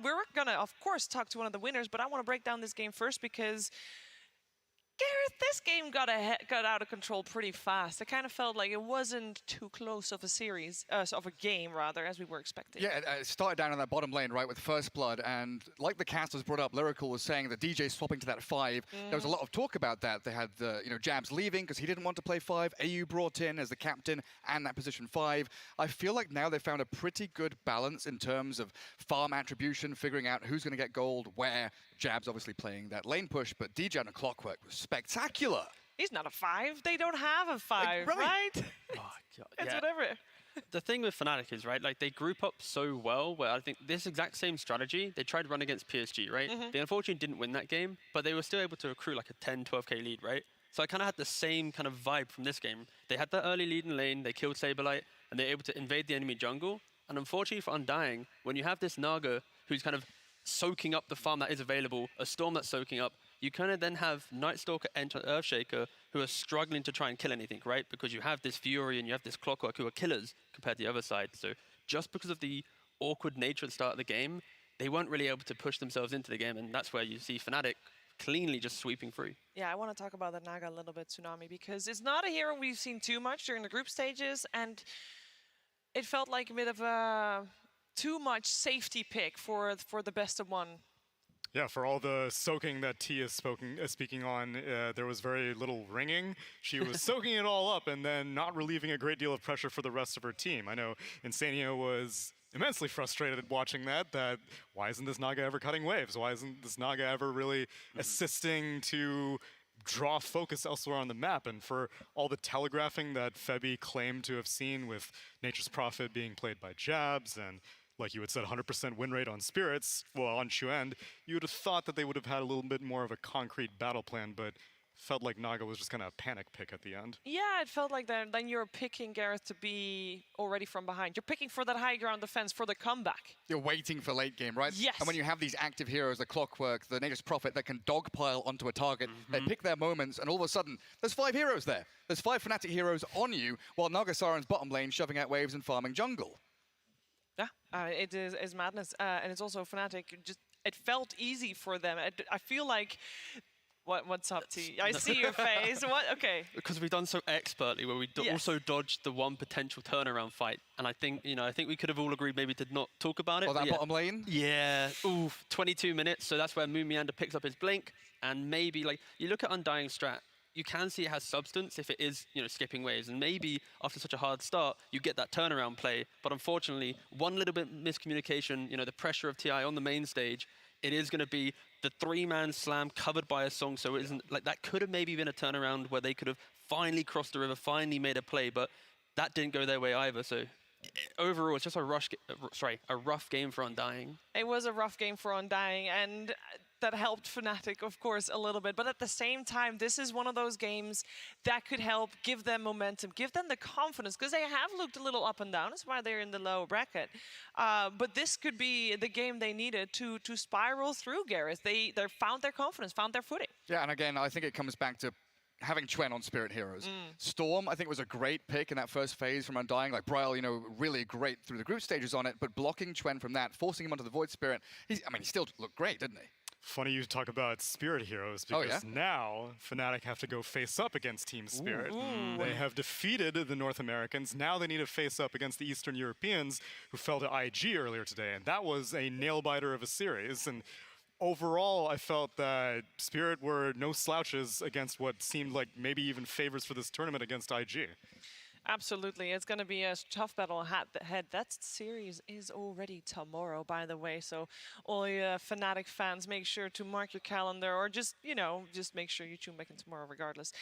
We're gonna, of course, talk to one of the winners, but I want to break down this game first because Gareth, this game got out of control pretty fast. It kind of felt like it wasn't too close of a series, of a game rather, as we were expecting. Yeah, it started down in that bottom lane, right, with First Blood, and like the cast was brought up, Lyrical was saying that DJ swapping to that 5. There was a lot of talk about that. They had Jabs leaving because he didn't want to play 5. AU brought in as the captain and that position 5. I feel like now they've found a pretty good balance in terms of farm attribution, figuring out who's going to get gold where. Jabs obviously playing that lane push, but DJ on a Clockwork was spectacular. He's not a 5. They don't have a 5, right? Oh, God, It's yeah. whatever. The thing with Fnatic is, right, like they group up so well where I think this exact same strategy, they tried to run against PSG, right? They unfortunately didn't win that game, but they were still able to accrue like a 10, 12k lead, right? So I kind of had the same kind of vibe from this game. They had that early lead in lane, they killed Saberlight, and they're able to invade the enemy jungle. And unfortunately for Undying, when you have this Naga who's kind of soaking up the farm that is available, a Storm that's soaking up, you kind of then have Night Stalker and Earthshaker who are struggling to try and kill anything, right? Because you have this Fury and you have this Clockwork who are killers compared to the other side. So just because of the awkward nature at the start of the game, they weren't really able to push themselves into the game, and that's where you see Fnatic cleanly just sweeping through. Yeah, I want to talk about the Naga a little bit, Tsunami, because it's not a hero we've seen too much during the group stages, and it felt like a bit of a too much safety pick for the best of one. Yeah, for all the soaking that T is speaking on, there was very little ringing. She was soaking it all up and then not relieving a great deal of pressure for the rest of her team. I know Insania was immensely frustrated watching that why isn't this Naga ever cutting waves? Why isn't this Naga ever really assisting to draw focus elsewhere on the map? And for all the telegraphing that Febby claimed to have seen with Nature's Prophet being played by Jabs and, like you had said, 100% win rate on Spirits, well, on Shuend, you would have thought that they would have had a little bit more of a concrete battle plan, but felt like Naga was just kind of a panic pick at the end. Yeah, it felt like that. Then you're picking Gareth to be already from behind. You're picking for that high ground defense for the comeback. You're waiting for late game, right? Yes. And when you have these active heroes, the Clockwork, the Nature's Prophet, that can dogpile onto a target, they pick their moments, and all of a sudden, there's 5 heroes there. There's 5 Fnatic heroes on you, while Nagasaren's bottom lane shoving out waves and farming jungle. Yeah, it is madness. And it's also Fnatic. It felt easy for them. I feel like... What's up, T? I see your face. What? Okay. Because we've done so expertly, where we also dodged the one potential turnaround fight, and I think we could have all agreed maybe to not talk about it. Oh, that bottom lane? Yeah. Oof. 22 minutes. So that's where Moon Meander picks up his blink, and maybe like you look at Undying strat, you can see it has substance if it is skipping waves, and maybe after such a hard start you get that turnaround play. But unfortunately, one little bit miscommunication. The pressure of TI on the main stage. It is going to be the 3-man slam covered by a song, so it isn't like that could have maybe been a turnaround where they could have finally crossed the river, finally made a play, but that didn't go their way either. So overall, it's just a rough game for Undying. It was a rough game for Undying, and that helped Fnatic, of course, a little bit. But at the same time, this is one of those games that could help give them momentum, give them the confidence, because they have looked a little up and down. That's why they're in the low bracket. But this could be the game they needed to spiral through, Gareth. They found their confidence, found their footing. Yeah, and again, I think it comes back to having Chuen on Spirit Heroes. Storm, I think, was a great pick in that first phase from Undying. Like, Bryle, really great through the group stages on it, but blocking Chuen from that, forcing him onto the Void Spirit, he still looked great, didn't he? Funny you talk about Spirit Heroes, because now Fnatic have to go face up against Team Spirit. They have defeated the North Americans. Now they need to face up against the Eastern Europeans, who fell to IG earlier today, and that was a nail-biter of a series. And overall, I felt that Spirit were no slouches against what seemed like maybe even favors for this tournament against IG. Absolutely. It's going to be a tough battle head. That series is already tomorrow, by the way. So all you Fnatic fans, make sure to mark your calendar, or just make sure you tune back in tomorrow regardless.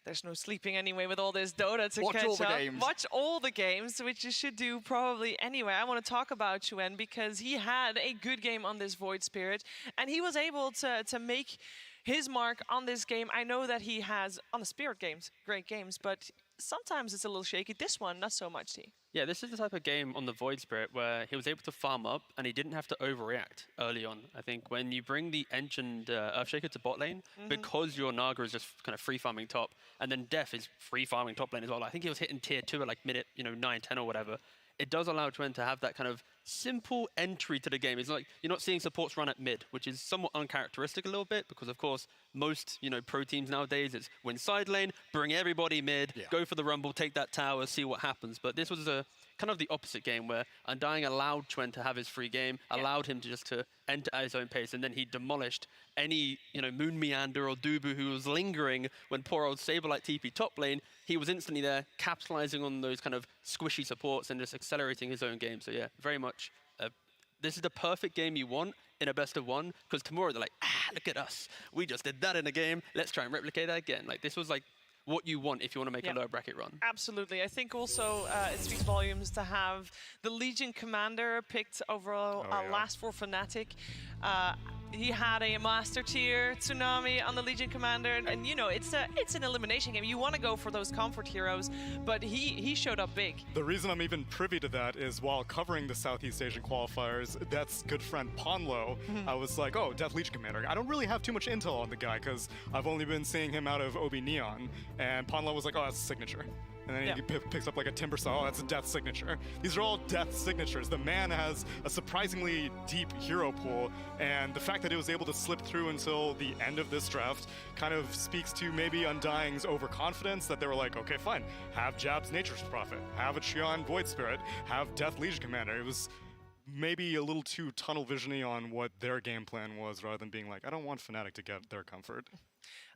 There's no sleeping anyway with all this Dota to Watch catch all the up. games. Watch all the games, which you should do probably anyway. I want to talk about Chuen because he had a good game on this Void Spirit, and he was able to make his mark on this game. I know that he has, on the Spirit games, great games, but sometimes it's a little shaky. This one, not so much, T. Yeah, this is the type of game on the Void Spirit where he was able to farm up and he didn't have to overreact early on. I think when you bring the Enchant Earthshaker to bot lane, because your Naga is just kind of free farming top, and then Def is free farming top lane as well. I think he was hitting tier 2 at like minute 9, 10 or whatever. It does allow Chuen to have that kind of simple entry to the game. It's like you're not seeing supports run at mid, which is somewhat uncharacteristic a little bit, because of course most pro teams nowadays it's win side lane, bring everybody mid, go for the rumble, take that tower, see what happens. But this was a kind of the opposite game where Undying allowed Chuen to have his free game, allowed him to enter at his own pace, and then he demolished any Moon Meander or Dubu who was lingering when poor old Saberlight TP top lane. He was instantly there, capitalizing on those kind of squishy supports and just accelerating his own game. So yeah, very much. This is the perfect game you want in a best of one, because tomorrow they're like, look at us. We just did that in a game. Let's try and replicate that again. Like, this was like what you want if you want to make a lower bracket run. Absolutely. I think also it speaks volumes to have the Legion Commander picked overall last for Fnatic. He had a Master Tier Tsunami on the Legion Commander, and it's an elimination game. You want to go for those comfort heroes, but he showed up big. The reason I'm even privy to that is while covering the Southeast Asian qualifiers, Death's good friend Ponlo, I was like, oh, Death Legion Commander. I don't really have too much intel on the guy because I've only been seeing him out of OB Neon, and Ponlo was like, oh, that's a signature. And then he picks up like a Timbersaw. Oh, that's a Death signature. These are all Death signatures. The man has a surprisingly deep hero pool, and the fact that it was able to slip through until the end of this draft kind of speaks to maybe Undying's overconfidence, that they were like, okay, fine, have Jab's Nature's Prophet, have a Qian Void Spirit, have Death Legion Commander. It was maybe a little too tunnel vision-y on what their game plan was, rather than being like, I don't want Fnatic to get their comfort.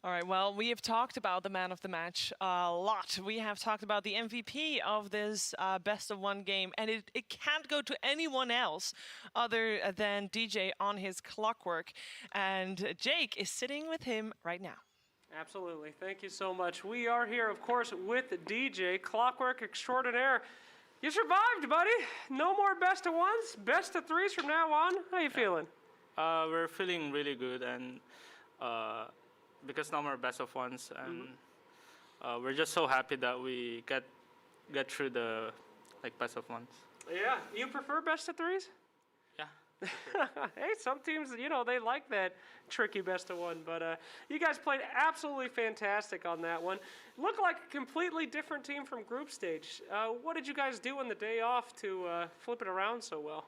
All right, well, we have talked about the man of the match a lot. We have talked about the MVP of this best of one game, and it can't go to anyone else other than DJ on his Clockwork. And Jake is sitting with him right now. Absolutely. Thank you so much. We are here, of course, with DJ, Clockwork extraordinaire. You survived, buddy. No more best of ones, best of threes from now on. How you feeling? We're feeling really good, and because now we're best of ones, and we're just so happy that we get through the best of ones. Yeah, you prefer best of threes? Yeah. Hey, some teams, they like that tricky best of one, but you guys played absolutely fantastic on that one. Looked like a completely different team from group stage. What did you guys do on the day off to flip it around so well?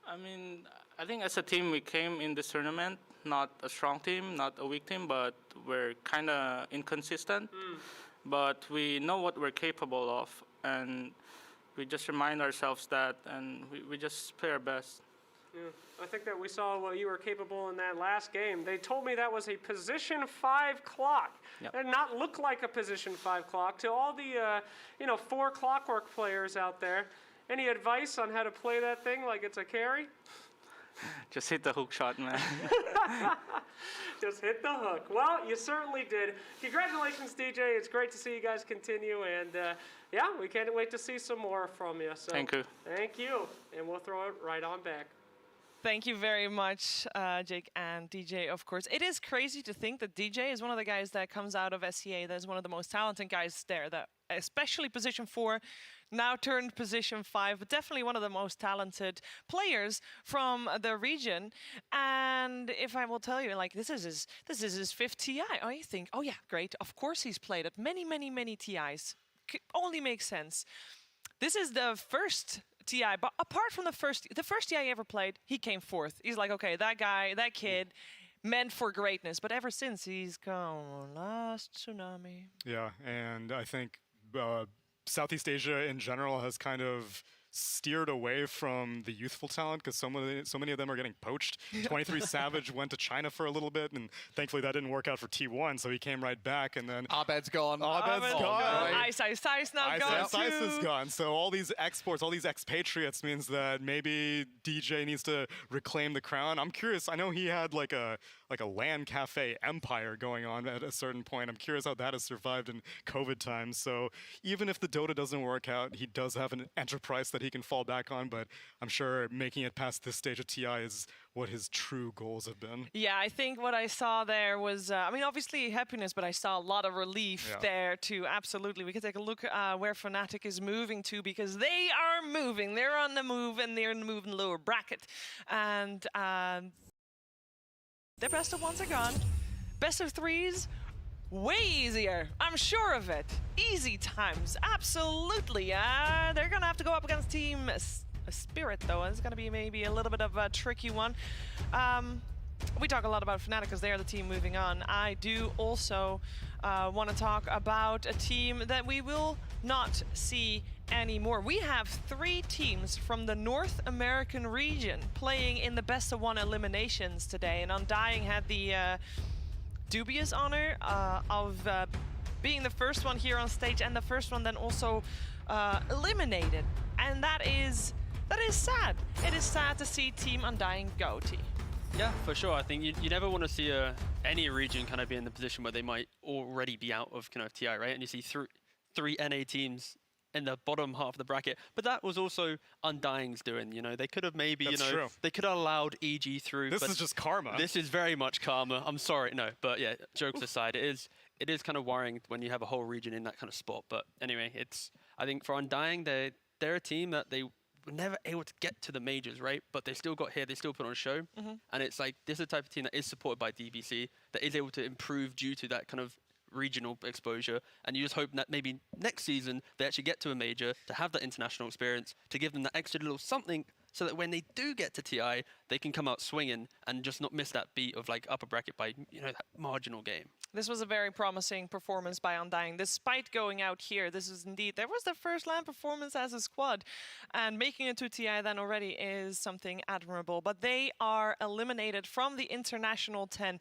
I mean, I think as a team we came in this tournament, not a strong team, not a weak team, but we're kind of inconsistent. But we know what we're capable of, and we just remind ourselves that, and we just play our best. Yeah, I think that we saw what you were capable in that last game. They told me that was a position 5 clock. Yep. It did not look like a position 5 clock. To all the 4 clockwork players out there, any advice on how to play that thing like it's a carry? Just hit the hook shot, man. Just hit the hook. Well, you certainly did. Congratulations, DJ. It's great to see you guys continue, and yeah, we can't wait to see some more from you. So, Thank you. Thank you, and we'll throw it right on back. Thank you very much, Jake and DJ, of course. It is crazy to think that DJ is one of the guys that comes out of SCA that is one of the most talented guys there, that especially position 4, now turned position 5, but definitely one of the most talented players from the region. And if I will tell you, this is his 5th TI. Oh, you think, oh yeah, great. Of course he's played at many TIs. Only makes sense. This is the first TI, but apart from the first TI he ever played, he came 4th. He's like, okay, that guy, that kid, meant for greatness. But ever since, he's gone last tsunami. Yeah, and I think Southeast Asia in general has kind of steered away from the youthful talent because so many of them are getting poached. 23 Savage went to China for a little bit, and thankfully that didn't work out for T1, so he came right back, and then Abed's gone. Abed's gone. Right? Ice now gone Ice is gone. So all these exports, all these expatriates means that maybe DJ needs to reclaim the crown. I'm curious. I know he had like a LAN cafe empire going on at a certain point. I'm curious how that has survived in COVID times. So even if the Dota doesn't work out, he does have an enterprise that he can fall back on, but I'm sure making it past this stage of TI is what his true goals have been. Yeah, I think what I saw there was, I mean, obviously happiness, but I saw a lot of relief there too. Absolutely. We can take a look where Fnatic is moving to, because they are moving. They're on the move, and they're in the move in the lower bracket. And their best of ones are gone. Best of threes, way easier. I'm sure of it. Easy times, absolutely. They're gonna have to go up against Team Spirit, though. It's gonna be maybe a little bit of a tricky one. We talk a lot about Fnatic because they are the team moving on. I do also want to talk about a team that we will not see anymore. We have 3 teams from the North American region playing in the best of 1 eliminations today, and Undying had the dubious honor of being the first one here on stage, and the first one then also eliminated. And that is sad. It is sad to see Team Undying go, T. Yeah, for sure. I think you never want to see any region kind of be in the position where they might already be out of kind of TI, right? And you see 3 NA teams in the bottom half of the bracket. But that was also Undying's doing, you know. They could have maybe, That's true. They could have allowed EG through. This is just karma. This is very much karma. I'm sorry, no. But yeah, jokes aside, it is kind of worrying when you have a whole region in that kind of spot. But anyway, I think for Undying, they're a team that they were never able to get to the majors, right? But they still got here, they still put on a show. And it's like, this is the type of team that is supported by DBC, that is able to improve due to that kind of regional exposure, and you just hope that maybe next season they actually get to a major to have that international experience, to give them that extra little something, so that when they do get to TI, they can come out swinging and just not miss that beat of like upper bracket by, you know, that marginal game. This was a very promising performance by Undying. Despite going out here, there was their first LAN performance as a squad, and making it to TI then already is something admirable. But they are eliminated from the International 10.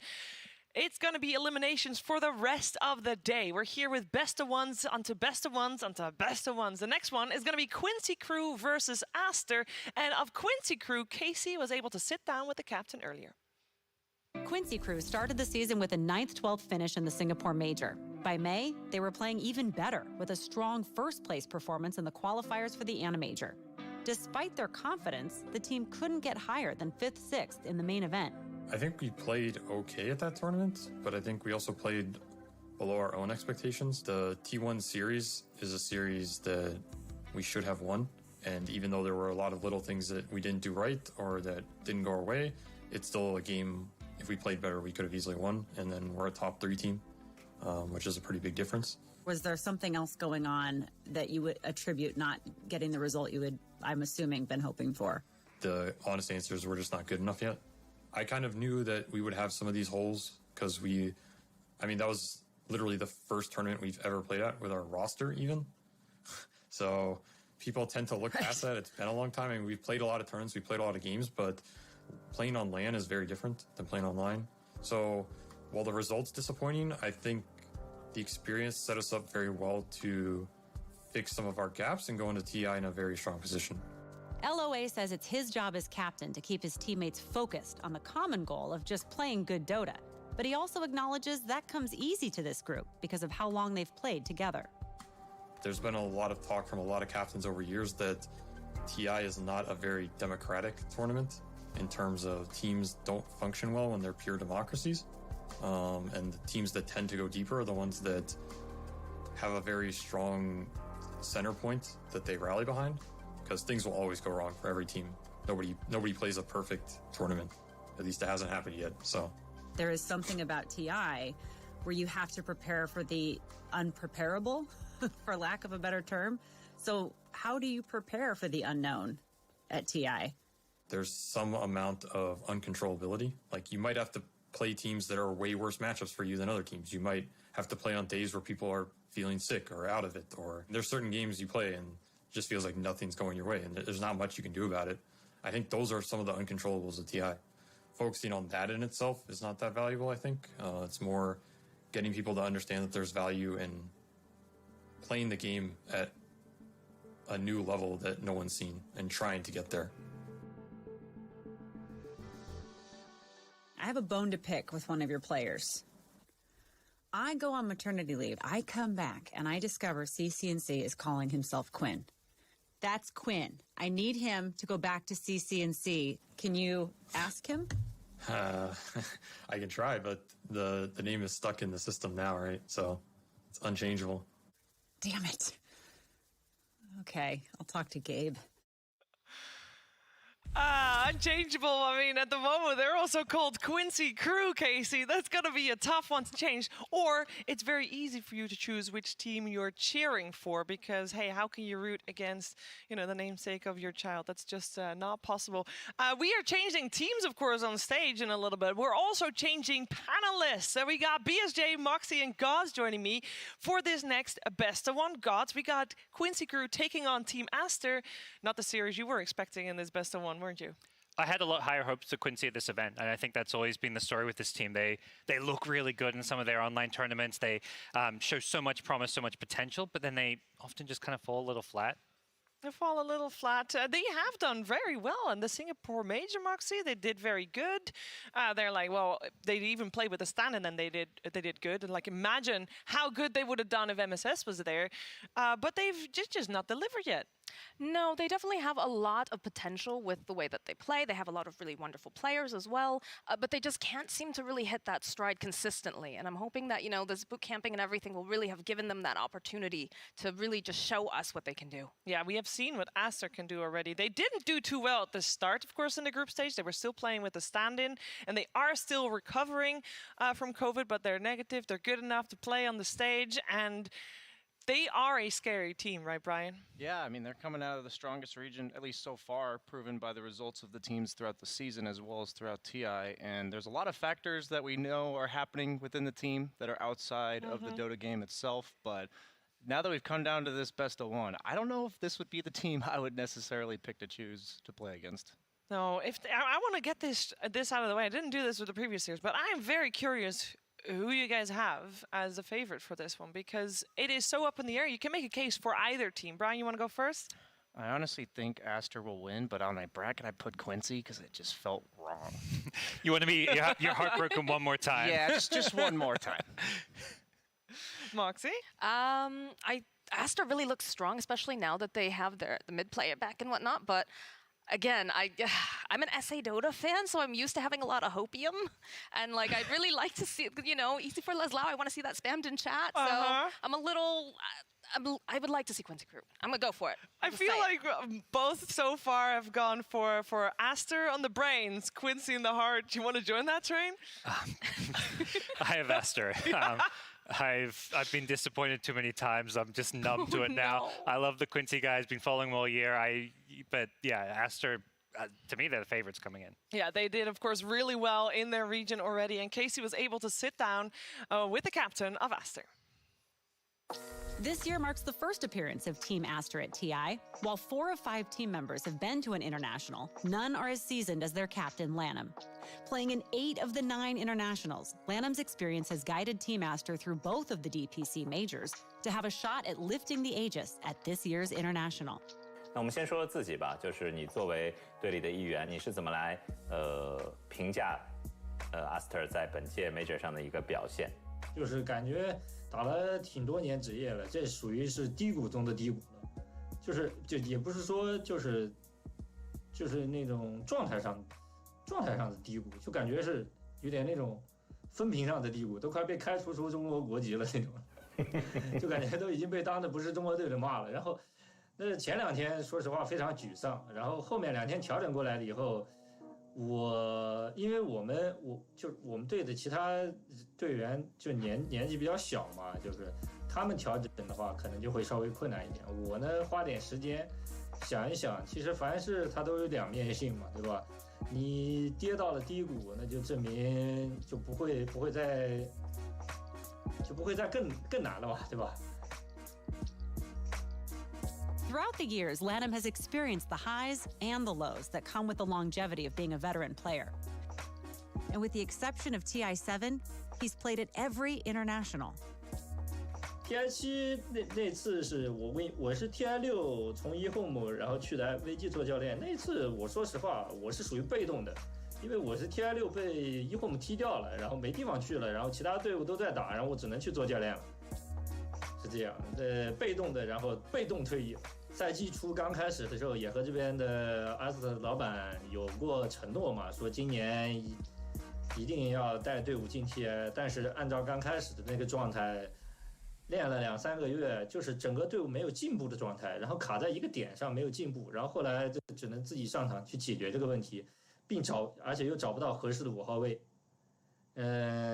It's going to be eliminations for the rest of the day. We're here with best of ones onto best of ones onto best of ones. The next one is going to be Quincy Crew versus Aster. And of Quincy Crew, Casey was able to sit down with the captain earlier. Quincy Crew started the season with a 9th-12th finish in the Singapore Major. By May, they were playing even better with a strong first-place performance in the qualifiers for the ANA Major. Despite their confidence, the team couldn't get higher than 5th, 6th in the main event. I think we played okay at that tournament, but I think we also played below our own expectations. The T1 series is a series that we should have won. And even though there were a lot of little things that we didn't do right or that didn't go our way, it's still a game. If we played better, we could have easily won. And then we're a top 3 team, which is a pretty big difference. Was there something else going on that you would attribute not getting the result you would, I'm assuming, been hoping for? The honest answers were just not good enough yet. I kind of knew that we would have some of these holes because that was literally the first tournament we've ever played at with our roster even. So people tend to look past that. It's been a long time. I mean, we've played a lot of tournaments, we've played a lot of games, but playing on LAN is very different than playing online. So while the result's disappointing, I think the experience set us up very well to fix some of our gaps and go into TI in a very strong position. LOA says it's his job as captain to keep his teammates focused on the common goal of just playing good Dota. But he also acknowledges that comes easy to this group because of how long they've played together. There's been a lot of talk from a lot of captains over years that TI is not a very democratic tournament in terms of teams don't function well when they're pure democracies. And the teams that tend to go deeper are the ones that have a very strong center point that they rally behind, because things will always go wrong for every team. Nobody plays a perfect tournament. At least it hasn't happened yet. So there is something about TI where you have to prepare for the unpreparable, for lack of a better term. So how do you prepare for the unknown at TI? There's some amount of uncontrollability. Like, you might have to play teams that are way worse matchups for you than other teams. You might have to play on days where people are feeling sick or out of it, or there's certain games you play and it just feels like nothing's going your way and there's not much you can do about it. I think those are some of the uncontrollables of TI. Focusing on that in itself is not that valuable, I think. It's more getting people to understand that there's value in playing the game at a new level that no one's seen and trying to get there. I have a bone to pick with one of your players. I go on maternity leave, I come back, and I discover CCNC is calling himself Quinn. That's Quinn. I need him to go back to CCNC. Can you ask him? I can try, but the name is stuck in the system now, right? So it's unchangeable. Damn it. Okay, I'll talk to Gabe. Unchangeable. I mean, at the moment, they're also called Quincy Crew, Casey. That's going to be a tough one to change. Or it's very easy for you to choose which team you're cheering for because, hey, how can you root against, the namesake of your child? That's just not possible. We are changing teams, of course, on stage in a little bit. We're also changing panelists. So we got BSJ, Moxie, and Gods joining me for this next Best of One. Gods, we got Quincy Crew taking on Team Aster. Not the series you were expecting in this Best of One, weren't you? I had a lot higher hopes of Quincy at this event, and I think that's always been the story with this team. They look really good in some of their online tournaments. They show so much promise, so much potential, but then they often just kind of fall a little flat. They fall a little flat. They have done very well in the Singapore Major, Moxie. They did very good. They're like, well, they even played with a stand, and then they did good. And like, imagine how good they would have done if MSS was there. But they've just not delivered yet. No, they definitely have a lot of potential with the way that they play. They have a lot of really wonderful players as well, but they just can't seem to really hit that stride consistently. And I'm hoping that, this boot camping and everything will really have given them that opportunity to really just show us what they can do. Yeah, we have seen what Aster can do already. They didn't do too well at the start, of course, in the group stage. They were still playing with the stand-in, and they are still recovering from COVID, but they're negative. They're good enough to play on the stage, and they are a scary team, right, Brian? Yeah, I mean, they're coming out of the strongest region, at least so far, proven by the results of the teams throughout the season as well as throughout TI. And there's a lot of factors that we know are happening within the team that are outside of the Dota game itself. But now that we've come down to this best of one, I don't know if this would be the team I would necessarily pick to choose to play against. No, I want to get this out of the way. I didn't do this with the previous series, but I am very curious who you guys have as a favorite for this one, because it is so up in the air. You can make a case for either team. Brian, you want to go first? I honestly think Aster will win, but on my bracket, I put Quincy because it just felt wrong. You want to be you're heartbroken one more time? Yeah, just one more time. Moxie? Aster really looks strong, especially now that they have the mid player back and whatnot, but again, I'm an SA Dota fan, so I'm used to having a lot of hopium, and like I'd really like to see, easy for Leslau. I want to see that spammed in chat. So I'm a little. I would like to see Quincy Crew. I'm gonna go for it. I feel like both so far have gone for Aster on the brains, Quincy in the heart. Do you want to join that train? I have Aster. I've been disappointed too many times. I'm just numb to it now. I love the Quincy guys. Been following them all year. But yeah, Aster. To me, they're the favorites coming in. Yeah, they did, of course, really well in their region already. And Casey was able to sit down with the captain of Aster. This year marks the first appearance of Team Aster at TI. While 4 of 5 team members have been to an international, none are as seasoned as their captain, Lanham. Playing in 8 of the 9 internationals, Lanham's experience has guided Team Aster through both of the DPC majors to have a shot at lifting the Aegis at this year's international. 那我们先说说自己吧，就是你作为队里的一员，你是怎么来评价Aster 在本届 Major 上的一个表现？就是感觉打了挺多年职业了，这属于是低谷中的低谷了，就也不是说就是那种状态上的低谷，就感觉是有点那种分屏上的低谷，都快被开除出中国国籍了那种，就感觉都已经被当的不是中国队的骂了。然后那前2天说实话非常沮丧，然后后面2天调整过来了以后。因为我们队的其他队员就年纪比较小嘛，就是他们调整的话可能就会稍微困难一点。我呢花点时间想一想，其实凡事它都有两面性嘛，对吧？你跌到了低谷，那就证明就不会再更难了吧，对吧？ Throughout the years, Lanham has experienced the highs and the lows that come with the longevity of being a veteran player. And with the exception of TI7, he's played at every international. TI7 那次是我是 TI6 从eHome 然后去的 VG 做教练，那次我说实话我是属于被动的，因为我是 TI6 被eHome 踢掉了，然后没地方去了，然后其他队伍都在打，然后我只能去做教练了，是这样，被动的，然后被动退役。 赛季初刚开始的时候，也和这边的阿斯特老板有过承诺嘛，说今年一定要带队伍进 TI， 但是按照刚开始的那个状态，练了2、3个月，就是整个队伍没有进步的状态，然后卡在一个点上没有进步，然后后来就只能自己上场去解决这个问题，而且又找不到合适的5号位，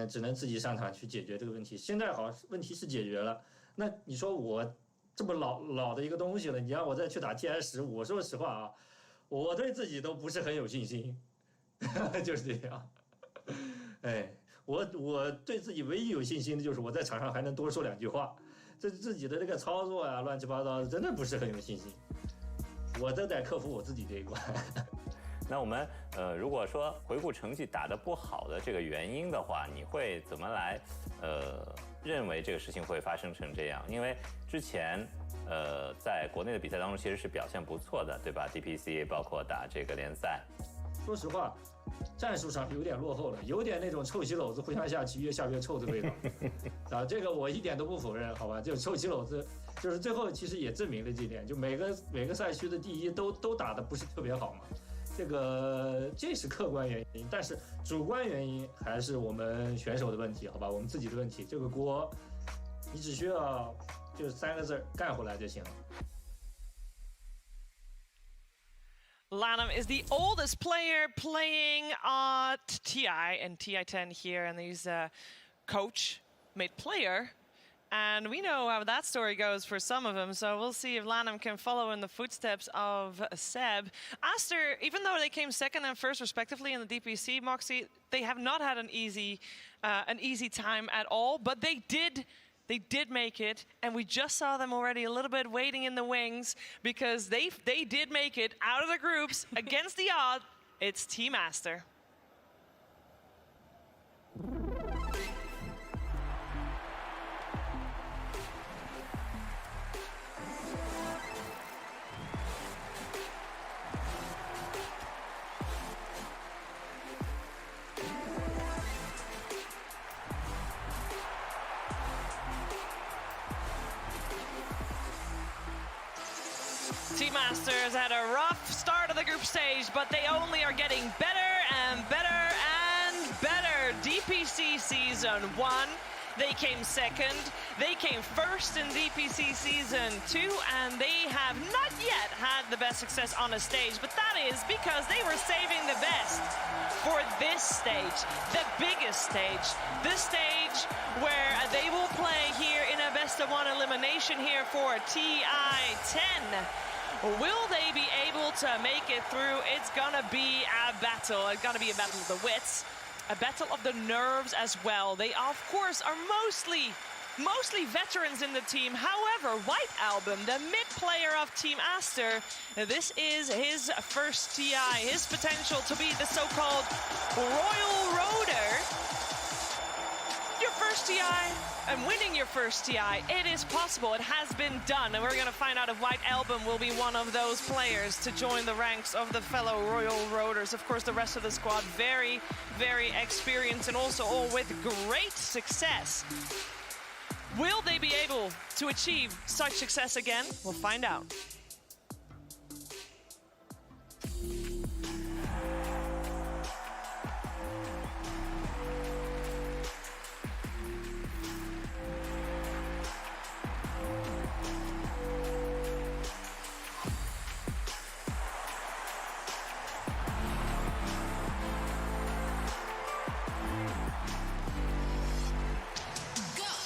只能自己上场去解决这个问题。现在好，问题是解决了，那你说我。 这么老的一个东西了，你让我再去打 TI10，我说实话啊，我对自己都不是很有信心，就是这样。哎，我对自己唯一有信心的就是我在场上还能多说2句话，这自己的这个操作呀，乱七八糟的，真的不是很有信心。我都得克服我自己这一关。那我们如果说回顾成绩打得不好的这个原因的话，你会怎么来认为这个事情会发生成这样？因为之前在国内的比赛当中其实是表现不错的，对吧 ？DPC 包括打这个联赛。说实话，战术上有点落后了，有点那种臭棋篓子互相下棋越下越臭的味道。啊，这个我一点都不否认，好吧？就臭棋篓子，就是最后其实也证明了这一点，就每个赛区的第一都打得不是特别好嘛。 这是客观原因，但是主观原因还是我们选手的问题，好吧？我们自己的问题，这个锅你只需要就是3个字干回来就行了。 Lanham is the oldest player playing at TI and TI10 here, and he's coach made player. And we know how that story goes for some of them, so we'll see if Lanham can follow in the footsteps of Seb. Aster, even though they came second and first respectively in the DPC, Moxie, they have not had an easy time at all, but they did make it, and we just saw them already a little bit waiting in the wings because they did make it out of the groups against the odds. It's Team Aster. Team Aster has had a rough start of the group group stage, but they only are getting better and better and better. DPC Season 1, they came second. They came first in DPC Season 2, and they have not yet had the best success on a stage, but that is because they were saving the best for this stage, the biggest stage, the stage where they will play here in a best-of-1 elimination here for TI10. Will they be able to make it through? It's gonna be a battle. It's gonna be a battle of the wits, a battle of the nerves as well. They, of course, are mostly veterans in the team. However, White Album, the mid player of Team Aster, this is his first TI, his potential to be the so-called Royal Roader. Your first TI and winning your first TI, it is possible. It has been done, and we're going to find out if White Album will be one of those players to join the ranks of the fellow Royal Roaders. Of course, the rest of the squad very, very experienced and also all with great success. Will they be able to achieve such success again? We'll find out.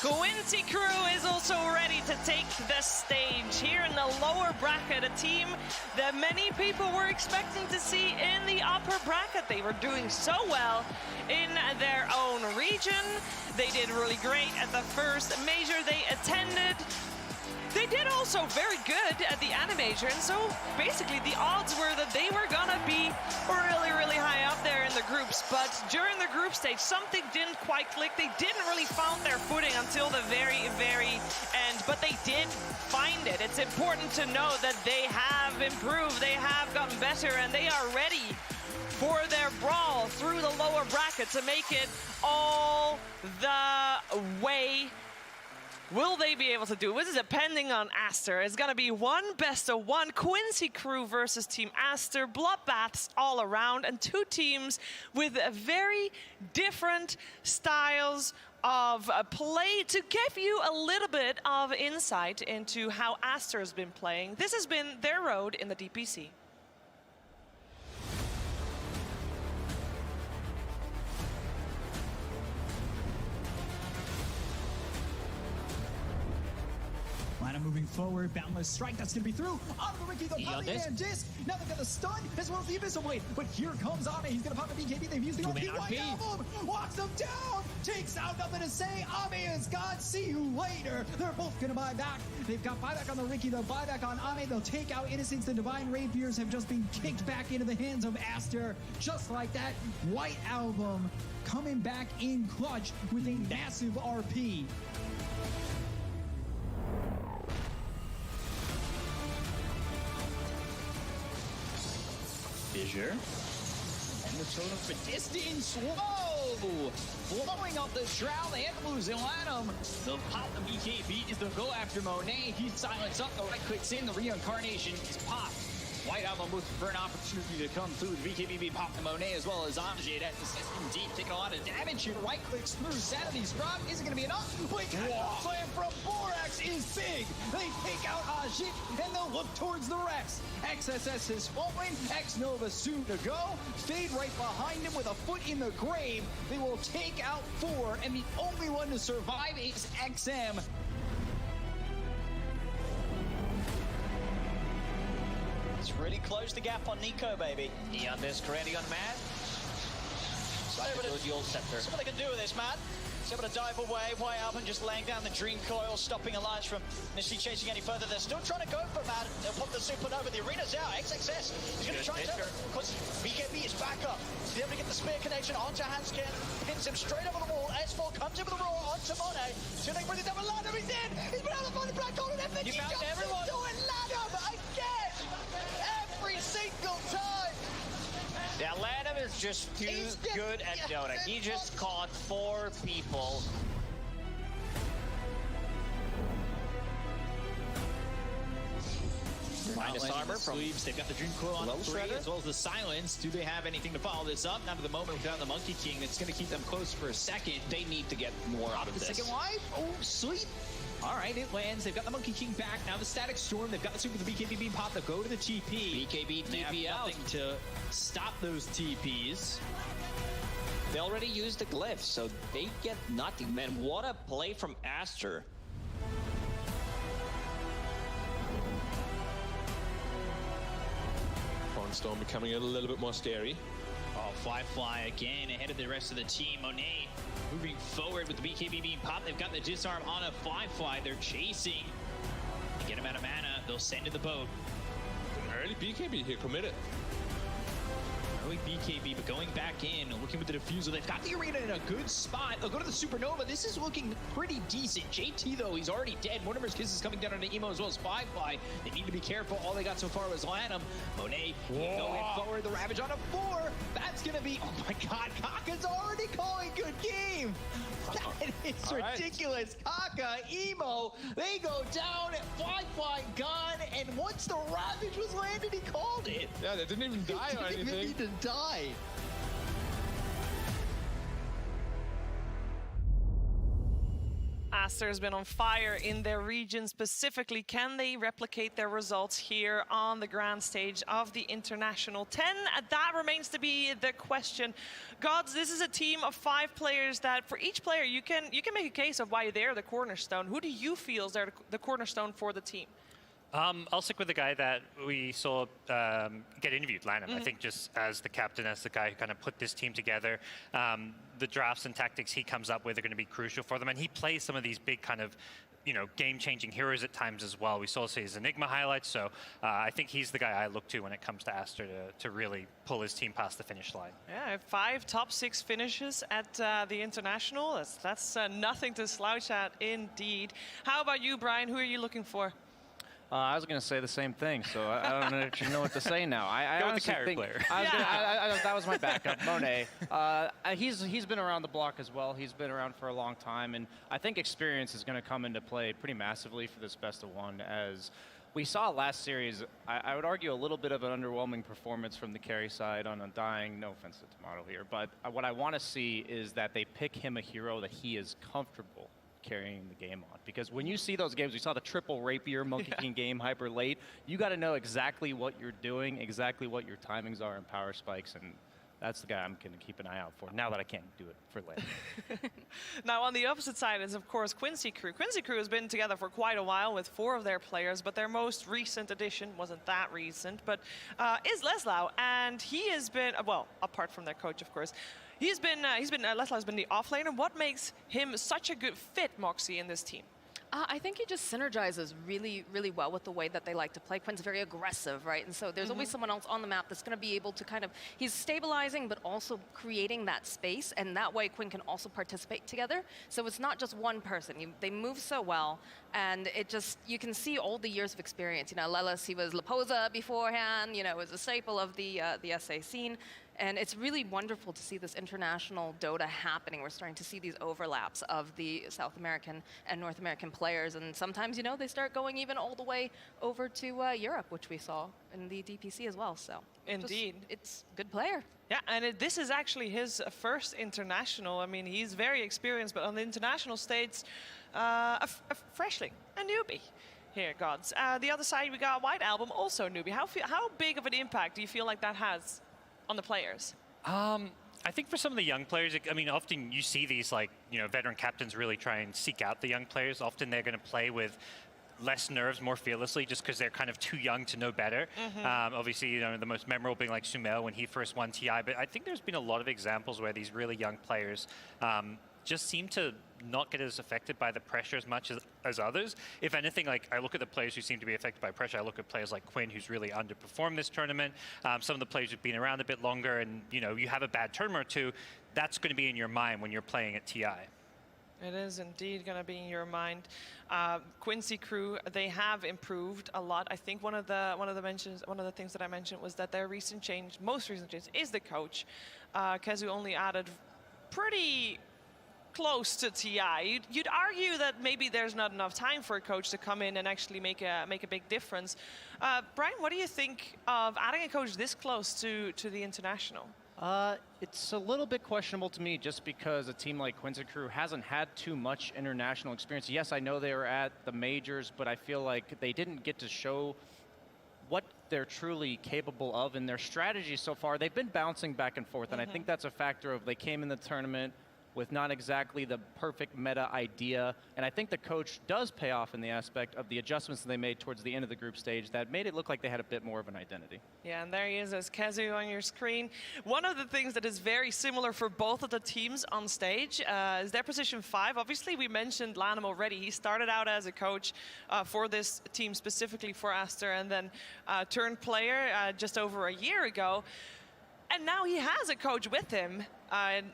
Quincy Crew is also ready to take the stage here in the lower bracket, a team that many people were expecting to see in the upper bracket. They were doing so well in their own region. They did really great at the first major they attended. They did also very good at the Animajor, and so basically the odds were that they were gonna be really, really high up there in the groups. But during the group stage, something didn't quite click. They didn't really found their footing until the very, very end, but they did find it. It's important to know that they have improved, they have gotten better, and they are ready for their brawl through the lower bracket to make it all the way. Will they be able to do it? This is depending on Aster. It's going to be one best-of-1. Quincy Crew versus Team Aster. Bloodbaths all around. And two teams with very different styles of play to give you a little bit of insight into how Aster has been playing. This has been their road in the DPC. Lana moving forward, boundless strike, that's gonna be through. Onto the Ricky, the popping and disc. Now they're gonna stun as well as the Abyssal Blade. But here comes Ame, he's gonna pop the BKB, they've used the RP. White Album walks them down, takes out, nothing to say. Ame is gone, see you later. They're both gonna buy back. They've got buyback on the Ricky, they'll buy back on Ame. They'll take out Innocence. The Divine Rapiers have just been kicked back into the hands of Aster. Just like that, White Album coming back in clutch with a massive RP. Fissure. And the totem for distance. Whoa! Blowing up the Shroud and losing Lanham. They'll pop the BKB. They'll go after Monet. He's silenced up. The right clicks in. The reincarnation is popped. White Album looking for an opportunity to come through. The BKB being popped to Monet as well as Amjad at the system deep, taking a lot of damage here. Right clicks through. Sanity's drop. Is it going to be enough? Wait, slam from Borax is big. They take out Ajit and they'll look towards the Rex. XSS is falling. X-Nova soon to go. Fade right behind him with a foot in the grave. They will take out 4, and the only one to survive is XM. It's really closed the gap on Nico, baby. Neon disc ready on Matt. See what they can do with this, Matt. He's able to dive away. White Album just laying down the Dream Coil, stopping Alliance from initially chasing any further. They're still trying to go for Matt. They'll pop the Supernova. The arena's out. XXS. He's going to try and turn it. Because BKB is back up. He's able to get the spear connection onto Hanskin. Pins him straight over the wall. S4 comes in with the roar onto Monet. So they bring it down with Lanham. He's in. He's been out of the black hole and everything. He found everyone. Doing Lanham again. Every single time. Yeah, Lanham is just too good at Dota. He just caught 4 people. Minus armor from sleeves. They've got the Dream Coil on the 3 as well as the silence. Do they have anything to follow this up? Not at the moment without the Monkey King. It's going to keep them close for a second. They need to get more out of this. Second wipe. Oh, sweet. All right, it lands. They've got the Monkey King back. Now the Static Storm. They've got the super with the BKB beam pop. They'll go to the TP. BKB TP out. Nothing to stop those TPs. They already used the glyph, so they get nothing. Man, what a play from Aster. Storm becoming a little bit more scary. Oh, Fly again ahead of the rest of the team. Monet moving forward with the BKB being popped. They've got the disarm on a Fly. They're chasing. They get him out of mana. They'll send to the boat. An early BKB here, committed. Early BKB, but going back in, looking with the diffuser. They've got the arena in a good spot. They'll go to the Supernova. This is looking pretty decent. JT, though, he's already dead. Mortimer's Kiss is coming down on the Emo as well as Fly. They need to be careful. All they got so far was Lanham. Monet going forward. The Ravage on a 4. That's going to be... Oh, my God. Kaka's already calling good game. That is ridiculous. Kaka, Emo, they go down. Fly gone. And once the Ravage was landed, he called it. Yeah, they didn't even die or anything. They didn't even die. Aster has been on fire in their region specifically. Can they replicate their results here on the grand stage of the International 10? That remains to be the question. Gods, this is a team of 5 players that for each player you can make a case of why they're the cornerstone. Who do you feel is the cornerstone for the team? I'll stick with the guy that we saw get interviewed, Lanham. I think just as the captain, as the guy who kind of put this team together, the drafts and tactics he comes up with are going to be crucial for them. And he plays some of these big kind of, game-changing heroes at times as well. We saw his Enigma highlights, so I think he's the guy I look to when it comes to Aster to really pull his team past the finish line. Yeah, 5 top 6 finishes at the International. That's nothing to slouch at indeed. How about you, Brian? Who are you looking for? I was going to say the same thing, so I don't actually know what to say now. I Go with honestly the carry think player. that was my backup, Monet. He's been around the block as well. He's been around for a long time, and I think experience is going to come into play pretty massively for this best of 1. As we saw last series, I would argue a little bit of an underwhelming performance from the carry side on Undying. No offense to Tomato here, but what I want to see is that they pick him a hero that he is comfortable carrying the game on. Because when you see those games, we saw the triple Rapier Monkey King game hyper late, you got to know exactly what you're doing, exactly what your timings are and power spikes, and that's the guy I'm going to keep an eye out for, now that I can't do it for late. Now, on the opposite side is, of course, Quincy Crew. Quincy Crew has been together for quite a while with 4 of their players, but their most recent addition wasn't that recent, but is Leslau, and he has been, well, apart from their coach, of course, Leslau's been the offlaner. What makes him such a good fit, Moxie, in this team? I think he just synergizes really, really well with the way that they like to play. Quinn's very aggressive, right? And so there's always someone else on the map that's going to be able to kind of, he's stabilizing, but also creating that space. And that way Quinn can also participate together. So it's not just one person. They move so well. And it just, you can see all the years of experience. Lelis, he was Laposa beforehand, was a staple of the SA scene. And it's really wonderful to see this international Dota happening. We're starting to see these overlaps of the South American and North American players. And sometimes, they start going even all the way over to Europe, which we saw in the DPC as well. So indeed, it's a good player. Yeah, and this is actually his first international. I mean, he's very experienced, but on the international stage, a freshling, a newbie. Here, Gods. The other side, we got White Album, also newbie. How big of an impact do you feel like that has on the players? I think for some of the young players, often you see these veteran captains really try and seek out the young players. Often they're going to play with less nerves, more fearlessly, just because they're kind of too young to know better. Obviously, the most memorable being like Sumail when he first won TI, but I think there's been a lot of examples where these really young players just seem to not get as affected by the pressure as much as others. If anything, I look at the players who seem to be affected by pressure. I look at players like Quinn, who's really underperformed this tournament. Some of the players who've been around a bit longer, and you have a bad tournament or two, that's going to be in your mind when you're playing at TI. It is indeed going to be in your mind. Quincy Crew, they have improved a lot. I think one of the things that I mentioned was that their most recent change is the coach. Kezu only added pretty close to TI. You'd argue that maybe there's not enough time for a coach to come in and actually make a big difference. Brian, what do you think of adding a coach this close to the International? It's a little bit questionable to me just because a team like Quincy Crew hasn't had too much international experience. Yes, I know they were at the majors, but I feel like they didn't get to show what they're truly capable of in their strategy so far. They've been bouncing back and forth, and I think that's a factor of they came in the tournament with not exactly the perfect meta idea. And I think the coach does pay off in the aspect of the adjustments that they made towards the end of the group stage that made it look like they had a bit more of an identity. Yeah, and there he is as Kezu on your screen. One of the things that is very similar for both of the teams on stage is their position 5. Obviously, we mentioned Lanham already. He started out as a coach for this team, specifically for Aster, and then turned player just over a year ago. And now he has a coach with him,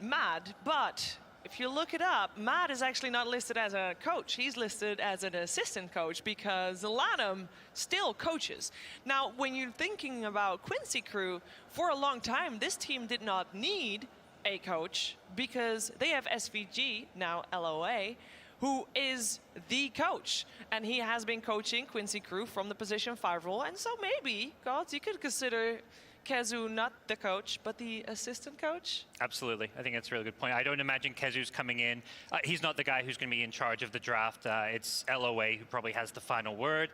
Mad, but if you look it up, Mad is actually not listed as a coach. He's listed as an assistant coach because Lanham still coaches. Now, when you're thinking about Quincy Crew, for a long time, this team did not need a coach because they have SVG, now LOA, who is the coach. And he has been coaching Quincy Crew from the position 5 role. And so maybe, Gods, you could consider Kezu not the coach, but the assistant coach? Absolutely. I think that's a really good point. I don't imagine Kezu's coming in. He's not the guy who's going to be in charge of the draft. It's LOA who probably has the final word.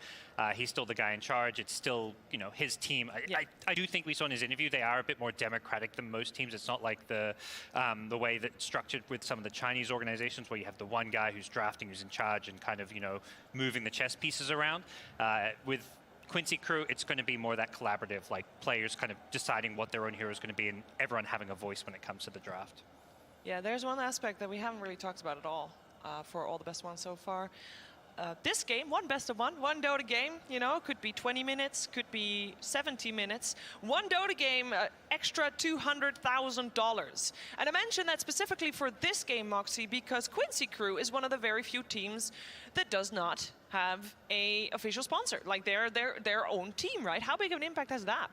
He's still the guy in charge. It's still, you know, his team. I do think we saw in his interview they are a bit more democratic than most teams. It's not like the way that it's structured with some of the Chinese organizations where you have the one guy who's drafting, who's in charge and kind of, you know, moving the chess pieces around. With Quincy Crew, it's going to be more that collaborative, like players kind of deciding what their own hero is going to be and everyone having a voice when it comes to the draft. Yeah, there's one aspect that we haven't really talked about at all for all the best ones so far. This game, one best of one Dota game, you know, could be 20 minutes, could be 70 minutes. One Dota game, extra $200,000. And I mentioned that specifically for this game, Moxie, because Quincy Crew is one of the very few teams that does not have a official sponsor. Like they're their own team, right? How big of an impact has that?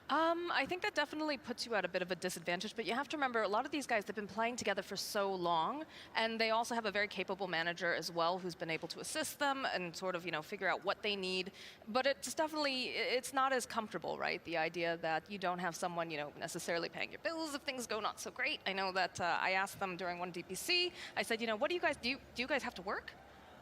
I think that definitely puts you at a bit of a disadvantage, but you have to remember a lot of these guys, they've been playing together for so long, and they also have a very capable manager as well who's been able to assist them and sort of, you know, figure out what they need. But it's definitely, it's not as comfortable, right? The idea that you don't have someone, you know, necessarily paying your bills if things go not so great. I know that I asked them during one DPC, I said, you know, what do you guys do? Do you guys have to work?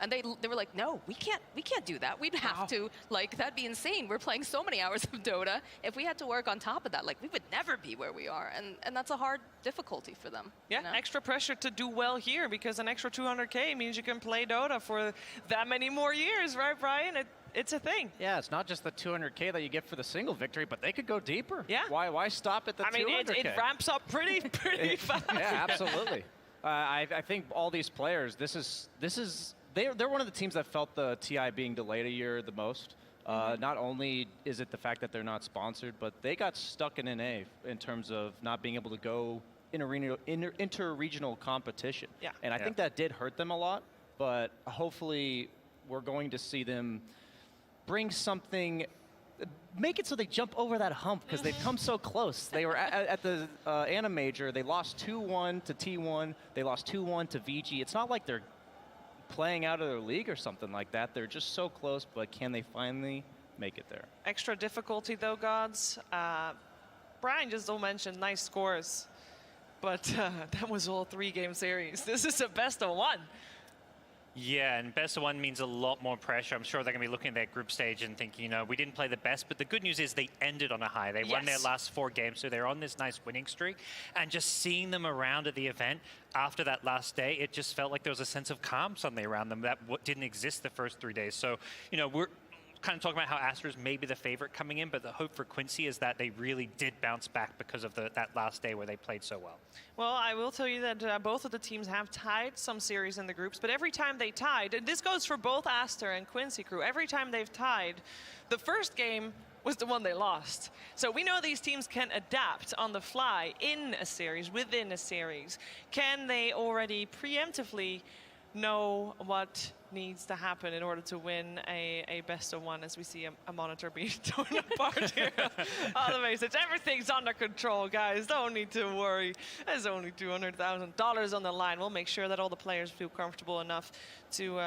And they were like, no, we can't do that. We'd have to, like, that'd be insane. We're playing so many hours of Dota. If we had to work on top of that, like, we would never be where we are. And that's a hard difficulty for them. Yeah, you know? Extra pressure to do well here because an extra 200K means you can play Dota for that many more years, right, Brian? It's a thing. Yeah, it's not just the 200K that you get for the single victory, but they could go deeper. Yeah. Why stop at the 200K? I mean, it ramps up pretty fast. Yeah, absolutely. I think all these players, this is they're one of the teams that felt the TI being delayed a year the most. Not only is it the fact that they're not sponsored, but they got stuck in NA in terms of not being able to go inter-regional competition. Yeah. And I think that did hurt them a lot, but hopefully we're going to see them bring something, make it so they jump over that hump because they've come so close. They were at the ANA Major, they lost 2-1 to T1, they lost 2-1 to VG. It's not like they're playing out of their league or something like that. They're just so close, but can they finally make it there? Extra difficulty though, Gods. Brian just mentioned nice scores, but that was all 3-game series. This is a best of one. Yeah, and best of one means a lot more pressure. I'm sure they're going to be looking at their group stage and thinking, you know, we didn't play the best, but the good news is they ended on a high. They won their last 4 games, so they're on this nice winning streak. And just seeing them around at the event after that last day, it just felt like there was a sense of calm suddenly around them that didn't exist the first 3 days. So, you know, we're kind of talking about how Aster is maybe the favorite coming in, but the hope for Quincy is that they really did bounce back because of that last day where they played so well. Well, I will tell you that both of the teams have tied some series in the groups, but every time they tied, and this goes for both Aster and Quincy Crew, every time they've tied, the first game was the one they lost. So we know these teams can adapt on the fly in a series, within a series. Can they already preemptively know what needs to happen in order to win a best of one, as we see a monitor being torn apart here on the message. Everything's under control, guys. Don't need to worry. There's only $200,000 on the line. We'll make sure that all the players feel comfortable enough to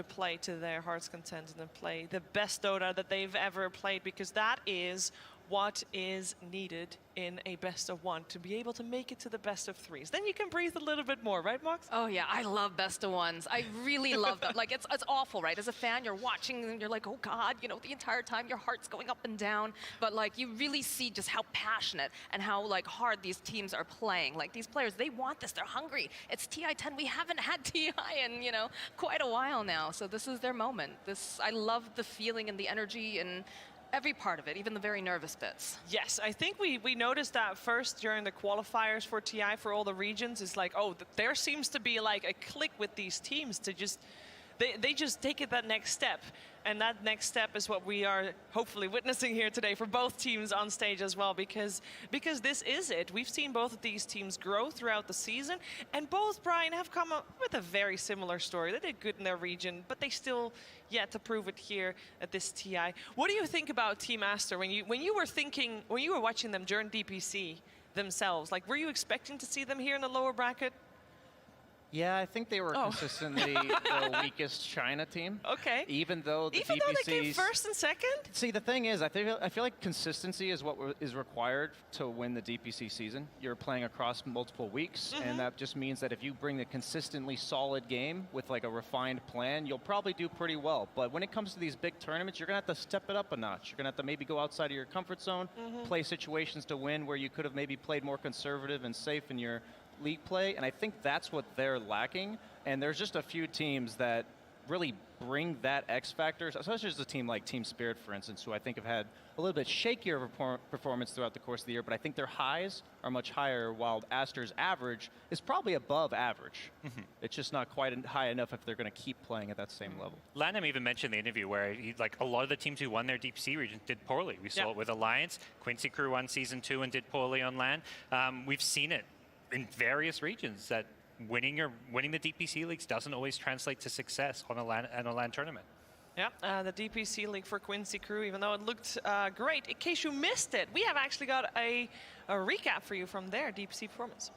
play to their heart's content and to play the best Dota that they've ever played, because that is what is needed in a best of one to be able to make it to the best of threes. Then you can breathe a little bit more, right, Mox? Oh yeah, I love best of ones. I really love them. Like it's awful, right? As a fan, you're watching and you're like, oh God, you know, the entire time your heart's going up and down. But like you really see just how passionate and how like hard these teams are playing. Like these players, they want this. They're hungry. It's TI-10. We haven't had TI in, you know, quite a while now. So this is their moment. I love the feeling and the energy and every part of it, even the very nervous bits. Yes, I think we noticed that first during the qualifiers for TI for all the regions. It's like, oh, there seems to be like a click with these teams to just, they just take it that next step. And that next step is what we are hopefully witnessing here today for both teams on stage as well, because this is it. We've seen both of these teams grow throughout the season, and both, Brian, have come up with a very similar story. They did good in their region, but they still yet to prove it here at this TI. What do you think about Team Aster when you were watching them during DPC themselves? Like, were you expecting to see them here in the lower bracket? Yeah, I think they were consistently the weakest China team. Okay. Even though they came first and second? See, the thing is, I feel like consistency is what is required to win the DPC season. You're playing across multiple weeks, and that just means that if you bring a consistently solid game with like a refined plan, you'll probably do pretty well. But when it comes to these big tournaments, you're going to have to step it up a notch. You're going to have to maybe go outside of your comfort zone, play situations to win where you could have maybe played more conservative and safe in your league play, and I think that's what they're lacking. And there's just a few teams that really bring that X factor, especially as a team like Team Spirit, for instance, who I think have had a little bit shakier performance throughout the course of the year, but I think their highs are much higher, while Aster's average is probably above average. It's just not quite high enough if they're going to keep playing at that same level. Lanham even mentioned in the interview where like a lot of the teams who won their DPC regions did poorly. We saw it with Alliance. Quincy Crew won Season 2 and did poorly on LAN. We've seen it in various regions that winning the DPC leagues doesn't always translate to success on a LAN tournament. Yeah, the DPC league for Quincy Crew, even though it looked great. In case you missed it, we have actually got a recap for you from their DPC performance.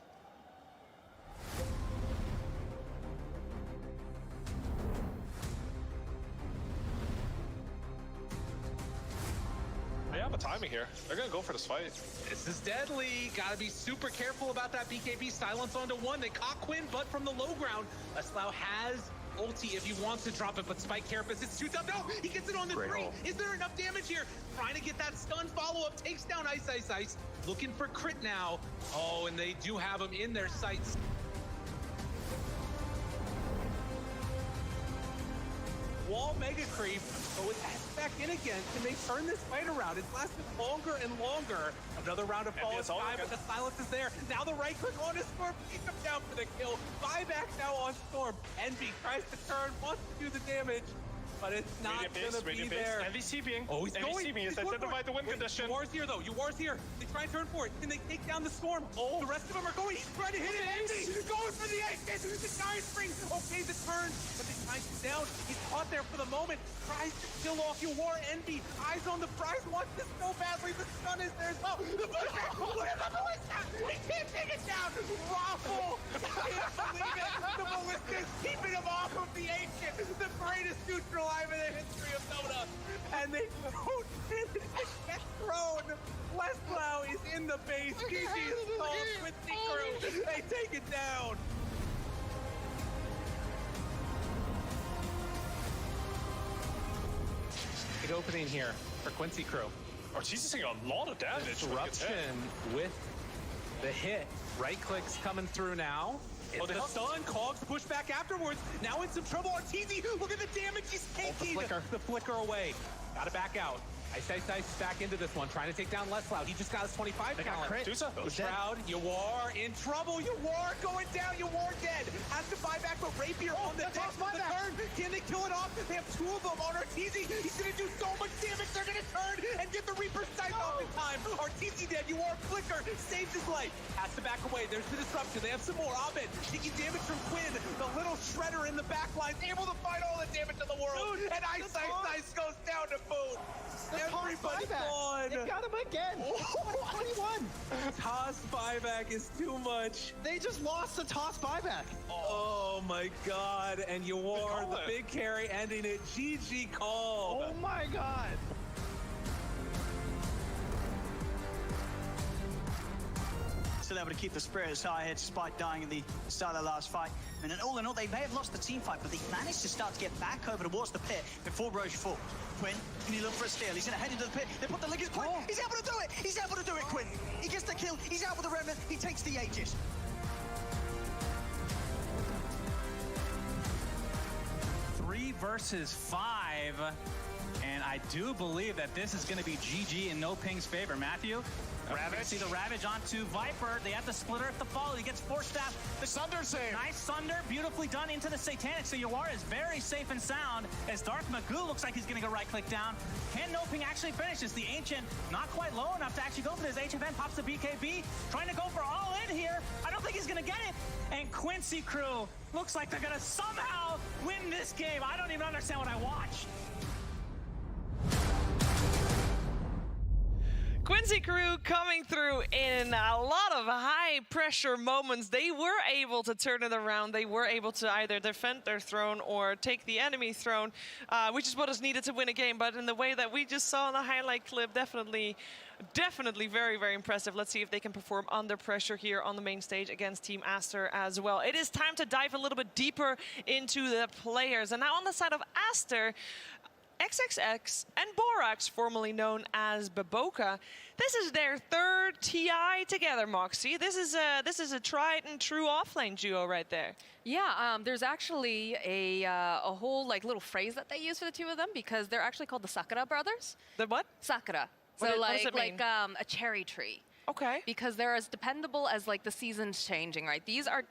They have a timing here. They're gonna go for this fight. This is deadly. Gotta be super careful about that BKB silence onto one. They caught Quinn, but from the low ground, Eslau has ulti if he wants to drop it, but Spike Carapace is too tough. No, he gets it on the three. Is there enough damage here? Trying to get that stun follow-up, takes down Ice. Looking for crit now. Oh, and they do have him in their sights. Wall mega creep, but with S back in again, can they turn this fight around? It's lasted longer and longer. Another round of Fall Sky, but the silence is there. Now the right click on his Storm, he comes down for the kill. Buyback now on Storm. Envy tries to turn, wants to do the damage, but it's not gonna be there. Envy's TPing. Oh, he's going. He's identified the win condition. Yuar's here though. Yuar's here. They try and turn for it. Can they take down the Storm? Oh, the rest of them are going. He's trying to hit it. Envy going for the ace. The Giant Spring. Okay, the turn, but they tie him down. He's caught there for the moment. Tries to kill off Yuar. Envy. Eyes on the prize. Wants this so badly. The stun is there as well. The pushback. Look at the ballista. He can't take it down. Raffle. I can't believe it. The ballista is keeping him off of the ancient. The greatest neutral in the history of Dota, and they don't get thrown. Leslau is in the base. GG is called with the crew. They take it down. Big opening here for Quincy Crew. Arteezy's taking a lot of damage. Disruption with the hit. Right clicks coming through now. Oh, the stun, Cogs push back afterwards. Now in some trouble. Arteezy, look at the damage he's taking. The flicker away. Gotta back out. Ice back into this one, trying to take down Lesloud. He just got his 25 count. Shroud, Yawar in trouble. Yawar going down. Yawar dead. Has to buy back, but Rapier on the deck. The turn. Can they kill it off? They have two of them on Arteezy. He's going to do so much damage. They're going to turn and get the Reaper's Sight off in time. Arteezy dead. Yawar flicker. Saves his life. Has to back away. There's the disruption. They have some more. Abed taking damage from Quinn. The little shredder in the back line. Able to fight all the damage in the world. And Ice goes down to boot. Everybody gone. They got him again. 21. Toss buyback is too much. They just lost the toss buyback. Oh my God. And Yawar, the big carry, ending it. GG call. Oh my God. Still able to keep the spirits high here despite dying at the start of the last fight. And all in all, they may have lost the team fight, but they managed to start to get back over towards the pit before Roche falls. Quinn, can he look for a steal? He's going to head into the pit. They put the Lickers. Quinn, he's able to do it. He's able to do it, Quinn. He gets the kill. He's out with the Remnant. He takes the Aegis. 3 versus 5. And I do believe that this is going to be GG in No Ping's favor. Matthew? Ravage. See the Ravage onto Viper. They have the splitter at the fall. He gets forced out. The Sunder save. Nice Sunder. Beautifully done into the Satanic. So Yawar is very safe and sound as Dark Magoo looks like he's going to go right-click down. Can No Ping actually finish this? The Ancient not quite low enough to actually go for this. HFN pops the BKB. Trying to go for all in here. I don't think he's going to get it. And Quincy Crew looks like they're going to somehow win this game. I don't even understand what I watched. Quincy Crew coming through in a lot of high pressure moments. They were able to turn it around. They were able to either defend their throne or take the enemy throne, which is what is needed to win a game. But in the way that we just saw in the highlight clip, definitely very, very impressive. Let's see if they can perform under pressure here on the main stage against Team Aster as well. It is time to dive a little bit deeper into the players. And now on the side of Aster, XXX and Borax, formerly known as Baboka. This is their third TI together, Moxie. This is a tried and true offlane duo right there. Yeah, there's actually a whole like little phrase that they use for the two of them because they're actually called the Sakura brothers. The what? Sakura. What does it mean? A cherry tree. Okay. Because they're as dependable as like the seasons changing, right? These are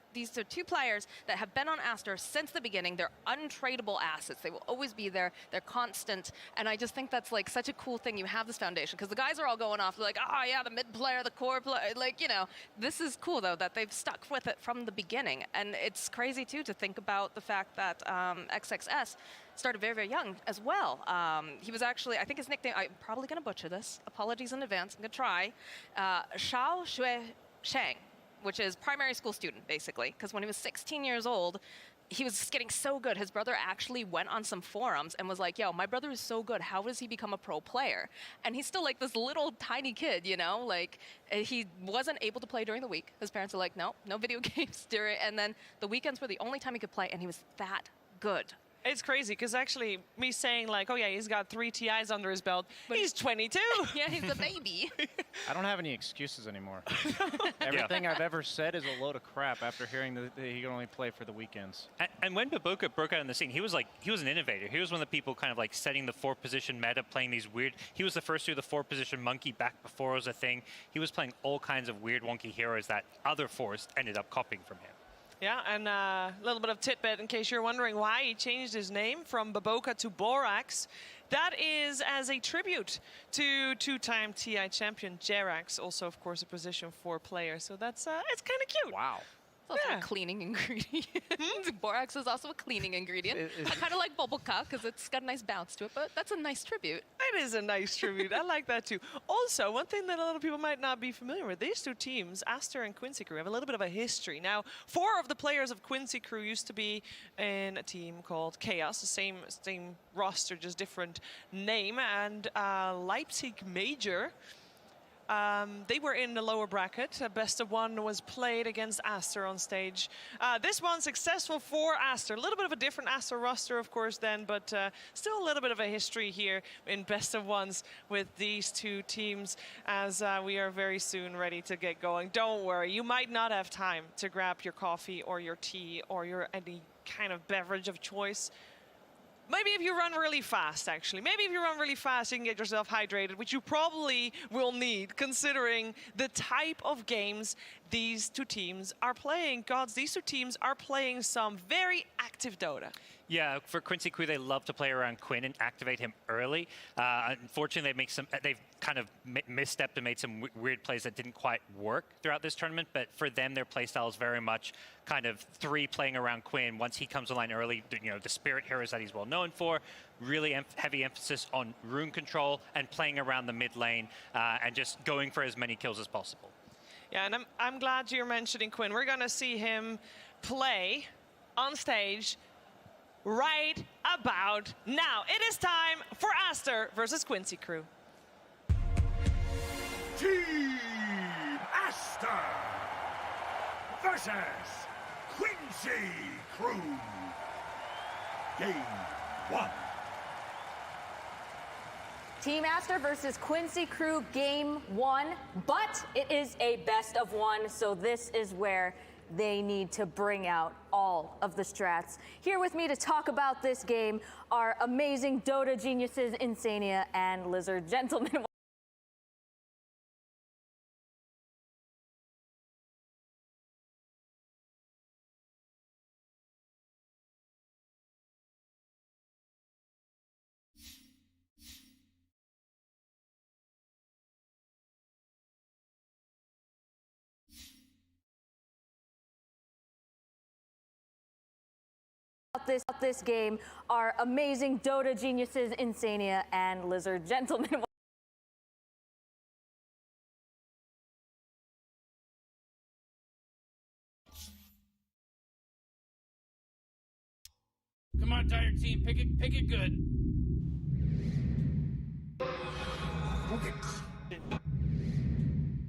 two players that have been on Aster since the beginning. They're untradeable assets. They will always be there. They're constant. And I just think that's like such a cool thing. You have this foundation because the guys are all going off like, oh yeah, the mid player, the core player, like, you know, this is cool though that they've stuck with it from the beginning. And it's crazy too to think about the fact that XXS started very, very young as well. He was actually, I think his nickname, I'm probably going to butcher this. Apologies in advance. I'm going to try. Xiao Shui Sheng, which is primary school student, basically. Because when he was 16 years old, he was getting so good. His brother actually went on some forums and was like, yo, my brother is so good. How does he become a pro player? And he's still like this little tiny kid, you know? Like, he wasn't able to play during the week. His parents were like, no video games during. And then the weekends were the only time he could play, and he was that good. It's crazy because actually me saying like, oh yeah, he's got 3 TIs under his belt, but he's 22. Yeah, he's a baby. I don't have any excuses anymore. Everything I've ever said is a load of crap after hearing that he can only play for the weekends. And when Baboka broke out in the scene, he was an innovator. He was one of the people kind of like setting the 4-position meta, playing these weird. He was the first to do the 4-position monkey back before it was a thing. He was playing all kinds of weird wonky heroes that other fours ended up copying from him. Yeah, and a little bit of tidbit in case you're wondering why he changed his name from Baboka to Borax. That is as a tribute to 2-time TI champion Jerax, also, of course, a position 4 player. So that's it's kind of cute. Wow. It's also a cleaning ingredient. Borax is also a cleaning ingredient. I kind of like Bubblecup because it's got a nice bounce to it, but that's a nice tribute. It is a nice tribute. I like that too. Also, one thing that a lot of people might not be familiar with, these two teams, Aster and Quincy Crew, have a little bit of a history. Now, 4 of the players of Quincy Crew used to be in a team called Chaos, the same roster, just different name, and Leipzig Major. They were in the lower bracket. Best of 1 was played against Aster on stage. This one successful for Aster. A little bit of a different Aster roster, of course, then, but still a little bit of a history here in best of 1s with these two teams as we are very soon ready to get going. Don't worry, you might not have time to grab your coffee or your tea or your any kind of beverage of choice. maybe if you run really fast, actually. Maybe if you run really fast, you can get yourself hydrated, which you probably will need, considering the type of games these two teams are playing. Gods, these two teams are playing some very active Dota. Yeah, for Quincy Crew, they love to play around Quinn and activate him early. Unfortunately, they've kind of misstepped and made some weird plays that didn't quite work throughout this tournament. But for them, their playstyle is very much kind of 3 playing around Quinn. Once he comes online early, the spirit heroes that he's well known for. Really heavy emphasis on rune control and playing around the mid lane and just going for as many kills as possible. Yeah, and I'm glad you're mentioning Quinn. We're going to see him play on stage right about now. It is time for Aster versus Quincy Crew. Team Aster versus Quincy Crew. Game 1. Team Aster versus Quincy Crew, game 1, but it is a best of 1, so this is where they need to bring out all of the strats. Here with me to talk about this game are amazing Dota geniuses Insania and Lizard. Gentlemen. This game are amazing Dota geniuses Insania and Lizard. Gentlemen. Come on, Tiger Team, pick it good.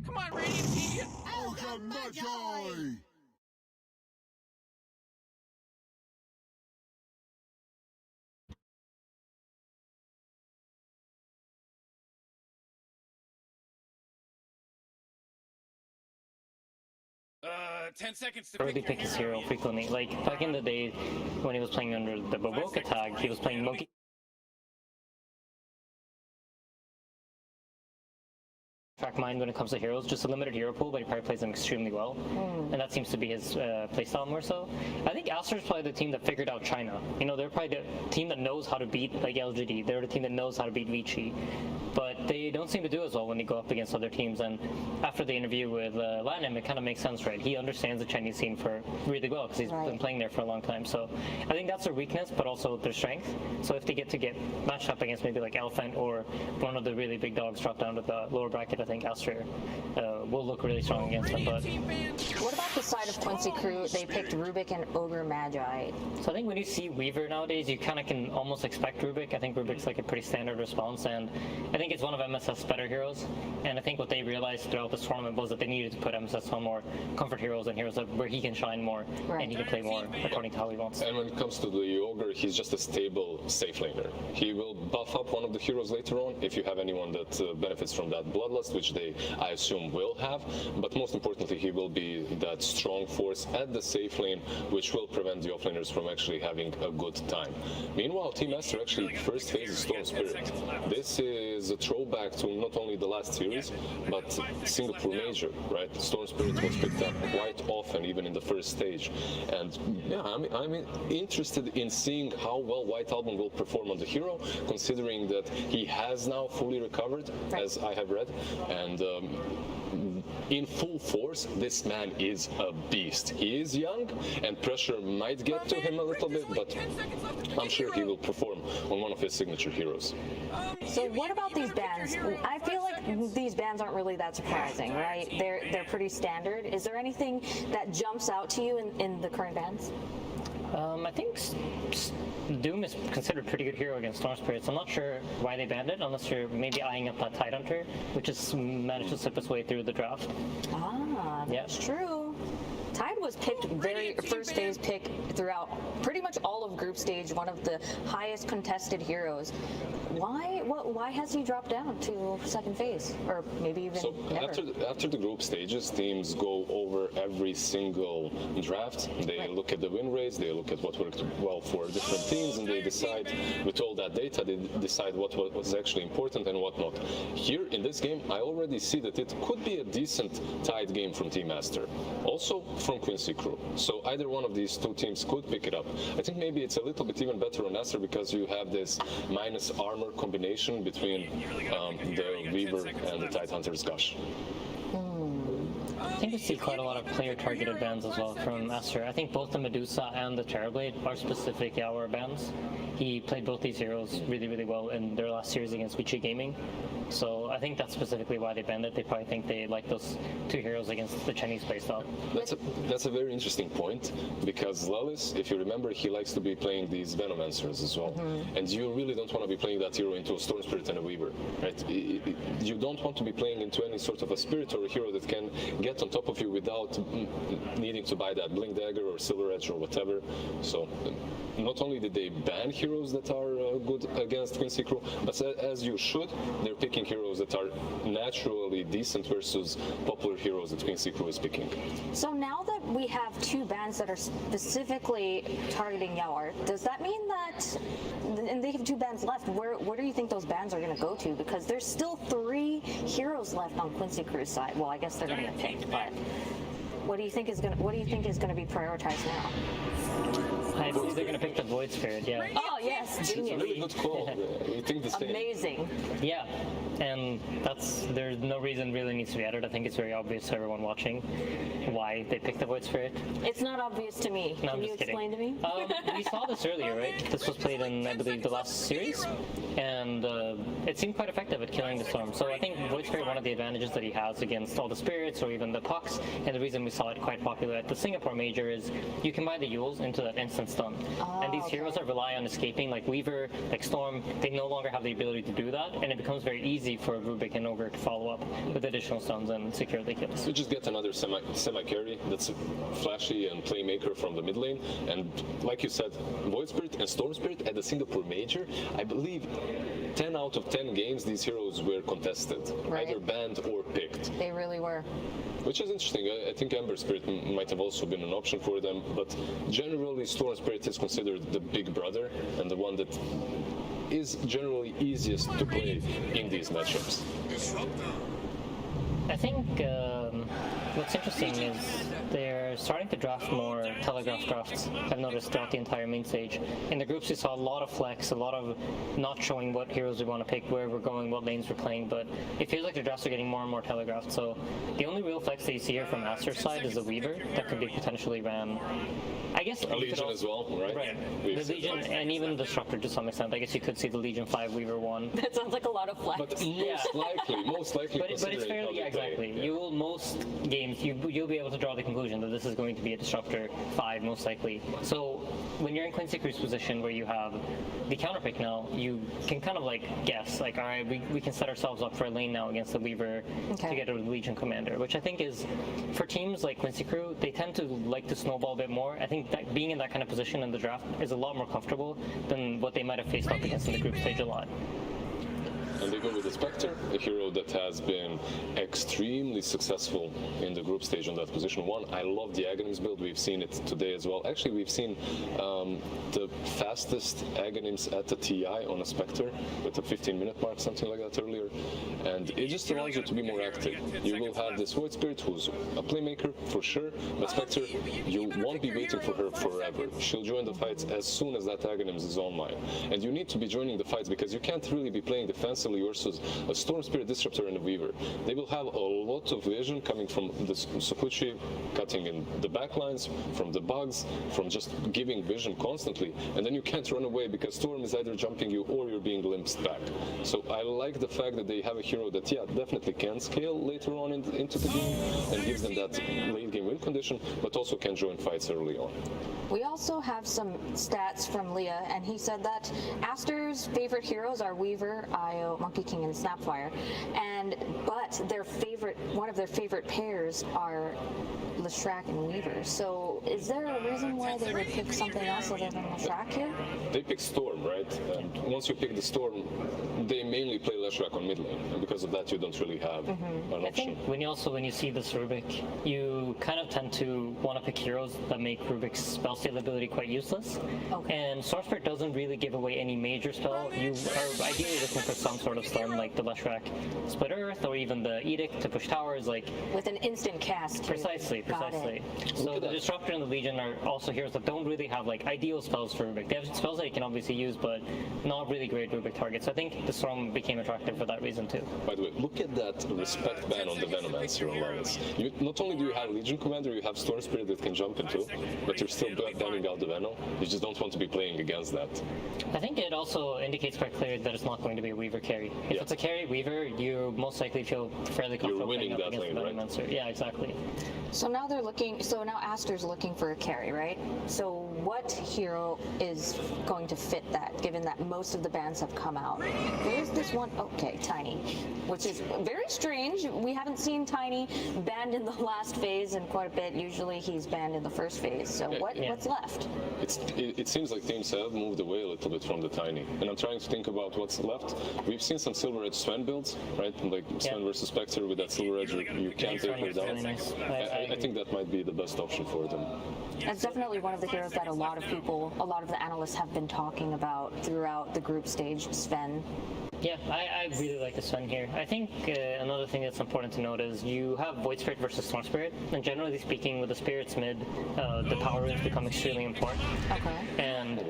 Come on, Radiant Team. Ultra Magi! 10 seconds to really pick his hero frequently. Like back in the day when he was playing under the Baboka tag, he was playing Monkey. Track mind when it comes to heroes, just a limited hero pool, but he probably plays them extremely well, and that seems to be his playstyle more so. I think Aster is probably the team that figured out China. You know, they're probably the team that knows how to beat like LGD. They're the team that knows how to beat Vici, but they don't seem to do as well when they go up against other teams. And after the interview with Lanem, it kind of makes sense, right? He understands the Chinese scene for really well because he's been playing there for a long time. So I think that's their weakness, but also their strength. So if they get matched up against maybe like Elephant or one of the really big dogs drop down to the lower bracket, I think Aster will look really strong against them. But what about the side of Quincy Crew? They picked Rubik and Ogre Magi. So I think when you see Weaver nowadays, you kind of can almost expect Rubik. I think Rubik's like a pretty standard response, and I think it's one of MSF's better heroes. And I think what they realized throughout this tournament was that they needed to put MSF on more comfort heroes and heroes where he can shine more and he can play more according to how he wants. And when it comes to the Ogre, he's just a stable safe laner. He will buff up one of the heroes later on if you have anyone that benefits from that Bloodlust, which they, I assume, will have. But most importantly, he will be that strong force at the safe lane, which will prevent the offlaners from actually having a good time. Meanwhile, Team Aster actually first phases Storm Spirit. This is a throwback to not only the last series, but Singapore Major, right? Storm Spirit was picked up quite often, even in the first stage. And yeah, I'm interested in seeing how well White Album will perform on the hero, considering that he has now fully recovered, as I have read, and in full force, this man is a beast. He is young, and pressure might get to him a little bit, but I'm sure he will perform on one of his signature heroes. So what about these bans? I feel like these bans aren't really that surprising, right? They're pretty standard. Is there anything that jumps out to you in the current bans? I think Doom is considered a pretty good hero against Storm Spirits. I'm not sure why they banned it, unless you're maybe eyeing up that Tidehunter, which has managed to slip its way through the draft. Ah, that's true. Tide was picked first phase pick throughout pretty much all of group stage, one of the highest contested heroes. Why has he dropped down to second phase, or maybe even never? After the group stages, teams go over every single draft. They look at the win rates, they look at what worked well for different teams, and they decide, with all that data, they decide what was actually important and what not. Here in this game, I already see that it could be a decent tied game from Team Aster, also from Quincy Crew. So either one of these two teams could pick it up. I think maybe it's a little bit even better on Aster because you have this minus armor combination between the Weaver and the Tidehunter's Gush. I think we see quite a lot of player-targeted bans as well from Aster. I think both the Medusa and the Terrorblade are specific Yaoer bans. He played both these heroes really, really well in their last series against Vici Gaming. So I think that's specifically why they banned it. They probably think they like those two heroes against the Chinese playstyle. That's a very interesting point, because Lelis, if you remember, he likes to be playing these Venomancers as well. And you really don't want to be playing that hero into a Storm Spirit and a Weaver, right? You don't want to be playing into any sort of a Spirit or a hero that can get on top of you without needing to buy that Blink Dagger or Silver Edge or whatever. So not only did they ban heroes that are good against Quincy Crew, but as you should, they're picking heroes that are naturally decent versus popular heroes that Quincy Crew is picking. So now that we have two bans that are specifically targeting Yaoer, does that mean that, and they have two bans left, where do you think those bans are going to go to? Because there's still 3 heroes left on Quincy Crew's side. Well, I guess they're going to get picked, but what do you think is going to be prioritized now? I believe they're going to pick the Void Spirit, yeah. Oh, yes, genius. It's a really good call. We think the same. Amazing. Yeah, and there's no reason really needs to be added. I think it's very obvious to everyone watching why they picked the Void Spirit. It's not obvious to me. No, Can you explain to me? We saw this earlier, right? This was played in, I believe, the last series, and it seemed quite effective at killing the Storm. So I think Void Spirit, one of the advantages that he has against all the spirits or even the pucks, and the reason we saw it quite popular at the Singapore Major is you can buy the Yules into that instant stun. And these heroes that rely on escaping, like Weaver, like Storm, they no longer have the ability to do that, and it becomes very easy for Rubik and Ogre to follow up with additional stuns and secure the kills. You just get another semi-carry that's flashy and playmaker from the mid lane, and like you said, Void Spirit and Storm Spirit at the Singapore Major, I believe 10 out of 10 games these heroes were contested, either banned or picked. They really were. Which is interesting. I think Ember Spirit might have also been an option for them, but generally Storm Spirit is considered the big brother and the one that is generally easiest to play in these matchups. I think what's interesting is they're starting to draft more telegraph drafts. I've noticed throughout the entire main stage. In the groups we saw a lot of flex, a lot of not showing what heroes we want to pick, where we're going, what lanes we're playing, but it feels like the drafts are getting more and more telegraphed. So the only real flex that you see here from Aster's side is the Weaver that could be potentially ran. I guess a Legion as well, right? Right. The Legion and even the Disruptor to some extent. I guess you could see the Legion 5, Weaver 1. That sounds like a lot of flex. But most likely. But it's fairly, yeah, exactly. Yeah. You will, most games, you'll be able to draw the conclusion that this is going to be a Disruptor 5, most likely. So when you're in Quincy Crew's position where you have the counter pick now, you can kind of like guess, like, all right, we can set ourselves up for a lane now against the Weaver to get a Legion Commander, which I think is, for teams like Quincy Crew, they tend to like to snowball a bit more. I think that being in that kind of position in the draft is a lot more comfortable than what they might have faced up against in the group stage a lot. And they go with the Spectre, a hero that has been extremely successful in the group stage on that position 1. I love the Aghanims build. We've seen it today as well. Actually, we've seen the fastest Aghanims at the TI on a Spectre with a 15-minute mark, something like that earlier. And it just allows you to be more active. You will have this Void Spirit, who's a playmaker for sure, but Spectre, you won't be waiting for her forever. She'll join the fights as soon as that Aghanims is online. And you need to be joining the fights because you can't really be playing defensively versus a Storm Spirit, Disruptor, and a Weaver. They will have a lot of vision coming from the Sokuchi, cutting in the backlines, from the bugs, from just giving vision constantly, and then you can't run away because Storm is either jumping you or you're being glimpsed back. So I like the fact that they have a hero that, yeah, definitely can scale later on into the game and gives them that late game win condition, but also can join fights early on. We also have some stats from Leah, and he said that Aster's favorite heroes are Weaver, Io, so Monkey King and Snapfire, but one of their favorite pairs are Leshrac and Weaver. So is there a reason why they would pick something else other than Leshrac here? They pick Storm, right? And once you pick the Storm, they mainly play Leshrac on mid lane, and because of that, you don't really have an option. I think when you see this Rubik, you kind of tend to want to pick heroes that make Rubik's spell steal ability quite useless. And Sword Spirit doesn't really give away any major spell. You are ideally looking for some sort of storm like the Leshrac Split Earth or even the Edict to push towers, like with an instant cast. Precisely. So the Disruptor and the Legion are also heroes that don't really have like ideal spells for Rubik. They have spells that you can obviously use, but not really great Rubik targets. So I think the Storm became attractive for that reason too. By the way, look at that respect ban on the Venomancer on Lance. Not only do you have Legion Commander, you have Storm Spirit that can jump into, but you're still banning out the Venom. You just don't want to be playing against that. I think it also indicates quite clearly that it's not going to be a Weaver carry. If it's a carry Weaver, you most likely feel fairly comfortable playing up against the Venomancer. Yeah, exactly. So now now Aster's looking for a carry, right? So what hero is going to fit that, given that most of the bans have come out? There's this one, okay, Tiny, which is very strange. We haven't seen Tiny banned in the last phase in quite a bit. Usually he's banned in the first phase. So what's left? It seems like teams have moved away a little bit from the Tiny, and I'm trying to think about what's left. We've seen some Silver Edge Sven builds, right? Like Sven versus Spectre with that Silver Edge, you can't take her down. I think that might be the best option for them. That's definitely one of the heroes that a lot of the analysts have been talking about throughout the group stage, Sven. Yeah, I really like the Sven here. I think another thing that's important to note is you have Void Spirit versus Storm Spirit, and generally speaking, with the Spirits mid, the power runes become extremely important. And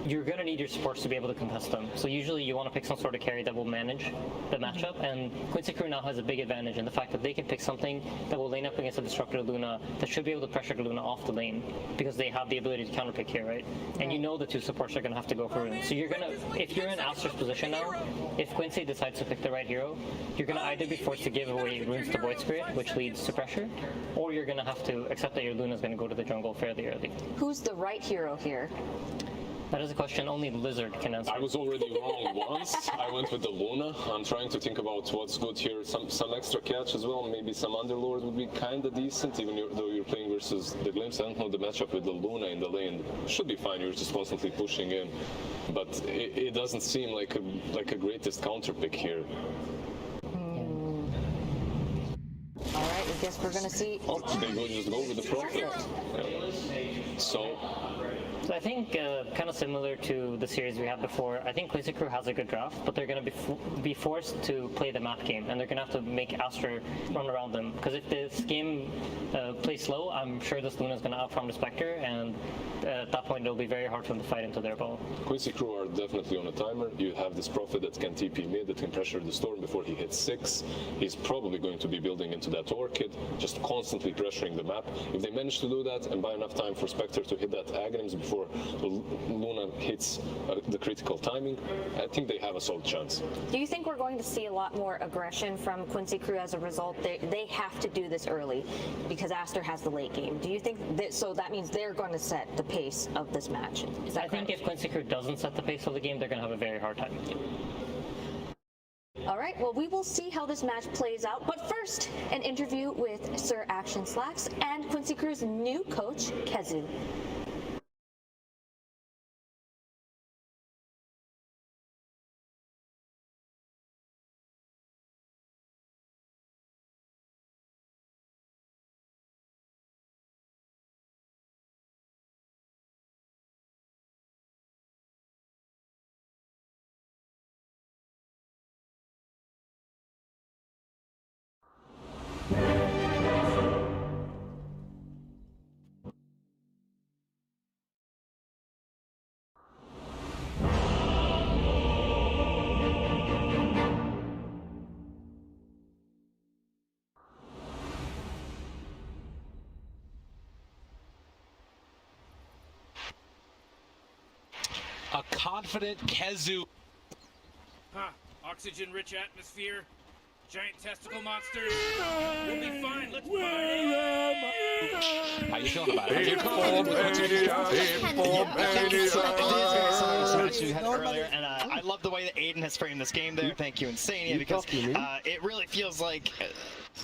you're going to need your supports to be able to contest them. So usually you want to pick some sort of carry that will manage the matchup, and Quincy Crew now has a big advantage in the fact that they can pick something that will lane up against a Disruptor Luna that should be able to pressure Luna off the lane, because they have the ability to counterpick here, right? And you know the two supports are going to have to go for it. So you're going to, if you're in Aster's position now, if Quincy decides to pick the right hero, you're going to either be forced to give away runes to Void Spirit, which leads to pressure, or you're going to have to accept that your Luna's going to go to the jungle fairly early. Who's the right hero here? That is a question only Lizard can answer. I was already wrong once. I went with the Luna. I'm trying to think about what's good here. Some extra catch as well. Maybe some Underlord would be kind of decent, even though you're playing versus the Glimpse. I don't know the matchup with the Luna in the lane. Should be fine. You're just constantly pushing in. But it doesn't seem like a greatest counter pick here. All right, I guess we're going to see... Oh, they just go with the Prophet. Yeah. So I think kind of similar to the series we had before, I think Quincy Crew has a good draft, but they're going to be forced to play the map game, and they're going to have to make Aster run around them. Because if this game plays slow, I'm sure this Luna is going to outfarm the Spectre, and at that point it'll be very hard for them to fight into their ball. Quincy Crew are definitely on a timer. You have this Prophet that can TP mid, that can pressure the Storm before he hits 6. He's probably going to be building into that Orchid, just constantly pressuring the map. If they manage to do that and buy enough time for Spectre to hit that Aghanims before Luna hits the critical timing, I think they have a solid chance. Do you think we're going to see a lot more aggression from Quincy Crew as a result? They have to do this early because Aster has the late game. Do you think that, so that means they're going to set the pace of this match? Is that correct? I think if Quincy Crew doesn't set the pace of the game, they're going to have a very hard time. All right, well, we will see how this match plays out. But first, an interview with Sir Action Slacks and Quincy Crew's new coach, Kezu. A confident Kezu. Oxygen-rich atmosphere. Giant testicle monsters. We'll be fine. Let's party. How you feeling about it? It you had earlier, and I love the way that Aiden has framed this game there. Thank you, Insania, because it really feels like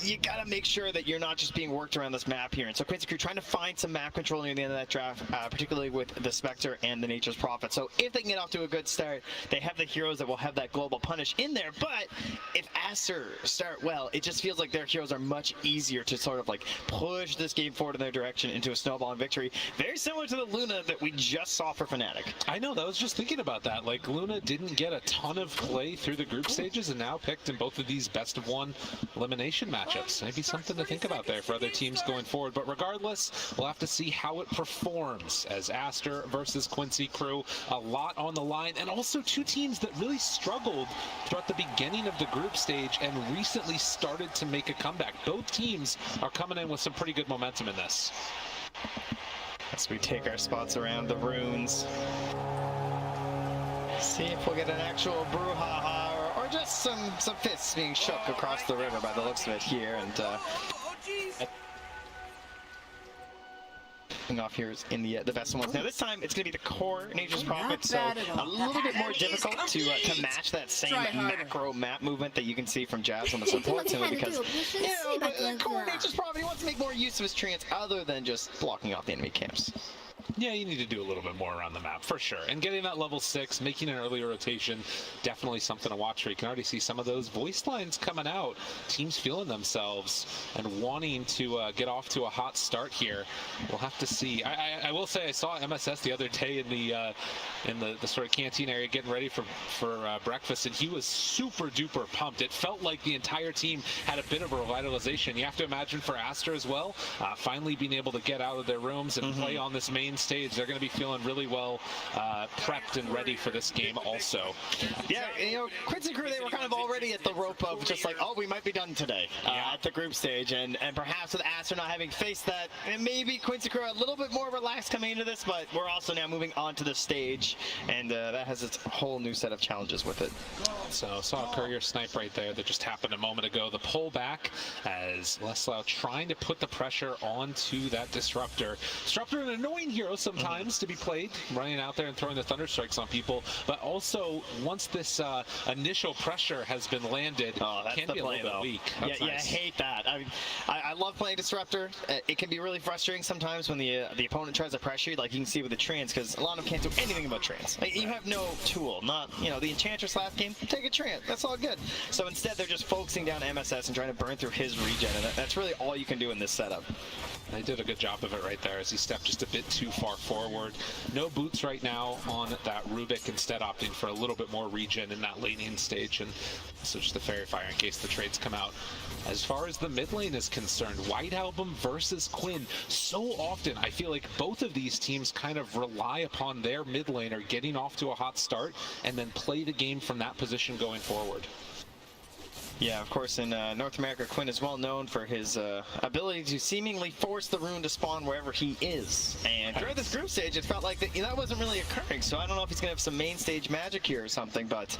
you gotta make sure that you're not just being worked around this map here. And so Quincy Crew trying to find some map control near the end of that draft, particularly with the Spectre and the Nature's Prophet. So if they can get off to a good start, they have the heroes that will have that global punish in there. But if Aster start well, it just feels like their heroes are much easier to sort of like push this game forward in their direction into a snowballing victory. Very similar to the Luna that we just saw for Fnatic. I know, I was just thinking about that. Like, Luna didn't get a ton of play through the group stages and now picked in both of these best of one elimination matchups. Maybe something to think about there for other teams going forward. But regardless, we'll have to see how it performs as Aster versus Quincy Crew. A lot on the line, and also two teams that really struggled throughout the beginning of the group stage and recently started to make a comeback. Both teams are coming in with some pretty good momentum in this. As we take our spots around the runes. See if we'll get an actual brouhaha or just some fists being shook across the river by the looks of it here. And off here is in the best ones. Now this time it's going to be the core Nature's Prophet, so a little bit more difficult to match that same macro map movement that you can see from Jazz on the support team, because you know the core Nature's Prophet, he wants to make more use of his trance other than just blocking off the enemy camps. Yeah, you need to do a little bit more around the map, for sure. And getting that level 6, making an earlier rotation, definitely something to watch for. You can already see some of those voice lines coming out. Teams feeling themselves and wanting to get off to a hot start here. We'll have to see. I will say I saw MSS the other day in the sort of canteen area getting ready for breakfast, and he was super duper pumped. It felt like the entire team had a bit of a revitalization. You have to imagine for Aster as well, finally being able to get out of their rooms and play on this main stage. They're going to be feeling really well prepped and ready for this game also. Yeah, you know, Quincy Crew, they were kind of already at the rope of just like, oh, we might be done today at the group stage, and perhaps with Aster not having faced that, and maybe Quincy Crew a little bit more relaxed coming into this, but we're also now moving on to the stage, and that has its whole new set of challenges with it. So saw a courier snipe right there that just happened a moment ago. The pull back as Leslau trying to put the pressure onto that Disruptor. Disruptor, an annoying hero sometimes to be played, running out there and throwing the thunder strikes on people, but also once this initial pressure has been landed, can be a little bit weak. That's nice. I hate that. I love playing Disruptor. It can be really frustrating sometimes when the opponent tries to pressure you, like you can see with the trance, because a lot of them can't do anything about trance. Like, you have no tool. Not, you know, the Enchantress last game, take a trance, that's all good. So instead they're just focusing down MSS and trying to burn through his regen, and that's really all you can do in this setup. They did a good job of it right there as he stepped just a bit too far forward. No boots right now on that Rubik, instead opting for a little bit more regen in that laning stage, and so just the Fairy Fire in case the trades come out. As far as the mid lane is concerned, White Album versus Quinn. So often I feel like both of these teams kind of rely upon their mid laner getting off to a hot start and then play the game from that position going forward. Yeah, of course, in North America, Quinn is well known for his ability to seemingly force the rune to spawn wherever he is. And throughout this group stage, it felt like that wasn't really occurring. So I don't know if he's going to have some main stage magic here or something, but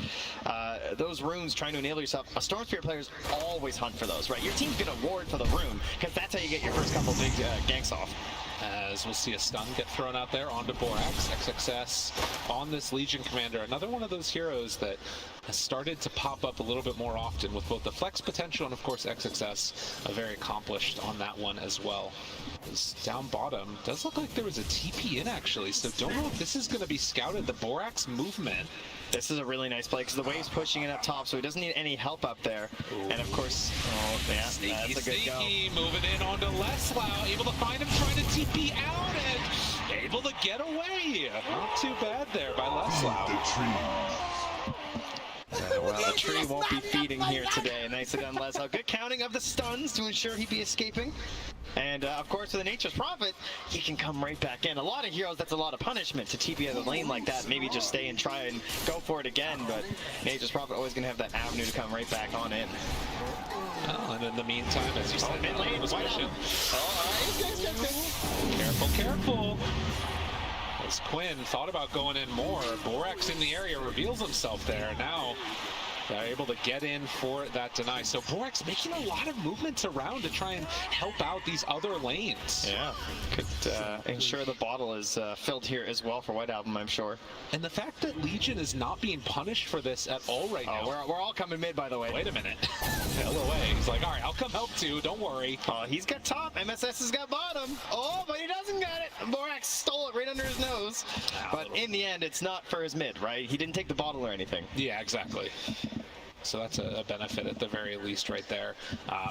those runes, trying to enable yourself, Storm Spirit players always hunt for those, right? Your team's going to ward for the rune, because that's how you get your first couple big ganks off. As we'll see a stun get thrown out there onto Borax. XXS on this Legion Commander. Another one of those heroes that has started to pop up a little bit more often with both the flex potential and, of course, XXS very accomplished on that one as well. Down bottom, does look like there was a TP in, actually, so don't know if this is going to be scouted. The Borax movement. This is a really nice play because the wave's pushing it up top, so he doesn't need any help up there. Ooh. And of course, sneaky, that's a good go. Moving in onto Leslau, able to find him, trying to TP out and able to get away. Not too bad there by Leslau. Well, the tree won't be feeding here today. Nicely done, Leslau. Good counting of the stuns to ensure he'd be escaping. And of course, for the Nature's Prophet, he can come right back in. A lot of heroes, that's a lot of punishment to TP out of the lane like that. Maybe just stay and try and go for it again. But Nature's Prophet always going to have that avenue to come right back on in. Oh, and in the meantime, as you said, mid lane was mission. Careful, careful. As Quinn thought about going in more, Borax in the area reveals himself there. Now They're able to get in for that deny. So Borax making a lot of movements around to try and help out these other lanes. Yeah, could ensure the bottle is filled here as well for White Album, I'm sure. And the fact that Legion is not being punished for this at all right now. We're all coming mid, by the way. Wait a minute. LOA, he's like, all right, I'll come help too, don't worry. Oh, he's got top, MSS has got bottom. Oh, but he doesn't got it. Borax stole it right under his nose. But in the end, it's not for his mid, right? He didn't take the bottle or anything. Yeah, exactly. So that's a benefit at the very least right there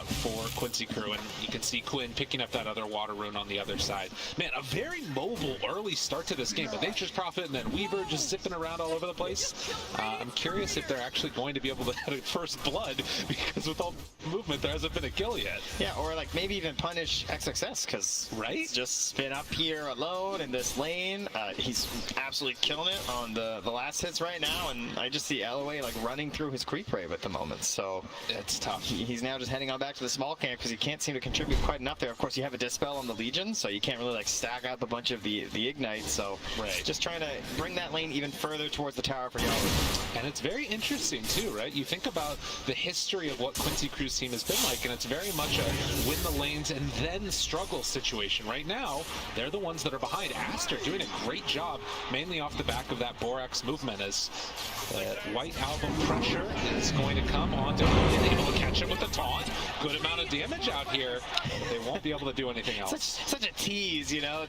for Quincy Crew. And you can see Quinn picking up that other water rune on the other side. Man, a very mobile early start to this game. But Nature's Prophet and then Weaver just zipping around all over the place. I'm curious if they're actually going to be able to get a first blood, because with all the movement, there hasn't been a kill yet. Yeah, or like maybe even punish XXS, because he's just been up here alone in this lane. He's absolutely killing it on the last hits right now. And I just see LOA like running through his creep wave at the moment, so it's tough. He's now just heading on back to the small camp because he can't seem to contribute quite enough there. Of course, you have a dispel on the Legion, so you can't really like stack up a bunch of the ignite. So just trying to bring that lane even further towards the tower for Yahoo. And it's very interesting too, right? You think about the history of what Quincy Crew's team has been like, and it's very much a win the lanes and then struggle situation. Right now, they're the ones that are behind. Aster doing a great job, mainly off the back of that Borax movement, as White Album pressure is going to come onto him, able to catch him with the taunt. Good amount of damage out here. They won't be able to do anything else. Such a tease, you know?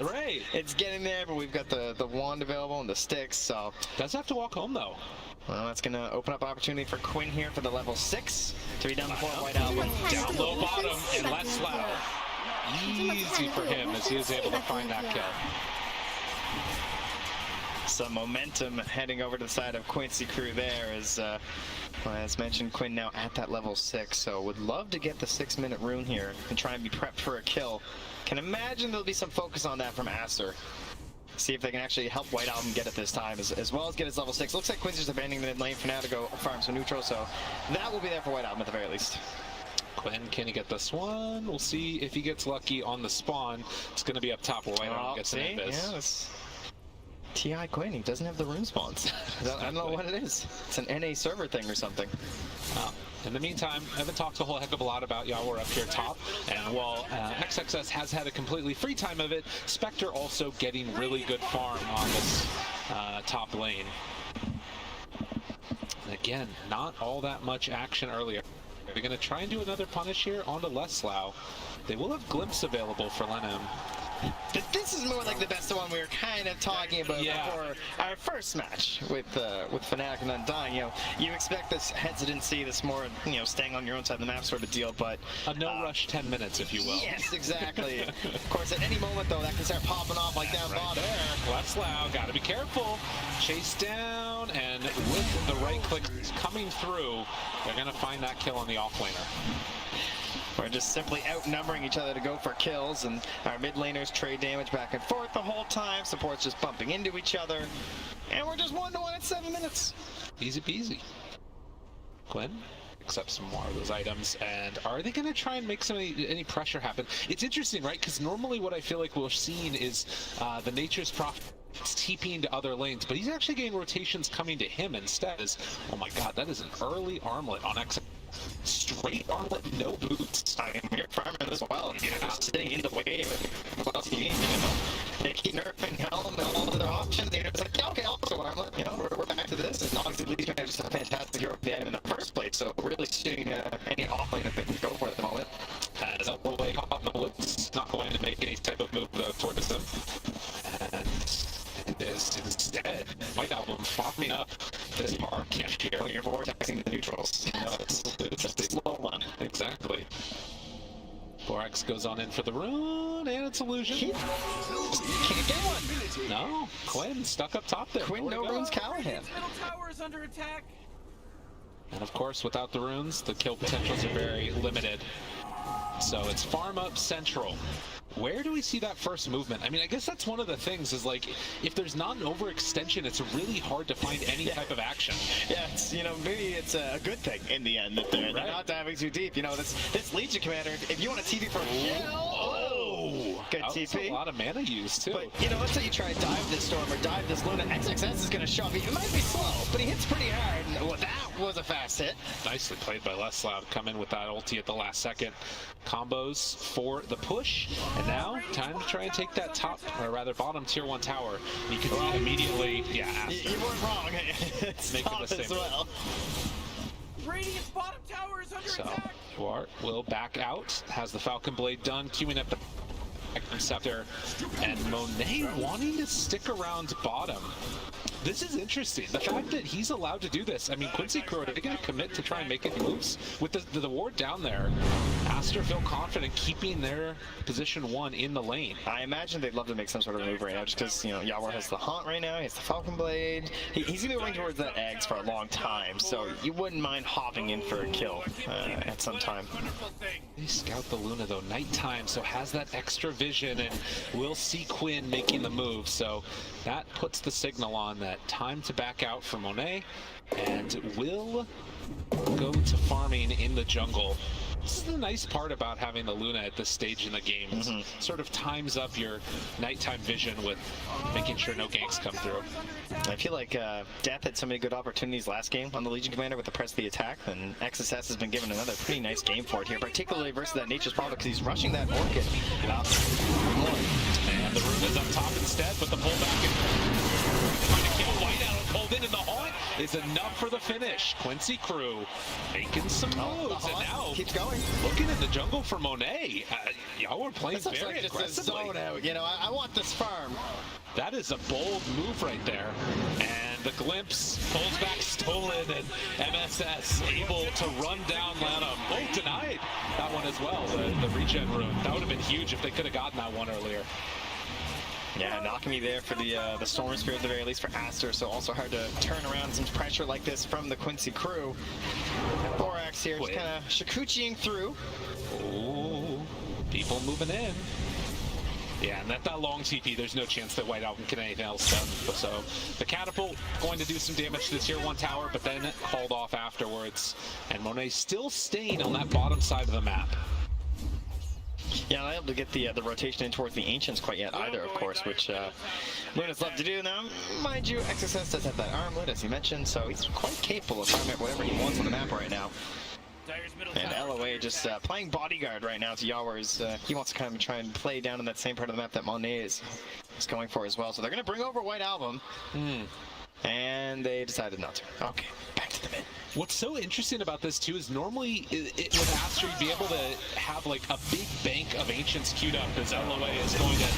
It's getting there, but we've got the wand available and the sticks, so. Does have to walk home, though. Well, that's going to open up opportunity for Quinn here for the level 6 to be done before White Album. Down low bottom and less loud. Easy for him as he is able to find that kill. Some momentum heading over to the side of Quincy Crew there as mentioned, Quinn now at that level 6, so would love to get the 6-minute rune here and try and be prepped for a kill. Can imagine there'll be some focus on that from Aster. See if they can actually help White Album get it this time, as well as get his level 6. Looks like Quincy's abandoning the mid lane for now to go farm some neutral, so that will be there for White Album at the very least. Quinn, can he get this one? We'll see if he gets lucky on the spawn. It's going to be up top where White Album gets an Invis. TI Quinn, he doesn't have the rune spawns. I don't know what it is. It's an NA server thing or something. In the meantime, I haven't talked a whole heck of a lot about Yawar up here top, and while XXS has had a completely free time of it, Spectre also getting really good farm on this top lane. And again, not all that much action earlier. They're going to try and do another punish here onto Leslau. They will have Glimpse available for Lenham. But this is more like the best one we were kind of talking about before our first match with Fnatic and Undying. You know, you expect this hesitancy, this more, you know, staying on your own side of the map sort of deal, but a no rush 10 minutes, if you will. Yes, exactly. Of course, at any moment though, that can start popping off like down bottom. Leslau, gotta be careful. Chase down, and with the right click coming through, they're gonna find that kill on the offlaner. We're just simply outnumbering each other to go for kills, and our mid laners trade damage back and forth the whole time. Support's just bumping into each other, and we're just 1-1 at 7 minutes. Easy peasy. Quinn accept some more of those items, and are they going to try and make any pressure happen? It's interesting, right? Because normally what I feel like we're seeing is the Nature's Prophet TPing to other lanes, but he's actually getting rotations coming to him instead. Oh my god, that is an early armlet on X. Straight armlet, no boots. I mean, you're farming as well. You're not sitting in the way of what else you need, you know. They keep nerfing Helm and all of their options, and you're just like, yeah, okay, I'll go armlet. You know, we're back to this, and obviously Legion is just a fantastic hero for the item in the first place, so really suiting any offlane that they can go for at the moment. As a way caught in the woods, not going to make any type of move towards them. And instead, White Album farming up this park here. You're vortexing the neutrals. No, it's just a slow one. Exactly. Borax goes on in for the rune, and it's illusion. Can't get one. No, Quinn stuck up top there. Quinn no runes Callahan. Middle tower is under attack. And of course, without the runes, the kill potentials are very limited. So it's farm up central. Where do we see that first movement? I mean, I guess that's one of the things is like, if there's not an overextension, it's really hard to find any type of action. Yeah, it's, you know, maybe it's a good thing in the end that they're not diving too deep. You know, this Legion commander, if you want a TV for a kill, Good That's TP. a lot of mana used too. But, you know, let's say you try and dive this Storm or dive this Luna. XXS is going to shove you. It might be slow, but he hits pretty hard. Well, that was a fast hit. Nicely played by Less Loud. Come in with that ulti at the last second. Combos for the push. And now, time to try and take that top, or rather bottom tier 1 tower. You can see immediately, yeah, You weren't wrong. It's Make top it the same as well. Radiant's bottom tower is under So, attack. Duart will back out. Has the Falcon Blade done. Queuing up the Scepter. And Monet wanting to stick around bottom. This is interesting. The fact that he's allowed to do this. I mean, Quincy Crow, are they going to commit to try and make any moves? With the ward down there, Aster feel confident keeping their position 1 in the lane. I imagine they'd love to make some sort of move right now, just because, you know, Yawar has the Haunt right now, he has the Falcon Blade. He's going to be running towards that Eggs for a long time, so you wouldn't mind hopping in for a kill at some time. They scout the Luna, though, nighttime, so has that extra vision, and we'll see Quinn making the move, so that puts the signal on that time to back out for Monet, and will go to farming in the jungle. This is the nice part about having the Luna at this stage in the game. It sort of times up your nighttime vision with making sure no ganks come through. I feel like Death had so many good opportunities last game on the Legion Commander with the press of the attack, and XSS has been given another pretty nice game for it here, particularly versus that Nature's Prophet, because he's rushing that Orchid. And the Rune is up top instead, but the pullback and trying to kill Whiteout pulled in the Haunt is enough for the finish. Quincy Crew making some moves, and now keeps going. Looking in the jungle for Monet. Y'all were playing This looks very like just a aggressively. zone out. You know, I want this farm. That is a bold move right there. And the glimpse pulls back stolen, and MSS able to run down Lanham. Oh, denied that one as well, the regen rune. That would have been huge if they could have gotten that one earlier. Yeah, knocking me there for the Storm Spear at the very least for Aster, so also hard to turn around some pressure like this from the Quincy Crew. Borax here just kind of Shikuchiing through. Oh, people moving in. Yeah, and that long TP, there's no chance that White Album can anything else done. So the Catapult going to do some damage to the tier 1 tower, but then called off afterwards. And Monet still staying on that bottom side of the map. Yeah, not able to get the rotation in towards the Ancients quite yet either, of course, which Luna's love to do now. Mind you, XSS does have that armlet, as you mentioned, so he's quite capable of farming whatever he wants on the map right now. And LOA just playing bodyguard right now to Yawar's. He wants to kind of try and play down in that same part of the map that Monet is going for as well. So they're going to bring over White Album. And they decided not to. Okay, back to the mid. What's so interesting about this too is normally with Aster you'd be able to have like a big bank of Ancients queued up as LOA is going to get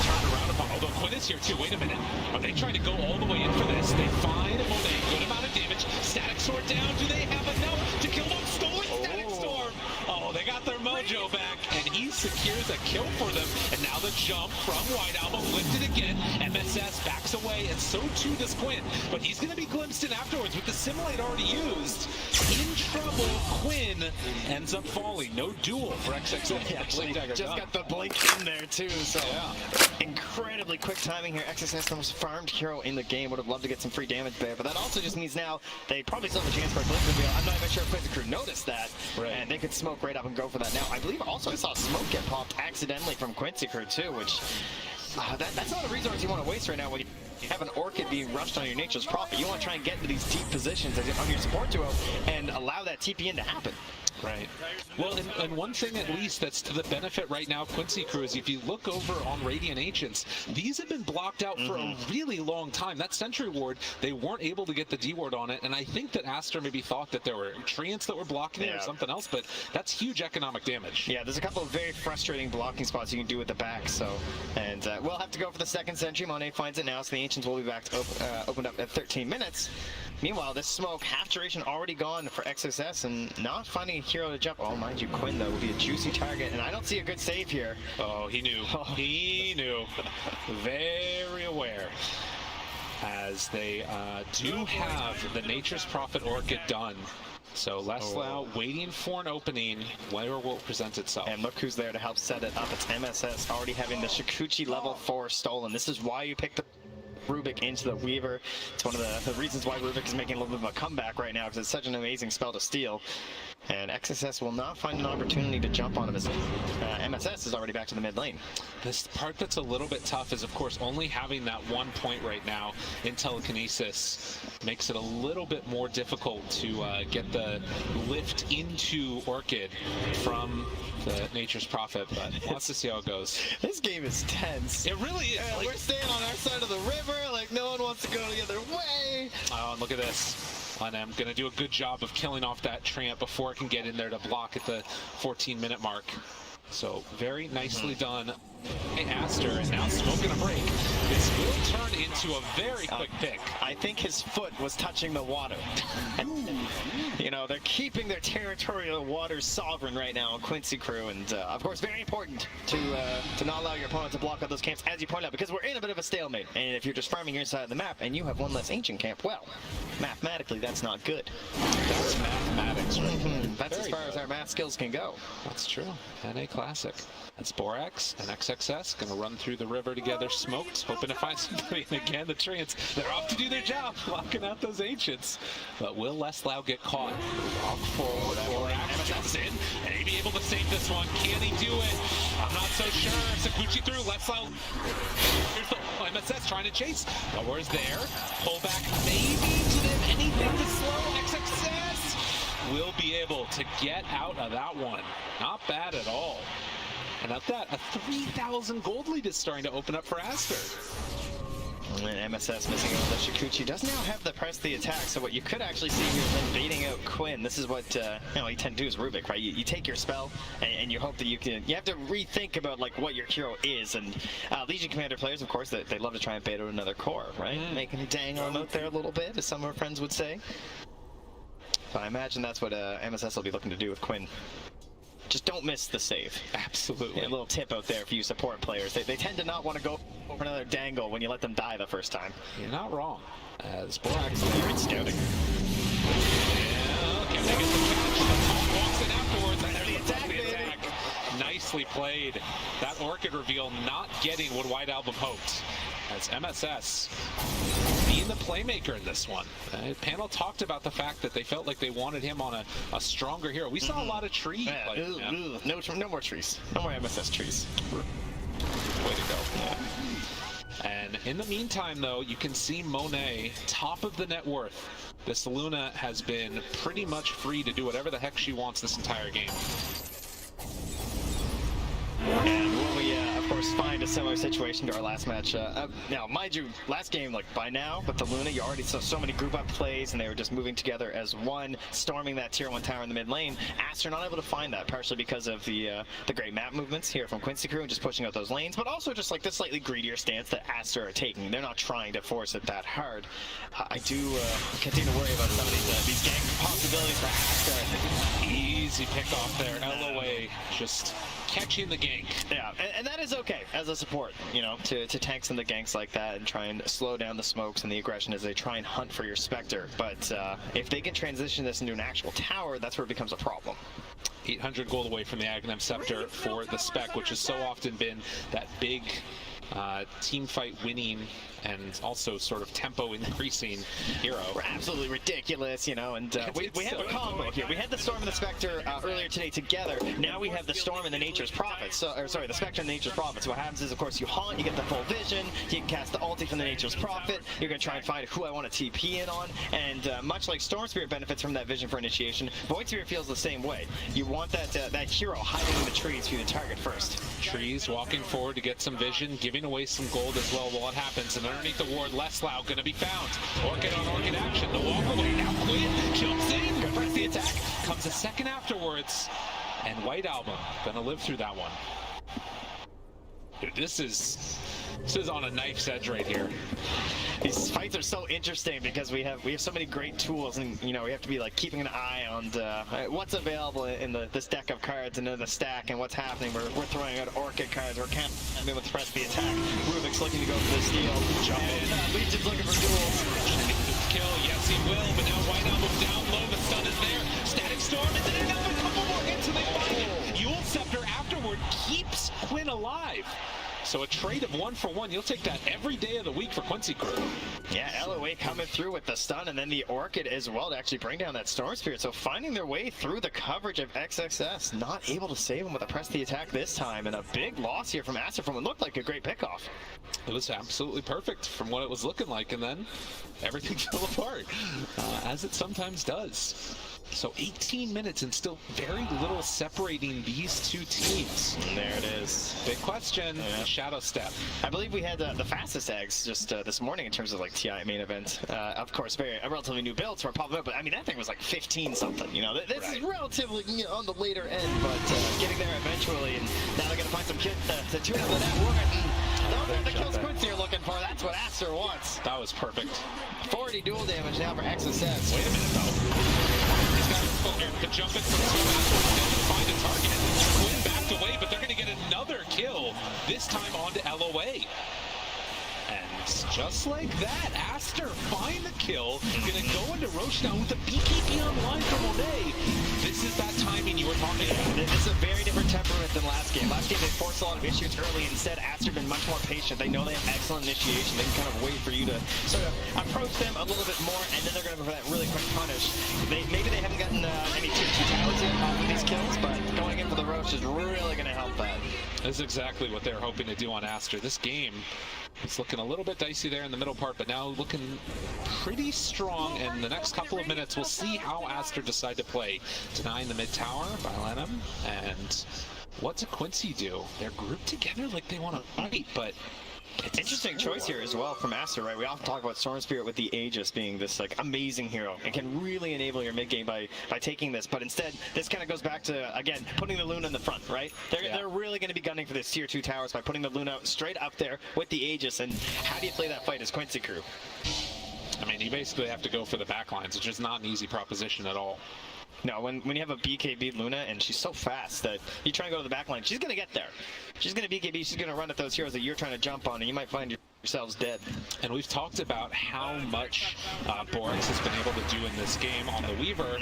turned around upon. Although Quinn is here too. Wait a minute. Are they trying to go all the way in for this? They find Monet, good amount of damage. Static Sword down. Do they have enough to kill them? Stolen Static Storm. Oh, they got their mojo back, and he secures a kill for them. And now the jump from White Album lifted again. MSS backs away, and so too does Quinn. But he's going to be glimpsed in afterwards with the Simulate already used. In trouble, Quinn ends up falling. No duel for XXS. Actually, just got the blink in there too, so incredibly quick timing here. XSS, the most farmed hero in the game, would have loved to get some free damage there, but that also just means now they probably still have a chance for a blink reveal. I'm not even sure if Quincy Crew noticed that, and they could smoke right up and go for that now. I believe also I saw smoke get popped accidentally from Quincy Crew too, which that's not a resource you want to waste right now when you have an Orchid being rushed on your Nature's Prophet. You want to try and get into these deep positions on your support duo and allow that TP in to happen. Right. Well, and one thing at least that's to the benefit right now of Quincy Crew is if you look over on Radiant Ancients, these have been blocked out for a really long time. That Sentry Ward, they weren't able to get the D Ward on it, and I think that Aster maybe thought that there were Treants that were blocking it or something else, but that's huge economic damage. Yeah, there's a couple of very frustrating blocking spots you can do with the back, so, and we'll have to go for the second Sentry. Monet finds it now, so the Ancients will be back to opened up at 13 minutes. Meanwhile, this smoke, half duration already gone for XSS, and not finding a hero to jump. Oh, mind you, Quinn, though, would be a juicy target, and I don't see a good save here. Oh, he knew. He knew. Very aware. As they do have the Nature's Prophet Orchid done. So Leslau waiting for an opening. Where will it present itself? And look who's there to help set it up. It's MSS already having the Shikuchi level 4 stolen. This is why you picked the Rubik into the Weaver. It's one of the reasons why Rubik is making a little bit of a comeback right now, because it's such an amazing spell to steal. And XSS will not find an opportunity to jump on him as MSS is already back to the mid lane. This part that's a little bit tough is, of course, only having that 1 point right now in telekinesis makes it a little bit more difficult to get the lift into Orchid from the Nature's Prophet, but we'll have to see how it goes. This game is tense. It really is. We're staying on our side of the river, like no one wants to go the other way. Oh, and look at this. And I'm going to do a good job of killing off that Tramp before it can get in there to block at the 14-minute mark. So very nicely done. Aster, and now smoking a break. This will turn into a very quick pick. I think his foot was touching the water. You know, they're keeping their territorial waters sovereign right now on Quincy Crew, and of course very important to not allow your opponent to block out those camps, as you point out, because we're in a bit of a stalemate. And if you're just farming your side of the map and you have one less ancient camp, well, mathematically that's not good. That's mathematics, right? That's as far as our math skills can go. That's true. NA Classic. That's Borax and XXS going to run through the river together, smoked, hoping to find somebody. And again, the Treants, they're off to do their job, locking out those Ancients. But will Leslau get caught? Off forward, Borax jumps in, and he be able to save this one. Can he do it? I'm not so sure. Sakuchi through, Leslau. Here's the MSS trying to chase. Lower's there. Pull back maybe to them. Anything to slow XXS. Will be able to get out of that one. Not bad at all. And at that, a 3,000 gold lead is starting to open up for Aster. And MSS missing out. The Shikuchi does now have the press the attack, so what you could actually see here is them baiting out Quinn. This is what you tend to do as Rubik, right? You take your spell and you hope that you have to rethink about like what your hero is. And Legion Commander players, of course, they love to try and bait out another core, right? Making a dang on out there a little bit, as some of our friends would say. So I imagine that's what MSS will be looking to do with Quinn. Just don't miss the save. Absolutely. Yeah, a little tip out there for you support players. They tend to not want to go for another dangle when you let them die the first time. You're not wrong. As Borax great scouting. Yeah, can they get the catch? The walks in afterwards. And there's the attack. Nicely played. That Orchid reveal not getting what White Album hoped. As MSS being the playmaker in this one. Panel talked about the fact that they felt like they wanted him on a stronger hero. We saw a lot of trees. No more trees. No more MSS trees. Way to go. Yeah. And in the meantime, though, you can see Monet, top of the net worth. This Luna has been pretty much free to do whatever the heck she wants this entire game. And when we, of course, find a similar situation to our last match, now, mind you, last game, like, by now, with the Luna, you already saw so many group-up plays, and they were just moving together as one, storming that tier 1 tower in the mid lane. Aster not able to find that, partially because of the great map movements here from Quincy Crew and just pushing out those lanes, but also just, like, the slightly greedier stance that Aster are taking. They're not trying to force it that hard. I do continue to worry about some of these gang possibilities for Aster. Easy pick off there. LOA just catching the gank. Yeah, and that is okay as a support, you know, to tank some of the ganks like that and try and slow down the smokes and the aggression as they try and hunt for your Spectre. But if they can transition this into an actual tower, that's where it becomes a problem. 800 gold away from the Aghanim Scepter for the Spec, which has so often been that big team fight winning and also sort of tempo increasing hero. We're absolutely ridiculous, you know, and we have a combo here. We had the Storm and the Spectre earlier today together. Now we have the Storm and the Nature's Prophet. So, or sorry, the Spectre and the Nature's Prophet. So what happens is, of course, you haunt, you get the full vision, you can cast the ulti from the Nature's Prophet, you're going to try and find who I want to TP in on, and much like Storm Spirit benefits from that vision for initiation, Void Spirit feels the same way. You want that hero hiding in the trees for you to target first. Trees walking forward to get some vision, giving away some gold as well while it happens, and underneath the ward, Leslau going to be found. Orchid on Orchid action, the walk away, now Quinn jumps in, gonna press the attack, comes a second afterwards, and White Album gonna live through that one. Dude, this is on a knife's edge right here. These fights are so interesting because we have so many great tools, and you know we have to be like keeping an eye on what's available in this deck of cards and in the stack and what's happening. We're throwing out Orchid cards. We're camping with press the attack. Rubik's looking to go for the steal. Jump in. Legion's looking for duels. Kill, yes he will, but now White Album down low. The stun is there. Static Storm, and then another couple more hits and they find it. Yule Scepter afterward keeps Quinn alive. So a trade of 1-for-1, you'll take that every day of the week for Quincy Crew. Yeah, LOA coming through with the stun, and then the Orchid as well to actually bring down that Storm Spirit. So finding their way through the coverage of XXS, not able to save him with a press the attack this time, and a big loss here from Aster from what looked like a great pickoff. It was absolutely perfect from what it was looking like, and then everything fell apart, as it sometimes does. So 18 minutes and still very little separating these two teams. And there it is. Big question, Shadow Step. I believe we had the fastest eggs just this morning in terms of like TI main event. Of course, a relatively new build, so we're popping up, but I mean, that thing was like 15 something, you know. This is relatively on the later end, but getting there eventually, and now they're going to find some kids to tune up the network. Those are the kills Quincy are looking for. That's what Aster wants. That was perfect. 40 dual damage now for XSS. Wait a minute, though. He's got to jump in from 2 and find a target. Quinn backed away, but they're going to get another kill, this time onto LOA. And just like that, Aster find the kill. Gonna go into Roche now with the BKB online from Monet. This is that timing you were talking about. This is a very different temperament than last game. Last game they forced a lot of issues early. Instead, Aster been much more patient. They know they have excellent initiation. They can kind of wait for you to sort of approach them a little bit more, and then they're gonna go for that really quick punish. Maybe they haven't gotten any tier 2 towers yet off of these kills, but going in for the Roche is really gonna help that. That's exactly what they're hoping to do on Aster. This game is looking a little bit dicey there in the middle part, but now looking pretty strong. And the next couple of minutes, we'll see how Aster decide to play. Denying the mid tower by Lenham. And what did Quincy do? They're grouped together like they want to fight, but interesting choice here as well from Aster, right? We often talk about Storm Spirit with the Aegis being this like amazing hero and can really enable your mid game by taking this, but instead this kind of goes back to, again, putting the Luna in the front, right? They're really going to be gunning for this tier 2 towers by putting the Luna straight up there with the Aegis. And how do you play that fight as Quincy Crew? I mean, you basically have to go for the backlines, which is not an easy proposition at all. No, when you have a BKB Luna and she's so fast that you try and go to the back line, she's going to get there. She's going to BKB, she's going to run at those heroes that you're trying to jump on, and you might find yourselves dead. And we've talked about how much Borax has been able to do in this game on the Weaver.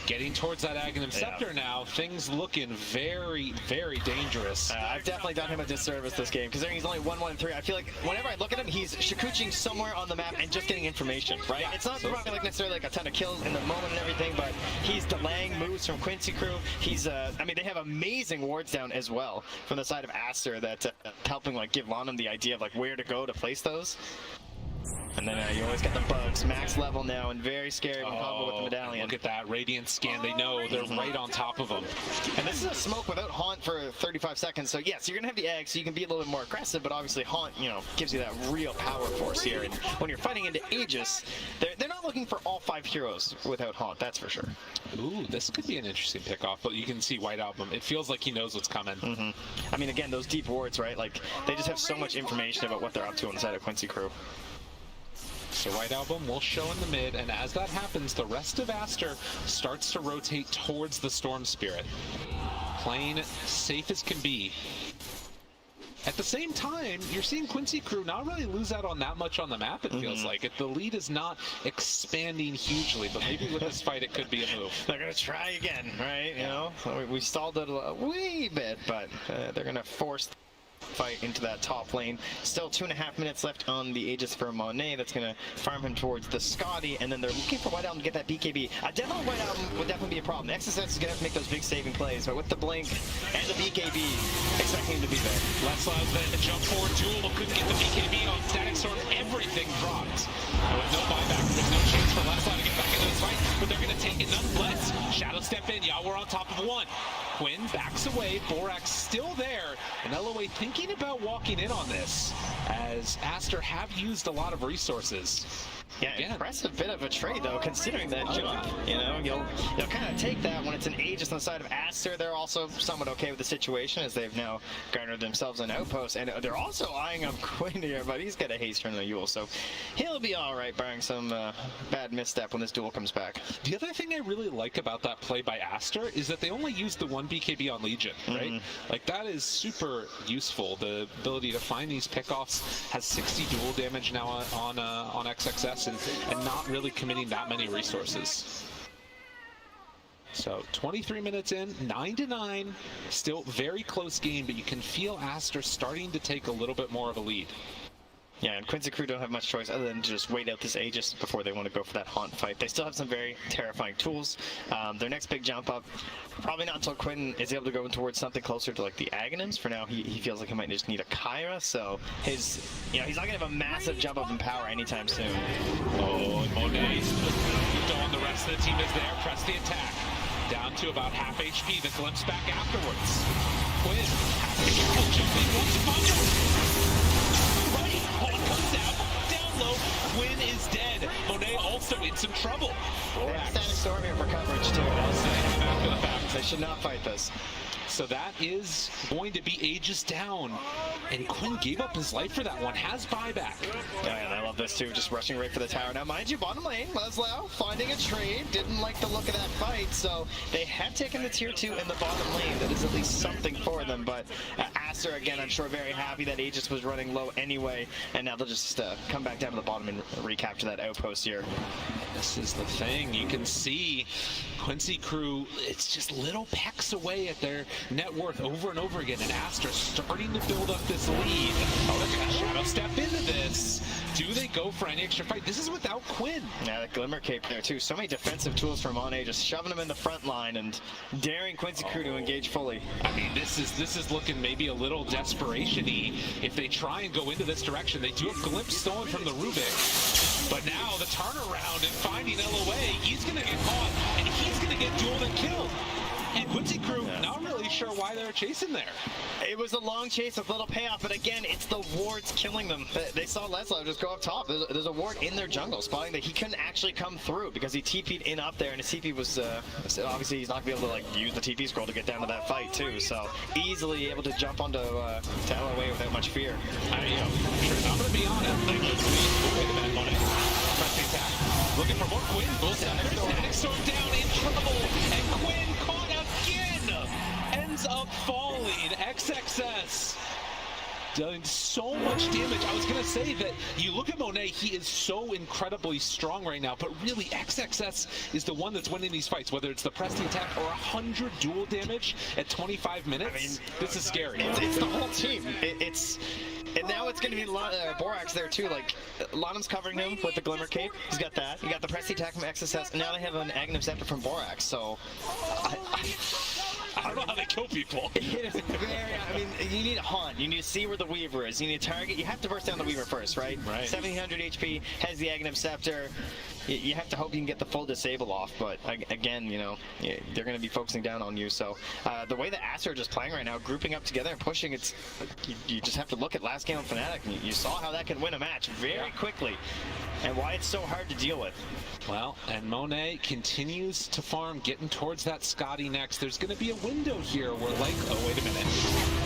Getting towards that Aghanim Scepter now, things looking very, very dangerous. I've definitely done him a disservice this game, because he's only 1-1-3. I feel like whenever I look at him, he's shikuching somewhere on the map and just getting information, right? It's not probably like necessarily like a ton of kills in the moment and everything, but he's delaying moves from Quincy Crew. He's, I mean, they have amazing wards down as well from the side of Aster that helping like give Lonham the idea of like where to go to place those. And then you always get the bugs, max level now, and very scary when combo with the medallion. Look at that Radiant scan. They know they're right on top of them. And this is a smoke without Haunt for 35 seconds. So yes, you're gonna have the egg, so you can be a little bit more aggressive. But obviously Haunt, you know, gives you that real power force here. And when you're fighting into Aegis, they're not looking for all 5 heroes without Haunt. That's for sure. Ooh, this could be an interesting pickoff. But you can see White Album. It feels like he knows what's coming. I mean, again, those deep wards, right? Like they just have so much information about what they're up to on the side of Quincy Crew. So White Album will show in the mid, and as that happens, the rest of Aster starts to rotate towards the Storm Spirit. Playing safe as can be. At the same time, you're seeing Quincy Crew not really lose out on that much on the map, it feels like. The lead is not expanding hugely, but maybe with this fight it could be a move. They're going to try again, right? You know, we stalled it a wee bit, but they're going to force fight into that top lane. Still 2.5 minutes left on the Aegis for Monet. That's going to farm him towards the Scotty, and then they're looking for White Album to get that BKB. A demo White Album would definitely be a problem. XSS is going to have to make those big saving plays, but with the Blink and the BKB, expecting him to be there. Less Loud's then the jump forward duel, couldn't get the BKB on Static Storm. Everything dropped. With no buyback, there's no chance for Less Loud to get back into this fight, but they're going to take it nonetheless. Shadow step in, we're on top of 1. Quinn backs away, Borax still there, and LOA thinking about walking in on this, as Aster have used a lot of resources. Yeah, again, impressive bit of a trade though, considering that jump. You know, you'll kind of take that when it's an Aegis on the side of Aster. They're also somewhat okay with the situation as they've now garnered themselves an outpost, and they're also eyeing up Quinn here, but he's got a haste turn on the Yule, so he'll be all right, barring some bad misstep when this duel comes back. The other thing I really like about that play by Aster is that they only used the 1 BKB on Legion, right? Like that is super useful. The ability to find these pickoffs, has 60 dual damage now on XXS. And not really committing that many resources. So 23 minutes in, 9-9, still very close game, but you can feel Aster starting to take a little bit more of a lead. Yeah, and Quincy Crew don't have much choice other than to just wait out this Aegis before they want to go for that haunt fight. They still have some very terrifying tools. Their next big jump up, probably not until Quinn is able to go towards something closer to like the Aghanims. For now, he feels like he might just need a Kyra, so he's not going to have a massive jump up in power anytime soon. Oh, and Monet on the rest of the team is there. Press the attack. Down to about half HP. The glimpse back afterwards. Quinn has to go jumping once right. Hold comes out. Down low. Quinn is dead. Monet also in some trouble. Standing storm here for coverage too. After the fact. They should not fight this. So that is going to be Aegis down. And Quinn gave up his life for that one. Has buyback. Yeah, and I love this too. Just rushing right for the tower. Now, mind you, bottom lane, Leslau finding a trade. Didn't like the look of that fight. So they have taken the tier 2 in the bottom lane. That is at least something for them. But Aster, again, I'm sure very happy that Aegis was running low anyway. And now they'll just come back down to the bottom and recapture that outpost here. This is the thing. You can see Quincy Crew, it's just little pecks away at their net worth over and over again. And Aster starting to build up this lead. Oh, look at Shadow step into this. Do they go for any extra fight? This is without Quinn. Yeah, the Glimmer Cape there too. So many defensive tools from Monet, just shoving him in the front line and daring Quincy Crew to engage fully. I mean, this is looking maybe a little desperation-y. If they try and go into this direction, they do have Glimpse stolen from the Rubik. But now the turnaround and finding LOA, he's going to get caught, and he's going to get dueled and killed. And Quincy Crew, not really sure why they're chasing there. It was a long chase with little payoff, but again, it's the wards killing them. They saw Leslau just go up top. There's a ward in their jungle, spotting that he couldn't actually come through because he TP'd in up there, and his TP was, obviously he's not going to be able to like use the TP scroll to get down to that fight too, so easily able to jump onto to LOA without much fear. I'm going to be honest. Wait a minute, Monet. Press the attack. Looking for more Quinn. Bull Static Storm down in trouble, and Quinn caught again. Ends up falling. XXS doing so much damage. I was going to say that you look at Monet, he is so incredibly strong right now, but really XXS is the one that's winning these fights, whether it's the press the attack or 100 dual damage at 25 minutes. I mean, this is scary. It's the whole team. And now it's going to be Borax there too. Like, Lanham's covering him with the Glimmer Cape. He's got that. You got the press the attack from XSS, and now they have an Aghanim Scepter from Borax. So I don't know how they kill people. It is very, I mean, you need a haunt. You need to see where the Weaver is. You need to target. You have to burst down the Weaver first, right? Right. 1700 HP, has the Aghanim Scepter. You have to hope you can get the full disable off, but again, you know, they're going to be focusing down on you. So the way that Aster are just playing right now, grouping up together and pushing, it's you just have to look at last game on Fnatic. And you saw how that can win a match very quickly, and why it's so hard to deal with. Well, and Monet continues to farm, getting towards that Scotty next. There's going to be a window here where, like, oh, wait a minute.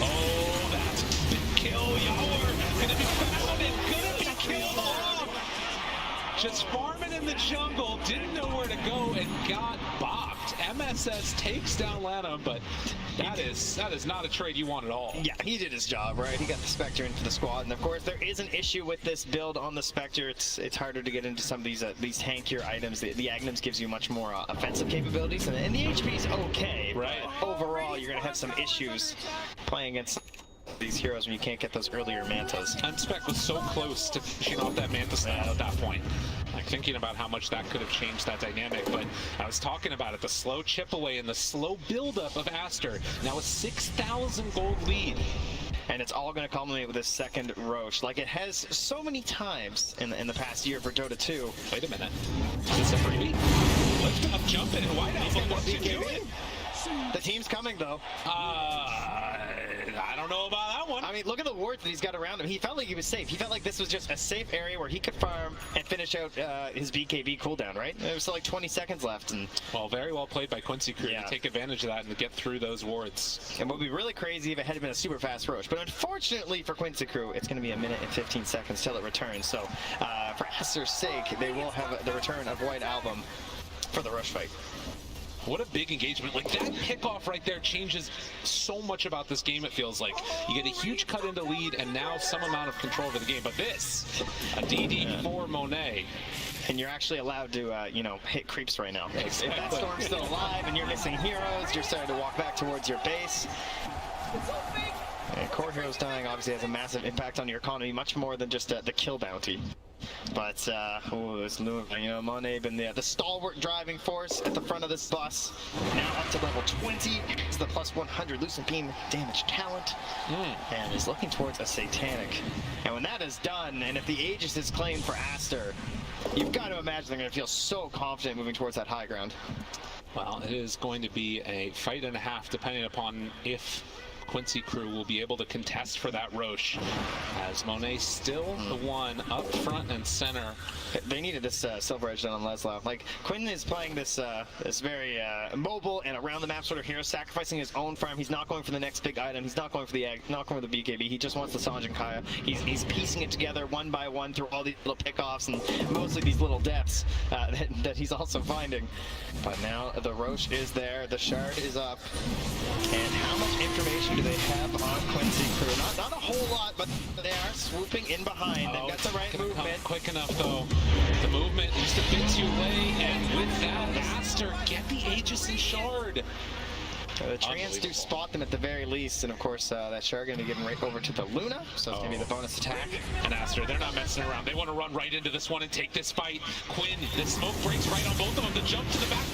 Oh, that's big kill. Yawar going to be found and going to be killed off. Just farming in the jungle, didn't know where to go and got bopped. MSS takes down Lanham, but that is not a trade you want at all. Yeah, he did his job, right? He got the Spectre into the squad, and of course there is an issue with this build on the Spectre. It's harder to get into some of these tankier items. The Aghanims gives you much more offensive capabilities, and the HP is okay. Right. But overall, you're gonna have some issues playing against these heroes when you can't get those earlier mantas. And Spec was so close to finishing off that manta style at that point. Like, thinking about how much that could have changed that dynamic, but I was talking about it, the slow chip away and the slow buildup of Aster. Now a 6,000 gold lead. And it's all going to culminate with this second Roche, like it has so many times in the past year for Dota 2. Wait a minute. Is this a freebie? Lift up, jump in, White Album, what's he doing? The team's coming, though. I don't know about that one. I mean, look at the wards that he's got around him. He felt like he was safe. He felt like this was just a safe area where he could farm and finish out his BKB cooldown, right? There was still like 20 seconds left. And well, very well played by Quincy Crew to take advantage of that and to get through those wards. And what would be really crazy if it had been a super fast Roche. But unfortunately for Quincy Crew, it's going to be a minute and 15 seconds till it returns. So for Aster's sake, they will have the return of White Album for the Roche fight. What a big engagement. Like, that kickoff right there changes so much about this game, it feels like. You get a huge cut into lead and now some amount of control over the game. But this, a DD for Monet. and you're actually allowed to, you know, hit creeps right now. If that storm's still alive and you're missing heroes, you're starting to walk back towards your base. And core heroes dying obviously has a massive impact on your economy, much more than just the kill bounty. But, oh, this Luna, you know, Monet been the stalwart driving force at the front of this bus. Now up to level 20, is the plus 100 Lucent Beam damage talent, and is looking towards a Satanic. And when that is done, and if the Aegis is claimed for Aster, you've got to imagine they're going to feel so confident moving towards that high ground. Well, it is going to be a fight and a half, depending upon if Quincy Crew will be able to contest for that Roche, as Monet still the one up front and center. They needed this Silver Edge done on Leslau. Like, Quinn is playing this this very mobile and around the map sort of hero, sacrificing his own farm. He's not going for the next big item. He's not going for the egg, not going for the BKB. He just wants the Sange and Kaya. He's piecing it together one by one through all these little pickoffs and mostly these little depths that he's also finding. But now the Roche is there, the Shard is up, and how much information do they have on Quincy Crew? Not a whole lot, but they are swooping in behind. They've got the right movement. Quick enough though. The movement just a bit too late, and with that, Aster get the Aegis and Shard. The Treants do spot them at the very least, and of course that Shard going to be given right over to the Luna, so it's going to be the bonus attack. And Aster, they're not messing around. They want to run right into this one and take this fight. Quinn, the smoke breaks right on both of them. The jump to the back.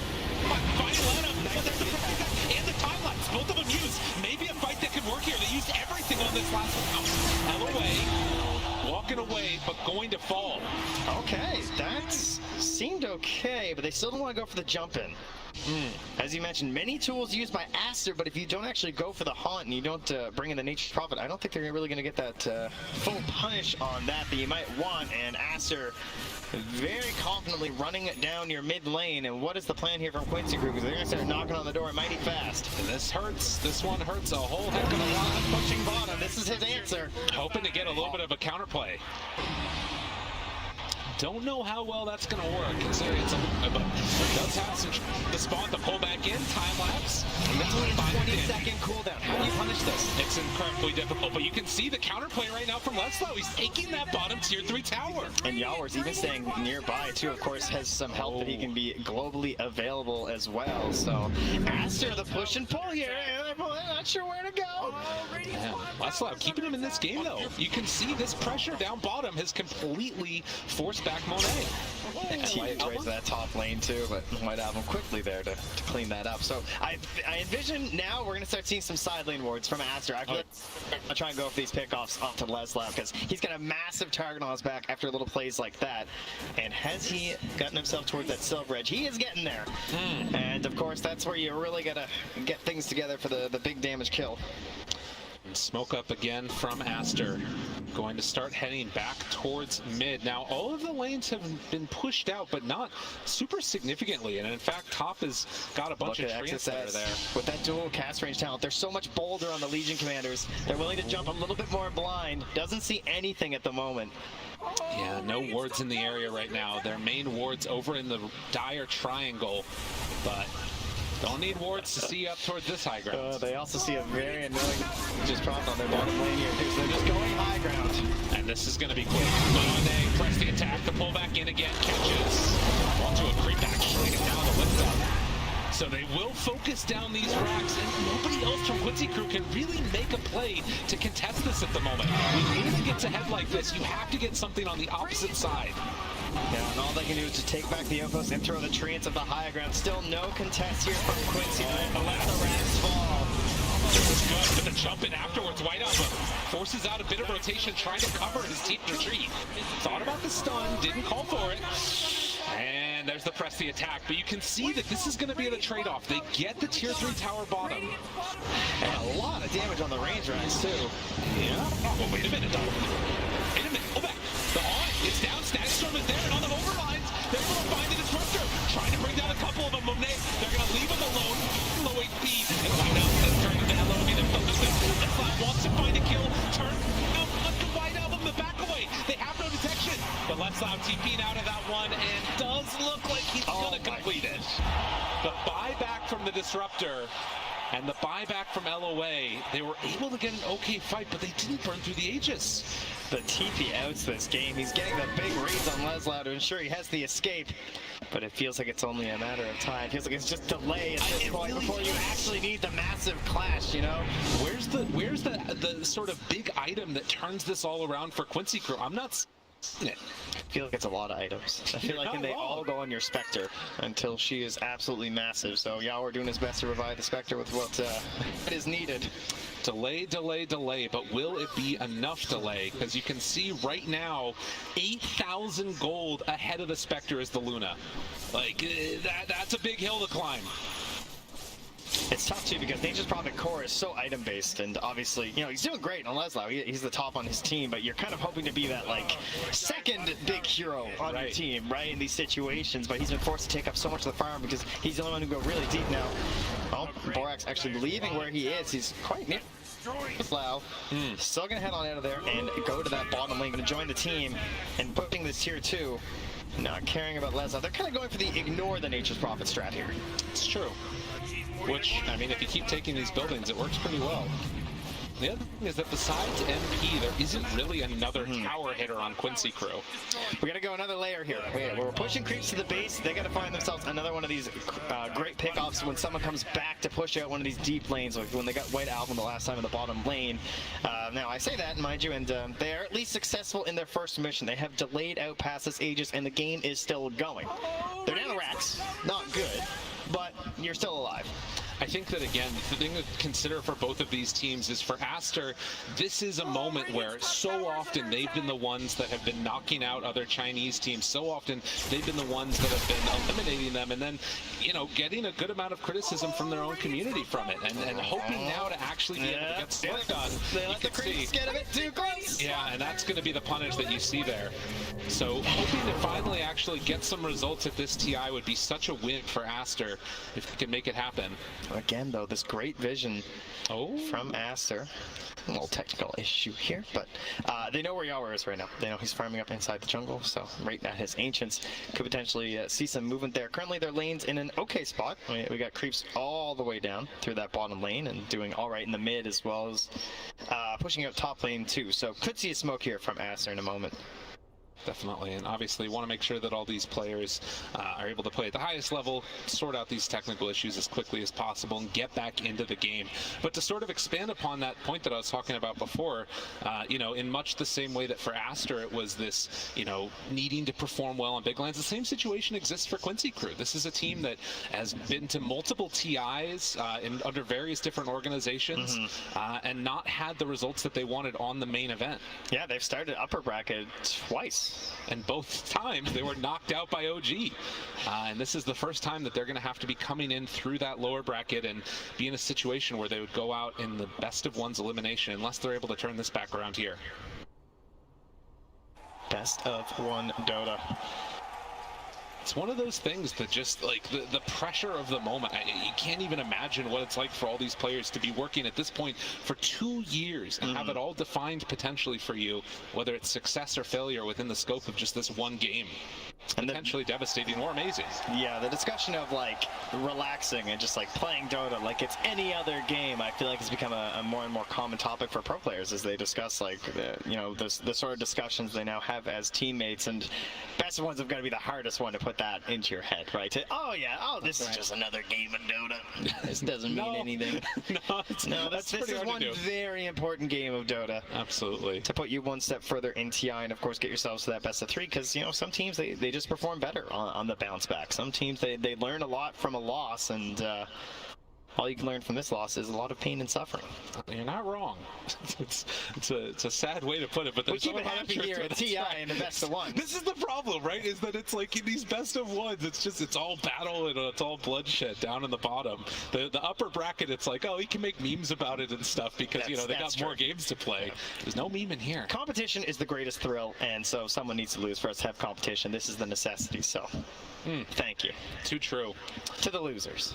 Final item, but there's the perfect attack and the time lapse. Both of them used. Maybe a fight that could work here. They used everything on this last one. LOA, walking away, but going to fall. Okay, that seemed okay, but they still don't want to go for the jump in. As you mentioned, many tools used by Aster, but if you don't actually go for the haunt and you don't bring in the Nature's Prophet, I don't think they're really going to get that full punish on that you might want. And Aster very confidently running down your mid lane. And what is the plan here from Quincy Crew? Because they're going to start knocking on the door mighty fast. And this hurts. This one hurts a whole heck of a lot. Pushing bottom. This is his answer. Hoping to get a little bit of a counterplay. Don't know how well that's going to work, considering it's does have some the spawn to pull back in, time lapse. And that's only a 20-second cooldown. How do you punish this? It's incredibly difficult, but you can see the counterplay right now from Leslau. He's taking that bottom tier 3 tower. And Yawar's even staying nearby, too, of course, has some help that he can be globally available as well. So, Aster, the push and pull here. Not sure where to go. Man, Leslau keeping him in this game, though. You can see this pressure down bottom has completely forced back Monet. And T raised that top lane too, but might have him quickly there to clean that up. So I envision now we're going to start seeing some side lane wards from Aster. I'll try and go with these pickoffs up to Leslau because he's got a massive target on his back after little plays like that. And has he gotten himself towards that Silver Edge? He is getting there. And of course, that's where you really got to get things together for the big damage kill. And smoke up again from Aster. Going to start heading back towards mid. Now, all of the lanes have been pushed out, but not super significantly. And in fact, top has got a bunch of treants that are there. With that dual cast range talent, they're so much bolder on the Legion commanders. They're willing to jump a little bit more blind. Doesn't see anything at the moment. Yeah, no wards in the area right now. Their main wards over in the dire triangle, but don't need wards to see up towards this high ground. They also see a very annoying just drop on their bottom lane here too, so they're just going high ground. And this is going to be quick. Monet press the attack, the pull back in again, catches. Onto a creep actually, and now the lift up. So they will focus down these racks, and nobody else from Quincy Crew can really make a play to contest this at the moment. When anything gets ahead like this, you have to get something on the opposite side. Yeah, and all they can do is just take back the outpost and throw the treants of the higher ground. Still no contest here from Quincy. Let the racks fall. This is good, but the jump in afterwards, White Alpha forces out a bit of rotation, trying to cover his team retreat. Thought about the stun, didn't call for it. And there's the press the attack, but you can see that this is going to be the trade-off. They get the tier 3 tower bottom. And a lot of damage on the range racks too. Yeah. Well, wait a minute, though. Wait a minute, pull back. The on, it's down, Stagstorm is there, and on the overlines, they're going to find a disruptor. Trying to bring down a couple of them. Monet, they're going to leave him alone. Low HP, and White Alpha is turning down low. Leslau wants to find a kill. Turn out onto White Alpha, the back away. They have no detection. But Leslau TP'd out of that one, and does look like he's going to complete it. The buyback from the disruptor And the buyback from LOA, they were able to get an okay fight, but they didn't burn through the Aegis. The TP outs this game. He's getting the big raids on Leslau to ensure he has the escape. But it feels like it's only a matter of time. It feels like it's just delay at this point before you actually need the massive clash, you know? Where's the sort of big item that turns this all around for Quincy Crew? I'm not seeing it. I feel like it's a lot of items. I feel like they all go on your Spectre until she is absolutely massive. So Yawar doing his best to revive the Spectre with what is needed. Delay, delay, delay, but will it be enough delay? Because you can see right now, 8,000 gold ahead of the Spectre is the Luna. Like, that's a big hill to climb. It's tough too because Nature's Prophet core is so item based, and obviously, you know, he's doing great on Leslau. He's the top on his team, but you're kind of hoping to be that like second big hero on your team, right? In these situations, but he's been forced to take up so much of the farm because he's the only one who go really deep now. Oh, Borax actually leaving where he is. He's quite near Leslau. Still gonna head on out of there and go to that bottom lane. Gonna join the team and pushing this tier 2. Not caring about Leslau. They're kind of going for the ignore the Nature's Prophet strat here. It's true. Which, I mean, if you keep taking these buildings, it works pretty well. The other thing is that besides MP, there isn't really another tower hitter on Quincy Crew. We got to go another layer here. We're pushing creeps to the base. They got to find themselves another one of these great pickoffs when someone comes back to push out one of these deep lanes, like when they got White Album the last time in the bottom lane. Now, I say that, mind you, and they are at least successful in their first mission. They have delayed out past this Aegis, and the game is still going. They're down to racks. Not good, but you're still alive. I think that, again, the thing to consider for both of these teams is for Aster, this is a moment where so often they've been the ones that have been knocking out other Chinese teams. So often they've been the ones that have been eliminating them and then, you know, getting a good amount of criticism from their own community from it. And hoping now to actually be able to get stuff done. They let the creeps get a bit too close. Yeah, and that's going to be the punish that you see there. So hoping to finally actually get some results at this TI would be such a win for Aster if they can make it happen. Again, though, this great vision from Aster. A little technical issue here, but they know where Yawar is right now. They know he's farming up inside the jungle, so right at his Ancients. Could potentially see some movement there. Currently, their lane's in an okay spot. We got creeps all the way down through that bottom lane and doing all right in the mid, as well as pushing out top lane too. So could see a smoke here from Aster in a moment. Definitely, and obviously want to make sure that all these players are able to play at the highest level, sort out these technical issues as quickly as possible, and get back into the game. But to sort of expand upon that point that I was talking about before, you know, in much the same way that for Aster it was this, you know, needing to perform well on big lands, the same situation exists for Quincy Crew. This is a team that has been to multiple TIs under various different organizations and not had the results that they wanted on the main event. Yeah, they've started upper bracket twice. And both times they were knocked out by OG. And this is the first time that they're going to have to be coming in through that lower bracket and be in a situation where they would go out in the best of one's elimination unless they're able to turn this back around here. Best of one Dota. It's one of those things that just, like, the pressure of the moment, you can't even imagine what it's like for all these players to be working at this point for 2 years and have it all defined potentially for you, whether it's success or failure within the scope of just this one game. And potentially devastating or amazing. Yeah, the discussion of like relaxing and just like playing Dota like it's any other game, I feel like has become a more and more common topic for pro players as they discuss like you know the sort of discussions they now have as teammates, and best of ones have got to be the hardest one to put that into your head, right? This is just another game of Dota. This doesn't mean anything. This is one very important game of Dota. Absolutely. To put you one step further in TI and of course get yourselves to that best of 3, because you know some teams they just perform better on the bounce back. Some teams they learn a lot from a loss, and all you can learn from this loss is a lot of pain and suffering. You're not wrong. It's a sad way to put it, but there's we keep it happy here at TI in the best of one. This is the problem, right? Is that it's like in these best of ones, it's all battle and it's all bloodshed down in the bottom. The upper bracket, it's like, oh, you can make memes about it and stuff because you know they got more games to play. Yeah. There's no meme in here. Competition is the greatest thrill, and so someone needs to lose for us to have competition. This is the necessity. So, thank you. Too true. To the losers,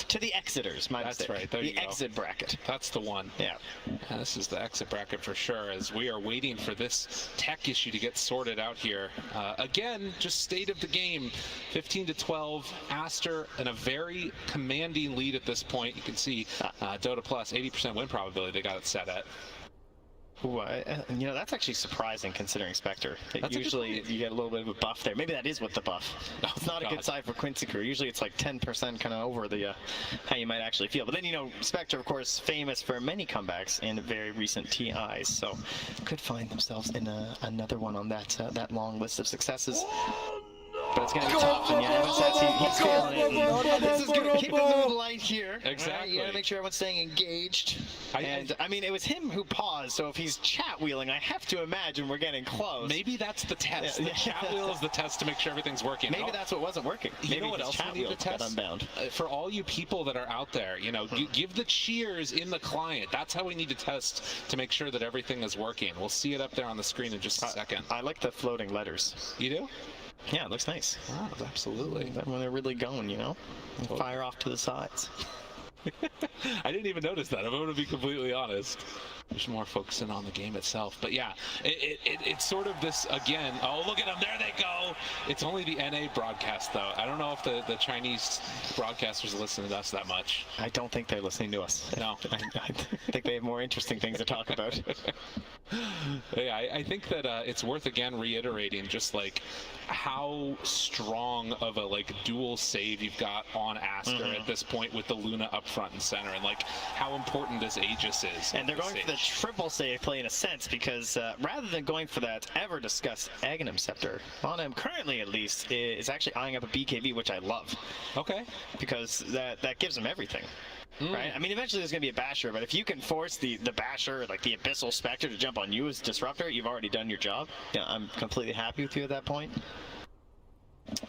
to the Exeters. exiters. That's right. There you the go. exit bracket. That's the one. Yeah. This is the exit bracket for sure, as we are waiting for this tech issue to get sorted out here. Again, just state of the game, 15-12. Aster in a very commanding lead at this point. You can see Dota Plus, 80% win probability they got it set at. Ooh, you know, that's actually surprising considering Spectre. Usually you get a little bit of a buff there. Maybe that is with the buff. It's not a good side for Quincy Crew. Usually it's like 10% kind of over the how you might actually feel. But then, you know, Spectre, of course, famous for many comebacks in very recent TIs. So could find themselves in another one on that that long list of successes. But it's going to be tough, and yeah, Evan says he's feeling it. This is going to keep the mood light here. Exactly. You got to make sure everyone's staying engaged. I mean, it was him who paused, so if he's chat wheeling, I have to imagine we're getting close. Maybe that's the test. The chat wheel is the test to make sure everything's working. Maybe that's what wasn't working. You know what else we need to test? Unbound. For all you people that are out there, you know, give the cheers in the client. That's how we need to test to make sure that everything is working. We'll see it up there on the screen in just a second. I like the floating letters. You do? Yeah, it looks nice. Wow, absolutely. When they're really going, you know? Totally. Fire off to the sides. I didn't even notice that. I'm going to be completely honest. There's more focusing on the game itself. But yeah, it's sort of this, again, oh, look at them. There they go. It's only the NA broadcast, though. I don't know if the Chinese broadcasters listen to us that much. I don't think they're listening to us. No. I think they have more interesting things to talk about. Yeah, I think that it's worth, again, reiterating just, like, how strong of a, like, dual save you've got on Aster at this point with the Luna up front and center, and, like, how important this Aegis is. And they're going for the triple save play in a sense, because rather than going for that ever-discussed Aghanim Scepter, Monam currently, at least, is actually eyeing up a BKB, which I love. Okay. Because that gives him everything. Right? I mean, eventually there's going to be a Basher, but if you can force the Basher, like the Abyssal Spectre, to jump on you as Disruptor, you've already done your job. Yeah, I'm completely happy with you at that point.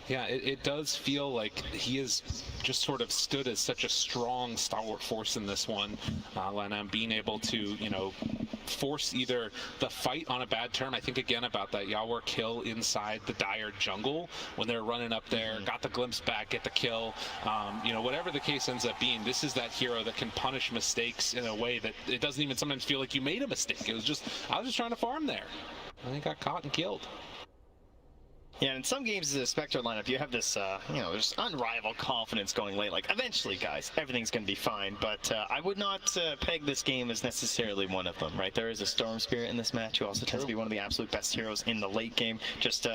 Yeah, it does feel like he has just sort of stood as such a strong stalwart force in this one, and being able to, you know, force either the fight on a bad turn. I think again about that Yawar kill inside the Dire jungle when they're running up there, got the glimpse back, get the kill. You know, whatever the case ends up being, this is that hero that can punish mistakes in a way that it doesn't even sometimes feel like you made a mistake. It was just, I was just trying to farm there. And he got caught and killed. Yeah, in some games as a Spectre lineup, you have this, you know, there's unrivaled confidence going late. Like, eventually, guys, everything's going to be fine. But I would not peg this game as necessarily one of them, right? There is a Storm Spirit in this match who also tends to be one of the absolute best heroes in the late game. Just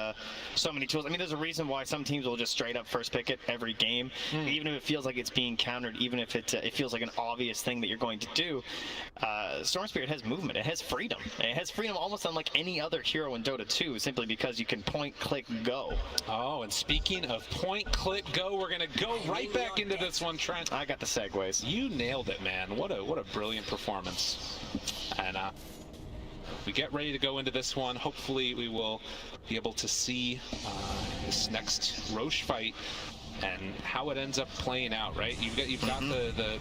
so many tools. I mean, there's a reason why some teams will just straight up first pick it every game, even if it feels like it's being countered, even if it feels like an obvious thing that you're going to do. Storm Spirit has movement. It has freedom. It has freedom almost unlike any other hero in Dota 2, simply because you can point, click, go. Oh, and speaking of point, click, go, we're going to go right back into this one, Trent. I got the segues. You nailed it, man. What a brilliant performance. And we get ready to go into this one. Hopefully we will be able to see this next Roche fight and how it ends up playing out, right? You've got the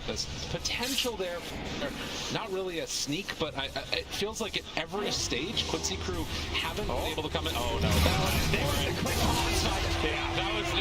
potential there for not really a sneak, but it feels like at every stage, Quincy Crew haven't been able to come in. Oh no, they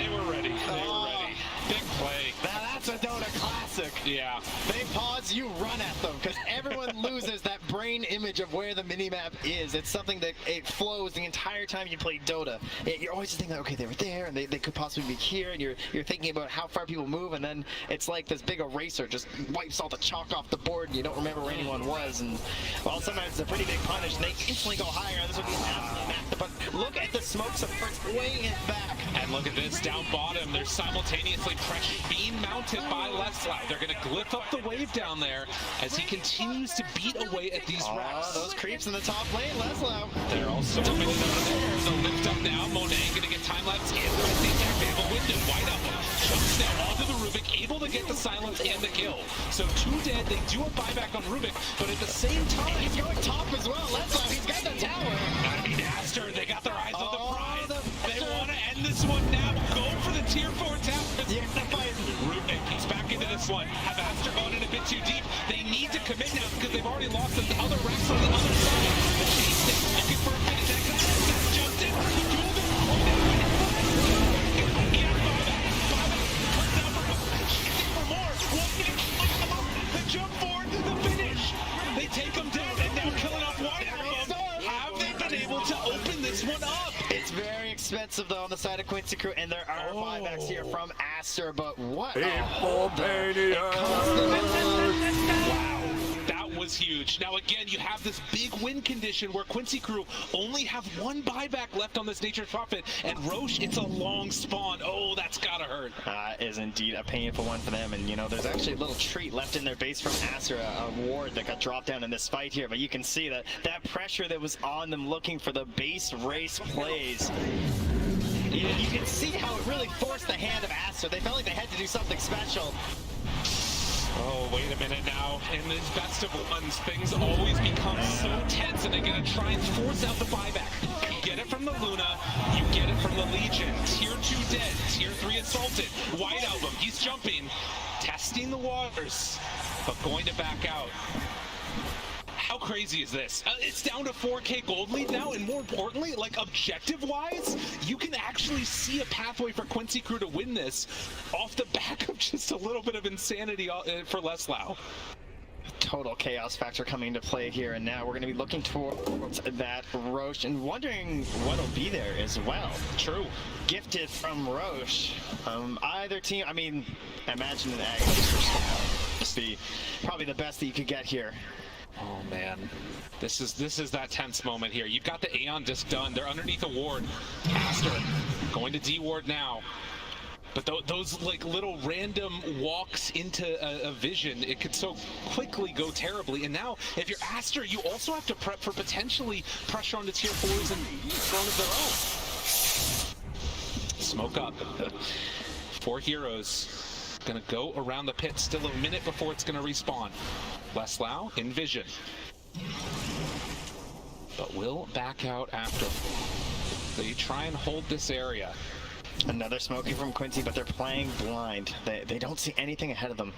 were ready. They were ready. Big play. Now that's a Dota classic. Yeah. They pause, you run at them, because everyone loses that brain image of where the minimap is. It's something that it flows the entire time you play Dota. You're always thinking, okay, they were there, and they could possibly be here, and you're thinking about how far people move, and then it's like this big eraser just wipes all the chalk off the board, and you don't remember where anyone was. And well, sometimes it's a pretty big punish, and they instantly go higher, and this would be an absolute massive. But look at the smoke supports weighing it back. And look at this, down bottom, there's simultaneously pressure being mounted by Leslie. They're going to glyph up the wave down there as he continues to beat away at these reps. Those creeps in the top lane, Leslie. They're also coming in over there. So lift up now. Monet going to get time lapse in. Right, the attack. They have a window wide open. Jumps now onto the Rubik, able to get the silence and the kill. So 2 dead. They do a buyback on Rubik, but at the same time, he's going top as well. Leslie, he's got the tower. I mean, Aster, they got their eyes on the prize. They want to end this one now. Go for the tier 4 tap. Rubik, he's back into this one. Have Aster gone in a bit too deep? They need to commit now because they've already lost the other racks on the other side. The chase thing, looking for a finish. That's jumped in. He had buyback. Buyback. Comes down for more. One minute. aggressive though on the side of Quincy Crew, and there are buybacks here from Aster, but what? Wow, that was huge. Now again, you have this big win condition where Quincy Crew only have one buyback left on this Nature's Prophet, and Roche, it's a long spawn. Oh, that's gotta hurt. Is indeed a painful one for them, and you know, there's actually a little treat left in their base from Aster, a ward that got dropped down in this fight here, but you can see that pressure that was on them looking for the base race plays. You can see how it really forced the hand of Aster. They felt like they had to do something special. Oh, wait a minute now. In these best of ones, things always become so tense, and they're going to try and force out the buyback. You get it from the Luna, you get it from the Legion. Tier 2 dead, Tier 3 assaulted. White Album, he's jumping, testing the waters, but going to back out. How crazy is this? It's down to 4K gold lead now, and more importantly, like objective-wise, you can actually see a pathway for Quincy Crew to win this off the back of just a little bit of insanity for Leslau. Total chaos factor coming into play here, and now we're going to be looking towards that Roche and wondering what'll be there as well. True. Gifted from Roche. Either team, I mean, imagine an Agony for Just be probably the best that you could get here. Oh man, this is that tense moment here. You've got the Aeon disc done. They're underneath a ward. Caster going to D-ward now. But those like little random walks into a vision, it could so quickly go terribly. And now, if you're Aster, you also have to prep for potentially pressure on the tier 4s and throne of their own. Smoke up. 4 heroes. Gonna go around the pit, still a minute before it's gonna respawn. Leslau in vision, but will back out after. They try and hold this area. Another smoking from Quincy, but they're playing blind. They don't see anything ahead of them.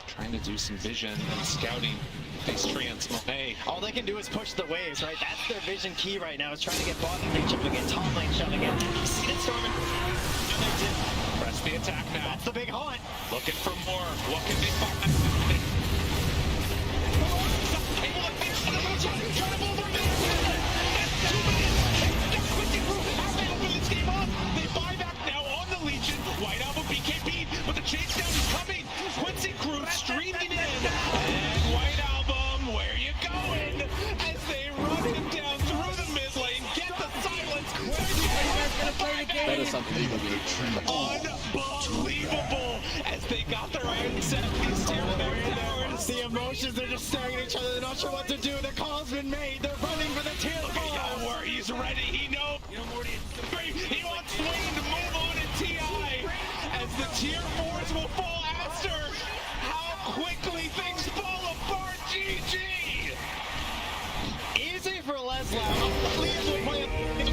Trying to do some vision and scouting. Face trans, Monet. All they can do is push the waves, right? That's their vision key right now, is trying to get bot lane shoving in, top lane shoving in. See it storming. Press the attack now. That's the big haunt. Looking for more. What can they find? They buy back now on the Legion. White Album BKB, but the chase down is coming. Quincy Crew streaming in. And White Album, where you going? As they run him down through the mid lane, get the silence. That is unbelievable. Unbelievable. As they got their iron set, these tier 4 towers. The emotions, they're just staring at each other. They're not sure what to do. The call's been made. They're running for the tier 4. Where he's ready. He knows. He wants Wayne to move on in TI. As the tier 4s will fall Aster. How quickly things fall apart. GG. Easy for Leslau. Please will play in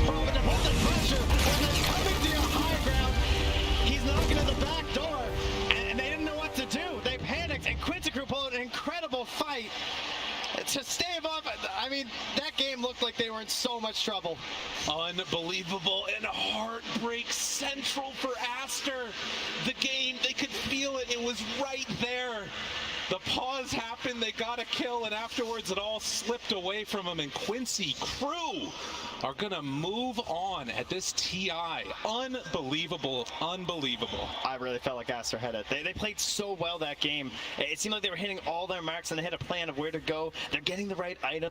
Prophet to put the pressure. When they're coming to your high ground, he's knocking at the back door, and they didn't know what to do. They panicked, and Quincy Crew pulled an incredible fight to stave off. I mean, that game looked like they were in so much trouble. Unbelievable and heartbreak central for Aster. The game, they could feel it. It was right there. The pause happened, they got a kill, and afterwards it all slipped away from them, and Quincy Crew are gonna move on at this TI. Unbelievable, unbelievable. I really felt like Aster had it. They played so well that game. It seemed like they were hitting all their marks, and they had a plan of where to go. They're getting the right item.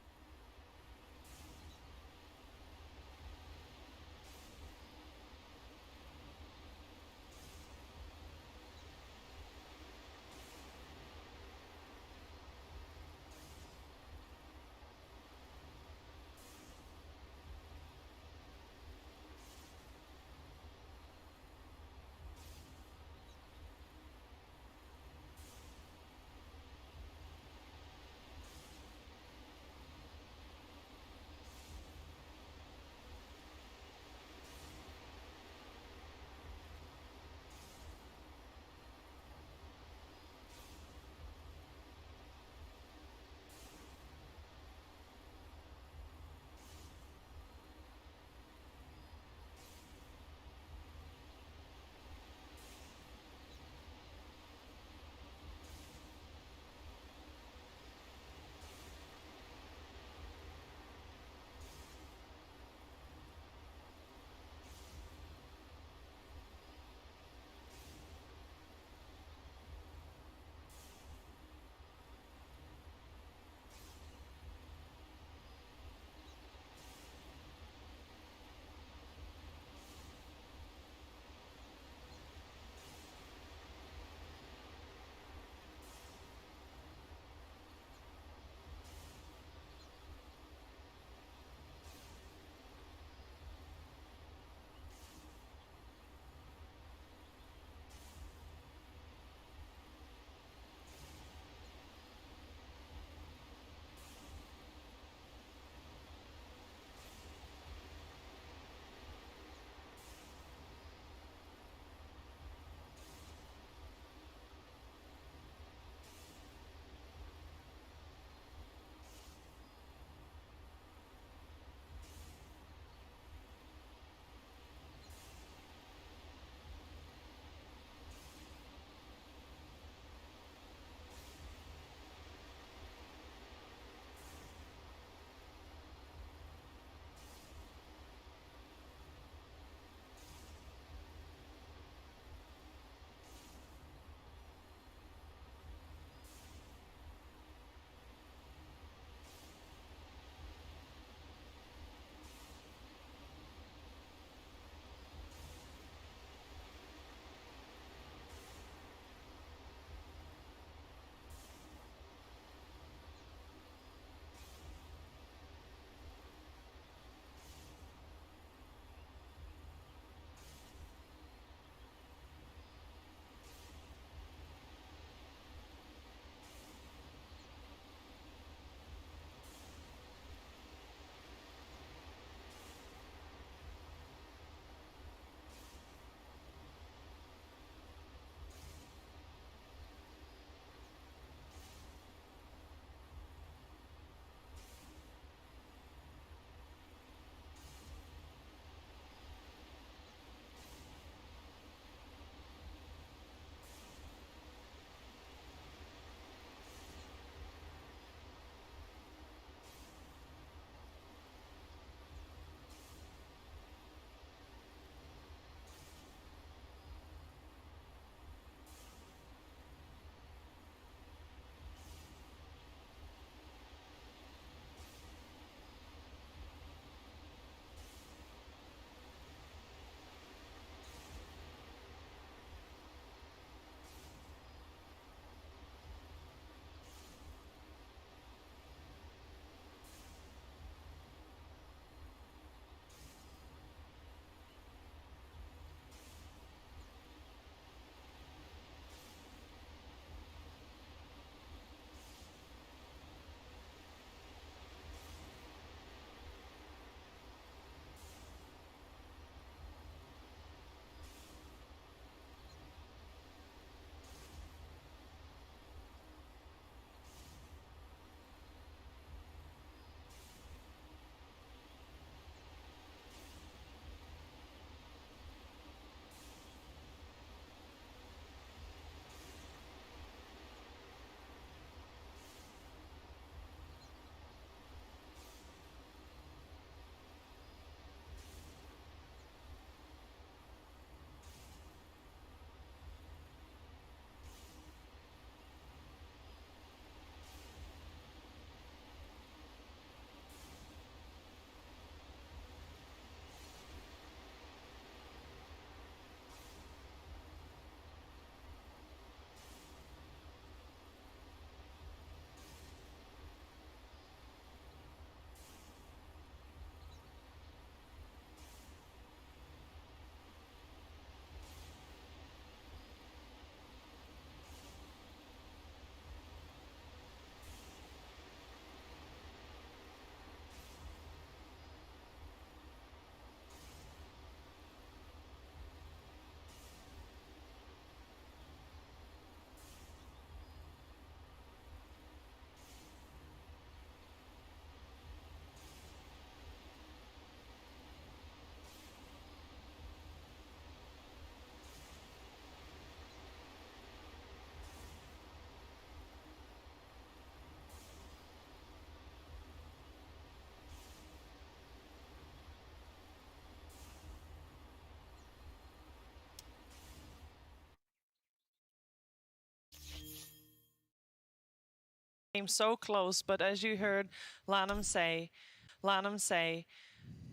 came so close, but as you heard Lanham say,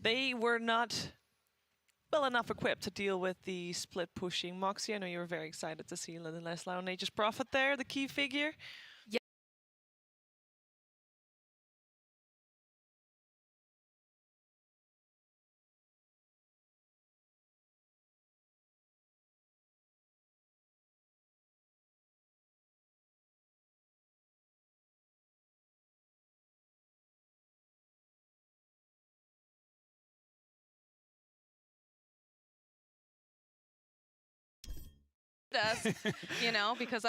they were not well enough equipped to deal with the split pushing. Moxie, I know you were very excited to see Leslie Nature's Prophet there, the key figure. You know, because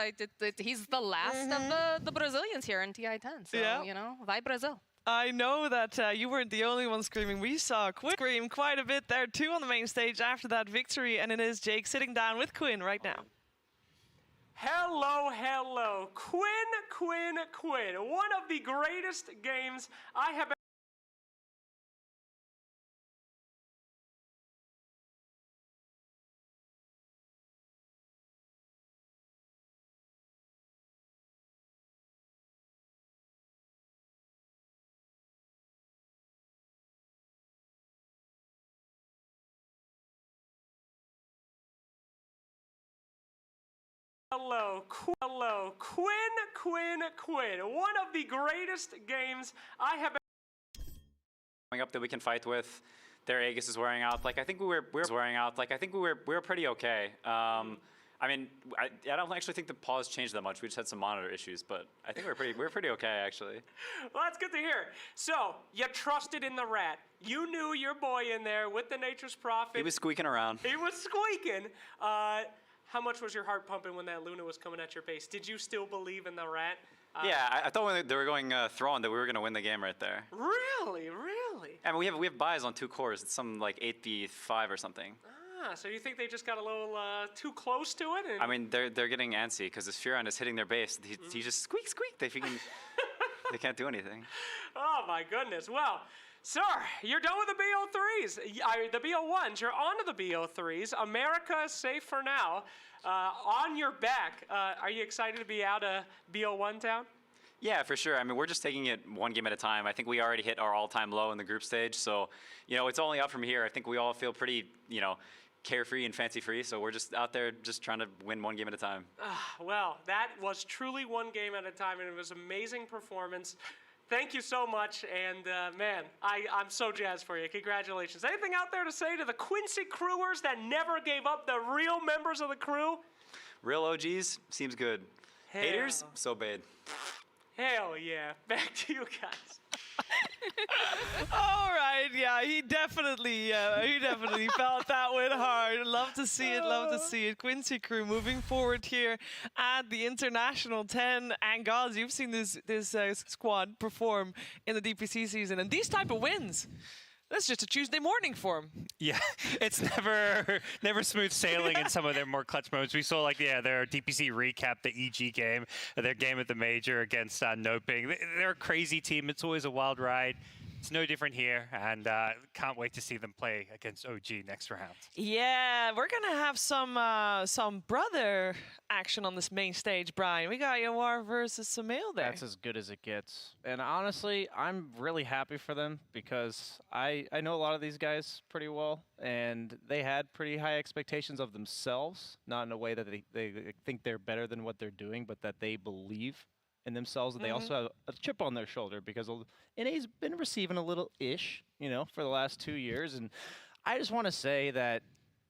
he's the last of the Brazilians here in TI10. So, you know, vai Brazil. I know that you weren't the only one screaming. We saw Quinn scream quite a bit there too on the main stage after that victory, and it is Jake sitting down with Quinn right now. Hello, hello. Quinn. One of the greatest games I have Hello, Quinn. One of the greatest games I have coming up that we can fight with. Their Aegis is wearing out. Like I think we were wearing out. Like I think we were pretty okay. I mean, I don't actually think the pause changed that much. We just had some monitor issues, but I think we were pretty okay actually. Well, that's good to hear. So you trusted in the rat. You knew your boy in there with the Nature's Prophet. He was squeaking around. He was squeaking. How much was your heart pumping when that Luna was coming at your base? Did you still believe in the rat? Yeah, I thought when they were going Thrawn that we were going to win the game right there. Really? I mean, we have buys on 2 cores. It's some like 8v5 or something. Ah, so you think they just got a little too close to it? And I mean, they're getting antsy because this Furon is hitting their base. He just squeak. They can't do anything. Oh my goodness. Well, sir, you're done with the BO3s. The BO1s. You're on to the BO3s. America is safe for now. On your back. Are you excited to be out of BO1 town? Yeah, for sure. I mean, we're just taking it one game at a time. I think we already hit our all-time low in the group stage. So, you know, it's only up from here. I think we all feel pretty, you know, carefree and fancy-free. So we're just out there just trying to win one game at a time. Well, that was truly one game at a time, and it was an amazing performance. Thank you so much, and man, I'm so jazzed for you. Congratulations. Anything out there to say to the Quincy crewers that never gave up, the real members of the crew? Real OGs, seems good. Haters, so bad. Hell yeah. Back to you guys. All right, yeah, he definitely felt that one hard. Love to see it. Quincy crew moving forward here at the International 10. And guys, you've seen this squad perform in the DPC season, and these type of wins. That's just a Tuesday morning for them. Yeah, it's never smooth sailing in some of their more clutch moments. We saw their DPC recap, the EG game, their game at the major against Noping. They're a crazy team. It's always a wild ride. It's no different here, and can't wait to see them play against OG next round. Yeah, we're gonna have some brother action on this main stage, Brian. We got Yawar versus Sumail there. That's as good as it gets. And honestly, I'm really happy for them because I know a lot of these guys pretty well, and they had pretty high expectations of themselves, not in a way that they think they're better than what they're doing, but that they believe in themselves, and they also have a chip on their shoulder because NA's been receiving a little ish, you know, for the last 2 years. And I just want to say that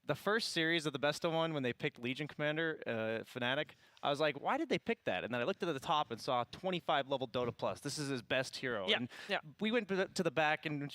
the first series of the best of one, when they picked Legion Commander, Fnatic, I was like, why did they pick that? And then I looked at the top and saw 25 level Dota Plus. This is his best hero. Yeah, and yeah. We went to the back, and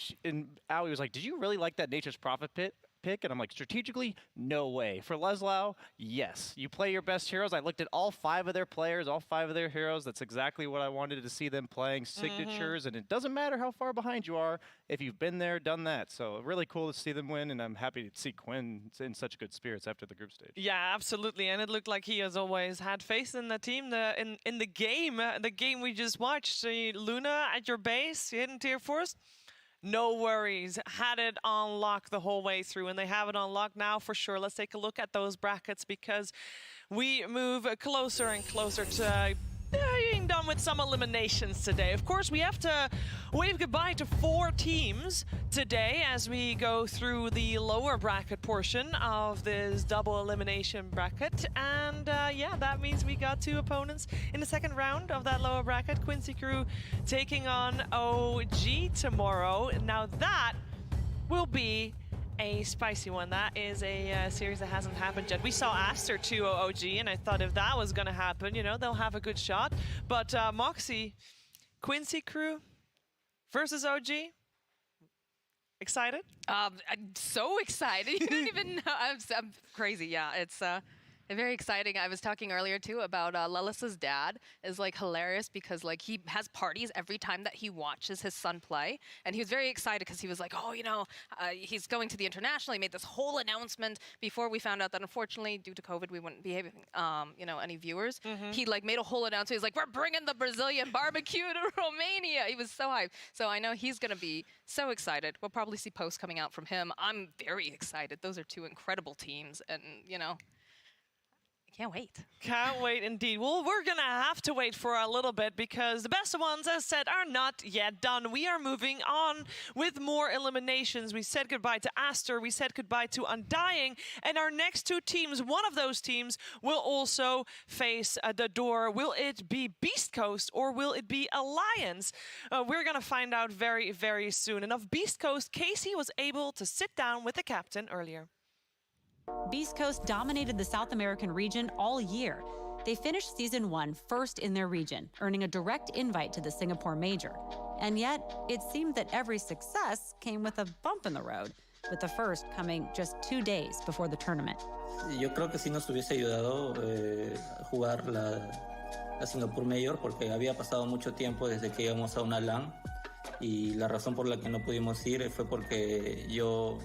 Aoi was like, did you really like that Nature's Prophet pick? And I'm like, strategically, no way. For Leslau, yes. You play your best heroes. I looked at all 5 of their players, all 5 of their heroes. That's exactly what I wanted to see them playing, signatures. And it doesn't matter how far behind you are if you've been there, done that. So really cool to see them win, and I'm happy to see Quinn in such good spirits after the group stage. Yeah, absolutely. And it looked like he, as always, had faith in the team in the game we just watched. So Luna at your base, you hitting tier 4s. No worries, had it on lock the whole way through, and they have it on lock now for sure. Let's take a look at those brackets because we move closer and closer to being done on with some eliminations today. Of course, we have to wave goodbye to 4 teams today as we go through the lower bracket portion of this double elimination bracket. And yeah, that means we got 2 opponents in the second round of that lower bracket. Quincy Crew taking on OG tomorrow. Now that will be a spicy one. That is a series that hasn't happened yet. We saw Aster 2 OG, and I thought if that was going to happen, you know, they'll have a good shot. But Moxie, Quincy Crew versus OG. Excited? I'm so excited. You don't even know. I'm crazy. Yeah, it's very exciting. I was talking earlier too about Lelis's dad is like hilarious because like he has parties every time that he watches his son play, and he was very excited because he was like, oh, you know, he's going to the International. He made this whole announcement before we found out that unfortunately due to COVID we wouldn't be having you know, any viewers. He like made a whole announcement. He's like, we're bringing the Brazilian barbecue to Romania. He was so hyped. So I know he's gonna be so excited. We'll probably see posts coming out from him. I'm very excited. Those are 2 incredible teams, and you know, can't wait. Can't wait indeed. Well, we're going to have to wait for a little bit because the best of ones, as said, are not yet done. We are moving on with more eliminations. We said goodbye to Aster. We said goodbye to Undying. And our next 2 teams, one of those teams will also face the door. Will it be Beast Coast or will it be Alliance? We're going to find out very, very soon. And of Beast Coast, Casey was able to sit down with the captain earlier. Beast Coast dominated the South American region all year. They finished Season 1 first in their region, earning a direct invite to the Singapore Major. And yet, it seemed that every success came with a bump in the road, with the first coming just 2 days before the tournament. Yo creo que sí nos hubiese ayudado jugar la Singapore Major porque había pasado mucho tiempo desde que íbamos a una LAN y la razón por la que no pudimos ir fue porque yo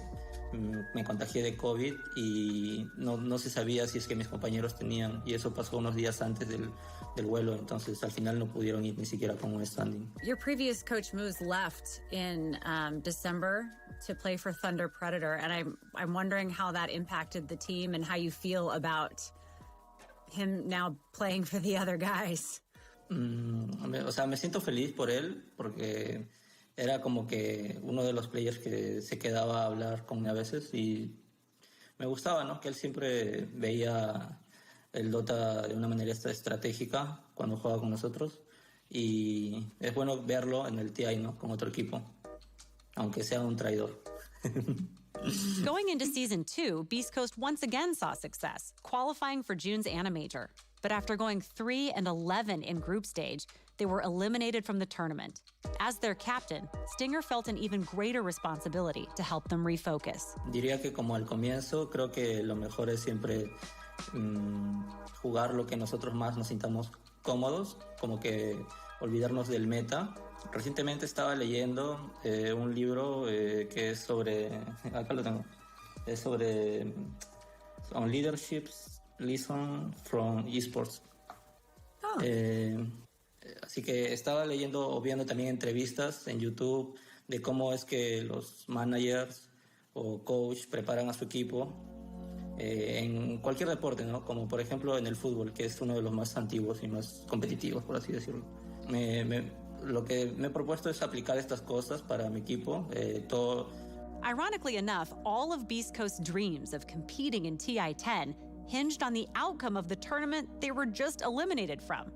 me contagié de COVID y no se sabía si es que mis compañeros tenían, y eso pasó unos días antes del vuelo, entonces al final no pudieron ir ni siquiera con un standing. Your previous coach Moose left in December to play for Thunder Predator, and I'm wondering how that impacted the team and how you feel about him now playing for the other guys. O sea, me siento feliz por él porque era como que uno de los players que se quedaba a hablar conmigo a veces y me gustaba, ¿no? Que él siempre veía el Dota de una manera estratégica cuando jugaba con nosotros y es bueno verlo en el TI, ¿no? Con otro equipo, aunque sea un traidor. Going into Season 2, Beast Coast once again saw success, qualifying for June's Ana Major. But after going 3-11 in group stage, they were eliminated from the tournament. As their captain, Stinger felt an even greater responsibility to help them refocus. Diría que como al comienzo, creo que lo mejor es siempre jugar lo que nosotros más nos sintamos cómodos, como que olvidarnos del meta. Recientemente estaba leyendo un libro que es sobre, acá lo tengo, es sobre on leadership's lesson from esports. Así que estaba leyendo o viendo también entrevistas en YouTube de cómo es que los managers o coach preparan a su equipo en cualquier deporte, ¿no? Como por ejemplo en el fútbol, que es uno de los más antiguos y más competitivos, por así decirlo. Lo que me he propuesto es aplicar estas cosas para mi equipo. Ironically enough, all of Beast Coast's dreams of competing in TI-10 hinged on the outcome of the tournament they were just eliminated from.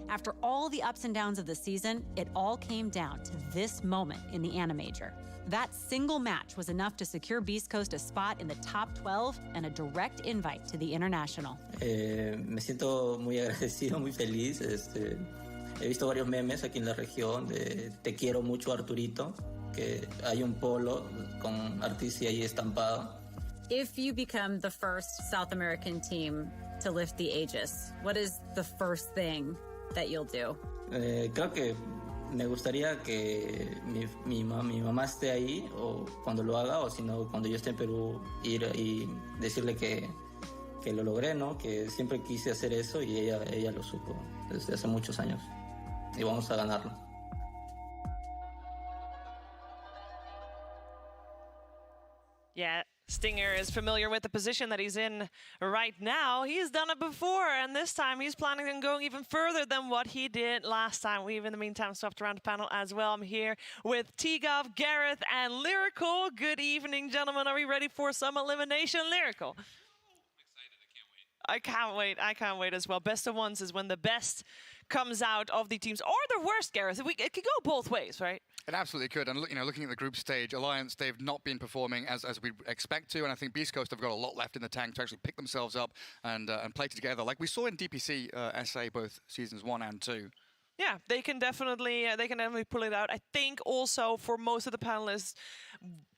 After all the ups and downs of the season, it all came down to this moment in the Ana Major. That single match was enough to secure Beast Coast a spot in the top 12 and a direct invite to the International. Me siento muy agradecido, muy feliz. He visto varios memes aquí en la región de Te quiero mucho Arturito, que hay un polo con Artici ahí estampado. If you become the first South American team to lift the Aegis, what is the first thing that you'll do? Creo que me gustaría que mi mamá esté ahí o cuando lo haga, o si no, cuando yo esté en Perú, ir y decirle que lo logré, ¿no? Que siempre quise hacer eso y ella lo supo desde hace muchos años. Y vamos a ganarlo. Yeah, Stinger is familiar with the position that he's in right now. He's done it before, and this time he's planning on going even further than what he did last time. We've, in the meantime, swapped around the panel as well. I'm here with T-Gov, Gareth, and Lyrical. Good evening, gentlemen. Are we ready for some elimination? Lyrical. I can't wait. I can't wait as well. Best of ones is when the best comes out of the teams, or the worst, Gareth. It could go both ways, right? It absolutely could. And looking at the group stage, Alliance, they've not been performing as we expect to. And I think Beast Coast have got a lot left in the tank to actually pick themselves up and play together, like we saw in DPC SA both seasons 1 and 2. Yeah, they can definitely pull it out. I think also for most of the panelists,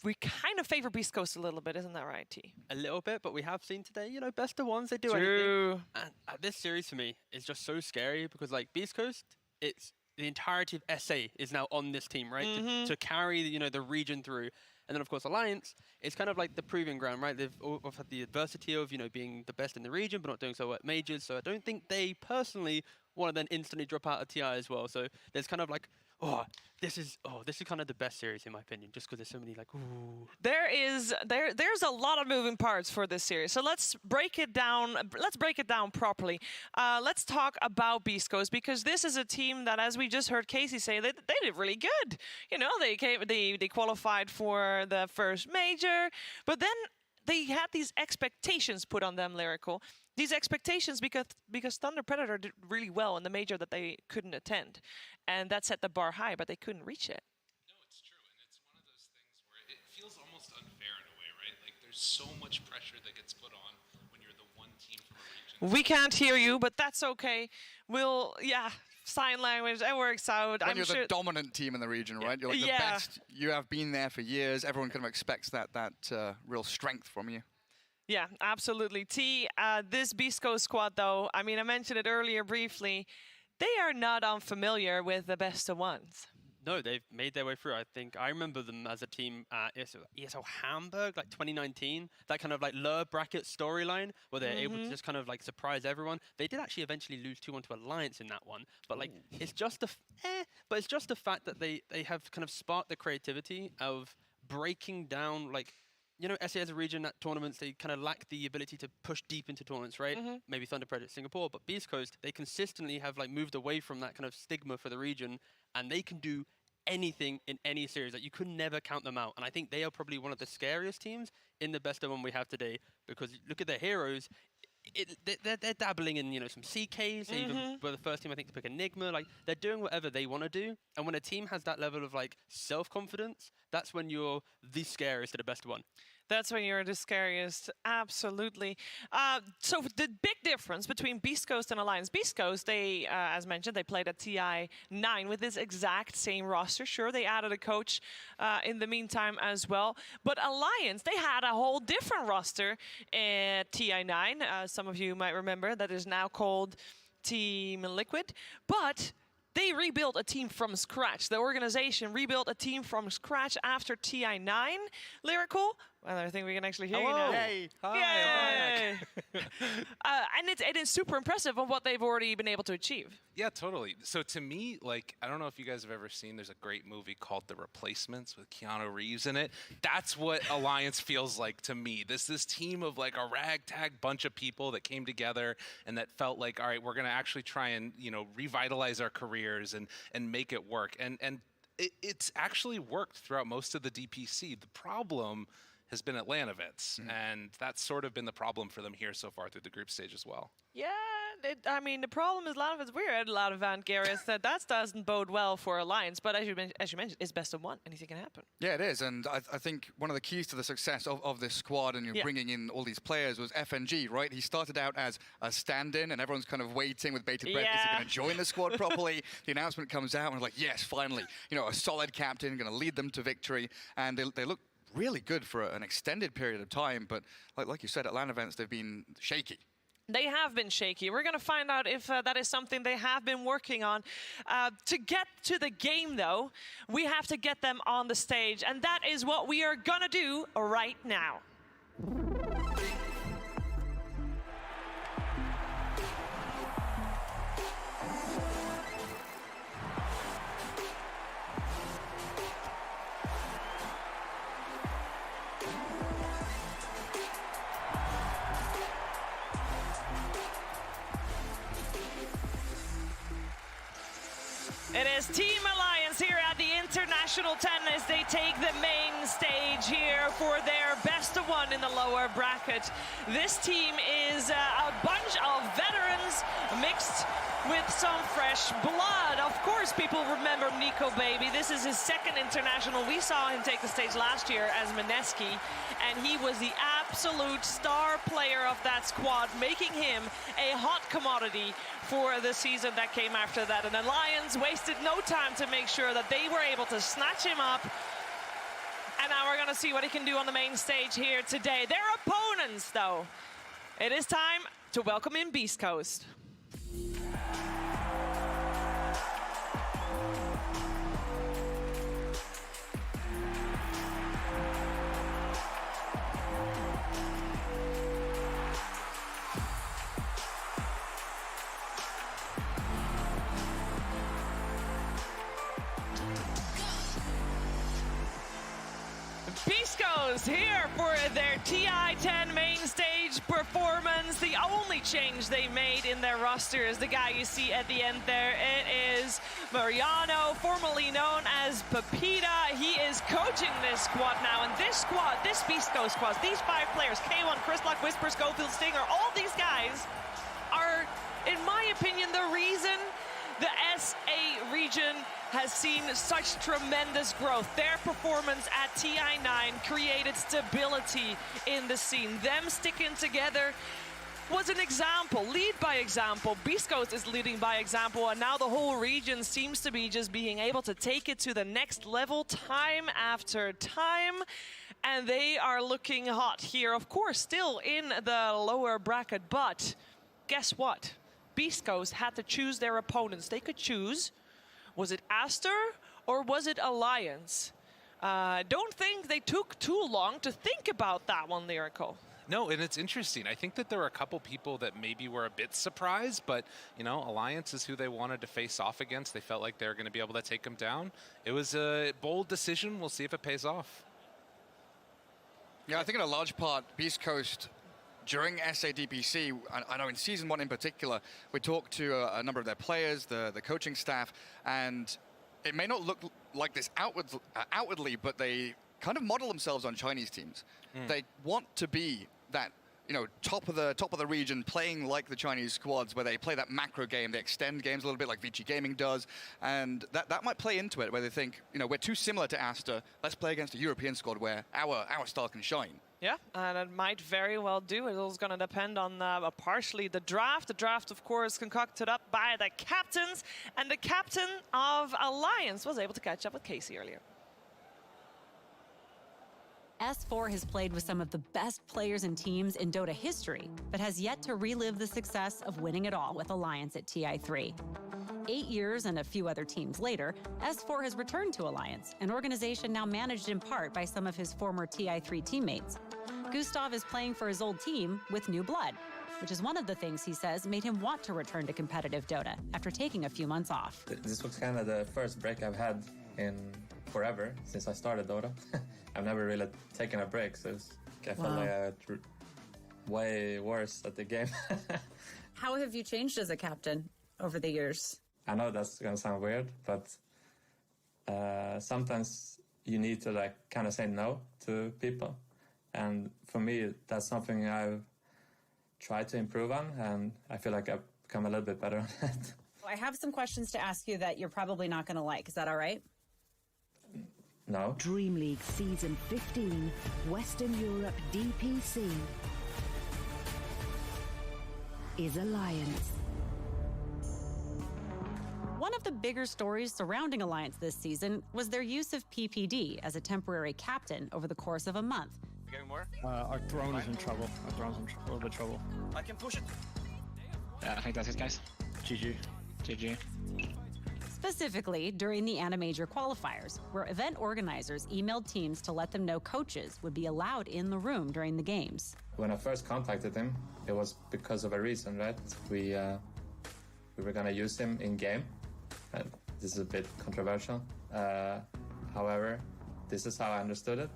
we kind of favor Beast Coast a little bit, isn't that right, T? A little bit, but we have seen today, best of ones, they do True. anything. And this series for me is just so scary because, like, Beast Coast, it's the entirety of SA is now on this team, right? To carry, the region through. And then, of course, Alliance, it's kind of like the proving ground, right? They've had the adversity of, being the best in the region, but not doing so well at majors. So I don't think they personally want to then instantly drop out of TI as well. So there's kind of like, this is kind of the best series in my opinion, just because there's so many like, ooh. There's a lot of moving parts for this series. So let's break it down. Let's break it down properly. Let's talk about Beast Coast, because this is a team that, as we just heard Casey say, they did really good. They qualified for the first major, but then they had these expectations put on them, Lyrical. These expectations because Thunder Predator did really well in the major that they couldn't attend. And that set the bar high, but they couldn't reach it. No, it's true. And it's one of those things where it feels almost unfair in a way, right? Like there's so much pressure that gets put on when you're the one team from a region. We can't hear you, but that's okay. Sign language, that works out. When you're the dominant team in the region, right? You're like the best. You have been there for years. Everyone kind of expects that real strength from you. Yeah, absolutely. This Beast Coast squad, though, I mean, I mentioned it earlier briefly, they are not unfamiliar with the best of ones. No, they've made their way through. I think I remember them as a team at ESL Hamburg, like 2019. That kind of like lower bracket storyline where they're able to just kind of like surprise everyone. They did actually eventually lose 2-1 to Alliance in that one, but like it's just the fact that they have kind of sparked the creativity of breaking down like. SA as a region at tournaments, they kind of lack the ability to push deep into tournaments, right? Maybe Thunder Predator Singapore, but Beast Coast, they consistently have like moved away from that kind of stigma for the region, and they can do anything in any series. Like you could never count them out. And I think they are probably one of the scariest teams in the best of one we have today, because look at their heroes. They're dabbling in some CKs. They even were the first team I think to pick Enigma. Like they're doing whatever they want to do. And when a team has that level of like self-confidence, that's when you're the scariest at the best of one. That's when you're the scariest, absolutely. So the big difference between Beast Coast and Alliance. Beast Coast, they, as mentioned, they played at TI 9 with this exact same roster. Sure, they added a coach in the meantime as well. But Alliance, they had a whole different roster at TI 9. Some of you might remember that is now called Team Liquid. But they rebuilt a team from scratch. The organization rebuilt a team from scratch after TI 9, Lyrical. Well, I think we can actually hear you now. Yay! Hi, Yay! And it is super impressive on what they've already been able to achieve. Yeah, totally. So to me, like, I don't know if you guys have ever seen, there's a great movie called The Replacements with Keanu Reeves in it. That's what Alliance feels like to me. This team of like a ragtag bunch of people that came together and that felt like, all right, we're going to actually try and, revitalize our careers and make it work. And it's actually worked throughout most of the DPC. The problem has been Atlanavets, and that's sort of been the problem for them here so far through the group stage as well. Yeah, the problem is a lot of it's weird. A lot of Van Gareth that doesn't bode well for Alliance, but as you mentioned, it's best of one. Anything can happen. Yeah, it is, and I think one of the keys to the success of this squad and bringing in all these players was FNG, right? He started out as a stand-in, and everyone's kind of waiting with bated breath. Is he going to join the squad properly? The announcement comes out, and we're like, yes, finally, a solid captain, going to lead them to victory, and they look really good for an extended period of time, but like you said, at LAN events, they've been shaky. They have been shaky. We're going to find out if that is something they have been working on. To get to the game, though, we have to get them on the stage, and that is what we are going to do right now. It is Team Alliance here at the International 10 as they take the main stage here for their best of one in the lower bracket. This team is a bunch of veterans mixed with some fresh blood. Of course, people remember Nico Baby. This is his second international. We saw him take the stage last year as Mineski, and he was the absolute star player of that squad, making him a hot commodity for the season that came after that. And Alliance wasted no time to make sure that they were able to snatch him up. And now we're going to see what he can do on the main stage here today. Their opponents, though. It is time to welcome in Beast Coast. Bisco's here for their TI-10 main stage performance. The only change they made in their roster is the guy you see at the end there. It is Mariano, formerly known as Pepita. He is coaching this squad now, and this squad, this Bisco squad, these 5 players, K1, Chrislock, Whisper, Schofield, Stinger, all these guys are, in my opinion, the reason the SA region has seen such tremendous growth. Their performance at TI9 created stability in the scene. Them sticking together was an example, lead by example. Beast Coast is leading by example, and now the whole region seems to be just being able to take it to the next level time after time. And they are looking hot here, of course, still in the lower bracket, but guess what? Beast Coast had to choose their opponents. They could choose, was it Aster or was it Alliance? Don't think they took too long to think about that one, Lyrical. No, and it's interesting. I think that there were a couple people that maybe were a bit surprised, but, you know, Alliance is who they wanted to face off against. They felt like they were going to be able to take them down. It was a bold decision. We'll see if it pays off. Yeah, I think in a large part, Beast Coast, during SADPC, I know in Season 1 in particular, we talked to a number of their players, the coaching staff, and it may not look like this outwardly, but they kind of model themselves on Chinese teams. They want to be that, you know, top of the region, playing like the Chinese squads, where they play that macro game, they extend games a little bit like VG Gaming does, and that might play into it, where they think, you know, we're too similar to Aster, let's play against a European squad where our style can shine. Yeah, and it might very well do. It is going to depend on partially the draft. The draft, of course, concocted up by the captains, and the captain of Alliance was able to catch up with Casey earlier. S4 has played with some of the best players and teams in Dota history, but has yet to relive the success of winning it all with Alliance at TI3. 8 years and a few other teams later, S4 has returned to Alliance, an organization now managed in part by some of his former TI3 teammates. Gustav is playing for his old team with new blood, which is one of the things he says made him want to return to competitive Dota after taking a few months off. This was kind of the first break I've had in forever since I started Dota. I've never really taken a break, so I felt like I was way worse at the game. How have you changed as a captain over the years? I know that's gonna sound weird, but sometimes you need to like kind of say no to people, and for me that's something I've tried to improve on, and I feel like I've become a little bit better on that. I have some questions to ask you that you're probably not going to like. Is that all right? No. Dream League Season 15, Western Europe DPC is Alliance. One of the bigger stories surrounding Alliance this season was their use of PPD as a temporary captain over the course of a month. Getting more? Our throne is in trouble. Our throne's in a little bit of trouble. I can push it. Yeah, I think that's it, guys. GG. GG. Specifically during the Animajor qualifiers, where event organizers emailed teams to let them know coaches would be allowed in the room during the games. When I first contacted him, it was because of a reason, right? We were gonna use him in game. And this is a bit controversial. However, this is how I understood it,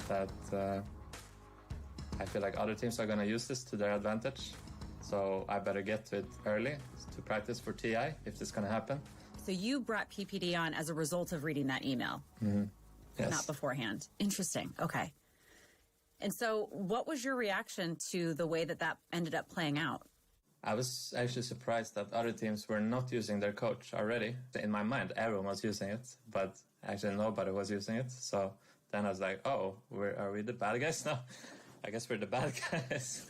that I feel like other teams are gonna use this to their advantage. So I better get to it early to practice for TI if this is gonna happen. So you brought PPD on as a result of reading that email, Yes. not beforehand. Interesting. Okay. And so what was your reaction to the way that that ended up playing out? I was actually surprised that other teams were not using their coach already. In my mind, everyone was using it, but actually nobody was using it. So then I was like, oh, are we the bad guys now? I guess we're the bad guys.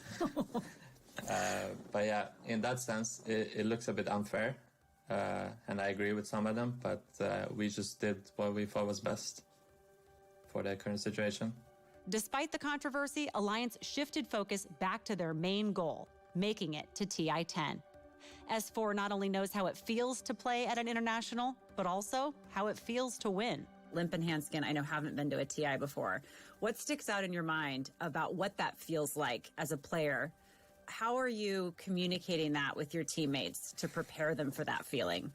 But yeah, in that sense, it looks a bit unfair. And I agree with some of them, but we just did what we thought was best for the current situation. Despite the controversy, Alliance shifted focus back to their main goal, making it to TI-10. S4 not only knows how it feels to play at an international, but also how it feels to win. Limp and Hanskin, I know, haven't been to a TI before. What sticks out in your mind about what that feels like as a player? How are you communicating that with your teammates to prepare them for that feeling?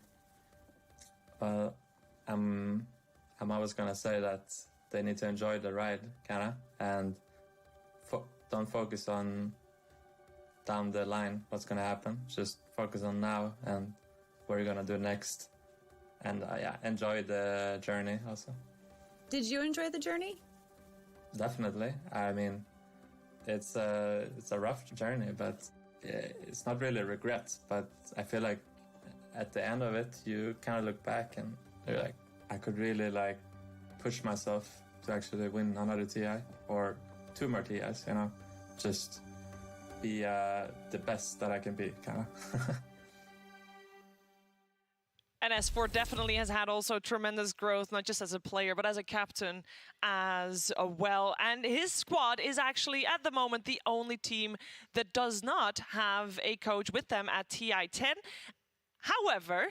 I'm always going to say that they need to enjoy the ride, kind of, and don't focus on down the line what's going to happen. Just focus on now and what you're going to do next. And yeah, enjoy the journey also. Did you enjoy the journey? Definitely. I mean, it's a rough journey, but it's not really regrets. But I feel like at the end of it, you kind of look back and you're like, I could really like push myself to actually win another TI or 2 more TIs, you know, just be the best that I can be, kind of. And S4 definitely has had also tremendous growth, not just as a player, but as a captain as well. And his squad is actually, at the moment, the only team that does not have a coach with them at TI-10. However,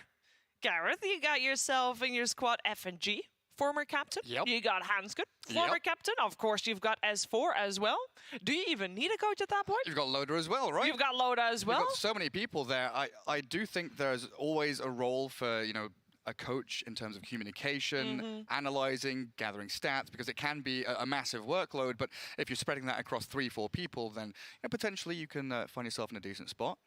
Gareth, you got yourself in your squad F&G, former captain. Yep. You got Hansgood, former captain. Of course, you've got S4 as well. Do you even need a coach at that point? You've got Loda as well, right? You've got Loda as well. You've got so many people there. I do think there's always a role for, you know, a coach in terms of communication, analyzing, gathering stats, because it can be a massive workload. But if you're spreading that across 3-4 people, then potentially you can find yourself in a decent spot.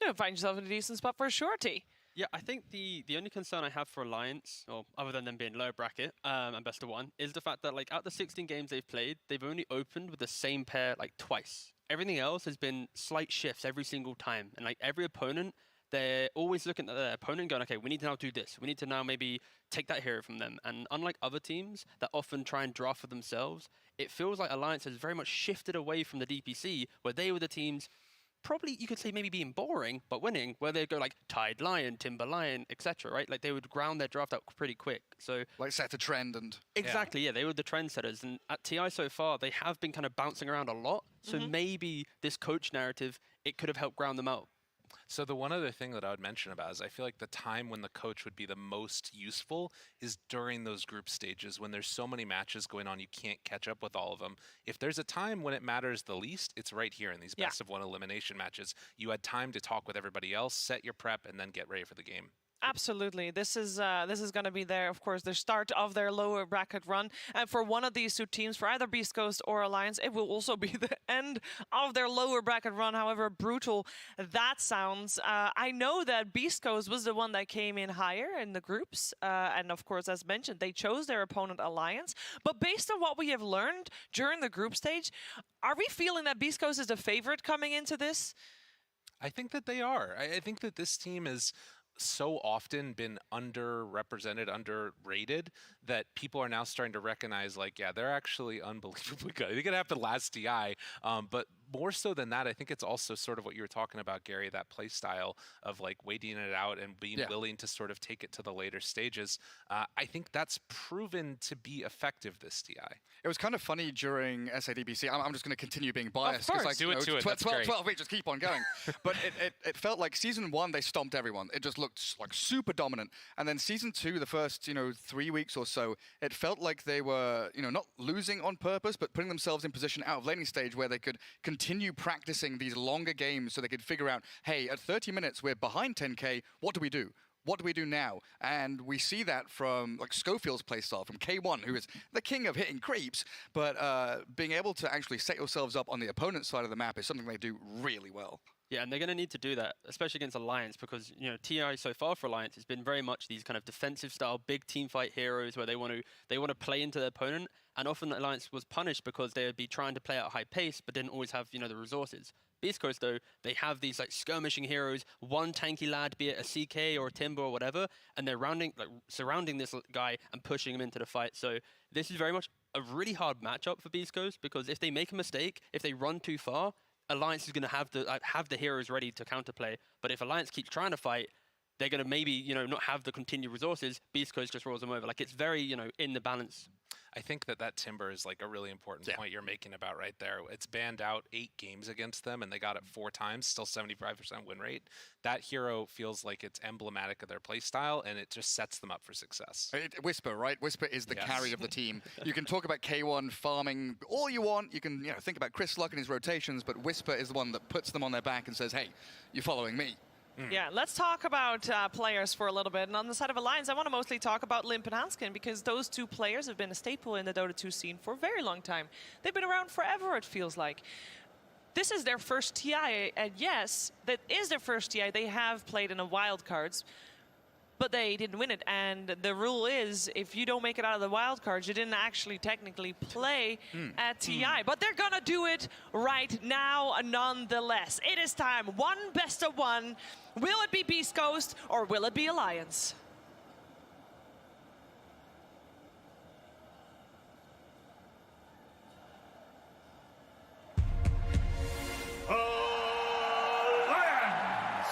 Yeah, find yourself in a decent spot for sure, T. Yeah, I think the only concern I have for Alliance, or other than them being low bracket and best of one, is the fact that like out the 16 games they've played, they've only opened with the same pair like twice. Everything else has been slight shifts every single time, and like every opponent, they're always looking at their opponent going, okay, we need to now do this. We need to now maybe take that hero from them. And unlike other teams that often try and draft for themselves, it feels like Alliance has very much shifted away from the DPC, where they were the teams probably, you could say, maybe being boring, but winning, where they go like Tide Lion, Timber Lion, etc., right? Like they would ground their draft out pretty quick. So like set a trend and... Exactly, yeah, they were the trendsetters. And at TI so far, they have been kind of bouncing around a lot. So maybe this coach narrative, it could have helped ground them out. So the one other thing that I would mention about is I feel like the time when the coach would be the most useful is during those group stages when there's so many matches going on, you can't catch up with all of them. If there's a time when it matters the least, it's right here in these best of one elimination matches. You had time to talk with everybody else, set your prep, and then get ready for the game. Absolutely. This is going to be their, of course, their start of their lower bracket run. And for one of these 2 teams, for either Beast Coast or Alliance, it will also be the end of their lower bracket run, however brutal that sounds. I know that Beast Coast was the one that came in higher in the groups. And of course, as mentioned, they chose their opponent Alliance. But based on what we have learned during the group stage, are we feeling that Beast Coast is the favorite coming into this? I think that they are. I think that this team is so often been underrepresented, underrated, that people are now starting to recognize, like, yeah, they're actually unbelievably good. They're going to have the last TI, but more so than that, I think it's also sort of what you were talking about, Gary, that play style of like waiting it out and being willing to sort of take it to the later stages. I think that's proven to be effective this TI. It was kind of funny during SADBC. I'm just going to continue being biased. Of course, like, do it to it. 12 weeks, just keep on going. But it felt like season 1, they stomped everyone. It just looked like super dominant. And then season 2, the first 3 weeks or so, it felt like they were not losing on purpose, but putting themselves in position out of laning stage where they could continue practicing these longer games so they could figure out, hey, at 30 minutes, we're behind 10K, what do we do? What do we do now? And we see that from like Schofield's playstyle, from K1, who is the king of hitting creeps, but being able to actually set yourselves up on the opponent's side of the map is something they do really well. Yeah, and they're going to need to do that, especially against Alliance, because TI so far for Alliance has been very much these kind of defensive style, big team fight heroes where they want to play into their opponent, and often Alliance was punished because they would be trying to play at a high pace, but didn't always have the resources. Beast Coast though, they have these like skirmishing heroes, one tanky lad, be it a CK or a Timber or whatever, and they're surrounding this guy and pushing him into the fight. So this is very much a really hard matchup for Beast Coast, because if they make a mistake, if they run too far, Alliance is going to have the heroes ready to counterplay. But if Alliance keeps trying to fight, they're going to maybe not have the continued resources. Beast Coast just rolls them over. Like, it's very in the balance. I think that Timber is like a really important point you're making about right there. It's banned out 8 games against them, and they got it 4 times, still 75% win rate. That hero feels like it's emblematic of their play style, and it just sets them up for success. Whisper, right? Whisper is the carry of the team. You can talk about K1 farming all you want. You can think about Chris Luck and his rotations, but Whisper is the one that puts them on their back and says, hey, you're following me. Yeah, let's talk about players for a little bit. And on the side of Alliance, I want to mostly talk about Limp and Hanskin, because those 2 players have been a staple in the Dota 2 scene for a very long time. They've been around forever, it feels like. This is their first TI, and yes, that is their first TI. They have played in a wildcards, but they didn't win it. And the rule is, if you don't make it out of the wildcards, you didn't actually technically play at TI. But they're gonna do it right now nonetheless. It is time. 1 best of 1. Will it be Beast Coast or will it be Alliance? Alliance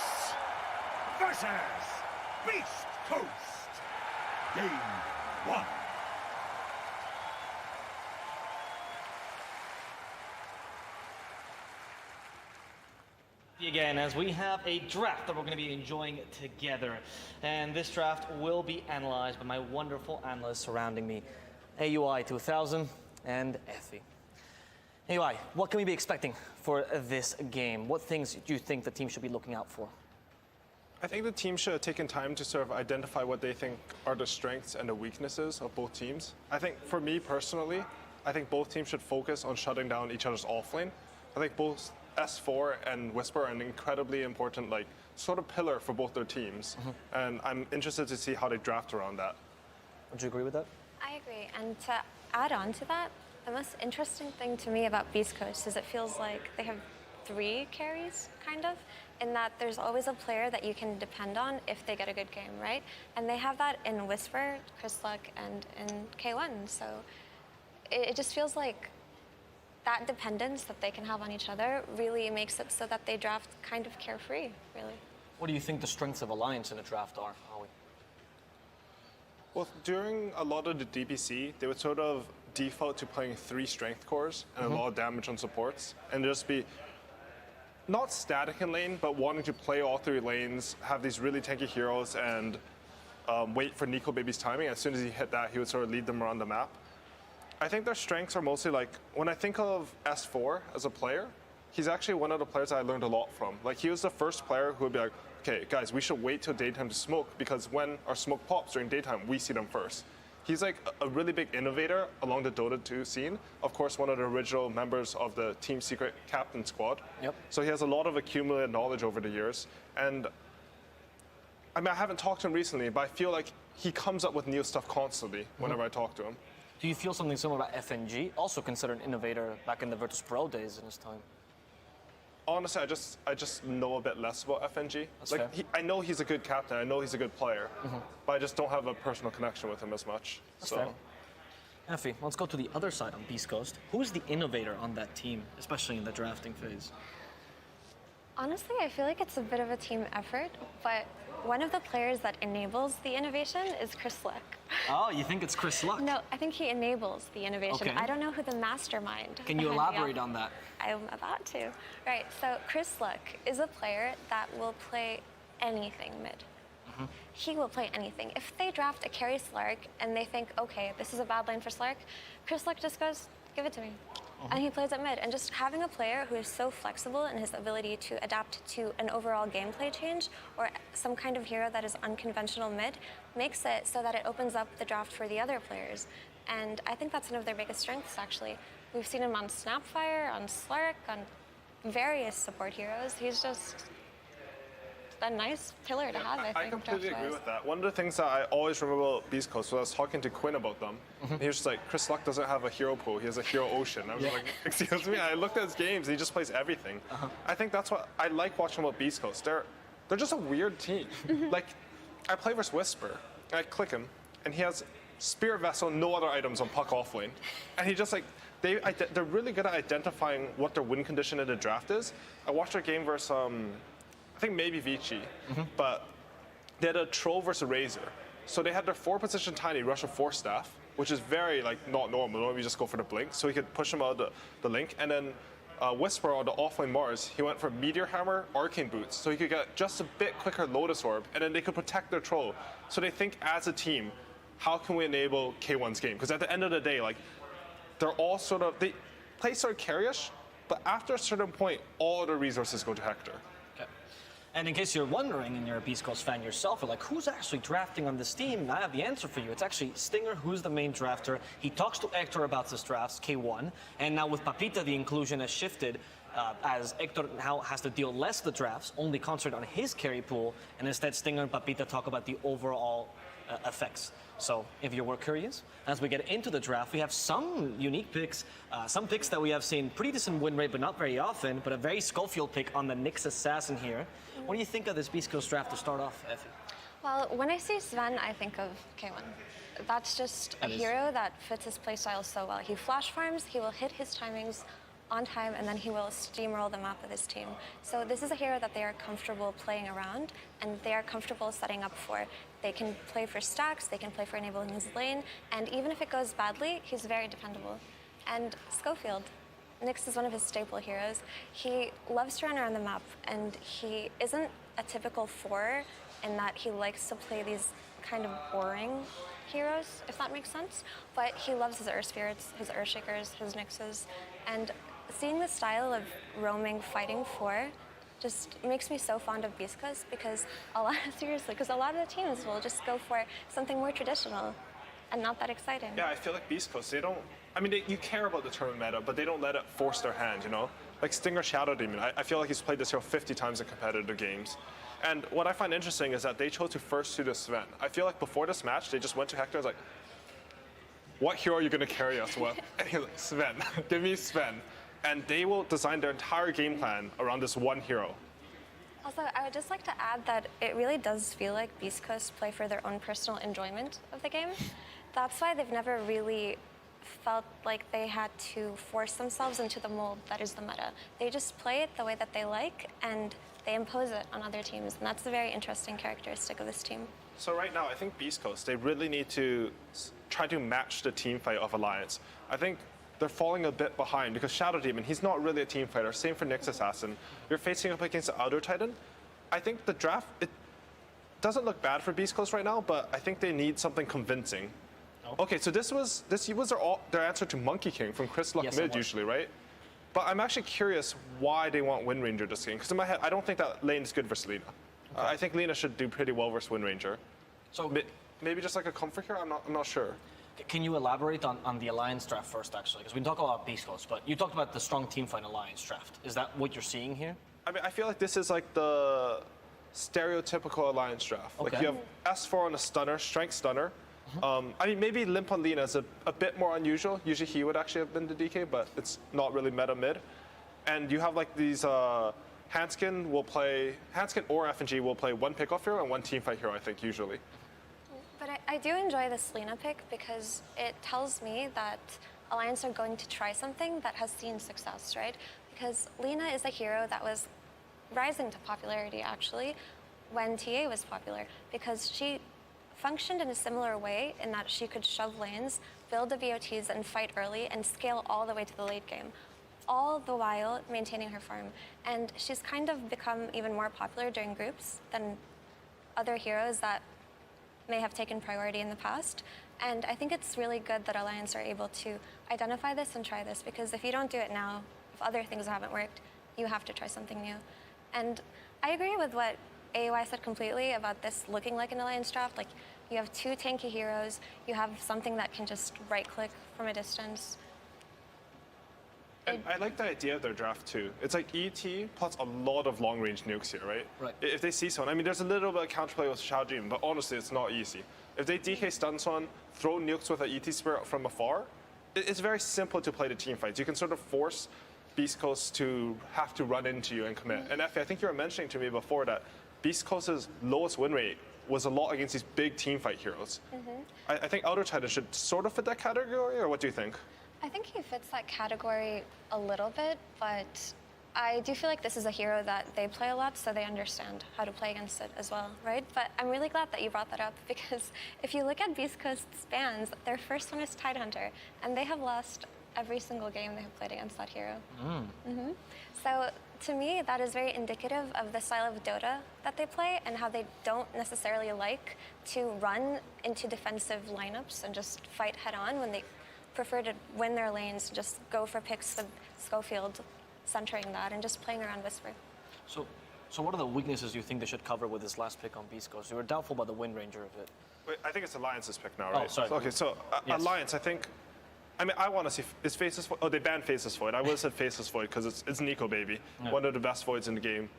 versus Beast Coast. Game 1. Again, as we have a draft that we're going to be enjoying together. And this draft will be analyzed by my wonderful analysts surrounding me, AUI 2000 and Effie. AUI, what can we be expecting for this game? What things do you think the team should be looking out for? I think the team should have taken time to sort of identify what they think are the strengths and the weaknesses of both teams. I think for me personally, I think both teams should focus on shutting down each other's offlane. I think both S4 and Whisper are an incredibly important sort of pillar for both their teams. And I'm interested to see how they draft around that. Would you agree with that? I agree. And to add on to that, the most interesting thing to me about Beast Coast is it feels like they have 3 carries, kind of, in that there's always a player that you can depend on if they get a good game, right? And they have that in Whisper, Chris Luck, and in K1. So it just feels like that dependence that they can have on each other really makes it so that they draft kind of carefree, really. What do you think the strengths of Alliance in a draft are, Howie? Well, during a lot of the DPC, they would sort of default to playing 3 strength cores and a lot of damage on supports, and just be not static in lane, but wanting to play all 3 lanes, have these really tanky heroes, and wait for Nico Baby's timing. As soon as he hit that, he would sort of lead them around the map. I think their strengths are mostly when I think of S4 as a player, he's actually one of the players I learned a lot from. He was the first player who would be like, okay, guys, we should wait till daytime to smoke, because when our smoke pops during daytime, we see them first. He's like a really big innovator along the Dota 2 scene. Of course, one of the original members of the Team Secret captain squad. So he has a lot of accumulated knowledge over the years. And I mean, I haven't talked to him recently, but I feel like he comes up with new stuff constantly whenever I talk to him. Do you feel something similar about FNG, also considered an innovator back in the Virtus Pro days in his time? Honestly, I just know a bit less about FNG. I know he's a good captain, I know he's a good player, but I just don't have a personal connection with him as much. That's fair. Effie, let's go to the other side on Beast Coast. Who is the innovator on that team, especially in the drafting phase? Honestly, I feel like it's a bit of a team effort, but one of the players that enables the innovation is Chris Luck. Oh, you think it's Chris Luck? No, I think he enables the innovation. Okay. I don't know who the mastermind. Can you elaborate on that? I'm about to. Right, so Chris Luck is a player that will play anything mid. He will play anything. If they draft a carry Slark and they think, okay, this is a bad lane for Slark, Chris Luck just goes, give it to me. And he plays at mid. And just having a player who is so flexible in his ability to adapt to an overall gameplay change or some kind of hero that is unconventional mid makes it so that it opens up the draft for the other players. And I think that's one of their biggest strengths, actually. We've seen him on Snapfire, on Slark, on various support heroes. He's just a nice pillar to have, I think. I completely agree draft-wise. with that. One of the things that I always remember about Beast Coast was I was talking to Quinn about them. He was just like, Chris Luck doesn't have a hero pool, he has a hero ocean. I was like, excuse me? I looked at his games, he just plays everything. I think that's what I like watching about Beast Coast. They're just a weird team. Like, I play versus Whisper, and I click him, and he has Spirit Vessel, no other items on puck off lane. And he just like, they're really good at identifying what their win condition in the draft is. I watched their game versus, I think maybe Vici, but they had a Troll versus a Razor. So they had their 4-position Tiny rush a 4-staff, which is very like not normal. Normally you just go for the blink, so he could push him out of the link. And then Whisper on the offlane Mars, he went for Meteor Hammer, Arcane Boots, so he could get just a bit quicker Lotus Orb, and then they could protect their Troll. So they think as a team, how can we enable K1's game? Because at the end of the day, like, they're all sort of, they play sort of carryish, but after a certain point, all the resources go to Hector. And in case you're wondering, and you're a Beast Coast fan yourself, or like, who's actually drafting on this team? I have the answer for you. It's actually Stinger, who's the main drafter. He talks to Hector about this drafts, K1. And now with Papita, the inclusion has shifted as Hector now has to deal less the drafts, only concentrate on his carry pool, and instead Stinger and Papita talk about the overall effects. So if you were curious, as we get into the draft, we have some unique picks, some picks that we have seen pretty decent win rate, but not very often, but a very Schofield pick on the Nyx Assassin here. What do you think of this Beast Coast draft to start off, Effie? Well, when I see Sven, I think of K1. That's just a hero that fits his playstyle so well. He flash farms, he will hit his timings on time, and then he will steamroll the map with his team. So this is a hero that they are comfortable playing around, and they are comfortable setting up for. They can play for stacks, they can play for enabling his lane, and even if it goes badly, he's very dependable. And Schofield, Nyx is one of his staple heroes. He loves to run around the map, and he isn't a typical 4 in that he likes to play these kind of boring heroes, if that makes sense. But he loves his Earth Spirits, his Earth Shakers, his Nyxes, and seeing the style of roaming, fighting 4 just makes me so fond of Beast Coast because seriously, because a lot of the teams will just go for something more traditional and not that exciting. Yeah, I feel like Beast Coast, they don't, I mean, you care about the tournament meta, but they don't let it force their hand, you know? Like Stinger Shadow Demon, I feel like he's played this hero 50 times in competitive games. And what I find interesting is that they chose to first suit a Sven. I feel like before this match, they just went to Hector and was like, what hero are you going to carry us with? And he's like, Sven, give me Sven. And they will design their entire game plan around this one hero. Also, I would just like to add that it really does feel like Beast Coast play for their own personal enjoyment of the game. That's why they've never really felt like they had to force themselves into the mold that is the meta. They just play it the way that they like, and they impose it on other teams. And that's a very interesting characteristic of this team. So right now, I think Beast Coast, they really need to try to match the team fight of Alliance. I think they're falling a bit behind because Shadow Demon, he's not really a team fighter. Same for Nyx Assassin. You're facing up against the Outer Titan. I think the draft, it doesn't look bad for Beast Coast right now, but I think they need something convincing. Okay, so this was their answer to Monkey King from Chris Luck mid usually, right? But I'm actually curious why they want Wind Ranger this game. Because in my head, I don't think that lane is good versus Lina. Okay. I think Lina should do pretty well versus Wind Ranger. So maybe just like a comfort here. I'm not sure. Can you elaborate on the Alliance draft first, actually? Because we talk about Beast Coast, but you talked about the strong team fight Alliance draft. Is that what you're seeing here? I mean, I feel like this is like the stereotypical Alliance draft. Okay. Like you have S4 on a stunner, strength stunner. I mean, maybe Limp on Lina is a bit more unusual. Usually he would actually have been the DK, but it's not really meta mid. And you have like these Hanskin or FNG will play one pickoff hero and one team fight hero, I think, usually. But I do enjoy this Lina pick because it tells me that Alliance are going to try something that has seen success, right? Because Lina is a hero that was rising to popularity, actually, when TA was popular, because she functioned in a similar way in that she could shove lanes, build the BOTs, and fight early, and scale all the way to the late game, all the while maintaining her farm. And she's kind of become even more popular during groups than other heroes that may have taken priority in the past. And I think it's really good that Alliance are able to identify this and try this, because if you don't do it now, if other things haven't worked, you have to try something new. And I agree with what AOI said completely about this looking like an Alliance draft. Like, you have 2 tanky heroes, you have something that can just right-click from a distance. And I like the idea of their draft too. It's like ET plus a lot of long-range nukes here, right? Right. If they see someone, I mean, there's a little bit of counterplay with Shao Jin, but honestly, it's not easy. If they DK stun someone, throw nukes with an ET Spirit from afar, it's very simple to play the team fights. You can sort of force Beast Coast to have to run into you and commit. And Effie, I think you were mentioning to me before that Beast Coast's lowest win rate was a lot against these big team fight heroes. I think Outer Titan should sort of fit that category, or what do you think? I think he fits that category a little bit, but I do feel like this is a hero that they play a lot, so they understand how to play against it as well, right? But I'm really glad that you brought that up, because if you look at Beast Coast's bans, their first one is Tidehunter, and they have lost every single game they have played against that hero. So to me, that is very indicative of the style of Dota that they play and how they don't necessarily like to run into defensive lineups and just fight head on when they prefer to win their lanes, just go for picks with Schofield centering that and just playing around Whisper. So what are the weaknesses you think they should cover with this last pick on Beast Coast? You were doubtful about the Wind Ranger of it. Wait, I think it's Alliance's pick now, right? Oh, sorry. Okay, so Yes. Alliance, I think. I mean, I want to see is Faceless Void. Oh, they banned Faceless Void. I would have said Faceless Void because it's Nico Baby, one of the best voids in the game.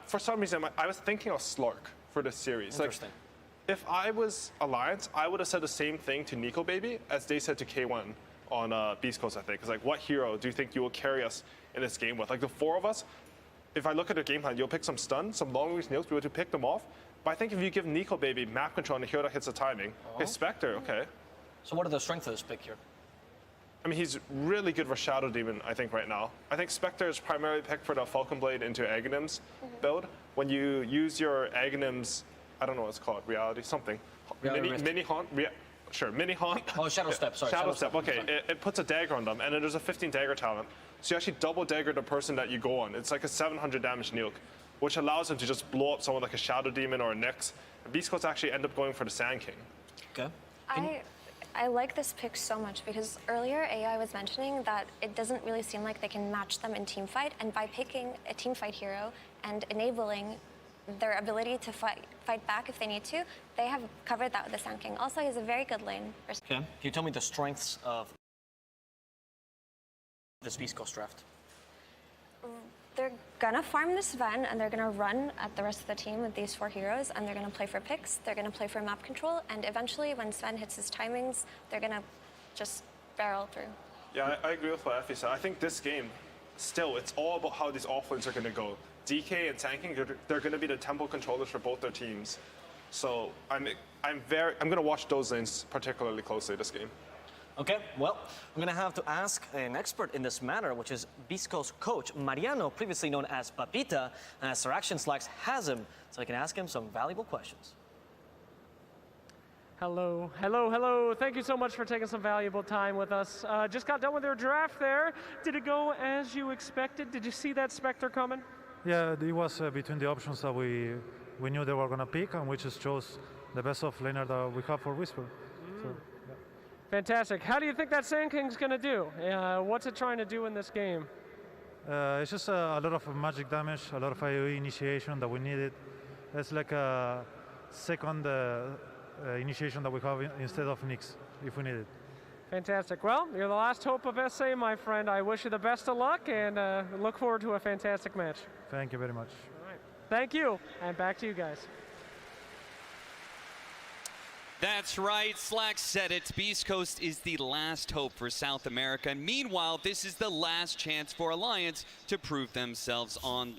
For some reason, I was thinking of Slark for this series. Interesting. If I was Alliance, I would have said the same thing to Nico Baby as they said to K1 on Beast Coast, I think. It's like, what hero do you think you will carry us in this game with? Like, the four of us, if I look at their game plan, you'll pick some stun, some long-range nukes, be able to pick them off. But I think if you give Nico Baby map control and a hero that hits the timing, okay, Spectre, okay. So what are the strengths of this pick here? I mean, he's really good for Shadow Demon, I think, right now. I think Spectre is primarily picked for the Falcon Blade into Aghanims build. When you use your Aghanims, I don't know what it's called, reality, something. Mini Haunt? Mini Haunt. Oh, Shadow Step, sorry. Shadow Step, okay. It puts a dagger on them, and then there's a 15 dagger talent. So you actually double dagger the person that you go on. It's like a 700 damage nuke, which allows them to just blow up someone like a Shadow Demon or a Nyx. And Beast Coast actually end up going for the Sand King. Okay. I like this pick so much because earlier AI was mentioning that it doesn't really seem like they can match them in teamfight, and by picking a teamfight hero and enabling their ability to fight back if they need to, they have covered that with the Sand King. Also, he's a very good lane. Okay. Can you tell me the strengths of this Beast Coast draft? They're gonna farm this Sven, and they're gonna run at the rest of the team with these four heroes, and they're gonna play for picks, they're gonna play for map control, and eventually when Sven hits his timings, they're gonna just barrel through. Yeah, I agree with what Effie said. I think this game, still, it's all about how these offlanes are going to go. DK and Tanking, they're going to be the tempo controllers for both their teams. So I'm going to watch those lanes particularly closely this game. Okay, well, I'm going to have to ask an expert in this matter, which is Beast Coast coach Mariano, previously known as Papita, as Sir Action Slacks has him, so I can ask him some valuable questions. Hello, hello, hello. Thank you so much for taking some valuable time with us. Just got done with your draft there. Did it go as you expected? Did you see that Spectre coming? Yeah, it was between the options that we knew they were going to pick, and we just chose the best of laner that we have for Whisper. So, yeah. Fantastic. How do you think that Sand King's going to do? What's it trying to do in this game? It's just a lot of magic damage, a lot of AoE initiation that we needed. It's like a second initiation that we have instead of Nyx, if we need it. Fantastic. Well, you're the last hope of SA, my friend. I wish you the best of luck and look forward to a fantastic match. Thank you very much. All right. Thank you, and back to you guys. That's right, Slack said it. Beast Coast is the last hope for South America. Meanwhile, this is the last chance for Alliance to prove themselves on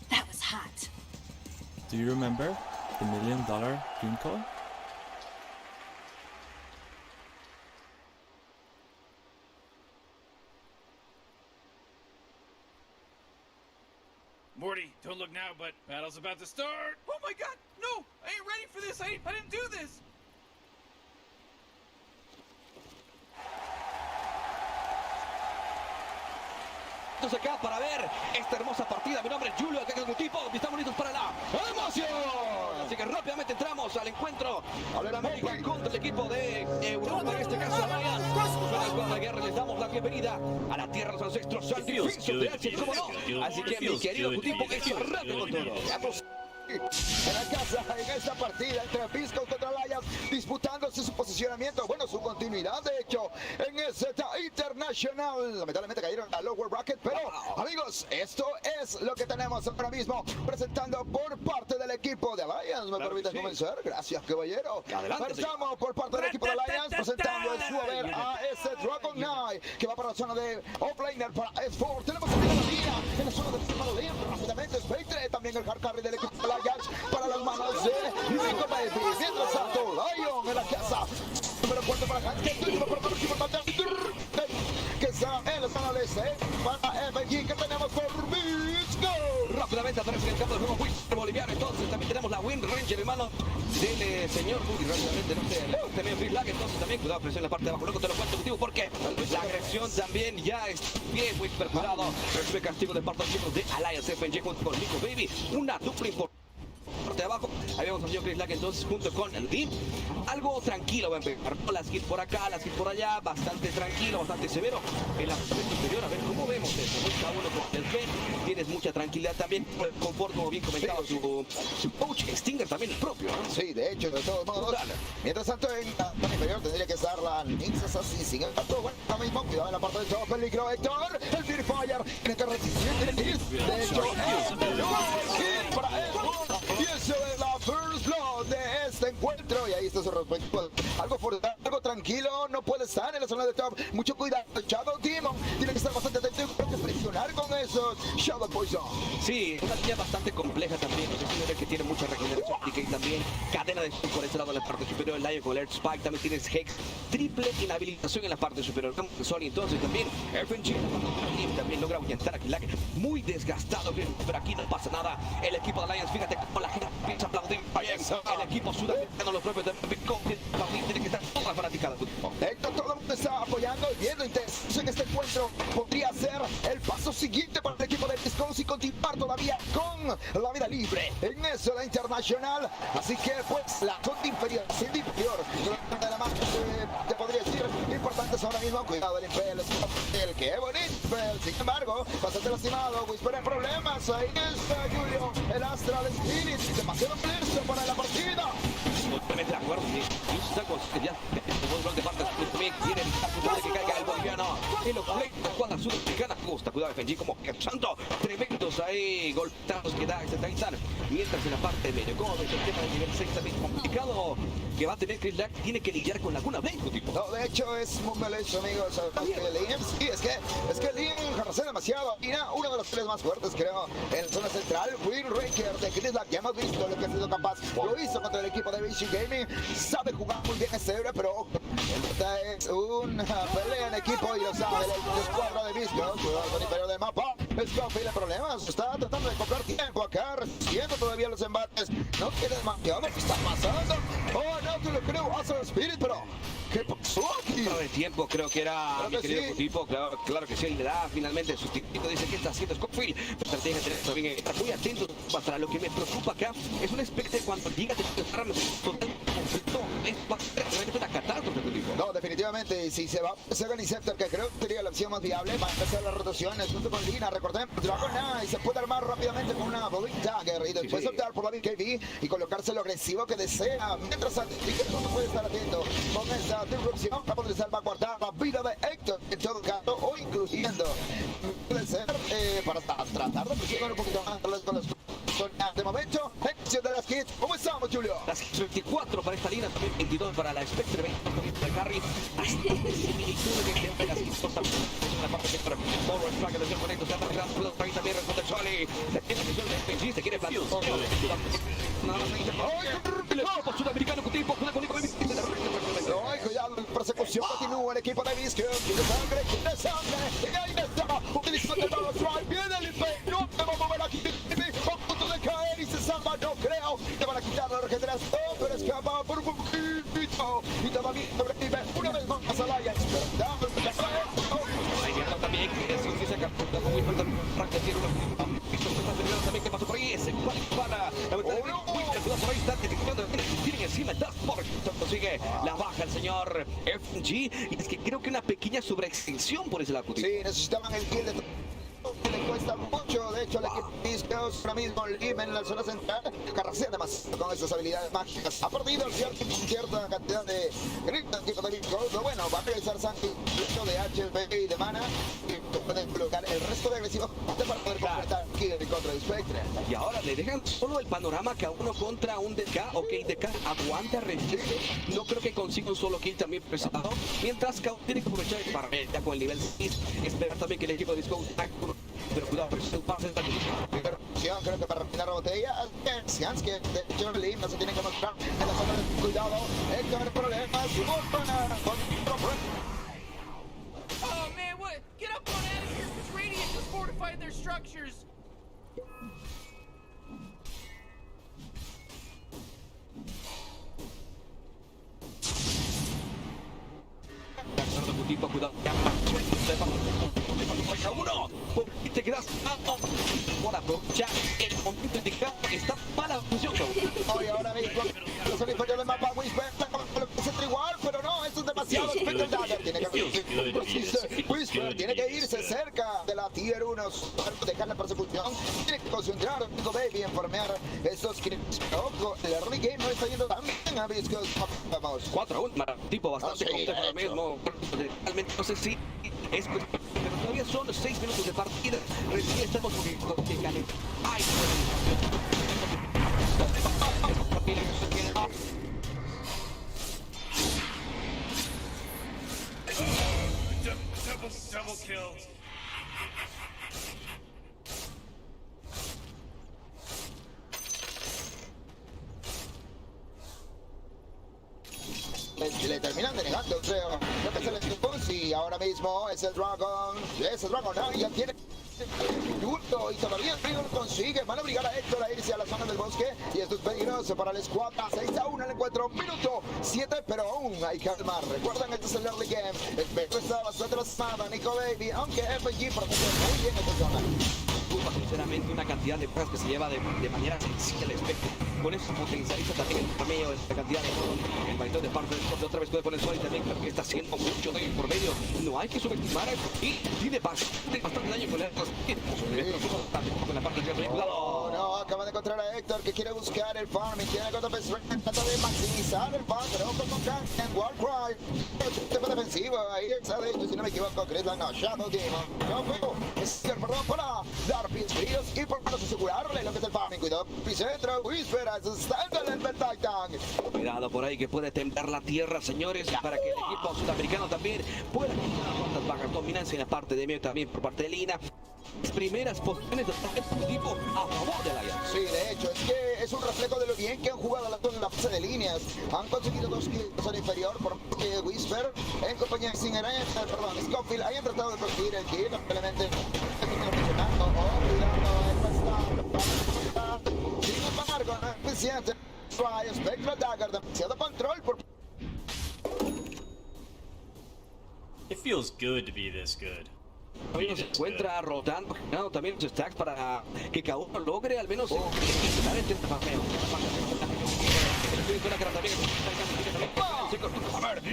That was hot. Do you remember the $1 million dream call? Morty, don't look now, but battle's about to start. Oh my god, no! I ain't ready for this! I didn't do this! listos acá para ver esta hermosa partida. Mi nombre es Julio, acá con tu equipo. Estamos listos para la emoción. Así que rápidamente entramos al encuentro. Habla América contra el equipo de Europa, en este caso Alliance. Para el juego de guerra les damos la bienvenida a la tierra de los ancestros. Al difícil de Alce, ¿cómo no? Así que mi querido equipo, esto arranca con todo. Vamos. En la casa, en esta partida entre Bisco contra Alliance, disputándose su posicionamiento, bueno, su continuidad, de hecho, en esta Internacional. Lamentablemente cayeron a lower bracket, pero amigos, esto es lo que tenemos ahora mismo, presentando por parte del equipo de Alliance. ¿Me permiten comenzar? Gracias, caballero. Adelante. Estamos por parte del equipo de Alliance, presentando en su haber a ese Dragon Knight, que va para la zona de offlaner para S4. Tenemos también a la línea en la zona de Final Lane, rápidamente Spectre, también el hard carry del equipo de Alliance para las manos de Rico Baby. Mientras tanto, Lion en la casa. Número 4 para Hans, que es el último por más importante, que está en la zona de C para FG, que tenemos por Bisco. Rápidamente aparece en el campo de juego Win boliviano. Entonces también tenemos la Wind Ranger, hermano, del señor Woody. Rápidamente no sé, también Free Lag. Entonces también cuidado, presión en la parte de abajo. Luego te lo cuento contigo porque la agresión también ya es bien muy perjudicado. Recibe castigo de parte del equipo de Alliance FNG junto con Nico Baby. Una dupla importante de abajo. Habíamos al señor Chris Lack entonces junto con el team. Algo tranquilo va a empezar. Las kills por acá, las kills por allá. Bastante tranquilo, bastante severo. En la parte superior, a ver cómo vemos eso. Cada uno con el gen. Tienes mucha tranquilidad también. Confort, como bien comentado, su coach Stinger también el propio, ¿no? Sí, de hecho, de todos modos. Mientras tanto, en la parte inferior tendría que estar la Nix así. Sin embargo, bueno, lo mismo. Cuidado en la parte de todo peligro, Héctor. El Fear Fire. Tiene que resistir. De hecho, el para él. Y eso es la first blood de este encuentro. Y ahí está su respecto. Algo tranquilo, no puede estar en la zona de top. Mucho cuidado. Shadow Demon tiene que estar bastante atento y creo que presionar con esos Shadow Poison. Sí, una línea bastante compleja también. Es un héroe que tiene mucha regeneración y también cadena de por ese lado en la parte superior. El Lion con el Earth Spike. También tienes Hex. Triple inhabilitación en la parte superior. Sony entonces también. FNG también logra ahuyentar a Kilak. Muy desgastado, pero aquí no pasa nada. El equipo de Alliance, fíjate cómo la gente piensa aplaudir. El equipo sudamericano, los propios de Bitcoin, tiene que estar toda fanaticada. Héctor, todo el mundo está apoyando y viendo intenso en este encuentro. Podría ser el paso siguiente para el equipo de Bitcoin y continuar todavía con la vida libre en eso la Internacional. Así que, pues, la zona inferior, de la mano, te podría decir, importantes ahora mismo. Cuidado el Impel, el que bonito. Sin embargo, bastante lastimado. Whisper en problemas. Ahí está Julio, el Astral Spirit. Demasiado flexible para la partida. Totalmente de acuerdo. Ya de parte también quiere evitar que caiga el boliviano. Y lo play la escuadra sudamericana. Gusta, cuidado FNG como santo. Tremendos ahí golpetados que da este Titan. Mientras en la parte de Gold, el tema de nivel 6 también complicado que va a tener Chris Lack. Tiene que lidiar con Laguna Blanco, tipo. No, de hecho es muy molesto, amigos. Sí, es que Liam arrasó demasiado. Mira, uno de los tres más fuertes, creo, en la zona central. Wind Ranger de Chris Lack. Ya hemos visto lo que ha sido capaz. Lo hizo contra el equipo de BC Gaming. Sabe jugar muy bien este héroe, pero esta es una pelea en equipo y lo sabe el escuadra de Bisco. Cuidado con el interior del mapa. Scofield en problemas. Está tratando de comprar tiempo acá, resistiendo todavía los embates. No quiere demasiado. ¿Qué está pasando? Oh, no, tú lo creo. Astral Spirit, pero ¿qué pasó aquí? De tiempo, creo que era mi querido tipo. Claro que sí, y le da finalmente su tipo. Dice que está haciendo Scofield. Estrategia de también estar muy atento para lo que me preocupa acá. Es un espectro cuando llega a tener conflicto. Es realmente una catástrofe tu tipo. No, definitivamente. Si se va Seven y Scepter, que creo que sería la opción más viable para empezar las rotaciones junto con Lina. Recordemos, Dragon Knight se puede armar rápidamente con una Bowling Dagger y después optar por la BKB y colocarse lo agresivo que desea. Mientras tanto, no puede estar atento con esta disrupción para poder salvaguardar la vida de Héctor en todo caso, o incluyendo puede ser para tratar de presionar un poquito más con los de momento, acción de las kits. ¿Cómo estamos, Julio? Las 24 para esta línea, también 22 para la Spectre, 22 de Harry. Bastante similitud de las kits. La parte que para Forward Strike, el señor Conecto, se ha arreglado, cuidado, también responde Soli. Se tiene que ser de FNG, se quiere plantear. El equipo sudamericano con tiempo, cuidado con Nico Baby. Cuidado, la persecución continúa el equipo de Bisco. Quiere sangre, y ahí está, utilizando el Dollar Strike, viene el imperio, no te va a mover aquí, a punto de caer y se salva, no creo, te van a quitar la regeneración, pero escapa por un poquito, y todavía sobrevive una vez más a Alliance, Ahí viendo también que es un Whisper también tiene una... también que pasó por ahí, ese para la ventana de Whisper, cuidado por ahí, está detectando, tienen encima el Dustborg, consigue la baja el señor FG, y es que creo que una pequeña sobreextensión por ese lado. Sí, necesitaban el kill de... Le cuesta mucho, de hecho, el equipo Discos ahora mismo Lim en la zona central carrasea demasiado con esas habilidades mágicas. Ha perdido cierta cantidad de grita el equipo de Discos. Lo bueno, va a regresar Santi de HP y de mana y puede colocar el resto de agresivos para poder completar kill contra el Spectre. Y ahora le dejan solo el panorama que a uno contra un DK. Ok, DK aguanta, resiste. No creo que consiga un solo kill también pesado. Mientras K tiene que aprovechar para ya con el nivel 6. Esperar también que el equipo de Discos pero cuidado, pero el pase está creo que para terminar la botella, Sians, que de hecho Lim no se tiene que mostrar en la zona de cuidado, Héctor problemas, Oh man, what? Get up on out of here, because Radiant just fortified their structures. Cuidado, uno, y te quedas por aprovechar el momento indicado, está mala función. Hoy ahora mismo los inferiores del mapa Whisper se igual, pero no, esto es demasiado. Spectre Dagger tiene que Whisper tiene que irse cerca de la tier 1 para dejar la persecución. Tiene que concentrar a Nico Baby en farmear estos kills. Ojo, el early game no está yendo tan bien a Viscos. Vamos 4-1, tipo bastante complejo ahora mismo. Realmente no sé si es, pero todavía son 6 minutos de partida. Recién estamos con que gane. ¡Ay! Double kill. Le terminan denegando, creo. Creo que es el Expulse y ahora mismo es el Dragon. Es el Dragon, ¿no? Ya tiene minuto y todavía el Río lo consigue. Van a obligar a Héctor a irse a la zona del bosque y esto es peligroso para la escuadra. 6-1 el encuentro, minuto 7, pero aún hay que calmar. Recuerden, este es el early game. El perro está bastante lastimado, Nico Baby, aunque FG protege muy bien esta zona. Sinceramente, una cantidad de cosas que se lleva de manera sencilla el Spectre. Con eso potencializa también el farmeo, esta cantidad de oro. El maitón de parte de otra vez puede poner sol y también creo que está haciendo mucho daño por medio. No hay que subestimar y tiene bastante daño con estos. Con la parte de cuidado. No, acaba de encontrar a Héctor que quiere buscar el farm y tiene contra trata de maximizar el farm, pero con Kang en Warcry. Tema defensivo, ahí está de hecho, si no me equivoco, Crislan no, Shadow Demon. No juego, es el perdón para dar pies fríos y por menos asegurarle lo que es el farming. Cuidado, Picentro, Whisper, asustando el Titan. Cuidado por ahí que puede temblar la tierra, señores, para que el equipo sudamericano también pueda quitar cuantas bajas. Dominancia en la parte de medio también por parte de Lina. Las primeras posiciones del equipo a favor de la Alianza. Sí, de hecho, es que es un reflejo de lo bien que han jugado en la fase de líneas. Han conseguido 2 kills al inferior por Whisper en compañía de Singer, Scofield hayan tratado de conseguir el kill, simplemente mencionando, sin embargo, no es suficiente. Spectre Dagger, demasiado control por... It feels good to be this good. Se encuentra rotando, ganando también los stacks para que cada uno logre al menos intentar este farmeo.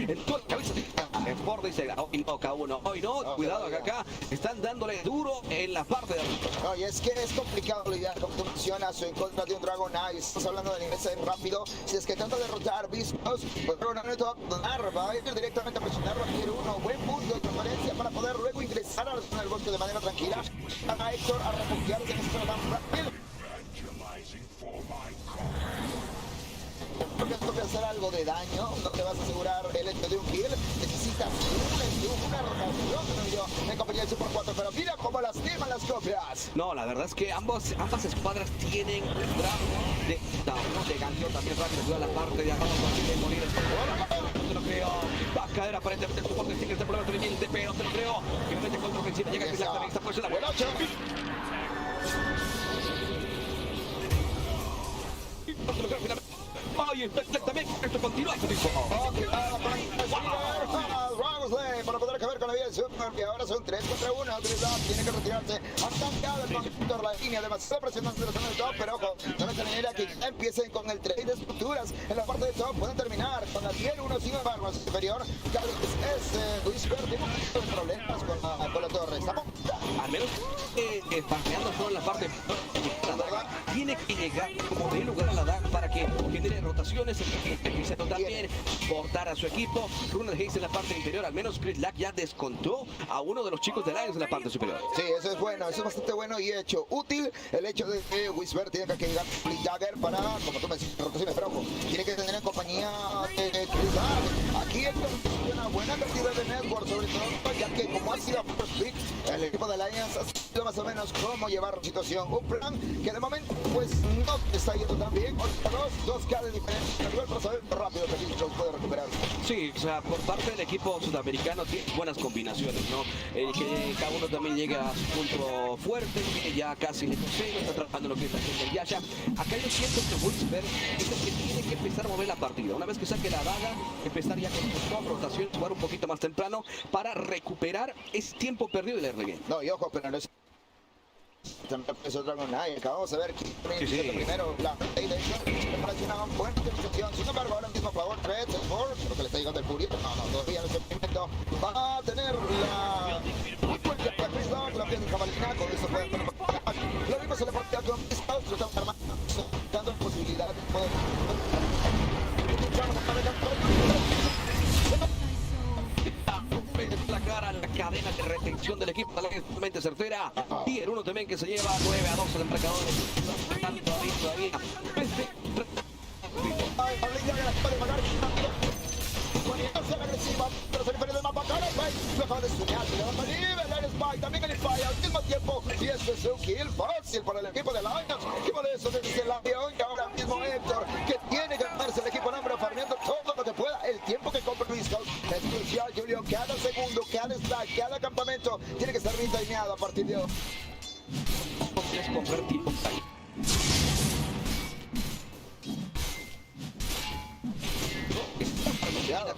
En toda la cabeza en Ford dice, hoy no, K1, hoy no, cuidado que acá están dándole duro en la parte de arriba. No, y es que es complicado lidiar, como tú mencionas, en contra de un Dragon Knight. Estamos hablando de nivel 6 rápido. Si es que trata de derrotar Viscos, pues Dragon Knight va a ir directamente a presionar a Tier 1. Buen punto de preferencia para poder luego ingresar a la zona del bosque de manera tranquila. A Héctor a refugiarse en esta zona tan rápido. Porque esto puede hacer algo de daño, no te vas a asegurar el hecho de un kill, necesitas una rotación en compañía del Super 4, pero mira cómo lastiman las copias. No, la verdad es que ambas escuadras tienen un grado de gancho también rápido, cuidado la parte de abajo, consigue morir el no te lo creo, va a caer aparentemente el soporte, sigue este problema tremendo, pero te lo creo, finalmente contra ofensiva llega que la esta pues la buena noche. No te lo creo finalmente. Ay, también esto continúa. Para poder acabar con la vida del Super y ahora son 3 contra 1. Grizzly tiene que retirarse. Atancado el conductor, la línea, demasiado presionante de la zona del top, pero ojo, no es manera que ya empiecen con el trade de estructuras en la parte de top. Pueden terminar con la tier 1, sin embargo, es superior. Cada vez es Whisper, tiene un poquito de problemas con la torre. Estamos al menos paseando solo en la parte la daga, tiene que llegar como de lugar a la daga para que genere rotaciones, empiece a notar bien, portar a su equipo. Runner Hayes en la parte inferior, al menos Chris Lack ya descontó a uno de los chicos de Lions en la parte superior. Sí, eso es bueno, eso es bastante bueno y hecho útil el hecho de que Whisper tiene que llegar Blink Dagger para, como tú me decís, rotaciones, pero ojo, tiene que tener en compañía de Chris Lack. Aquí hay una buena cantidad de network, sobre todo ya que como ha sido first pick, el equipo de Lions ha sido más o menos cómo llevar la situación. Un plan que de momento pues no está yendo tan bien. 2K de diferencia, pero saber rápido que los puede recuperar. Sí, o sea, por parte del equipo sudamericano tiene buenas combinaciones, ¿no? Que cada uno también llega a su punto fuerte, ya casi le posee, está trabajando lo que es la gente del Yasha. Acá yo siento que Whisper es el que tiene que empezar a mover la partida. Una vez que saque la daga, empezar ya con su rotación, jugar un poquito más temprano para recuperar ese tiempo perdido del RG. No, y ojo, pero no es... También empezó Dragon Knight, acabamos de ver quién primero la preparación una buena intercepción. Sin embargo, ahora mismo a favor Red, creo que le está llegando el Fury, pero no, todavía no es el experimento. Va a tener la Chris Dog, la pieza de jabalina, con eso puede hacer lo mismo se le partía con Pistols, lo estamos armando, dando posibilidad de poder la cara, la cadena de retención del equipo es totalmente certera. Tier 1 también que se lleva 9-2 el embarcador. Todavía. agresiva, pero se diferencia del mapa. Cara, lo acaba de soñar, se levanta nivel, el Spy, también el Spy al mismo tiempo. Y este es un kill fácil para el equipo de Lions. Y por eso desde el avión, y ahora mismo Héctor, que tiene que ganarse el equipo nombre, farmeando todo lo que pueda. El tiempo que compra Risco es crucial, Julio. Cada segundo, cada strike, cada campamento tiene que estar bien timeado a partir de hoy. Es comprar tiempo.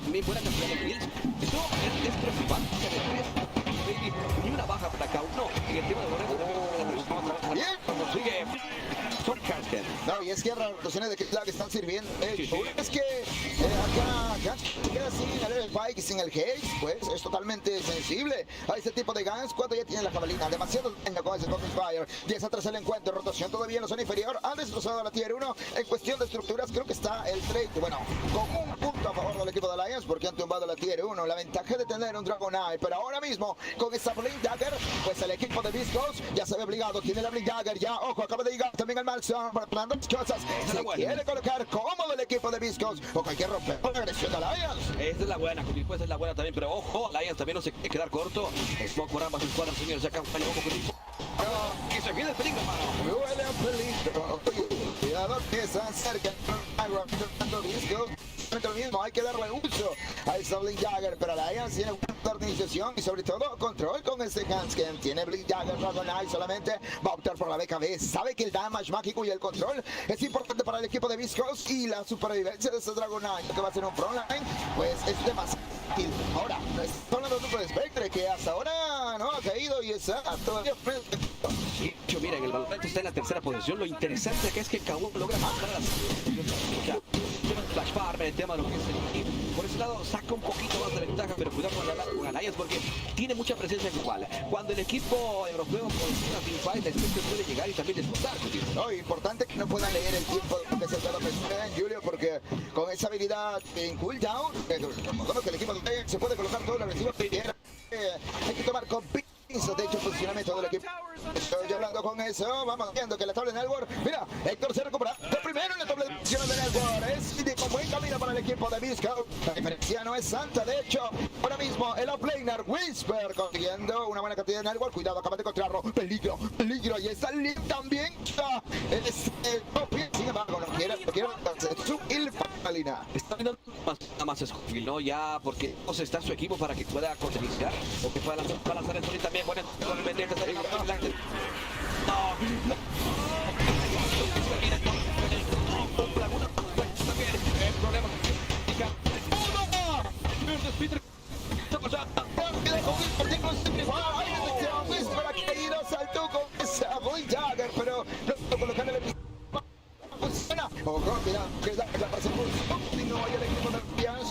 También buena cantidad de kills. Esto es preocupante. Ni una baja para cada uno. En el tema de Borrego, bien, como sigue. No, y es que las rotaciones de Kicklag están sirviendo. Es que acá queda sin el Spike y sin el Haze, pues es totalmente sensible a ese tipo de guns cuando ya tiene la jabalina. Demasiado daño con ese Coffin Fire. 10 atrás el encuentro, rotación todavía en la zona inferior. Han destrozado la tier 1 en cuestión de estructuras. Creo que está el trade, bueno, con un punto a favor del equipo de Lions porque han tumbado la tier 1. La ventaja de tener un Dragon Eye, pero ahora mismo con esa Blink Dagger, pues el equipo de Viscos ya se ve obligado. Tiene la Blink Dagger, ya, ojo, acaba de llegar también al Malzahn para planear las cosas. Se quiere colocar cómodo el equipo de Viscos o cualquier romper con la agresión de Lions. Esta es la buena, con después es la buena también, pero ojo, Lions también no se quiere quedar corto. Smoke por ambas escuadras, señores, acá un ojo con que se viene el peligro, hermano. Huele a peligro. Cuidado que se acerca Viscos. Lo mismo, hay que darle uso a esa Blink Dagger, pero Lions tiene una organización y sobre todo control con ese Hansken. Tiene Blink Dagger, Dragon Eye solamente va a optar por la BKB. Sabe que el damage mágico y el control es importante para el equipo de Viscos y la supervivencia de ese Dragon Eye que va a ser un frontline, pues es demasiado. Ahora, está hablando de un Spectre que hasta ahora no ha caído y está todavía frente. Sí, yo, mira, el balón está en la tercera posición. Lo interesante acá es que Kaun logra matar a las Flash Farm, el tema de lo que es el equipo. Por ese lado saca un poquito más de ventaja, pero cuidado con Alliance porque tiene mucha presencia igual. Cuando el equipo europeo con una teamfight, el Spectre puede llegar y también desmontar. No, importante que no puedan leer el tiempo de que se está en Julio, porque con esa habilidad en cooldown, recordemos que el equipo se puede colocar todo el agresivo que quiera. Hay que tomar con de hecho, funcionamiento del equipo. Estoy hablando con eso. Vamos viendo que la tabla de Network. Mira, Héctor se recupera. De primero en la tabla de posiciones de Network. Es con buen camino para el equipo de Visco. La diferencia no es santa. De hecho, ahora mismo el offlaner Whisper consiguiendo una buena cantidad de Network. Cuidado, acaba de encontrarlo. Peligro, peligro. Y está Link también. Sin embargo, no quiere. Su Ilfalina. Está viendo más Scofield, ¿no? Ya porque no está su equipo para que pueda continuar o que pueda lanzar el Sonic también. Bueno, con el pendiente está bien. El problema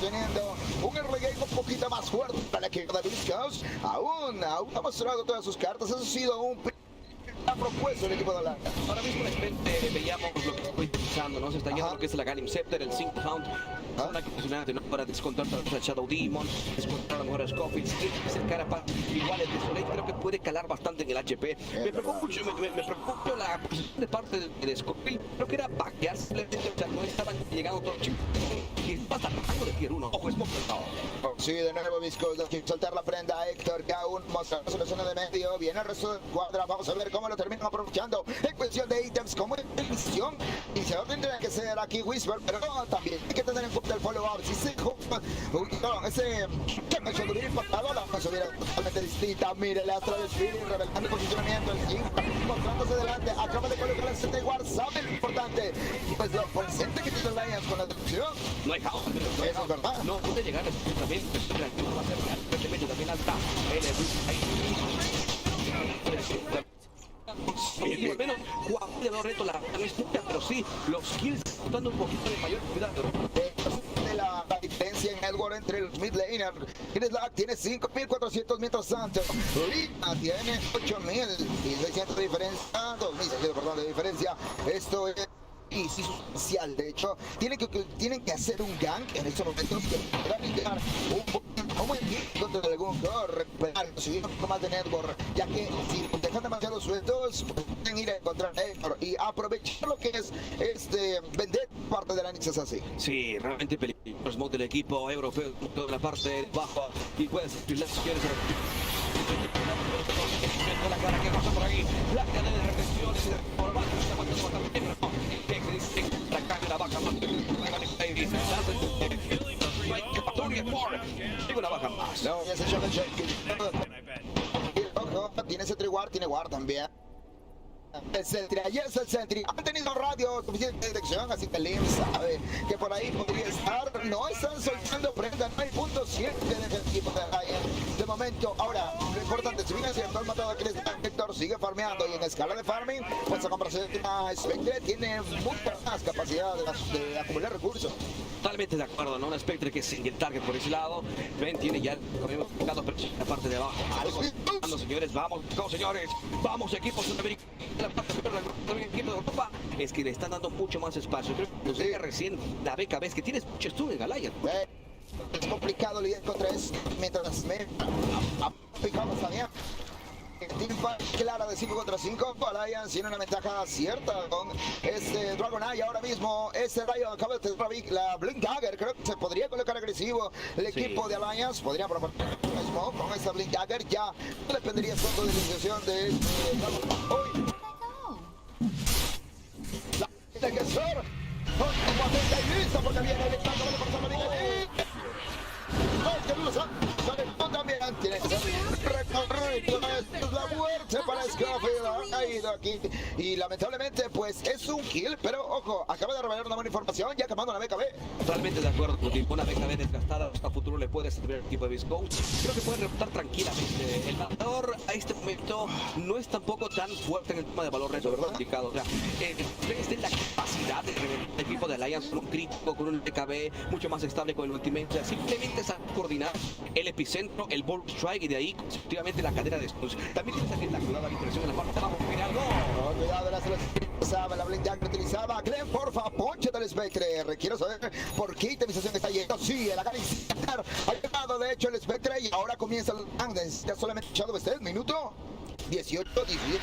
teniendo un early game un poquito más fuerte para el equipo de Beast Coast. Aún ha mostrado todas sus cartas. Eso ha sido un ha propuesto el equipo de la... Ahora mismo veíamos lo que estoy pensando, ¿no? Se está yendo lo que es la Galim Scepter, el Sync Hound. Una impresionante, ¿no? Para descontar a Shadow Demon, descontar a lo mejor a Scofield, acercar a igual el Desolate, creo que puede calar bastante en el HP. Me preocupa mucho, me preocupa la posición de parte de Scofield. Creo que era backearse, o sea, no estaban llegando todos los chicos. Y está atacando de tier 1. Ojo, es mostrado. Sí, de nuevo Viscos, hay que soltar la prenda a Héctor, que aún muestra la zona de medio. Viene el resto del cuadra, vamos a ver cómo lo terminan aprovechando en cuestión de ítems, como en misión. Y se tendría que ser aquí Whisper, pero no, también hay que tener en cuenta el follow-up. Si se ese que me suele impactado, la cosa hubiera totalmente distinta. Mire, el Astro de Spirit revelando el posicionamiento, el King mostrándose delante, acaba de colocar el CT War, sabe lo importante. Pues lo presente que tiene Alliance con la destrucción. No hay caos, eso es verdad. No puede llegar también, tranquilo, va a ser realmente también alta. Al menos cuando de los retos la no es mucha, pero sí, los kills dando un poquito de mayor cuidado. La diferencia en Edward entre los mid laner. Slack tiene 5.400, mientras tanto Lina tiene 8.600 de diferencia, 2.600, perdón, de diferencia. Esto es y sí, sustancial. De hecho, tienen que hacer un gank en estos momentos para limpiar un buen hit contra algún core, recuperar, subir un poco más de network, ya que si dejan demasiado sueltos, pueden ir a encontrar network y aprovechar lo que es vender parte de la Nixes así. Sí, realmente peligroso smoke del equipo europeo, toda la parte de bajo, y puedes las quieres la cara que pasa por ahí, la cadena de retenciones por abajo, está matando bastante bien. La cámara baja más tengo una baja más. No, ese shot tiene ese triguard, tiene guard también. El Sentry, ayer es el Sentry. Han tenido radio suficiente detección, así que Lim sabe que por ahí podría estar. No están soltando prenda, no hay punto 7 en el equipo de Ryan. De momento, ahora, lo importante, si bien es cierto, el matado de Héctor sigue farmeando y en escala de farming, pues a comparación de Spectre tiene mucha más capacidad de acumular recursos. Totalmente de acuerdo, ¿no? Un Spectre que es single target por ese lado. Ben tiene ya, como hemos explicado, pero la parte de abajo. Algo, señores, vamos, señores, vamos, equipos sudamericanos. La parte del equipo de Europa es que le están dando mucho más espacio. Creo que nos llega recién la beca, ves que tienes mucho stun en Alliance. Es complicado lidiar contra eso mientras me aplicamos también. Teamfight clara de 5 contra 5. Alliance tiene una ventaja cierta con Dragon Eye ahora mismo. Rayo acaba de tener la Blink Dagger. Creo que se podría colocar agresivo el equipo de Alliance. Podría proponer mismo con esta Blink Dagger. Ya no dependería solo de la iniciación de hoy. La que ser. Lista porque viene el estado de la persona también tiene que recorrer la muerte para Scofield. Ha caído aquí y lamentablemente pues es un kill, pero ojo, acaba de revelar una buena información ya quemando la BKB. Totalmente de acuerdo, porque una BKB desgastada hasta futuro le puede servir al equipo de Visco. Creo que puede rebotar tranquilamente. El matador a este momento no es tampoco tan fuerte en el tema de valor reto, ¿verdad? Complicado. O sea, es la capacidad de reventar el equipo de Alliance con un crítico, con un BKB mucho más estable con el ultimate. O sea, simplemente es coordinar el epicentro, el ball strike y de ahí consecutivamente la cadena de estos. También tienes aquí la cuidada impresión en la parte de abajo. Cuidado, la Blink Dagger utilizaba. Glenn, porfa, ponche del Spectre. Quiero saber por qué itemización está yendo. Sí, el análisis ha llegado de hecho el Spectre y ahora comienza el Andes. Ya solamente echado este minuto 18, 17.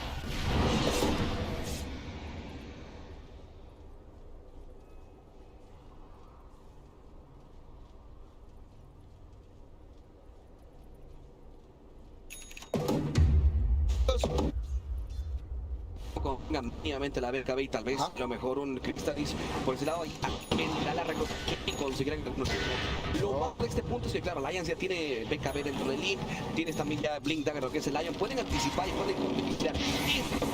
Mínimamente la BKB y tal vez a lo mejor un Crystalis por ese lado da la recuperación y conseguirán lo malo de este punto es que claro, Alliance ya tiene BKB dentro del Link, tienes también ya Blink Dagger, lo que es el Lion, pueden anticipar y pueden completar.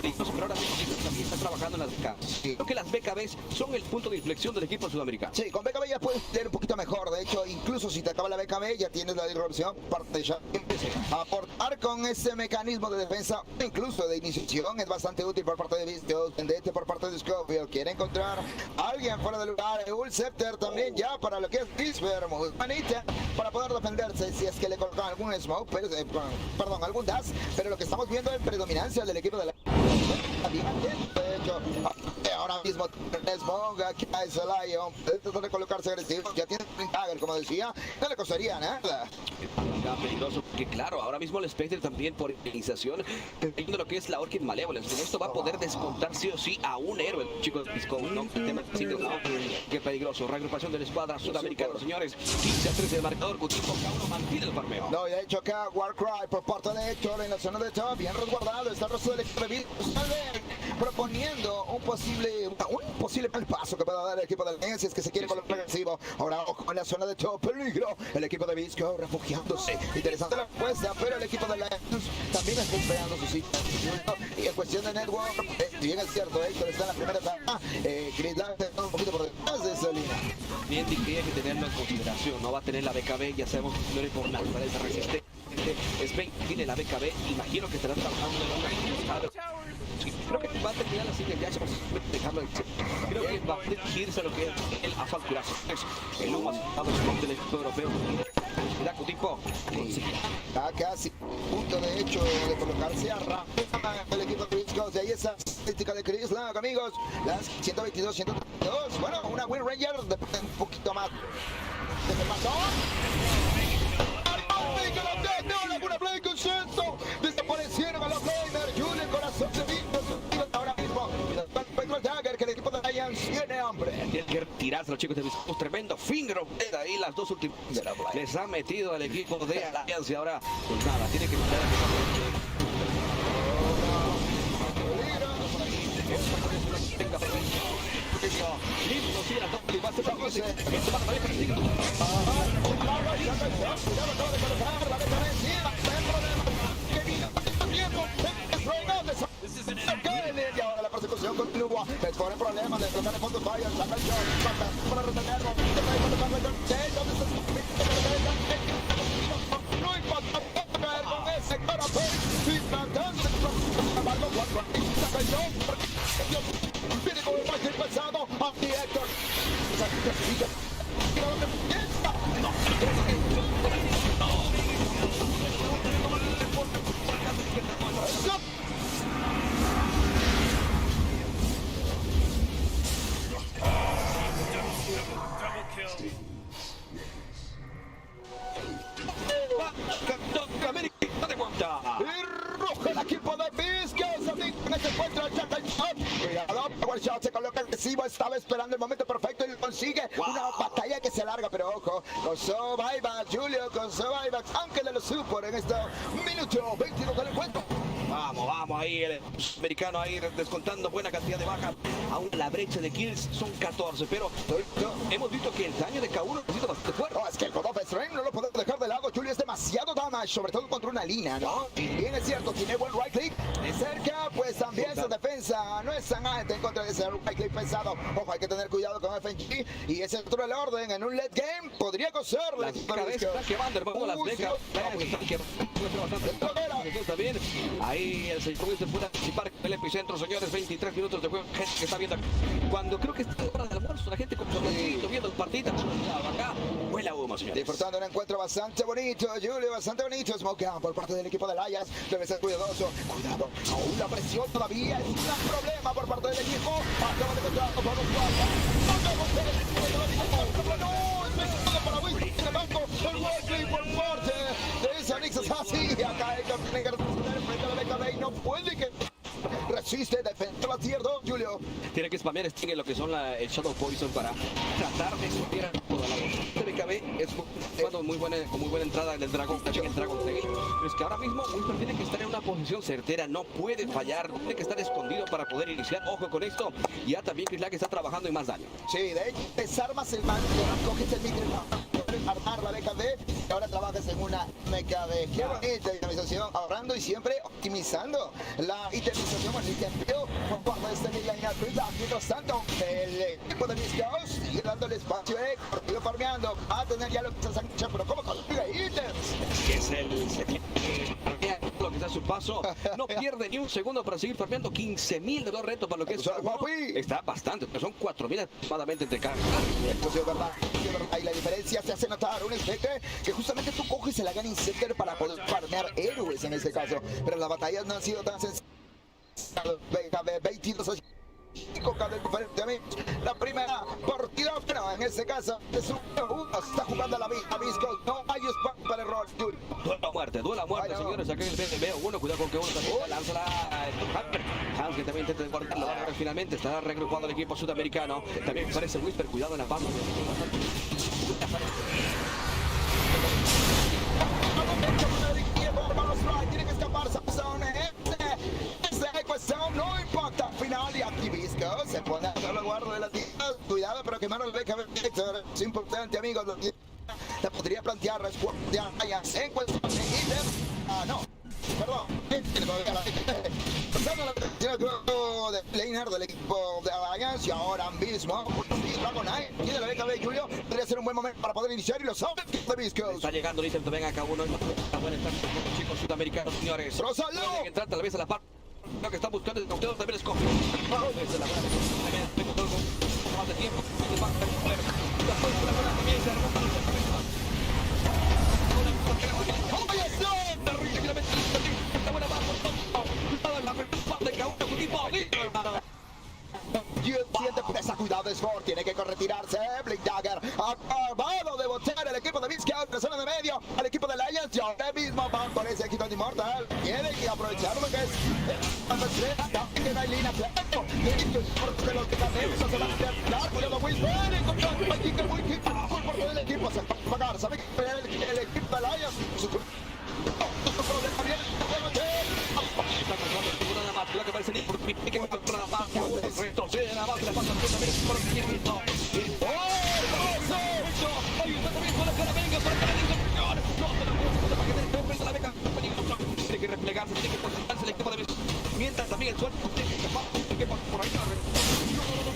pero ahora mismo también está trabajando en las BKBs. Creo que las BKBs son el punto de inflexión del equipo sudamericano. Sí, con BKB ya puedes leer un poquito mejor. De hecho, incluso si te acaba la BKB, ya tienes la disrupción. Parte ya aportar con ese mecanismo de defensa, incluso de iniciación, es bastante útil por parte de Vistos, tendente por parte de Scofield. Quiere encontrar a alguien fuera de lugar. Ul Scepter también ya para lo que es Whisper, muy manita para poder defenderse si es que le colocan algún smoke, pero, perdón, algún dash. Pero lo que estamos viendo es predominancia del equipo de la... De hecho, ahora mismo Smoke, aquí a ese Lion, trata de colocarse agresivo, ya tiene un dagger, como decía, no le costaría nada. Está peligroso, que claro, ahora mismo el Spectre también por iniciación, viendo lo que es la Orchid Malevolence. Esto va a poder descontar sí o sí a un héroe, chicos. No, el tema qué peligroso. Reagrupación de la escuadra sudamericana, señores. 15-13 el marcador, Gutiérrez cada uno mantiene el farmeo. No, y de hecho acá Warcry por parte de Héctor en la zona de top, bien resguardado, está el resto del equipo de Vistos, proponiendo un posible mal paso que pueda dar el equipo de la si es que se quiere colocar agresivo. Ahora ojo en la zona de top, peligro. El equipo de Visco refugiándose. Interesante la respuesta, pero el equipo de la también está esperando su sitio. Y en cuestión de network, bien es cierto, Héctor está en la primera etapa. Chris Lang está un poquito por detrás de esa línea. Bien, que hay que tenerlo en consideración. No va a tener la BKB, ya sabemos que no es por naturaleza resistente. Spain tiene la BKB, imagino que estará trabajando en una... Sí, creo que va a terminar así que ya se va a dejarlo. Creo que va a dirigirse a lo que es el asfalto curazo. El humo asustado del equipo europeo. Mira, tipo está casi punto de hecho de colocarse a el equipo de Viscos. De ahí esa estadística de Chris Lang, amigos. Las 122, 132. Bueno, una Wind Ranger depende un poquito más. ¿Qué pasó? Desaparecieron a los gamers. Julio, corazón de Viscos. Ahora mismo, el Dagger que el equipo de Lions tiene hambre. Tienen que retirarse los chicos de Viscos. Tremendo finger. Ahí las dos últimas. Les ha metido al equipo de Alliance y ahora, pues nada, tiene que matar listo, sí, la top y va a ser y ahora la persecución continúa. Descubre problemas de tocar el fondo fire. Saca el shot para retenerlo. No impacta caer con ese carapé. Impactando saca el shot. Viene con el máquina pesado. Aquí Héctor. El equipo de Viscos en este encuentro se coloca agresivo, estaba esperando el momento perfecto y lo consigue. Una batalla que se alarga, pero ojo, con Survivor, Julio con Survivor, Ángel de los Super en este minuto 22 del encuentro. Vamos, ahí el americano ahí descontando buena cantidad de bajas. Aún la brecha de kills son 14, pero hemos visto que el daño de K1 ha sido bastante fuerte. No, es que el God of Strength no lo podemos dejar de lado. Julio es demasiado damage, sobre todo contra una línea, ¿no? Y bien es cierto, tiene buen right click de cerca, pues también su defensa no es tan alta en contra de ese right click pesado. Ojo, hay que tener cuidado con FNG y ese otro el orden en un late game podría coserle. Las cabezas están quemando, hermano, las becas están bien. Ahí el señor Winston puede participar en el epicentro, señores. 23 minutos de juego. Gente que está viendo cuando creo que está hora del almuerzo, la gente como viendo el partido acá. Huele a humo, señores. Disfrutando un encuentro bastante bonito, Julio, bastante bonito. Smokedown por parte del equipo de Lions. Debe ser cuidadoso. Cuidado, aún la presión todavía es un gran problema por parte del equipo. Acaba de encontrar por los cuatro. No, es metido para Winston. Sin embargo, el Wesley por parte de esa Nixon así. Acá el tiene que responder frente a la BKB y no puede que resiste, defensa la tier 2, Julio. Tiene que spamear Sting en lo que son el Shadow Poison para tratar de subir a toda la voz. El BKB es con muy buena entrada del dragón, el dragón. Pero es que ahora mismo Whisper tiene que estar en una posición certera, no puede fallar, tiene que estar escondido para poder iniciar. Ojo con esto. Ya también Chris Lang está trabajando en más daño. Sí, de hecho, desarmas el mando, coges el micro, armar la BKB ahora trabajas en una MKB. Qué bonita dinamización, ahorrando y siempre optimizando la itemización en el tiempo por parte de este midlaner. Mientras tanto, el equipo de Viscos sigue dándole espacio, corrido farmeando, va a tener ya lo que se sancha, pero ¿cómo consigue ítems? Que es lo que está a su paso, no pierde ni un segundo para seguir farmeando. 15.000 de los retos para lo que es está bastante, pero son 4.000 aproximadamente entre cada. Esto sí es verdad, y la diferencia se hace notar. Un Spectre que justamente tú coges el Again Scepter para poder farmear héroes en este caso, pero las batallas no han sido tan sencillas. 22 a 5 cada diferente, amigos. La primera partida, pero en este caso es uno está jugando a la misma Visco, no hay espacio para el rol. Duela a muerte, señores. Acá en el veo uno, cuidado con que uno también lanza la Hans, que también intenta guardarlo. Finalmente estará regrupado el equipo sudamericano. También parece Whisper, cuidado en la palma. Tiene que escapar Samson. Esta ecuación no impacta al final y aquí Visco se pone a hacer la guarda de la tierra. Cuidado, pero quemaron el BKB. Es importante, amigos. La podría plantear respuesta en cuestión de ítems. No. Perdón. Pasando la atención de laner del equipo de Alliance y ahora mismo Dragon Knight tiene la BKB. Julio podría ser un buen momento para poder iniciar y lo sabe de Viscos. Está llegando el ítem, venga acá uno. Pueden estar con chicos sudamericanos, señores. ¡Rosaldo! Pueden entrar tal vez a la parte. Lo que está buscando el cautelo también es coge. Desde la buena. Más de tiempo. Siente presa, cuidado, Sport tiene que retirarse. Blink Dagger acabado de botear el equipo de Viscos en la zona de medio al equipo de Alliance. Y ahora mismo van por ese equipo de Immortal. Tienen que aprovechar lo que es también que no hay línea claro. De los que también se van a quedar. Cuidado, Whisper. Encontró el kicker muy kick por parte del equipo. Se va a pagar. Sabe que el equipo de Alliance. Su problema viene. Está con nada más. Lo que parece ni por mi que me controla la más. Retrocede la base. Le pasa también por el quinto. Ahí está también con la cara. Venga para que le diga señor. No se lo puedo para que te compres la beca. Tiene que replegarse, tiene que concentrarse el equipo de Viscos. Mientras también el sueldo tiene que escapar. Que por ahí no.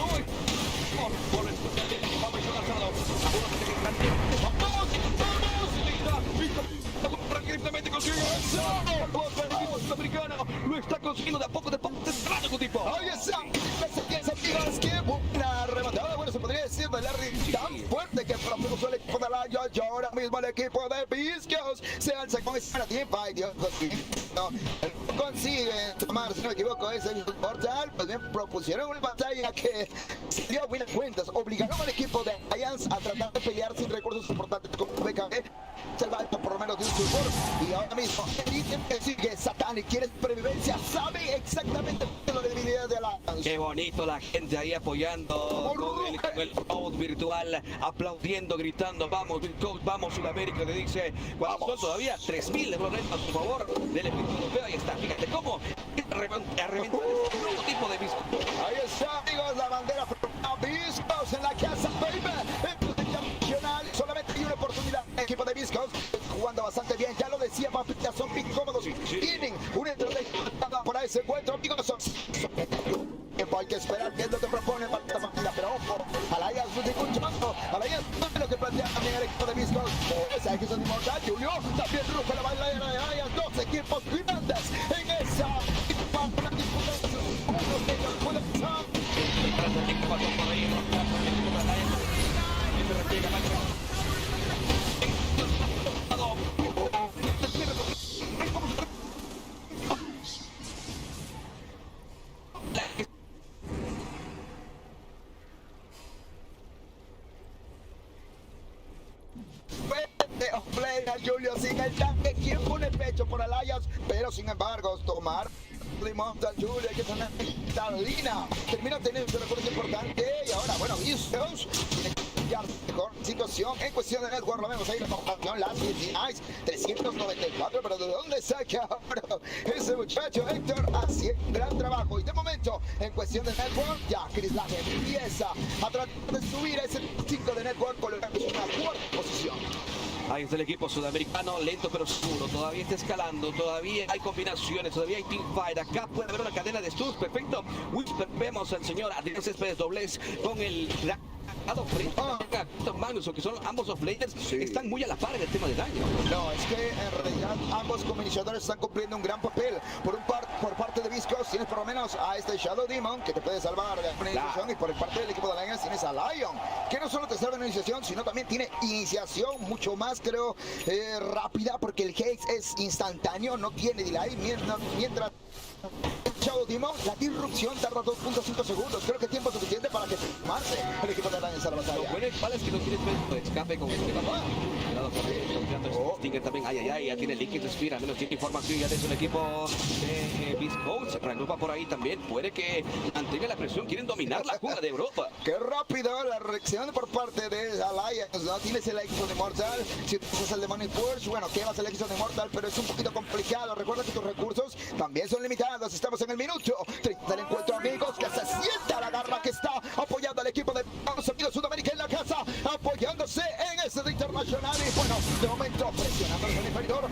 Por el especial de equipo vamos a lanzarlo. Algunos tienen que estar bien. ¡Vamos! Tranquilamente consigue eso. El equipo sudamericano lo está consiguiendo de a poco de tipo. Ahí está. Amigos, qué buena rematada. Bueno, se podría decir de Larry tan fuerte que propuso el equipo de Alliance. Y ahora mismo el equipo de Viscos se alza con esa teamfight. Dios no consigue tomar, si no me equivoco, ese portal. Pues bien, propusieron una batalla que se dio a buenas cuentas. Obligaron al equipo de Alliance a tratar de pelear sin recursos importantes como BKB. Se va por lo menos de un support. Y ahora mismo el ítem que sigue Satanic quiere supervivencia. Sabe exactamente la debilidad de Alliance. Qué bonito la gente ahí apoyando con el crowd virtual, aplaudiendo, gritando, vamos Viscos, vamos Sudamérica, le dice, cuando son todavía 3.000 euros a su favor del equipo europeo. Ahí está, fíjate cómo a reventar este nuevo tipo de Viscos. Ahí está, amigos, la bandera Viscos en la casa, baby. Internacional, solamente hay una oportunidad. El equipo de Viscos jugando bastante bien, ya lo decía, ya son bien cómodos. Tienen una entrada para ese encuentro, amigos. Hay que esperar qué es lo que propone para esta partida, pero ojo, Alliance no tiene un chance. Alliance no es lo que plantea también el equipo de Viscos. Esa que son Immortal, Julio, también ruge la bailadera de Alliance. Dos equipos gigantes en esa disputa de uno de ellos puede pasar. Julio sigue el tanque, quien pone pecho por Alliance, pero sin embargo tomar Immortal Julio que son Talina termina teniendo un recurso importante y ahora bueno Viscos tiene que cambiar mejor situación en cuestión de network. Lo vemos ahí la comparación, las 394, pero ¿de dónde saca ahora ese muchacho Héctor? Haciendo un gran trabajo y de momento en cuestión de network ya Chris Lage empieza a tratar de subir a ese 5 de network, colocándose en una cuarta posición. Ahí está el equipo sudamericano, lento pero seguro, todavía está escalando, todavía hay combinaciones, todavía hay teamfight. Acá puede haber una cadena de stuns, perfecto. Whisper, vemos al señor Adrián Céspedes Doblez con el Magnus, que son ambos offlaners, están muy a la par en el tema de daño. No, es que en realidad ambos combinadores están cumpliendo un gran papel. Por parte de Viscos tienes por lo menos a este Shadow Demon que te puede salvar de una iniciación, y por parte del equipo de Alliance tienes a Lion, que no solo te salva una iniciación, sino también tiene iniciación mucho más, creo, rápida, porque el Haze es instantáneo, no tiene delay, mientras Shadow Demon, la disrupción tarda 2.5 segundos. Creo que tiempo suficiente para que marche el equipo de Alliance a la batalla. Lo bueno es que no tienes de escape con este cuidado con Stinger también. Ay, ya tiene Liquid Respira, menos tiene información ya de un equipo de Beast Coach. Se reagrupa por ahí también. Puede que mantenga la presión. Quieren dominar la jungla de Europa. Qué rápido la reacción por parte de Alliance. No tienes el éxito de Mortal. Si utilizas el Demonic Purge, bueno, quemas el éxito de Mortal, pero es un poquito complicado. Recuerda que tus recursos también son limitados. Estamos en el minuto 30 del encuentro, amigos, que se sienta la garra que está apoyando al equipo de Estados Unidos, Sudamérica en la casa, apoyándose en ese de Internacional. Y bueno, de momento presionando el inferidor,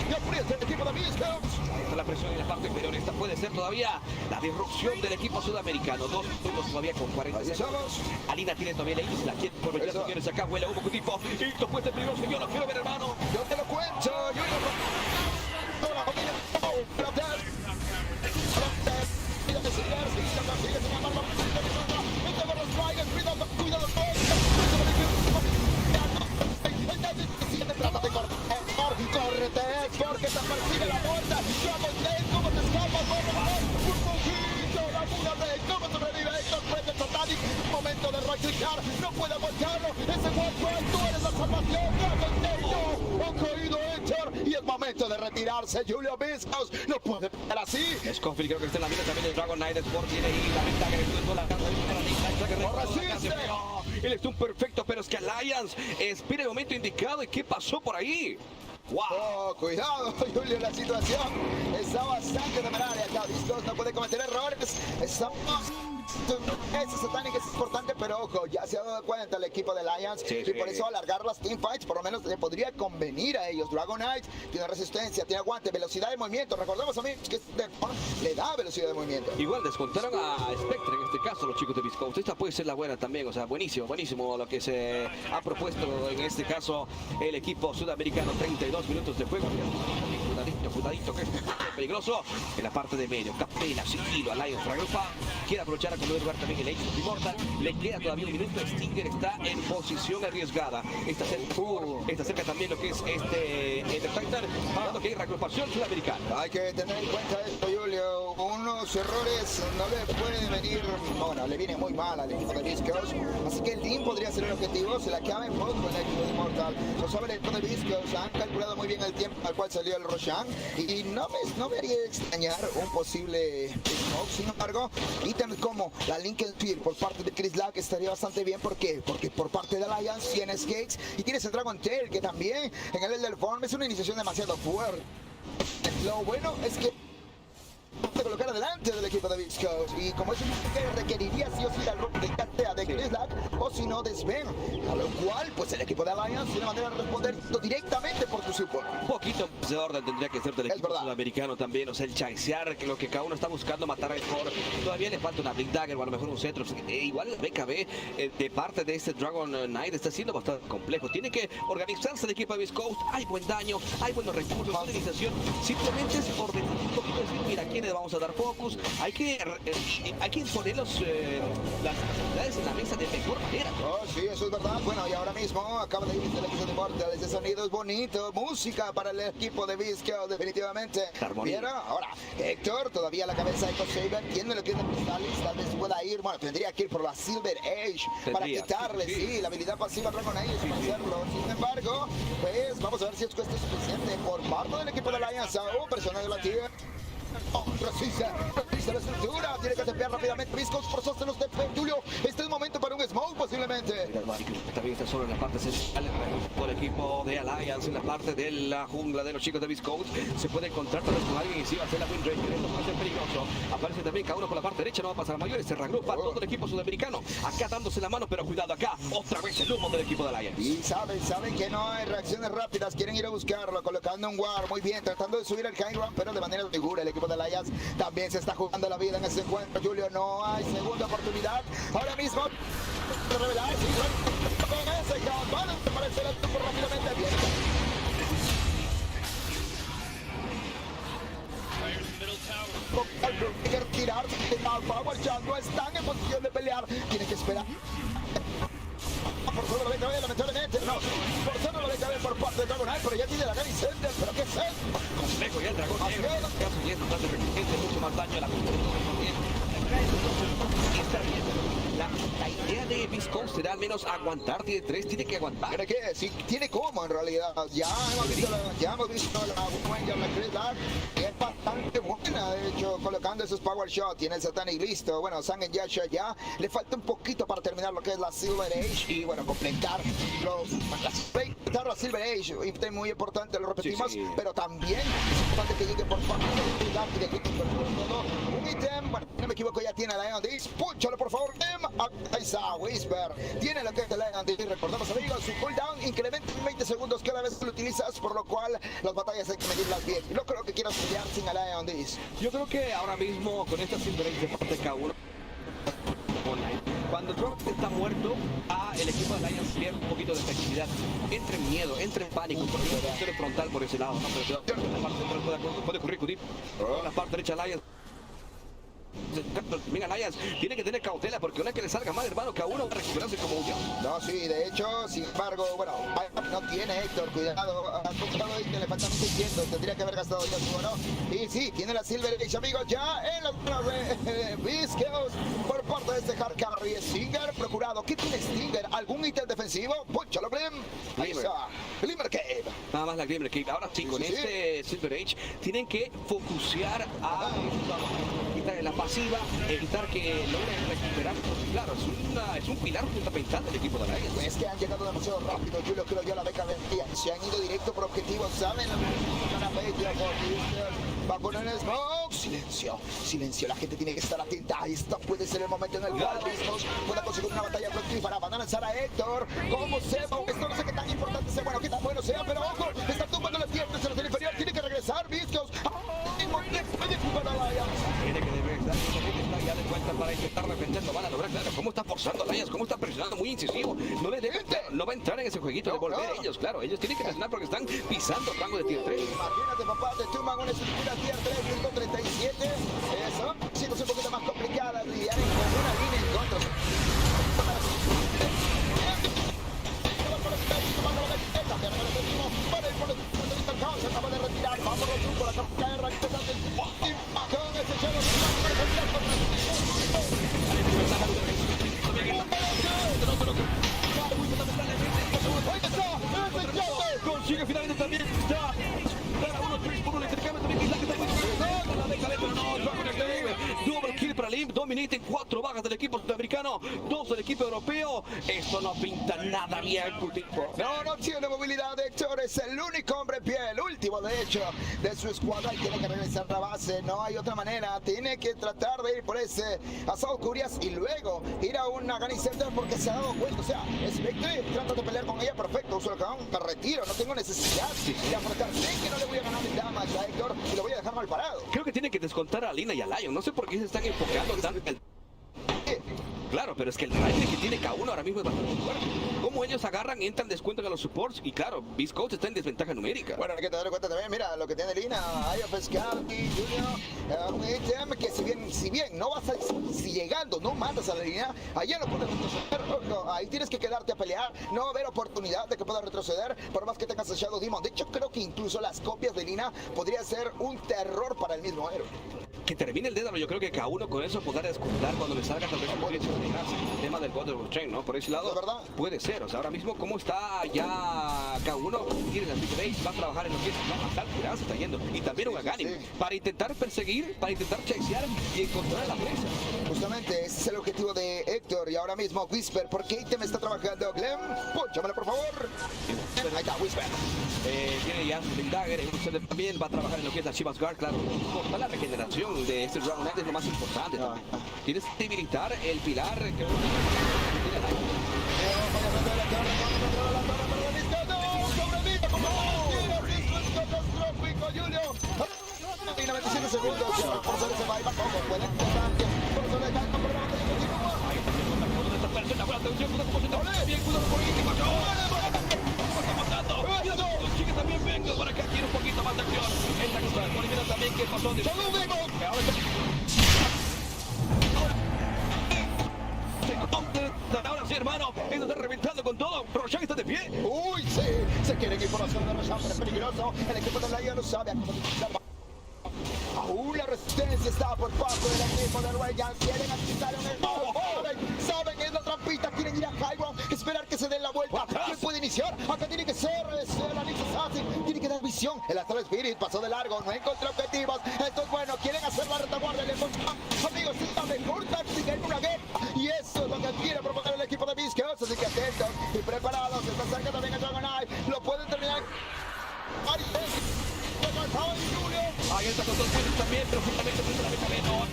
y aprieta el equipo de Viscos. La presión en la parte inferior, esta puede ser todavía la disrupción del equipo sudamericano. 2 minutos todavía con 40 segundos. Alina tiene todavía la isla, quiere aprovechar las opciones acá, huele humo tipo. Y esto puede ser peligroso, yo lo quiero ver, hermano. Yo te lo cuento, córrete, porque te persigue la muerte. ¿Cómo te escapas? Un poquito, la mula de cómo sobrevive Héctor frente a Satanic. Momento de right-clickar, no puede aguantarlo. Ese golpe, tú eres la salvación. Ha caído Héctor y es momento de retirarse. Julio Viscos no puede estar así. Scofield creo que está en la vida también el Dragon Knight Sport. Tiene ahí la ventaja que estuvo la casa. El stun perfecto, pero es que Alliance espera el momento indicado. ¿Y qué pasó por ahí? ¡Wow! Oh, cuidado, Julio, la situación está bastante temeraria acá. Viscos no puede cometer errores. Estamos... Ese Satanic es importante, pero ojo, ya se ha dado cuenta el equipo de Alliance y por eso alargar las teamfights por lo menos le podría convenir a ellos. Dragon Knight tiene resistencia, tiene aguante, velocidad de movimiento. Recordemos, amigos, que le da velocidad de movimiento. Igual descontaron a Spectre en este caso los chicos de Viscos. Esta puede ser la buena también, o sea, buenísimo lo que se ha propuesto en este caso el equipo sudamericano. 32 minutos de juego. Cuidadito, que es peligroso en la parte de medio. Capela, sigilo, Alliance reagrupa. Quiere aprovechar a comer lugar también el éxito Immortal. Le queda todavía un minuto. Stinger está en posición arriesgada. Está cerca también lo que es Titan, dando que hay reagrupación sudamericana. Hay que tener en cuenta esto, Julio. Unos errores no le pueden venir, bueno, le viene muy mal al equipo de Viscos. Así que el team podría ser el objetivo. Se la acaba en poco el equipo de Immortal. Lo sabe el equipo de Viscos. Han calculado muy bien el tiempo al cual salió el Roshan. Y no me haría extrañar un posible smoke. Sin embargo, ítems como la Lincoln Fear por parte de Chris Lack estaría bastante bien. ¿Por qué? Porque por parte de Alliance tienes Gates y tienes el Dragon Tail, que también en el Elder Form es una iniciación demasiado fuerte. Lo bueno es que de colocar adelante del equipo de Viscos, y como es un que requeriría sí o sí al rol de cartea de Chris Lack o si no de Sven, a lo cual pues el equipo de Alliance tiene manera de responder directamente por tu support. Un poquito de orden tendría que ser del equipo sudamericano también, o sea, el chancear, que lo que cada uno está buscando matar al core. Todavía le falta una Blink Dagger o a lo mejor un centro. Igual el BKB de parte de este Dragon Knight está siendo bastante complejo. Tiene que organizarse el equipo de Viscos. Hay buen daño, hay buenos recursos, organización. Simplemente es ordenar un poquito, decir, mira, ¿a quiénes vamos a dar focus? Hay que poner las posibilidades en la mesa de mejor manera. Oh, sí, eso es verdad. Bueno, y ahora mismo acaba de irse el equipo de Immortal. Ese sonido es bonito. Música para el equipo de Viscos, definitivamente. ¿Vieron? Ahora, Héctor, todavía la cabeza de Saber tiene lo que es de Crystallis. Tal vez pueda ir, bueno, tendría que ir por la Silver Age para quitarle, sí, la habilidad pasiva Dragon Age para hacerlo. Sin embargo, pues vamos a ver si esto es suficiente por parte del equipo de Alliance. Presiona de la tierra. Oh, resiste la estructura. Tiene que tepear rápidamente. Viscos por sóstenos de Julio. Este es el momento para un smoke posiblemente. También está solo en la parte central por el equipo de Alliance en la parte de la jungla de los chicos de Viscout. Se puede encontrar tal vez con alguien y si va a hacer la win rate. Esto va a ser peligroso. Aparece también cada uno por la parte derecha. No va a pasar a mayores. Se reagrupa todo el equipo sudamericano. Acá dándose la mano, pero cuidado acá. Otra vez el humo del equipo de Alliance. Y saben que no hay reacciones rápidas. Quieren ir a buscarlo, colocando un war. Muy bien, tratando de subir el high ground, pero de manera segura. El equipo de Alliance también se está jugando la vida en ese encuentro. Julio, no hay segunda oportunidad. Ahora mismo, revelar. Con ese van a aparecer el truco rápidamente. Bien. Quiere tirar, no están en posición de pelear. Tienen que esperar. Por solo lo ve caber, lamentablemente. No, por solo lo ve caber por parte de Dragon Eye, pero ya tiene la Gary Center. ¿Pero qué es eso? Complejo ya el dragón negro. Caso y es bastante resistente, mucho más daño a la la idea de Viscount será al menos aguantar, tiene 3, tiene que aguantar. ¿Tiene qué? Sí, tiene cómo en realidad. Ya hemos visto la Wenger, la Chris Dark, y es bastante buena, de hecho, colocando esos power shot. Tiene el Satanic listo. Bueno, Sang en Yasha ya. Le falta un poquito para terminar lo que es la Silver Age y, bueno, completar la Silver Age. Es muy importante, lo repetimos, pero también es importante que llegue por parte de Chris Dark y de un ítem. Bueno, no me equivoco, ya tiene la Leon Dis. Púchalo, por favor. Ahí está, Whisper. Tiene lo que es de Leon Dis. Recordamos, amigos, su cooldown incrementa en 20 segundos cada vez que lo utilizas, por lo cual las batallas hay que medirlas bien. No creo que quieras pelear sin a Leon Dis. Yo creo que ahora mismo, con esta Silver Age de parte de K1, cuando Trump está muerto, el equipo de Alliance pierde un poquito de efectividad. Entra en miedo, entra en pánico, porque no puede ser frontal por ese lado. No, pero la parte central puede ocurrir. La parte derecha Alliance. Venga, Alliance tiene que tener cautela porque una que le salga mal, hermano, cada uno va a recuperarse como un dios. No, sí, de hecho, sin embargo, bueno, no tiene Héctor, cuidado, ha comprado y le faltan 600, tendría que haber gastado ya su oro. Y sí, tiene la Silver Age, amigos, ya en la zona de Viscos por parte de este hard carry. Stinger, procurado. ¿Qué tiene Stinger? ¿Algún ítem defensivo? Púchalo, Blim. Ahí está, Glimmer Cave. Nada más la Glimmer Cave. Ahora sí, con este Silver Age tienen que focusear a quitar la pasiva, evitar que logren recuperar. Claro, es un pilar fundamental del equipo de la Alliance. Es que han llegado demasiado rápido. Yo creo yo la beca vendía. Se han ido directo por objetivos, ¿saben? Va a poner el smoke. Silencio. La gente tiene que estar atenta. Esto puede ser el momento en el cual Viscos pueda conseguir una batalla fructífera. Van a lanzar a Héctor. ¿Cómo se va? Esto no sé qué tan importante sea, bueno, qué tan bueno sea, pero ojo, está tumbando las piernas en la inferior. Tiene que regresar Viscos. Puede jugar a la Alliance. Tiene que regresar. Ya de cuenta para intentar defender, lo van a lograr. Claro, cómo está forzando Alliance, cómo está presionando, muy incisivo. No va a entrar en ese jueguito de volver ellos, claro. Ellos tienen que presionar porque están pisando el rango de tier 3. Imagínate, papá, te tumban una estructura tier 3, 137. Eso, siendo un poquito más complicada lidiar con una línea en contra. Se acaba de retirar, vamos por la capital de Raquel con ese chelo. Consigue finalmente también está para 1-3 por un intercambio también double kill para Limp, dominating 4 bajas del equipo sudamericano, 2 del equipo europeo. Esto no pinta nada bien, tipo. No tiene movilidad. Héctor es el único hombre en pie, el último de hecho de su escuadra y tiene que regresar a la base. No hay otra manera. Tiene que tratar de ir por ese Assault Curious y luego ir a una Gunny Center porque se ha dado cuenta. O sea, Spectre trata de pelear con ella. Perfecto, uso el cabrón, me retiro. No tengo necesidad de afrontar. Sé que no le voy a ganar el damage a Héctor y lo voy a dejar mal parado. Creo que tiene que descontar a Lina y a Lion. No sé por qué se están enfocando tanto en el... Claro, pero es que el drive que tiene K1 ahora mismo es bastante fuerte. Como ellos agarran, entran, descuentan a los supports y claro, Viscout está en desventaja numérica. Bueno, hay que tener en cuenta también, mira, lo que tiene Lina, hay pescar y Junior, un ítem que si bien no vas a, si llegando no matas a la línea, allá no puedes retroceder, no, ahí tienes que quedarte a pelear, no va a haber oportunidad de que puedas retroceder, por más que tengas a Shadow Demon. De hecho, creo que incluso las copias de Lina podría ser un terror para el mismo héroe. Que termine el dedo, yo creo que K1 con eso podrá descontar cuando le salga tal vez un alejarse. El tema del Golden Train, ¿no? Por ese lado, ¿verdad? puede ser. O sea, ahora mismo, ¿cómo está ya K1? Tiene la Big Base, va a trabajar en lo que es hasta el se está yendo. Y también un Aghanim para intentar perseguir, para intentar chasear y encontrar la presa. Justamente, ese es el objetivo de Héctor. Y ahora mismo, Whisper, ¿por qué ítem está trabajando? Glenn, pónchamelo, por favor. Ahí está, Whisper. Tiene ya su Big Dagger, usted también va a trabajar en lo que es la Chivas Guard, claro. Corta la regeneración de este Dragon Knight es lo más importante también. Tienes que debilitar el pilar que... Julio. Y 97 segundos. Por eso se va a ir bajo. Puede empezar. Por eso le cae con problema de continúa. Ahí está esta persona. Buena atención. Bien, cuidado por ahí. Está matando. Chica también vengo para acá. Quiero un poquito más de acción. Esta que está por también. ¿Qué pasó? ¡Salud, vengo! Ahora sí, hermano, esto está reventando con todo. Roshan está de pie. Uy, sí, se quiere ir por la zona de Roshan, pero es peligroso. El equipo de la liga no sabe a cómo utilizar. Aún la resistencia está por parte del equipo de Reyes. Quieren activar un hermano. Saben, es la trampita. Quieren ir a high ground, esperar que se den la vuelta. ¿Quién puede iniciar? Acá tiene que ser el Alex Assassin. Tiene que dar visión. El Astral Spirit pasó de largo, no encontró objetivos. Esto es bueno, quieren hacer la retaguardia. Amigos, es la mejor táctica en una guerra. Y eso es lo que quiere proponer el equipo de Biscuits. Así que atentos y preparados. Está cerca también el Dragon Knight. Lo pueden terminar. Ahí está con dos puestos también, pero finalmente no se la meta menos.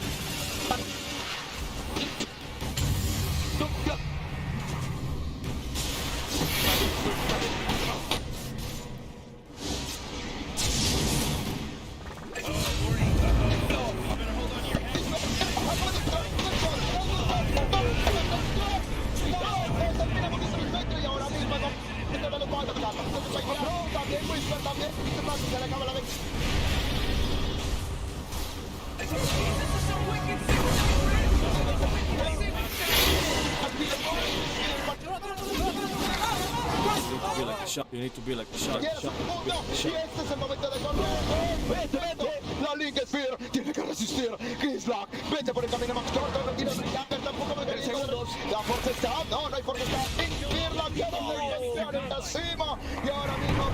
Y ahora mismo también Whisper también se le acaba la vez. You need to be like a shark. Y este es el momento de correr. Vete. La Link Sphere tiene que resistir. Grislack, vete por el camino más corto. No tienes Jagger, tampoco me quería segundos. La Force está. No hay Force está. Sphere la tiene en la cima. Y ahora mismo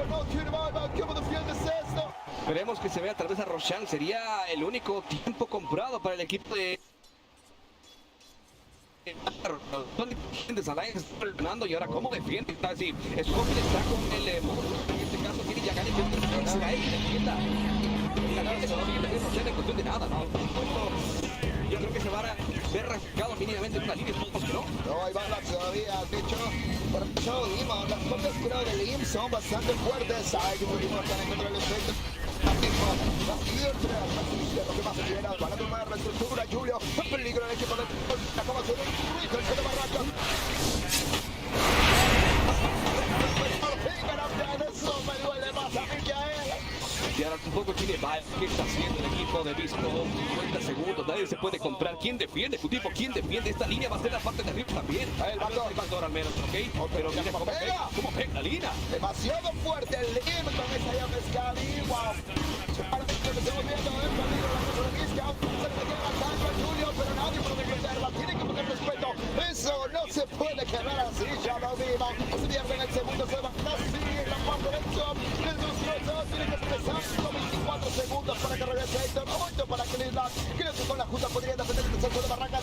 no tiene más. ¿Cómo defiendes esto? Esperemos que se vea tal vez a Roshan. Sería el único tiempo comprado para el equipo de... Alliance está presionando y ahora cómo defiende. Está así. Scorpion está con el en este caso tiene ya Gane que Sky que defienda. La gente no sigue teniendo en cuestión de nada, ¿no? Yo creo que se va a ver reflejado mínimamente en una línea, ¿no? No, hay balas todavía, bicho. Por eso dimos, las copias creo de Lim son bastante fuertes. Ay, que pudimos estar en contra del efecto. Lo que más liberado, van a tomar la estructura, Julio. En peligro el equipo de... Acaba de hacer un rico de barraca. Eso me duele más a mí que a él. Y ahora tampoco tiene vibe. ¿Qué está haciendo el equipo de Visco? 50 segundos, nadie se puede comprar. ¿Quién defiende? Futipo, ¿quién defiende? Esta línea va a ser la parte de arriba también. El backdoor al menos, ¿ok? Pero mira cómo pega la línea. Demasiado fuerte el Lim con esa llave Scadi. Wow. Ahora mismo que estamos viendo el peligro de la cosa de Visco. Se le queda tanto a Julio, pero nadie puede defenderla. Tiene que poner respeto. Eso no se puede quedar así, ya lo vimos. Se pierde en el segundo, se va así en la parte del top. El 2-2 tiene que expresar. 24 segundos para que regrese Héctor. Momento para que Lislack. Creo que con la junta podría defender el centro de barranca.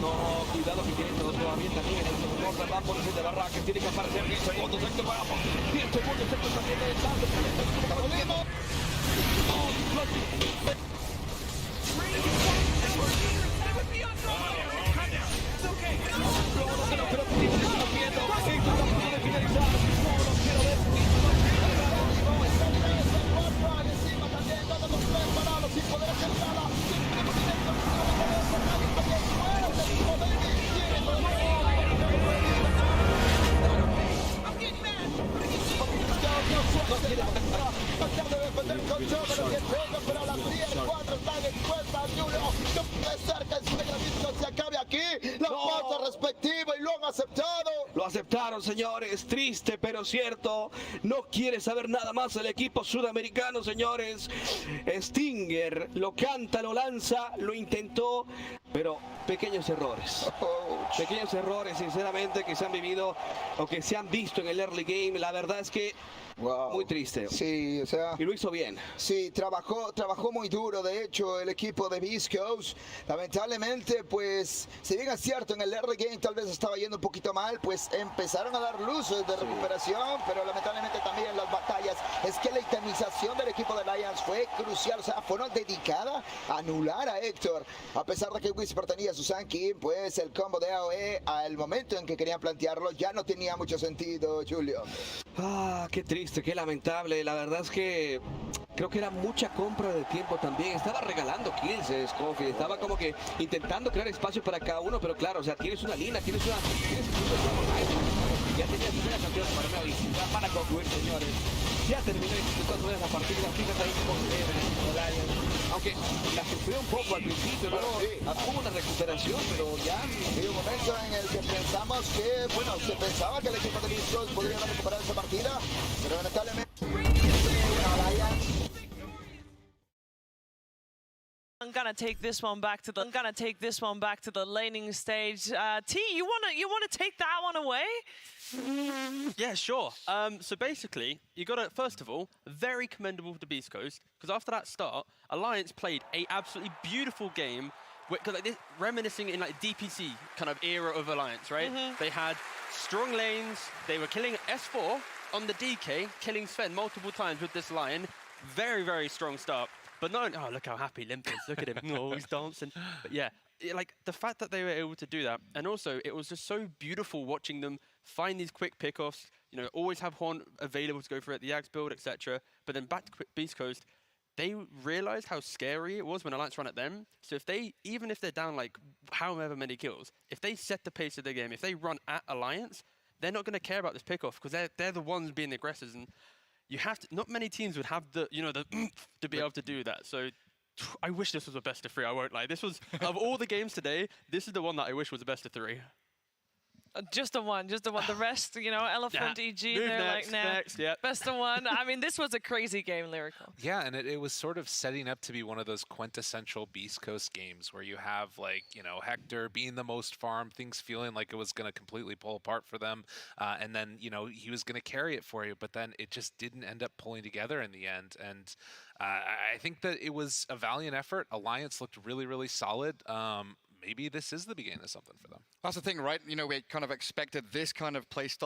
No, cuidado que tiene todo todavía también en el segundo. Va por el de barranca. Tiene que aparecer 10 segundos. Héctor va. 10 segundos. Héctor también de tanto. Pero las 10, 4 están expuestas, Julio. No puede ser que el se acabe Lo aceptaron, señores. Triste, pero cierto. No quiere saber nada más el equipo sudamericano, señores. Stinger lo canta, lo lanza, lo intentó, pero pequeños errores. Pequeños errores, sinceramente, que se han vivido o que se han visto en el early game. La verdad es que muy triste. Sí, o sea. Y lo hizo bien. Sí, trabajó muy duro, de hecho, el equipo de Beast Coast. Lamentablemente, pues, si bien es cierto, en el early game tal vez estaba yendo un poquito mal, pues empezaron a dar luces de recuperación, pero lamentablemente también en las batallas es que la itemización del equipo de Lions fue crucial, o sea, fueron dedicada a anular a Héctor. A pesar de que Whisper tenía su Sankey, pues el combo de AOE al momento en que querían plantearlo ya no tenía mucho sentido, Julio. Ah, qué triste, qué lamentable. La verdad es que creo que era mucha compra de tiempo también. Estaba regalando kills, estaba como que intentando crear espacio para cada uno, pero claro, o sea, tienes una línea, tienes incluso ya tenías una cantidad de farmeo y para concluir, señores. Ya terminó de todas maneras la partida, fíjate ahí cómo se ve. Aunque la sufrió un poco al principio, luego hubo una recuperación, pero ya hay un momento en el que pensamos que, bueno, se pensaba que el equipo de Beast podría recuperar esa partida, pero lamentablemente I'm gonna take this one back to the laning stage. T, you wanna take that one away? Yeah, sure. So basically, you got to, first of all, very commendable to Beast Coast, because after that start, Alliance played a absolutely beautiful game, like this, reminiscing in like DPC kind of era of Alliance, right? They had strong lanes, they were killing S4 on the DK, killing Sven multiple times with this Lion. Very, very strong start. But no, oh, look how happy Limp is. Look at him. Oh, he's dancing. But yeah, like the fact that they were able to do that. And also, it was just so beautiful watching them find these quick pickoffs, you know, always have Horn available to go for it, the Axe build, etc. But then back to Beast Coast, they realized how scary it was when Alliance run at them. So if they, even if they're down like however many kills, if they set the pace of the game, if they run at Alliance, they're not going to care about this pickoff because they're the ones being the aggressors. And you have to, not many teams would have the, you know, the to be able to do that. So I wish this was a best of 3, I won't lie. This was, of all the games today, this is the one that I wish was a best of 3. Just the one. The rest, you know, Elephant, EG, they're next, like, nah, next, yeah. best of one. I mean, this was a crazy game, Lyrical. Yeah, and it was sort of setting up to be one of those quintessential Beast Coast games where you have, like, you know, Hector being the most farmed, things feeling like it was going to completely pull apart for them, and then, you know, he was going to carry it for you, but then it just didn't end up pulling together in the end, and I think that it was a valiant effort. Alliance looked really, really solid. Maybe this is the beginning of something for them. That's the thing, right? You know, we kind of expected this kind of play style.